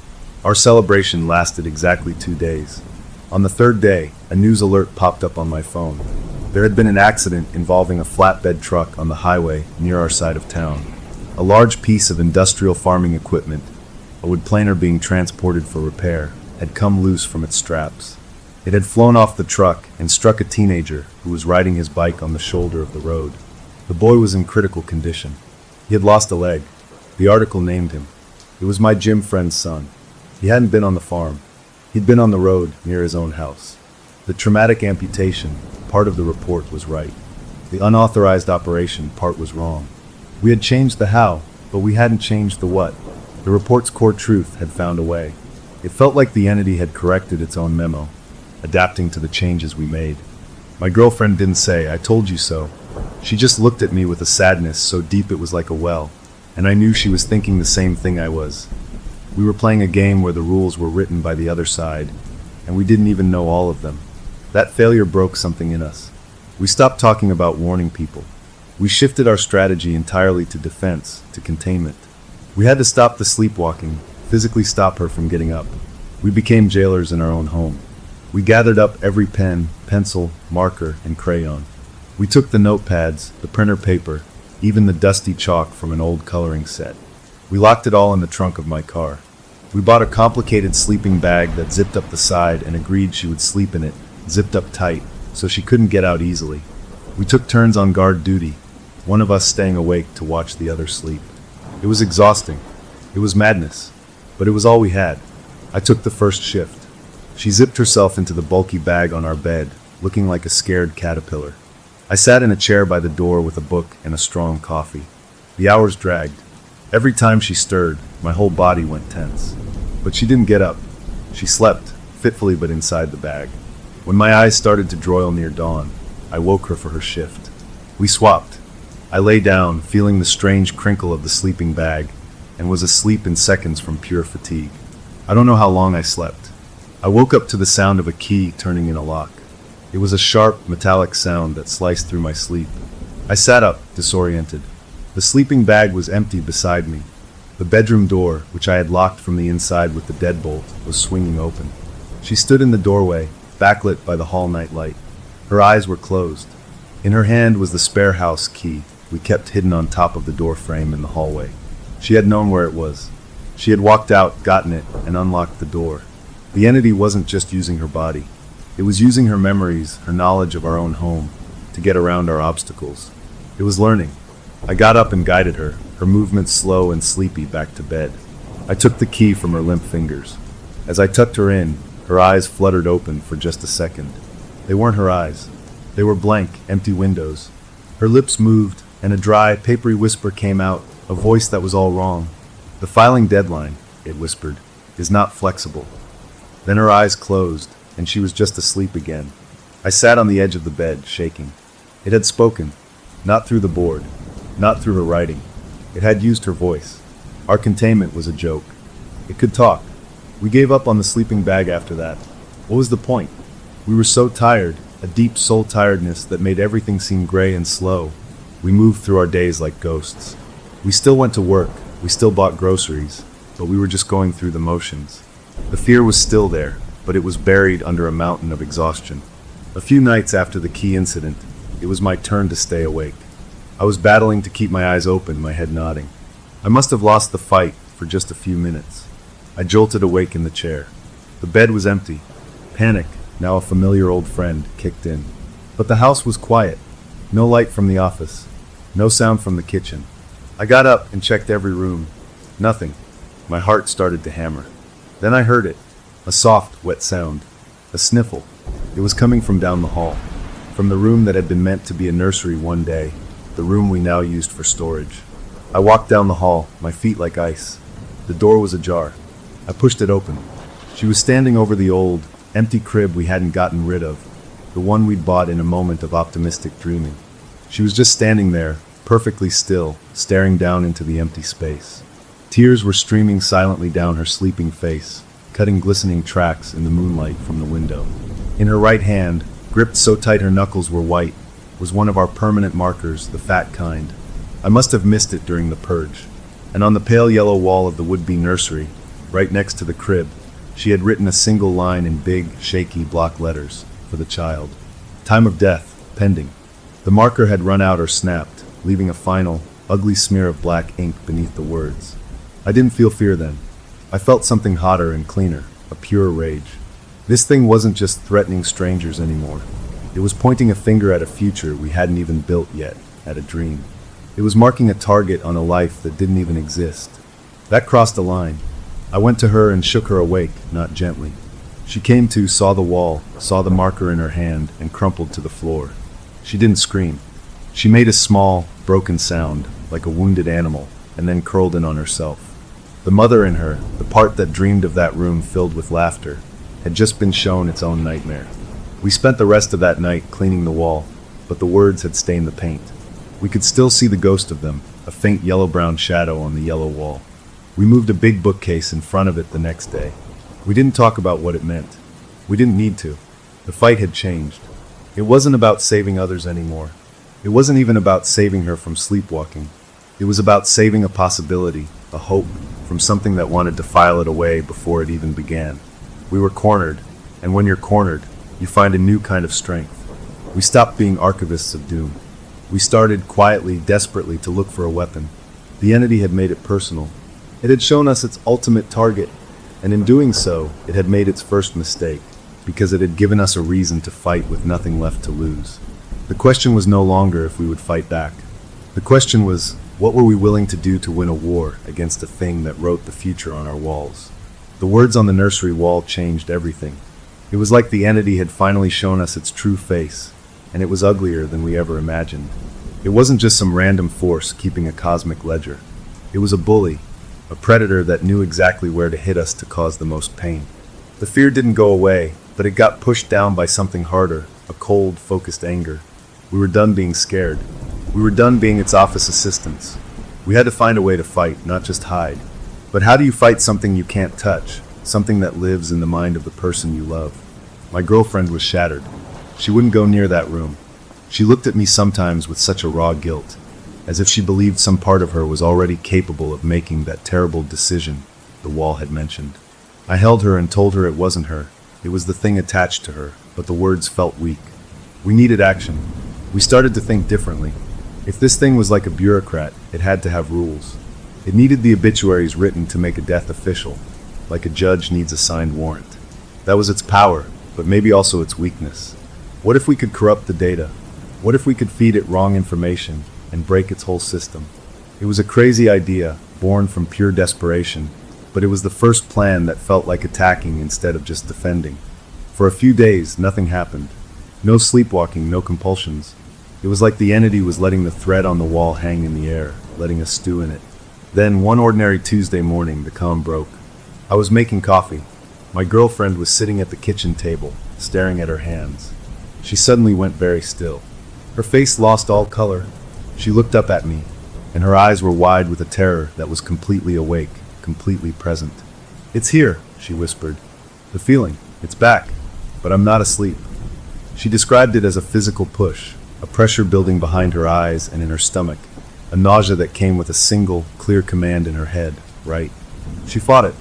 Our celebration lasted exactly 2 days. On the third day, a news alert popped up on my phone. There had been an accident involving a flatbed truck on the highway near our side of town. A large piece of industrial farming equipment, a wood planer being transported for repair, had come loose from its straps. It had flown off the truck and struck a teenager who was riding his bike on the shoulder of the road. The boy was in critical condition. He had lost a leg. The article named him. It was my gym friend's son. He hadn't been on the farm. He'd been on the road near his own house. The traumatic amputation part of the report was right. The unauthorized operation part was wrong. We had changed the how, but we hadn't changed the what. The report's core truth had found a way. It felt like the entity had corrected its own memo, adapting to the changes we made. My girlfriend didn't say, "I told you so." She just looked at me with a sadness so deep it was like a well, and I knew she was thinking the same thing I was. We were playing a game where the rules were written by the other side, and we didn't even know all of them. That failure broke something in us. We stopped talking about warning people. We shifted our strategy entirely to defense, to containment. We had to stop the sleepwalking, physically stop her from getting up. We became jailers in our own home. We gathered up every pen, pencil, marker, and crayon. We took the notepads, the printer paper, even the dusty chalk from an old coloring set. We locked it all in the trunk of my car. We bought a complicated sleeping bag that zipped up the side and agreed she would sleep in it, zipped up tight, so she couldn't get out easily. We took turns on guard duty, one of us staying awake to watch the other sleep. It was exhausting. It was madness. But it was all we had. I took the first shift. She zipped herself into the bulky bag on our bed, looking like a scared caterpillar. I sat in a chair by the door with a book and a strong coffee. The hours dragged. Every time she stirred, my whole body went tense. But she didn't get up. She slept, fitfully but inside the bag. When my eyes started to droil near dawn, I woke her for her shift. We swapped. I lay down, feeling the strange crinkle of the sleeping bag, and was asleep in seconds from pure fatigue. I don't know how long I slept. I woke up to the sound of a key turning in a lock. It was a sharp, metallic sound that sliced through my sleep. I sat up, disoriented. The sleeping bag was empty beside me. The bedroom door, which I had locked from the inside with the deadbolt, was swinging open. She stood in the doorway, backlit by the hall night light. Her eyes were closed. In her hand was the spare house key we kept hidden on top of the door frame in the hallway. She had known where it was. She had walked out, gotten it, and unlocked the door. The entity wasn't just using her body. It was using her memories, her knowledge of our own home, to get around our obstacles. It was learning. I got up and guided her, her movements slow and sleepy, back to bed. I took the key from her limp fingers. As I tucked her in, her eyes fluttered open for just a second. They weren't her eyes. They were blank, empty windows. Her lips moved, and a dry, papery whisper came out, a voice that was all wrong. "The filing deadline," it whispered, "is not flexible." Then her eyes closed, and she was just asleep again. I sat on the edge of the bed, shaking. It had spoken, not through the board, not through her writing. It had used her voice. Our containment was a joke. It could talk. We gave up on the sleeping bag after that. What was the point? We were so tired, a deep soul tiredness that made everything seem gray and slow. We moved through our days like ghosts. We still went to work, we still bought groceries, but we were just going through the motions. The fear was still there, but it was buried under a mountain of exhaustion. A few nights after the key incident, it was my turn to stay awake. I was battling to keep my eyes open, my head nodding. I must have lost the fight for just a few minutes. I jolted awake in the chair. The bed was empty. Panic, now a familiar old friend, kicked in. But the house was quiet. No light from the office. No sound from the kitchen. I got up and checked every room. Nothing. My heart started to hammer. Then I heard it. A soft, wet sound. A sniffle. It was coming from down the hall. From the room that had been meant to be a nursery one day. The room we now used for storage. I walked down the hall, my feet like ice. The door was ajar. I pushed it open. She was standing over the old, empty crib we hadn't gotten rid of, the one we'd bought in a moment of optimistic dreaming. She was just standing there, perfectly still, staring down into the empty space. Tears were streaming silently down her sleeping face, cutting glistening tracks in the moonlight from the window. In her right hand, gripped so tight her knuckles were white, was one of our permanent markers, the fat kind. I must have missed it during the purge. And on the pale yellow wall of the would-be nursery, right next to the crib, she had written a single line in big, shaky block letters, for the child. Time of death, pending. The marker had run out or snapped, leaving a final, ugly smear of black ink beneath the words. I didn't feel fear then. I felt something hotter and cleaner, a pure rage. This thing wasn't just threatening strangers anymore. It was pointing a finger at a future we hadn't even built yet, at a dream. It was marking a target on a life that didn't even exist. That crossed a line. I went to her and shook her awake, not gently. She came to, saw the wall, saw the marker in her hand, and crumpled to the floor. She didn't scream. She made a small, broken sound, like a wounded animal, and then curled in on herself. The mother in her, the part that dreamed of that room filled with laughter, had just been shown its own nightmare. We spent the rest of that night cleaning the wall, but the words had stained the paint. We could still see the ghost of them, a faint yellow-brown shadow on the yellow wall. We moved a big bookcase in front of it the next day. We didn't talk about what it meant. We didn't need to. The fight had changed. It wasn't about saving others anymore. It wasn't even about saving her from sleepwalking. It was about saving a possibility, a hope, from something that wanted to file it away before it even began. We were cornered, and when you're cornered, you find a new kind of strength. We stopped being archivists of doom. We started quietly, desperately to look for a weapon. The entity had made it personal. It had shown us its ultimate target, and in doing so, it had made its first mistake, because it had given us a reason to fight with nothing left to lose. The question was no longer if we would fight back. The question was, what were we willing to do to win a war against a thing that wrote the future on our walls? The words on the nursery wall changed everything. It was like the entity had finally shown us its true face, and it was uglier than we ever imagined. It wasn't just some random force keeping a cosmic ledger. It was a bully, a predator that knew exactly where to hit us to cause the most pain. The fear didn't go away, but it got pushed down by something harder, a cold, focused anger. We were done being scared. We were done being its office assistants. We had to find a way to fight, not just hide. But how do you fight something you can't touch, something that lives in the mind of the person you love? My girlfriend was shattered. She wouldn't go near that room. She looked at me sometimes with such a raw guilt, as if she believed some part of her was already capable of making that terrible decision the wall had mentioned. I held her and told her it wasn't her. It was the thing attached to her, but the words felt weak. We needed action. We started to think differently. If this thing was like a bureaucrat, it had to have rules. It needed the obituaries written to make a death official, like a judge needs a signed warrant. That was its power, but maybe also its weakness. What if we could corrupt the data? What if we could feed it wrong information and break its whole system? It was a crazy idea, born from pure desperation, but it was the first plan that felt like attacking instead of just defending. For a few days, nothing happened. No sleepwalking, no compulsions. It was like the entity was letting the thread on the wall hang in the air, letting us stew in it. Then, one ordinary Tuesday morning, the calm broke. I was making coffee. My girlfriend was sitting at the kitchen table, staring at her hands. She suddenly went very still. Her face lost all color. She looked up at me, and her eyes were wide with a terror that was completely awake, completely present. "It's here," she whispered. "The feeling. It's back. But I'm not asleep." She described it as a physical push, a pressure building behind her eyes and in her stomach, a nausea that came with a single, clear command in her head, right? She fought it.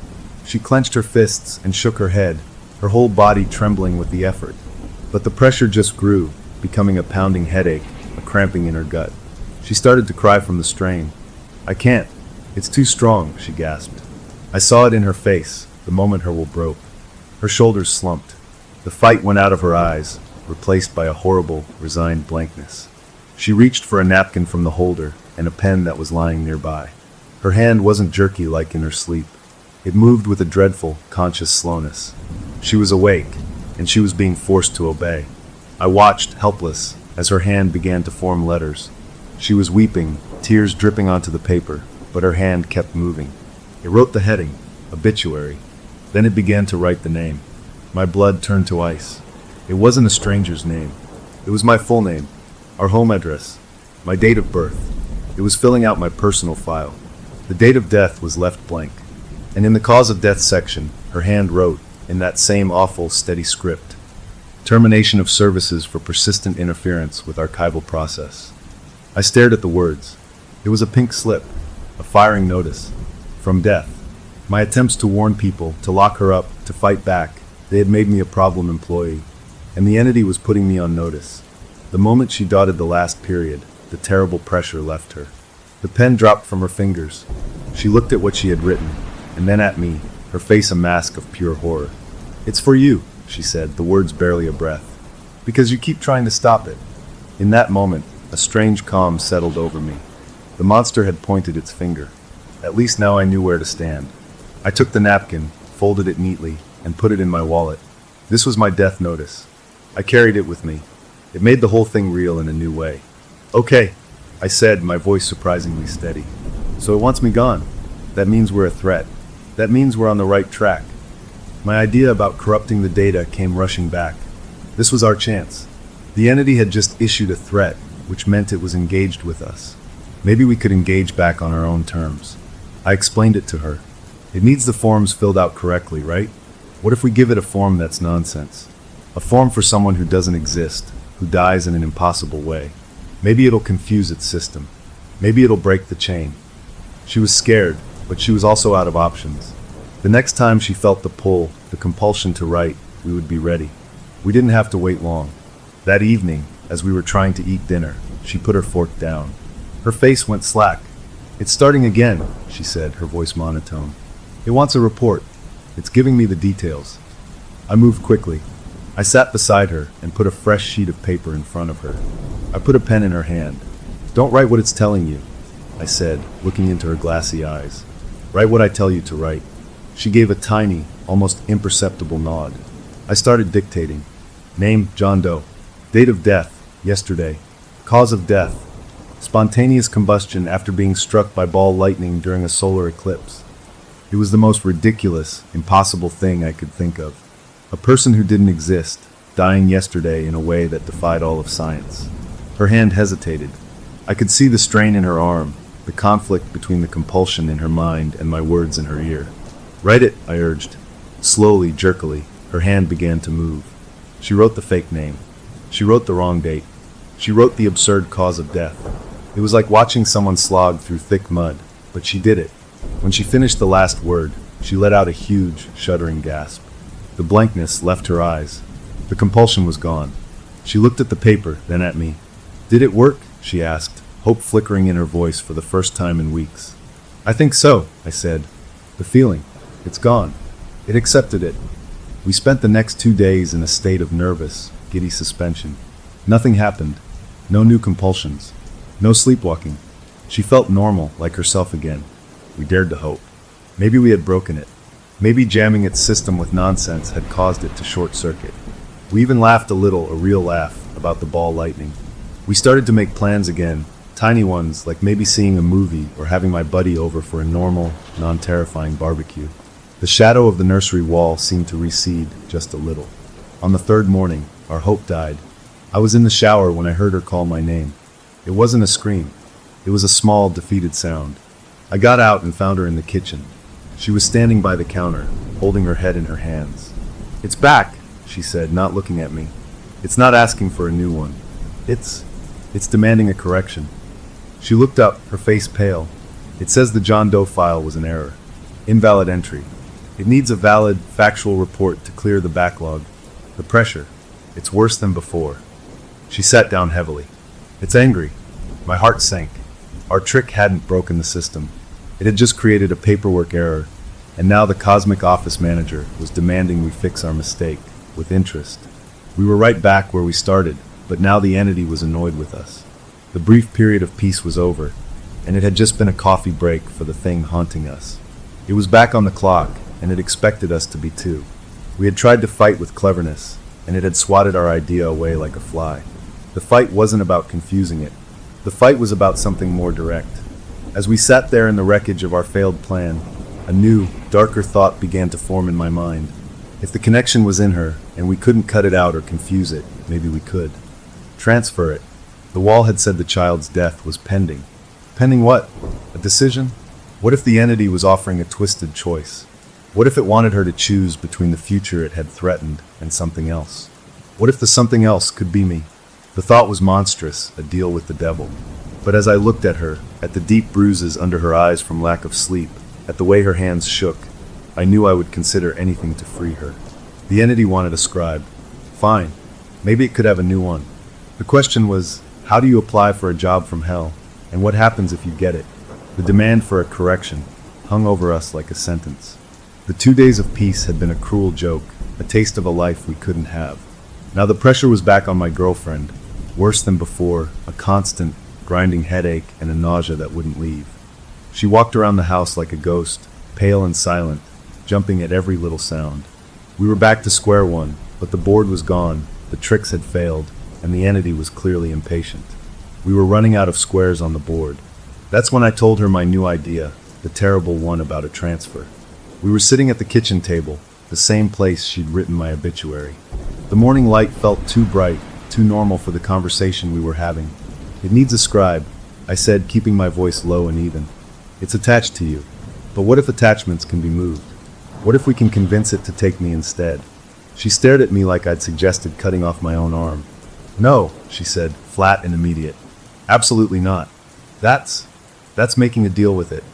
She clenched her fists and shook her head, her whole body trembling with the effort. But the pressure just grew, becoming a pounding headache, a cramping in her gut. She started to cry from the strain. "I can't. It's too strong," she gasped. I saw it in her face, the moment her will broke. Her shoulders slumped. The fight went out of her eyes, replaced by a horrible, resigned blankness. She reached for a napkin from the holder and a pen that was lying nearby. Her hand wasn't jerky like in her sleep. It moved with a dreadful, conscious slowness. She was awake, and she was being forced to obey. I watched, helpless, as her hand began to form letters. She was weeping, tears dripping onto the paper, but her hand kept moving. It wrote the heading, obituary. Then it began to write the name. My blood turned to ice. It wasn't a stranger's name. It was my full name, our home address, my date of birth. It was filling out my personal file. The date of death was left blank. And in the cause of death section, her hand wrote, in that same awful, steady script, "Termination of services for persistent interference with archival process." I stared at the words. It was a pink slip, a firing notice. From death. My attempts to warn people, to lock her up, to fight back, they had made me a problem employee. And the entity was putting me on notice. The moment she dotted the last period, the terrible pressure left her. The pen dropped from her fingers. She looked at what she had written, and then at me, her face a mask of pure horror. "It's for you," she said, the words barely a breath. "Because you keep trying to stop it." In that moment, a strange calm settled over me. The monster had pointed its finger. At least now I knew where to stand. I took the napkin, folded it neatly, and put it in my wallet. This was my death notice. I carried it with me. It made the whole thing real in a new way. "Okay," I said, my voice surprisingly steady. "So it wants me gone. That means we're a threat. That means we're on the right track." My idea about corrupting the data came rushing back. This was our chance. The entity had just issued a threat, which meant it was engaged with us. Maybe we could engage back on our own terms. I explained it to her. It needs the forms filled out correctly, right? What if we give it a form that's nonsense? A form for someone who doesn't exist, who dies in an impossible way. Maybe it'll confuse its system. Maybe it'll break the chain. She was scared, but she was also out of options. The next time she felt the pull, the compulsion to write, we would be ready. We didn't have to wait long. That evening, as we were trying to eat dinner, she put her fork down. Her face went slack. "It's starting again," she said, her voice monotone. "It wants a report. It's giving me the details." I moved quickly. I sat beside her and put a fresh sheet of paper in front of her. I put a pen in her hand. "Don't write what it's telling you," I said, looking into her glassy eyes. "Write what I tell you to write." She gave a tiny, almost imperceptible nod. I started dictating. Name, John Doe. Date of death, yesterday. Cause of death, spontaneous combustion after being struck by ball lightning during a solar eclipse. It was the most ridiculous, impossible thing I could think of. A person who didn't exist, dying yesterday in a way that defied all of science. Her hand hesitated. I could see the strain in her arm, the conflict between the compulsion in her mind and my words in her ear. "Write it," I urged. Slowly, jerkily, her hand began to move. She wrote the fake name. She wrote the wrong date. She wrote the absurd cause of death. It was like watching someone slog through thick mud, but she did it. When she finished the last word, she let out a huge, shuddering gasp. The blankness left her eyes. The compulsion was gone. She looked at the paper, then at me. "Did it work?" she asked, hope flickering in her voice for the first time in weeks. "I think so," I said. "The feeling. It's gone." It accepted it. We spent the next 2 days in a state of nervous, giddy suspension. Nothing happened. No new compulsions. No sleepwalking. She felt normal, like herself again. We dared to hope. Maybe we had broken it. Maybe jamming its system with nonsense had caused it to short-circuit. We even laughed a little, a real laugh, about the ball lightning. We started to make plans again, tiny ones, like maybe seeing a movie or having my buddy over for a normal, non-terrifying barbecue. The shadow of the nursery wall seemed to recede just a little. On the third morning, our hope died. I was in the shower when I heard her call my name. It wasn't a scream. It was a small, defeated sound. I got out and found her in the kitchen. She was standing by the counter, holding her head in her hands. "It's back," she said, not looking at me. "It's not asking for a new one. It's demanding a correction." She looked up, her face pale. "It says the John Doe file was an error. Invalid entry. It needs a valid, factual report to clear the backlog. The pressure. It's worse than before." She sat down heavily. "It's angry." My heart sank. Our trick hadn't broken the system. It had just created a paperwork error, and now the cosmic office manager was demanding we fix our mistake, with interest. We were right back where we started, but now the entity was annoyed with us. The brief period of peace was over, and it had just been a coffee break for the thing haunting us. It was back on the clock, and it expected us to be too. We had tried to fight with cleverness, and it had swatted our idea away like a fly. The fight wasn't about confusing it. The fight was about something more direct. As we sat there in the wreckage of our failed plan, a new, darker thought began to form in my mind. If the connection was in her, and we couldn't cut it out or confuse it, maybe we could. Transfer it. The wall had said the child's death was pending. Pending what? A decision? What if the entity was offering a twisted choice? What if it wanted her to choose between the future it had threatened and something else? What if the something else could be me? The thought was monstrous, a deal with the devil. But as I looked at her, at the deep bruises under her eyes from lack of sleep, at the way her hands shook, I knew I would consider anything to free her. The entity wanted a scribe. Fine. Maybe it could have a new one. The question was, how do you apply for a job from hell? And what happens if you get it? The demand for a correction hung over us like a sentence. The 2 days of peace had been a cruel joke, a taste of a life we couldn't have. Now the pressure was back on my girlfriend, worse than before, a constant, grinding headache and a nausea that wouldn't leave. She walked around the house like a ghost, pale and silent, jumping at every little sound. We were back to square one, but the board was gone, the tricks had failed, and the entity was clearly impatient. We were running out of squares on the board. That's when I told her my new idea, the terrible one about a transfer. We were sitting at the kitchen table, the same place she'd written my obituary. The morning light felt too bright, too normal for the conversation we were having. "It needs a scribe," I said, keeping my voice low and even. "It's attached to you. But what if attachments can be moved? What if we can convince it to take me instead?" She stared at me like I'd suggested cutting off my own arm. "No," she said, flat and immediate. "Absolutely not. That's making a deal with it.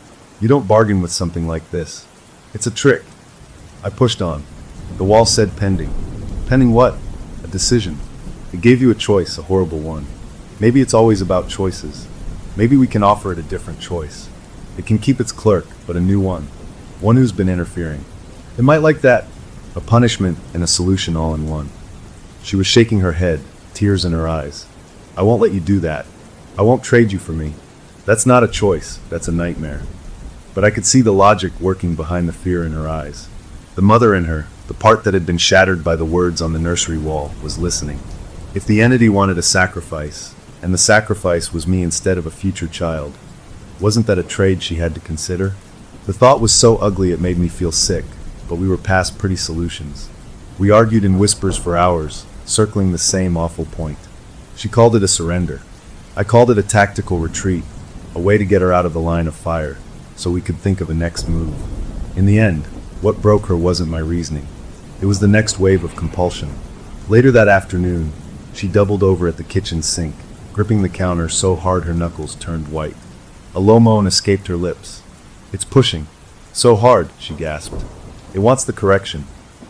You don't bargain with something like this. It's a trick." I pushed on. The wall said pending. Pending what? A decision. It gave you a choice, a horrible one. Maybe it's always about choices. Maybe we can offer it a different choice. It can keep its clerk, but a new one. One who's been interfering. It might like that. A punishment and a solution all in one. She was shaking her head, tears in her eyes. "I won't let you do that. I won't trade you for me. That's not a choice, that's a nightmare." But I could see the logic working behind the fear in her eyes. The mother in her, the part that had been shattered by the words on the nursery wall, was listening. If the entity wanted a sacrifice, and the sacrifice was me instead of a future child, wasn't that a trade she had to consider? The thought was so ugly it made me feel sick, but we were past pretty solutions. We argued in whispers for hours, circling the same awful point. She called it a surrender. I called it a tactical retreat, a way to get her out of the line of fire, so we could think of a next move. In the end, what broke her wasn't my reasoning. It was the next wave of compulsion. Later that afternoon, she doubled over at the kitchen sink, gripping the counter so hard her knuckles turned white. A low moan escaped her lips. "It's pushing. So hard," she gasped. "It wants the correction.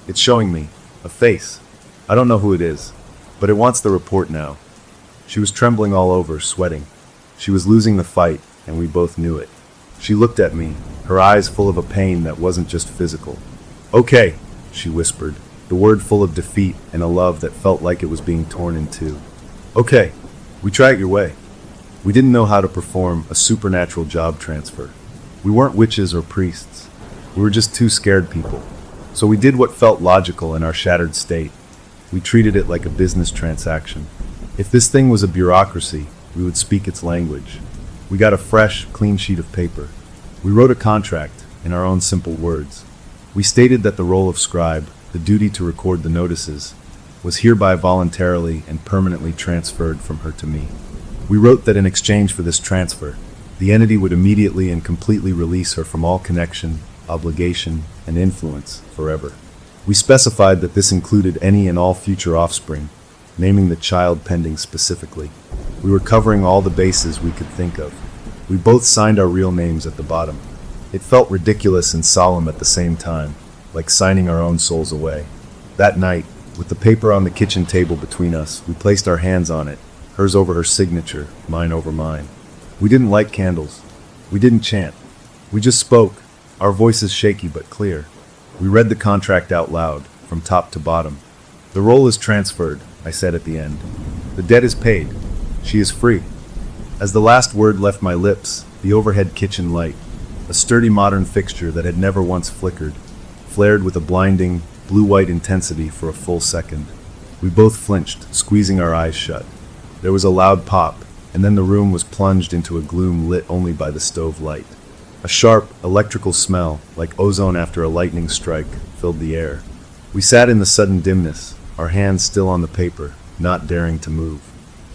It's showing me. A face. I don't know who it is, but it wants the report now." She was trembling all over, sweating. She was losing the fight, and we both knew it. She looked at me, her eyes full of a pain that wasn't just physical. "Okay," she whispered, the word full of defeat and a love that felt like it was being torn in two. "Okay, we try it your way." We didn't know how to perform a supernatural job transfer. We weren't witches or priests. We were just two scared people. So we did what felt logical in our shattered state. We treated it like a business transaction. If this thing was a bureaucracy, we would speak its language. We got a fresh, clean sheet of paper. We wrote a contract in our own simple words. We stated that the role of scribe, the duty to record the notices, was hereby voluntarily and permanently transferred from her to me. We wrote that in exchange for this transfer, the entity would immediately and completely release her from all connection, obligation, and influence forever. We specified that this included any and all future offspring, naming the child pending specifically. We were covering all the bases we could think of. We both signed our real names at the bottom. It felt ridiculous and solemn at the same time, like signing our own souls away. That night, with the paper on the kitchen table between us, we placed our hands on it, hers over her signature, mine over mine. We didn't light candles. We didn't chant. We just spoke, our voices shaky but clear. We read the contract out loud, from top to bottom. "The role is transferred," I said at the end. "The debt is paid. She is free." As the last word left my lips, the overhead kitchen light, a sturdy modern fixture that had never once flickered, flared with a blinding, blue-white intensity for a full second. We both flinched, squeezing our eyes shut. There was a loud pop, and then the room was plunged into a gloom lit only by the stove light. A sharp, electrical smell, like ozone after a lightning strike, filled the air. We sat in the sudden dimness, our hands still on the paper, not daring to move.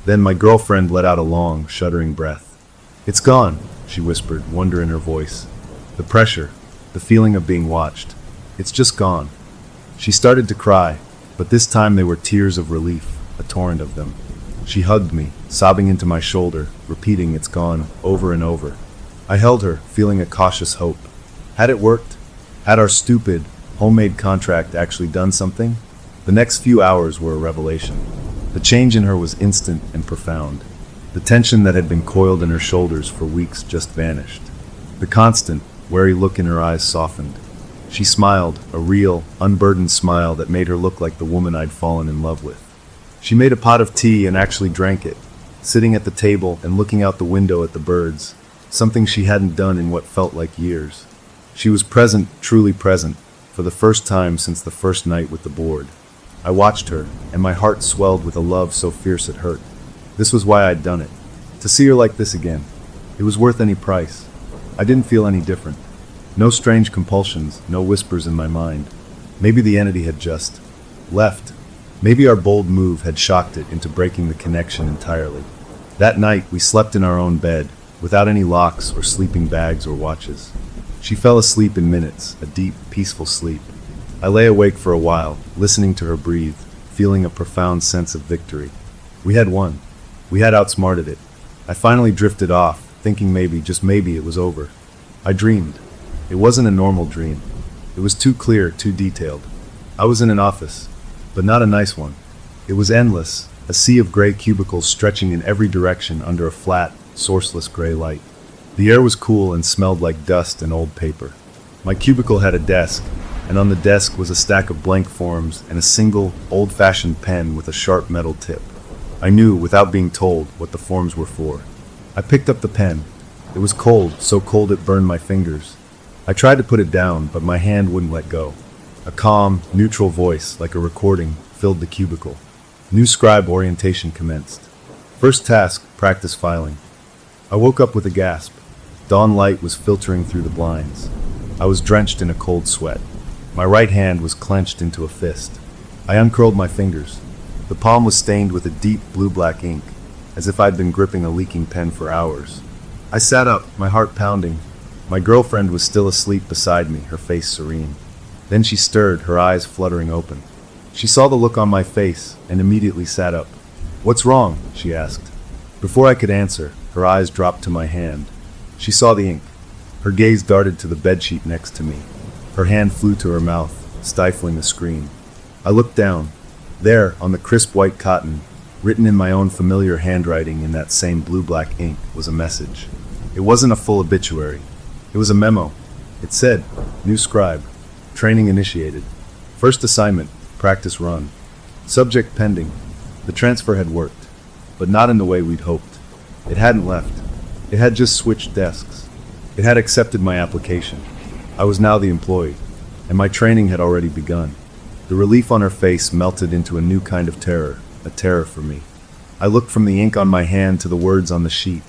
Then my girlfriend let out a long, shuddering breath. "It's gone," she whispered, wonder in her voice. "The pressure, the feeling of being watched. It's just gone." She started to cry, but this time they were tears of relief, a torrent of them. She hugged me, sobbing into my shoulder, repeating "it's gone" over and over. I held her, feeling a cautious hope. Had it worked? Had our stupid, homemade contract actually done something? The next few hours were a revelation. The change in her was instant and profound. The tension that had been coiled in her shoulders for weeks just vanished. The constant, wary look in her eyes softened. She smiled, a real, unburdened smile that made her look like the woman I'd fallen in love with. She made a pot of tea and actually drank it, sitting at the table and looking out the window at the birds, something she hadn't done in what felt like years. She was present, truly present, for the first time since the first night with the board. I watched her, and my heart swelled with a love so fierce it hurt. This was why I'd done it. To see her like this again. It was worth any price. I didn't feel any different. No strange compulsions, no whispers in my mind. Maybe the entity had just left. Maybe our bold move had shocked it into breaking the connection entirely. That night, we slept in our own bed, without any locks or sleeping bags or watches. She fell asleep in minutes, a deep, peaceful sleep. I lay awake for a while, listening to her breathe, feeling a profound sense of victory. We had won. We had outsmarted it. I finally drifted off, thinking maybe, just maybe, it was over. I dreamed. It wasn't a normal dream. It was too clear, too detailed. I was in an office, but not a nice one. It was endless, a sea of gray cubicles stretching in every direction under a flat, sourceless gray light. The air was cool and smelled like dust and old paper. My cubicle had a desk, and on the desk was a stack of blank forms and a single, old-fashioned pen with a sharp metal tip. I knew, without being told, what the forms were for. I picked up the pen. It was cold, so cold it burned my fingers. I tried to put it down, but my hand wouldn't let go. A calm, neutral voice, like a recording, filled the cubicle. New scribe orientation commenced. First task, practice filing. I woke up with a gasp. Dawn light was filtering through the blinds. I was drenched in a cold sweat. My right hand was clenched into a fist. I uncurled my fingers. The palm was stained with a deep blue-black ink, as if I'd been gripping a leaking pen for hours. I sat up, my heart pounding. My girlfriend was still asleep beside me, her face serene. Then she stirred, her eyes fluttering open. She saw the look on my face and immediately sat up. "What's wrong?" she asked. Before I could answer, her eyes dropped to my hand. She saw the ink. Her gaze darted to the bedsheet next to me. Her hand flew to her mouth, stifling the scream. I looked down. There, on the crisp white cotton, written in my own familiar handwriting in that same blue-black ink, was a message. It wasn't a full obituary. It was a memo. It said, "New scribe. Training initiated. First assignment, practice run. Subject pending." The transfer had worked, but not in the way we'd hoped. It hadn't left. It had just switched desks. It had accepted my application. I was now the employee, and my training had already begun. The relief on her face melted into a new kind of terror, a terror for me. I looked from the ink on my hand to the words on the sheet,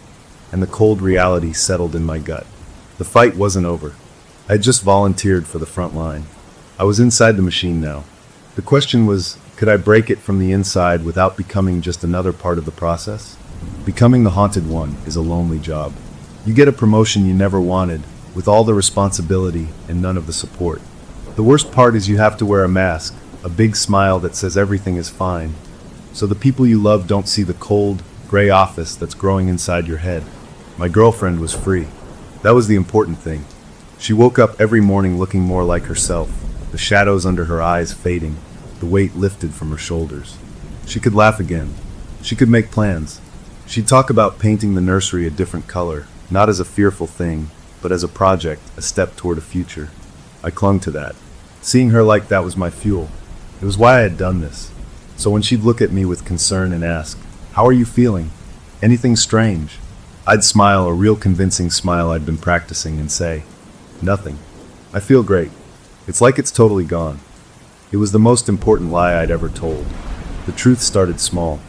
and the cold reality settled in my gut. The fight wasn't over. I had just volunteered for the front line. I was inside the machine now. The question was, could I break it from the inside without becoming just another part of the process? Becoming the haunted one is a lonely job. You get a promotion you never wanted, with all the responsibility and none of the support. The worst part is you have to wear a mask, a big smile that says everything is fine, so the people you love don't see the cold, gray office that's growing inside your head. My girlfriend was free. That was the important thing. She woke up every morning looking more like herself, the shadows under her eyes fading, the weight lifted from her shoulders. She could laugh again. She could make plans. She'd talk about painting the nursery a different color, not as a fearful thing, but as a project, a step toward a future. I clung to that. Seeing her like that was my fuel. It was why I had done this. So when she'd look at me with concern and ask, "How are you feeling? Anything strange?" I'd smile, a real convincing smile I'd been practicing, and say, "Nothing. I feel great." It's like it's totally gone. It was the most important lie I'd ever told. The truth started small.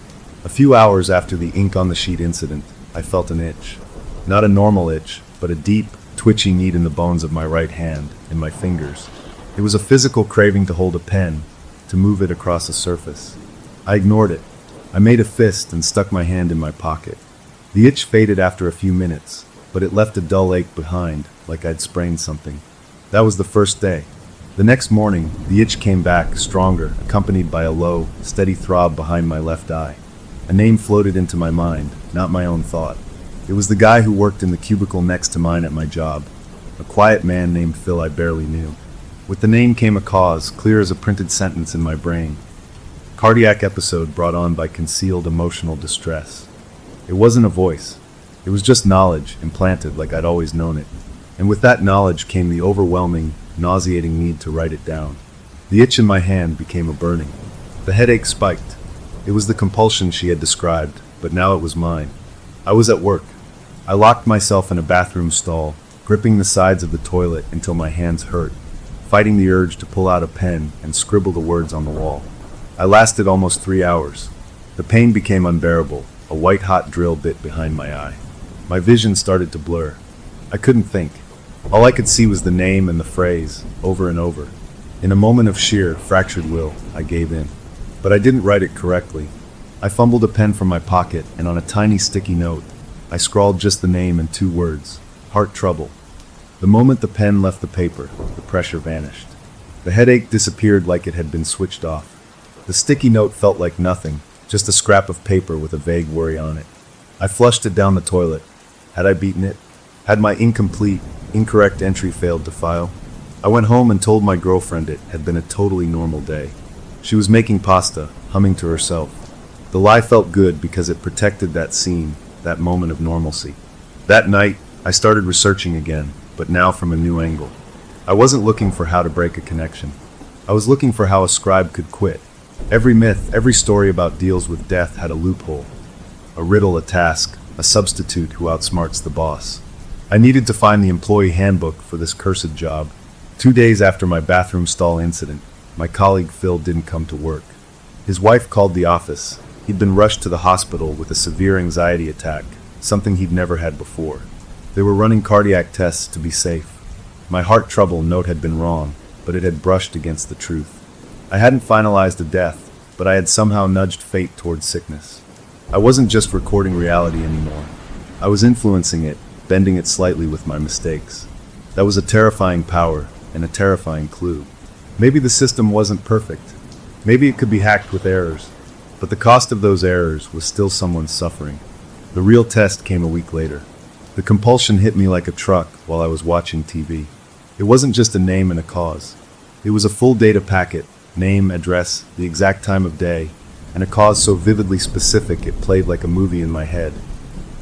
A few hours after the ink on the sheet incident, I felt an itch. Not a normal itch, but a deep, twitchy need in the bones of my right hand, in my fingers. It was a physical craving to hold a pen, to move it across a surface. I ignored it. I made a fist and stuck my hand in my pocket. The itch faded after a few minutes, but it left a dull ache behind, like I'd sprained something. That was the first day. The next morning, the itch came back, stronger, accompanied by a low, steady throb behind my left eye. A name floated into my mind, not my own thought. It was the guy who worked in the cubicle next to mine at my job, a quiet man named Phil I barely knew. With the name came a cause, clear as a printed sentence in my brain. Cardiac episode brought on by concealed emotional distress. It wasn't a voice. It was just knowledge, implanted like I'd always known it. And with that knowledge came the overwhelming, nauseating need to write it down. The itch in my hand became a burning. The headache spiked. It was the compulsion she had described, but now it was mine. I was at work. I locked myself in a bathroom stall, gripping the sides of the toilet until my hands hurt, fighting the urge to pull out a pen and scribble the words on the wall. I lasted almost 3 hours. The pain became unbearable, a white-hot drill bit behind my eye. My vision started to blur. I couldn't think. All I could see was the name and the phrase, over and over. In a moment of sheer, fractured will, I gave in. But I didn't write it correctly. I fumbled a pen from my pocket, and on a tiny sticky note, I scrawled just the name and 2 words, heart trouble. The moment the pen left the paper, the pressure vanished. The headache disappeared like it had been switched off. The sticky note felt like nothing, just a scrap of paper with a vague worry on it. I flushed it down the toilet. Had I beaten it? Had my incomplete, incorrect entry failed to file? I went home and told my girlfriend it had been a totally normal day. She was making pasta, humming to herself. The lie felt good because it protected that scene, that moment of normalcy. That night, I started researching again, but now from a new angle. I wasn't looking for how to break a connection. I was looking for how a scribe could quit. Every myth, every story about deals with death had a loophole. A riddle, a task, a substitute who outsmarts the boss. I needed to find the employee handbook for this cursed job. 2 days after my bathroom stall incident, my colleague Phil didn't come to work. His wife called the office. He'd been rushed to the hospital with a severe anxiety attack, something he'd never had before. They were running cardiac tests to be safe. My heart trouble note had been wrong, but it had brushed against the truth. I hadn't finalized a death, but I had somehow nudged fate towards sickness. I wasn't just recording reality anymore. I was influencing it, bending it slightly with my mistakes. That was a terrifying power, and a terrifying clue. Maybe the system wasn't perfect. Maybe it could be hacked with errors. But the cost of those errors was still someone's suffering. The real test came a week later. The compulsion hit me like a truck while I was watching TV. It wasn't just a name and a cause. It was a full data packet, name, address, the exact time of day, and a cause so vividly specific it played like a movie in my head.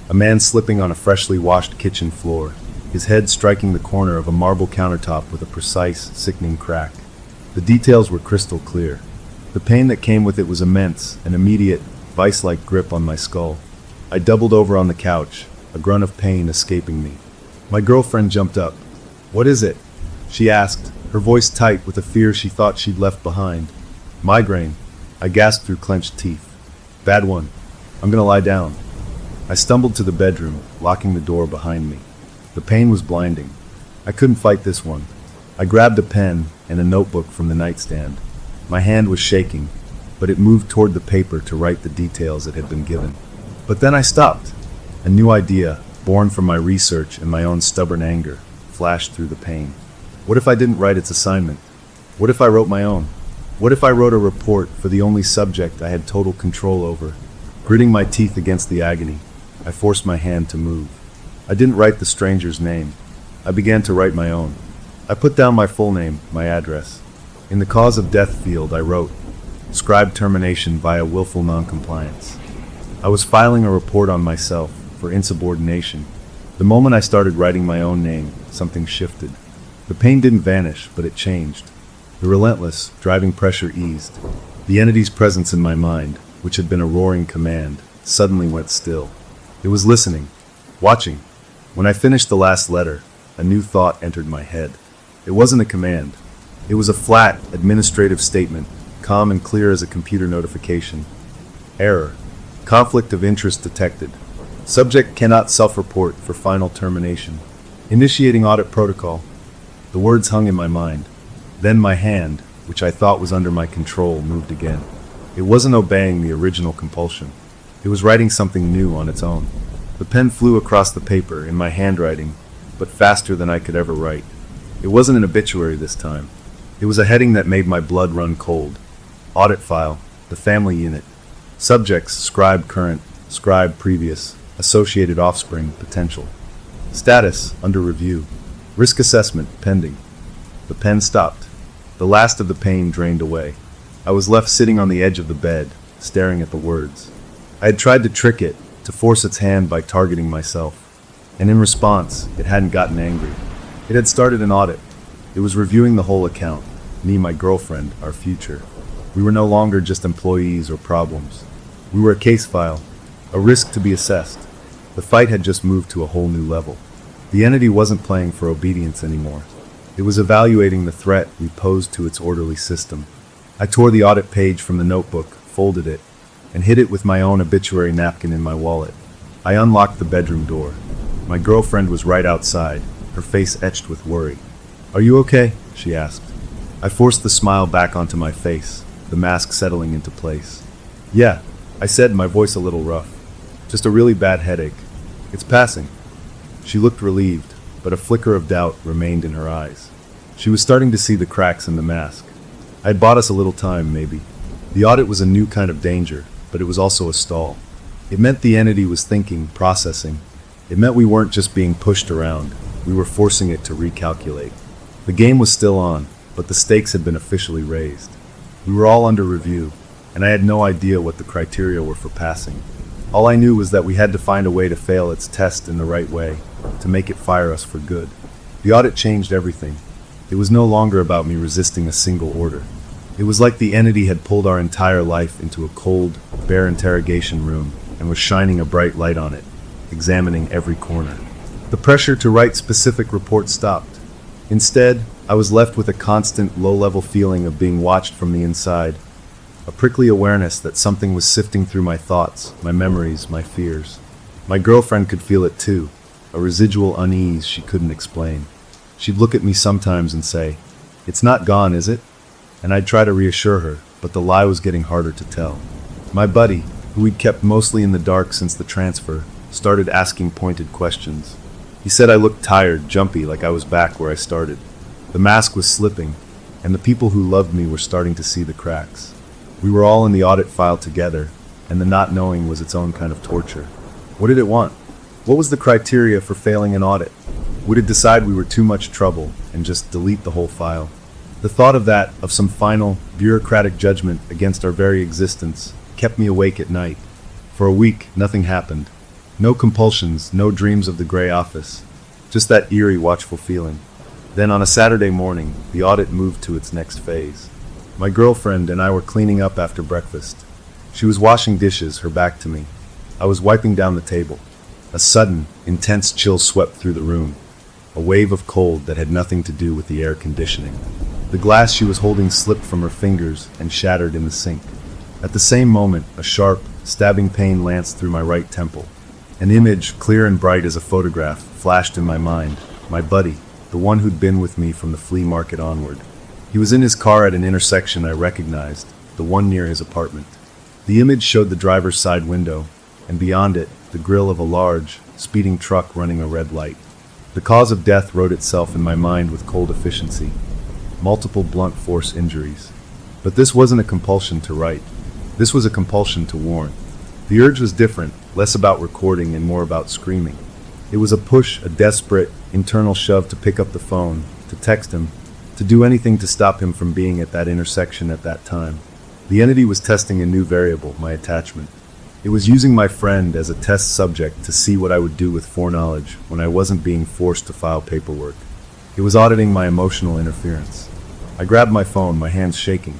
A man slipping on a freshly washed kitchen floor, his head striking the corner of a marble countertop with a precise, sickening crack. The details were crystal clear. The pain that came with it was immense, an immediate, vice-like grip on my skull. I doubled over on the couch, a grunt of pain escaping me. My girlfriend jumped up. "What is it?" she asked, her voice tight with a fear she thought she'd left behind. Migraine, I gasped through clenched teeth. Bad one. I'm gonna lie down. I stumbled to the bedroom, locking the door behind me. The pain was blinding. I couldn't fight this one. I grabbed a pen and a notebook from the nightstand. My hand was shaking, but it moved toward the paper to write the details it had been given. But then I stopped. A new idea, born from my research and my own stubborn anger, flashed through the pain. What if I didn't write its assignment? What if I wrote my own? What if I wrote a report for the only subject I had total control over? Gritting my teeth against the agony, I forced my hand to move. I didn't write the stranger's name. I began to write my own. I put down my full name, my address. In the cause of death field, I wrote, "Scribe termination via willful noncompliance." I was filing a report on myself for insubordination. The moment I started writing my own name, something shifted. The pain didn't vanish, but it changed. The relentless, driving pressure eased. The entity's presence in my mind, which had been a roaring command, suddenly went still. It was listening, watching. When I finished the last letter, a new thought entered my head. It wasn't a command. It was a flat, administrative statement, calm and clear as a computer notification. Error. Conflict of interest detected. Subject cannot self-report for final termination. Initiating audit protocol. The words hung in my mind. Then my hand, which I thought was under my control, moved again. It wasn't obeying the original compulsion. It was writing something new on its own. The pen flew across the paper in my handwriting, but faster than I could ever write. It wasn't an obituary this time. It was a heading that made my blood run cold. Audit file, the family unit. Subjects, scribe current, scribe previous, associated offspring, potential. Status, under review. Risk assessment, pending. The pen stopped. The last of the pain drained away. I was left sitting on the edge of the bed, staring at the words. I had tried to trick it, to force its hand by targeting myself. And in response, it hadn't gotten angry. It had started an audit. It was reviewing the whole account. Me, my girlfriend, our future. We were no longer just employees or problems. We were a case file, a risk to be assessed. The fight had just moved to a whole new level. The entity wasn't playing for obedience anymore. It was evaluating the threat we posed to its orderly system. I tore the audit page from the notebook, folded it, and hid it with my own obituary napkin in my wallet. I unlocked the bedroom door. My girlfriend was right outside, her face etched with worry. "Are you okay?" she asked. I forced the smile back onto my face, the mask settling into place. "Yeah," I said, my voice a little rough. "Just a really bad headache. It's passing." She looked relieved, but a flicker of doubt remained in her eyes. She was starting to see the cracks in the mask. I had bought us a little time, maybe. The audit was a new kind of danger, but it was also a stall. It meant the entity was thinking, processing. It meant we weren't just being pushed around. We were forcing it to recalculate. The game was still on, but the stakes had been officially raised. We were all under review, and I had no idea what the criteria were for passing. All I knew was that we had to find a way to fail its test in the right way, to make it fire us for good. The audit changed everything. It was no longer about me resisting a single order. It was like the entity had pulled our entire life into a cold, bare interrogation room and was shining a bright light on it, examining every corner. The pressure to write specific reports stopped. Instead, I was left with a constant, low-level feeling of being watched from the inside, a prickly awareness that something was sifting through my thoughts, my memories, my fears. My girlfriend could feel it too, a residual unease she couldn't explain. She'd look at me sometimes and say, "It's not gone, is it?" And I'd try to reassure her, but the lie was getting harder to tell. My buddy, who we'd kept mostly in the dark since the transfer, started asking pointed questions. He said I looked tired, jumpy, like I was back where I started. The mask was slipping, and the people who loved me were starting to see the cracks. We were all in the audit file together, and the not knowing was its own kind of torture. What did it want? What was the criteria for failing an audit? Would it decide we were too much trouble and just delete the whole file? The thought of that, of some final, bureaucratic judgment against our very existence, kept me awake at night. For a week, nothing happened. No compulsions, no dreams of the gray office. Just that eerie, watchful feeling. Then on a Saturday morning, the audit moved to its next phase. My girlfriend and I were cleaning up after breakfast. She was washing dishes, her back to me. I was wiping down the table. A sudden, intense chill swept through the room. a wave of cold that had nothing to do with the air conditioning. The glass she was holding slipped from her fingers and shattered in the sink. At the same moment, a sharp, stabbing pain lanced through my right temple. An image, clear and bright as a photograph, flashed in my mind. My buddy, the one who'd been with me from the flea market onward. He was in his car at an intersection I recognized, the one near his apartment. The image showed the driver's side window, and beyond it, the grille of a large, speeding truck running a red light. The cause of death wrote itself in my mind with cold efficiency. Multiple blunt force injuries. But this wasn't a compulsion to write. This was a compulsion to warn. The urge was different, less about recording and more about screaming. It was a push, a desperate, internal shove to pick up the phone, to text him, to do anything to stop him from being at that intersection at that time. The entity was testing a new variable, my attachment. It was using my friend as a test subject to see what I would do with foreknowledge when I wasn't being forced to file paperwork. It was auditing my emotional interference. I grabbed my phone, my hands shaking.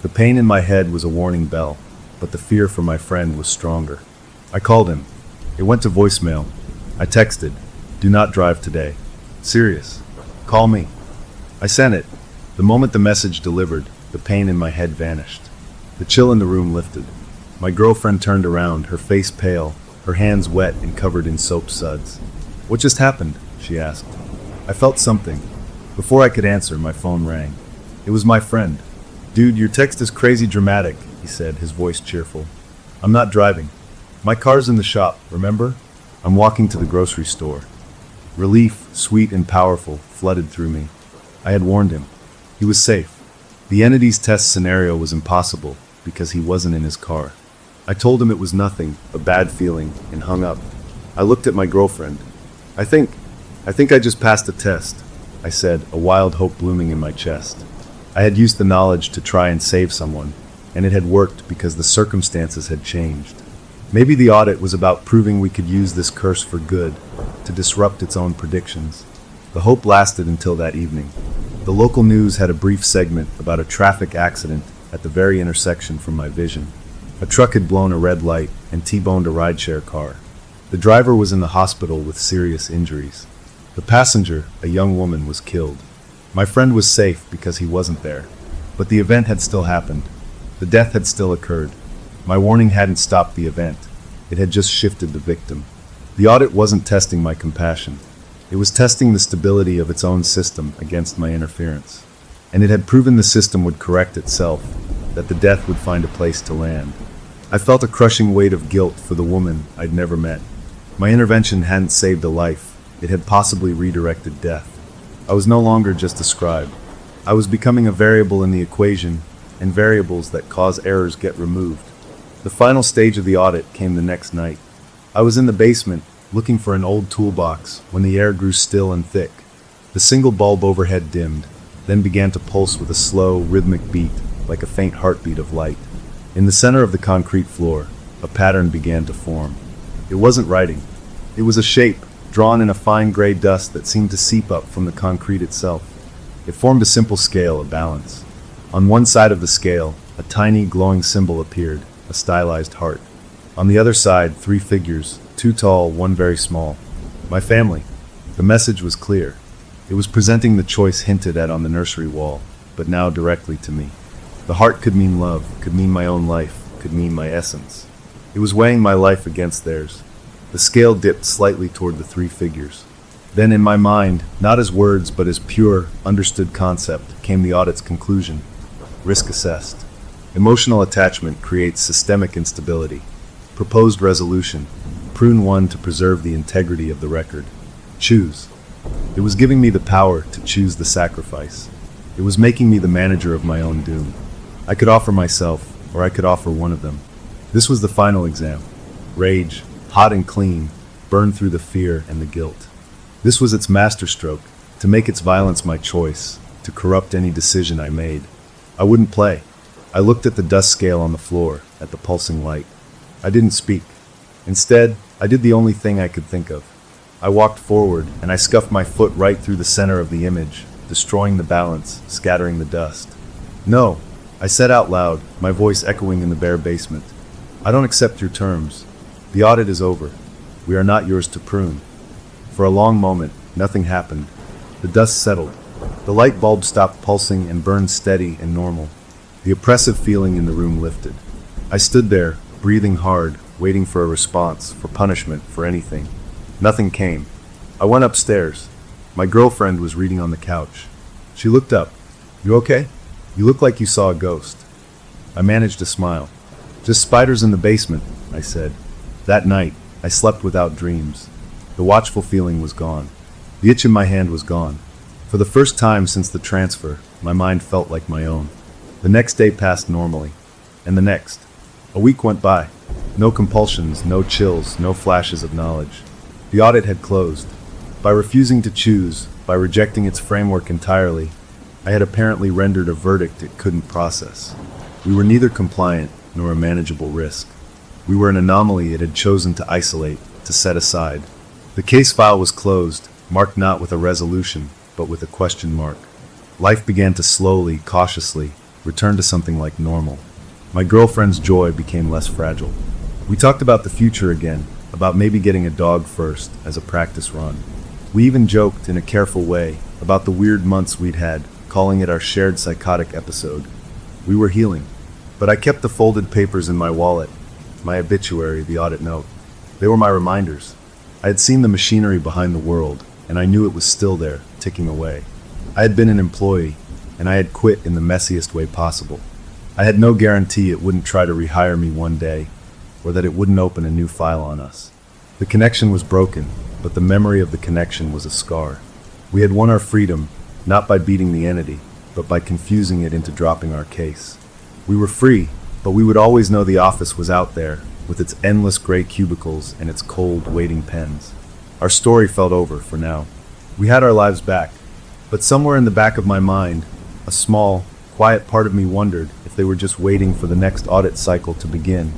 The pain in my head was a warning bell, but the fear for my friend was stronger. I called him. It went to voicemail. I texted, "Do not drive today. Serious. Call me." I sent it. The moment the message delivered, the pain in my head vanished. The chill in the room lifted. My girlfriend turned around, her face pale, her hands wet and covered in soap suds. "What just happened?" she asked. I felt something. Before I could answer, my phone rang. It was my friend. "Dude, your text is crazy dramatic," he said, his voice cheerful. "I'm not driving. My car's in the shop, remember? I'm walking to the grocery store." Relief, sweet and powerful, flooded through me. I had warned him. He was safe. The entity's test scenario was impossible because he wasn't in his car. I told him it was nothing, a bad feeling, and hung up. I looked at my girlfriend. I think I just passed the test," I said, a wild hope blooming in my chest. I had used the knowledge to try and save someone, and it had worked because the circumstances had changed. Maybe the audit was about proving we could use this curse for good, to disrupt its own predictions. The hope lasted until that evening. The local news had a brief segment about a traffic accident at the very intersection from my vision. A truck had blown a red light and T-boned a rideshare car. The driver was in the hospital with serious injuries. The passenger, a young woman, was killed. My friend was safe because he wasn't there. But the event had still happened. The death had still occurred. My warning hadn't stopped the event. It had just shifted the victim. The audit wasn't testing my compassion. It was testing the stability of its own system against my interference. And it had proven the system would correct itself, that the death would find a place to land. I felt a crushing weight of guilt for the woman I'd never met. My intervention hadn't saved a life. It had possibly redirected death. I was no longer just a scribe. I was becoming a variable in the equation, and variables that cause errors get removed. The final stage of the audit came the next night. I was in the basement, looking for an old toolbox, when the air grew still and thick. The single bulb overhead dimmed, then began to pulse with a slow, rhythmic beat, like a faint heartbeat of light. In the center of the concrete floor, a pattern began to form. It wasn't writing. It was a shape, drawn in a fine gray dust that seemed to seep up from the concrete itself. It formed a simple scale, a balance. On one side of the scale, a tiny, glowing symbol appeared, a stylized heart. On the other side, 3 figures, 2 tall, 1 very small. My family. The message was clear. It was presenting the choice hinted at on the nursery wall, but now directly to me. The heart could mean love, could mean my own life, could mean my essence. It was weighing my life against theirs. The scale dipped slightly toward the 3 figures. Then in my mind, not as words but as pure, understood concept, came the audit's conclusion. Risk assessed. Emotional attachment creates systemic instability. Proposed resolution. Prune 1 to preserve the integrity of the record. Choose. It was giving me the power to choose the sacrifice. It was making me the manager of my own doom. I could offer myself, or I could offer one of them. This was the final exam. Rage, hot and clean, burned through the fear and the guilt. This was its masterstroke, to make its violence my choice, to corrupt any decision I made. I wouldn't play. I looked at the dust scale on the floor, at the pulsing light. I didn't speak. Instead, I did the only thing I could think of. I walked forward, and I scuffed my foot right through the center of the image, destroying the balance, scattering the dust. "No," I said out loud, my voice echoing in the bare basement. "I don't accept your terms. The audit is over. We are not yours to prune." For a long moment, nothing happened, The dust settled. The light bulb stopped pulsing and burned steady and normal. The oppressive feeling in the room lifted. I stood there, breathing hard, waiting for a response, for punishment, for anything. Nothing came. I went upstairs. My girlfriend was reading on the couch. She looked up. "You okay? You look like you saw a ghost." I managed to smile. "Just spiders in the basement," I said. That night, I slept without dreams. The watchful feeling was gone. The itch in my hand was gone. For the first time since the transfer, my mind felt like my own. The next day passed normally. And the next. A week went by. No compulsions, no chills, no flashes of knowledge. The audit had closed. By refusing to choose, by rejecting its framework entirely, I had apparently rendered a verdict it couldn't process. We were neither compliant nor a manageable risk. We were an anomaly it had chosen to isolate, to set aside. The case file was closed, marked not with a resolution, but with a question mark. Life began to slowly, cautiously, return to something like normal. My girlfriend's joy became less fragile. We talked about the future again, about maybe getting a dog first, as a practice run. We even joked, in a careful way, about the weird months we'd had, calling it our shared psychotic episode. We were healing. But I kept the folded papers in my wallet, my obituary, the audit note. They were my reminders. I had seen the machinery behind the world, and I knew it was still there, ticking away. I had been an employee, and I had quit in the messiest way possible. I had no guarantee it wouldn't try to rehire me one day, or that it wouldn't open a new file on us. The connection was broken, but the memory of the connection was a scar. We had won our freedom, not by beating the entity, but by confusing it into dropping our case. We were free, but we would always know the office was out there, with its endless gray cubicles and its cold, waiting pens. Our story felt over for now. We had our lives back, but somewhere in the back of my mind, a small, quiet part of me wondered if they were just waiting for the next audit cycle to begin.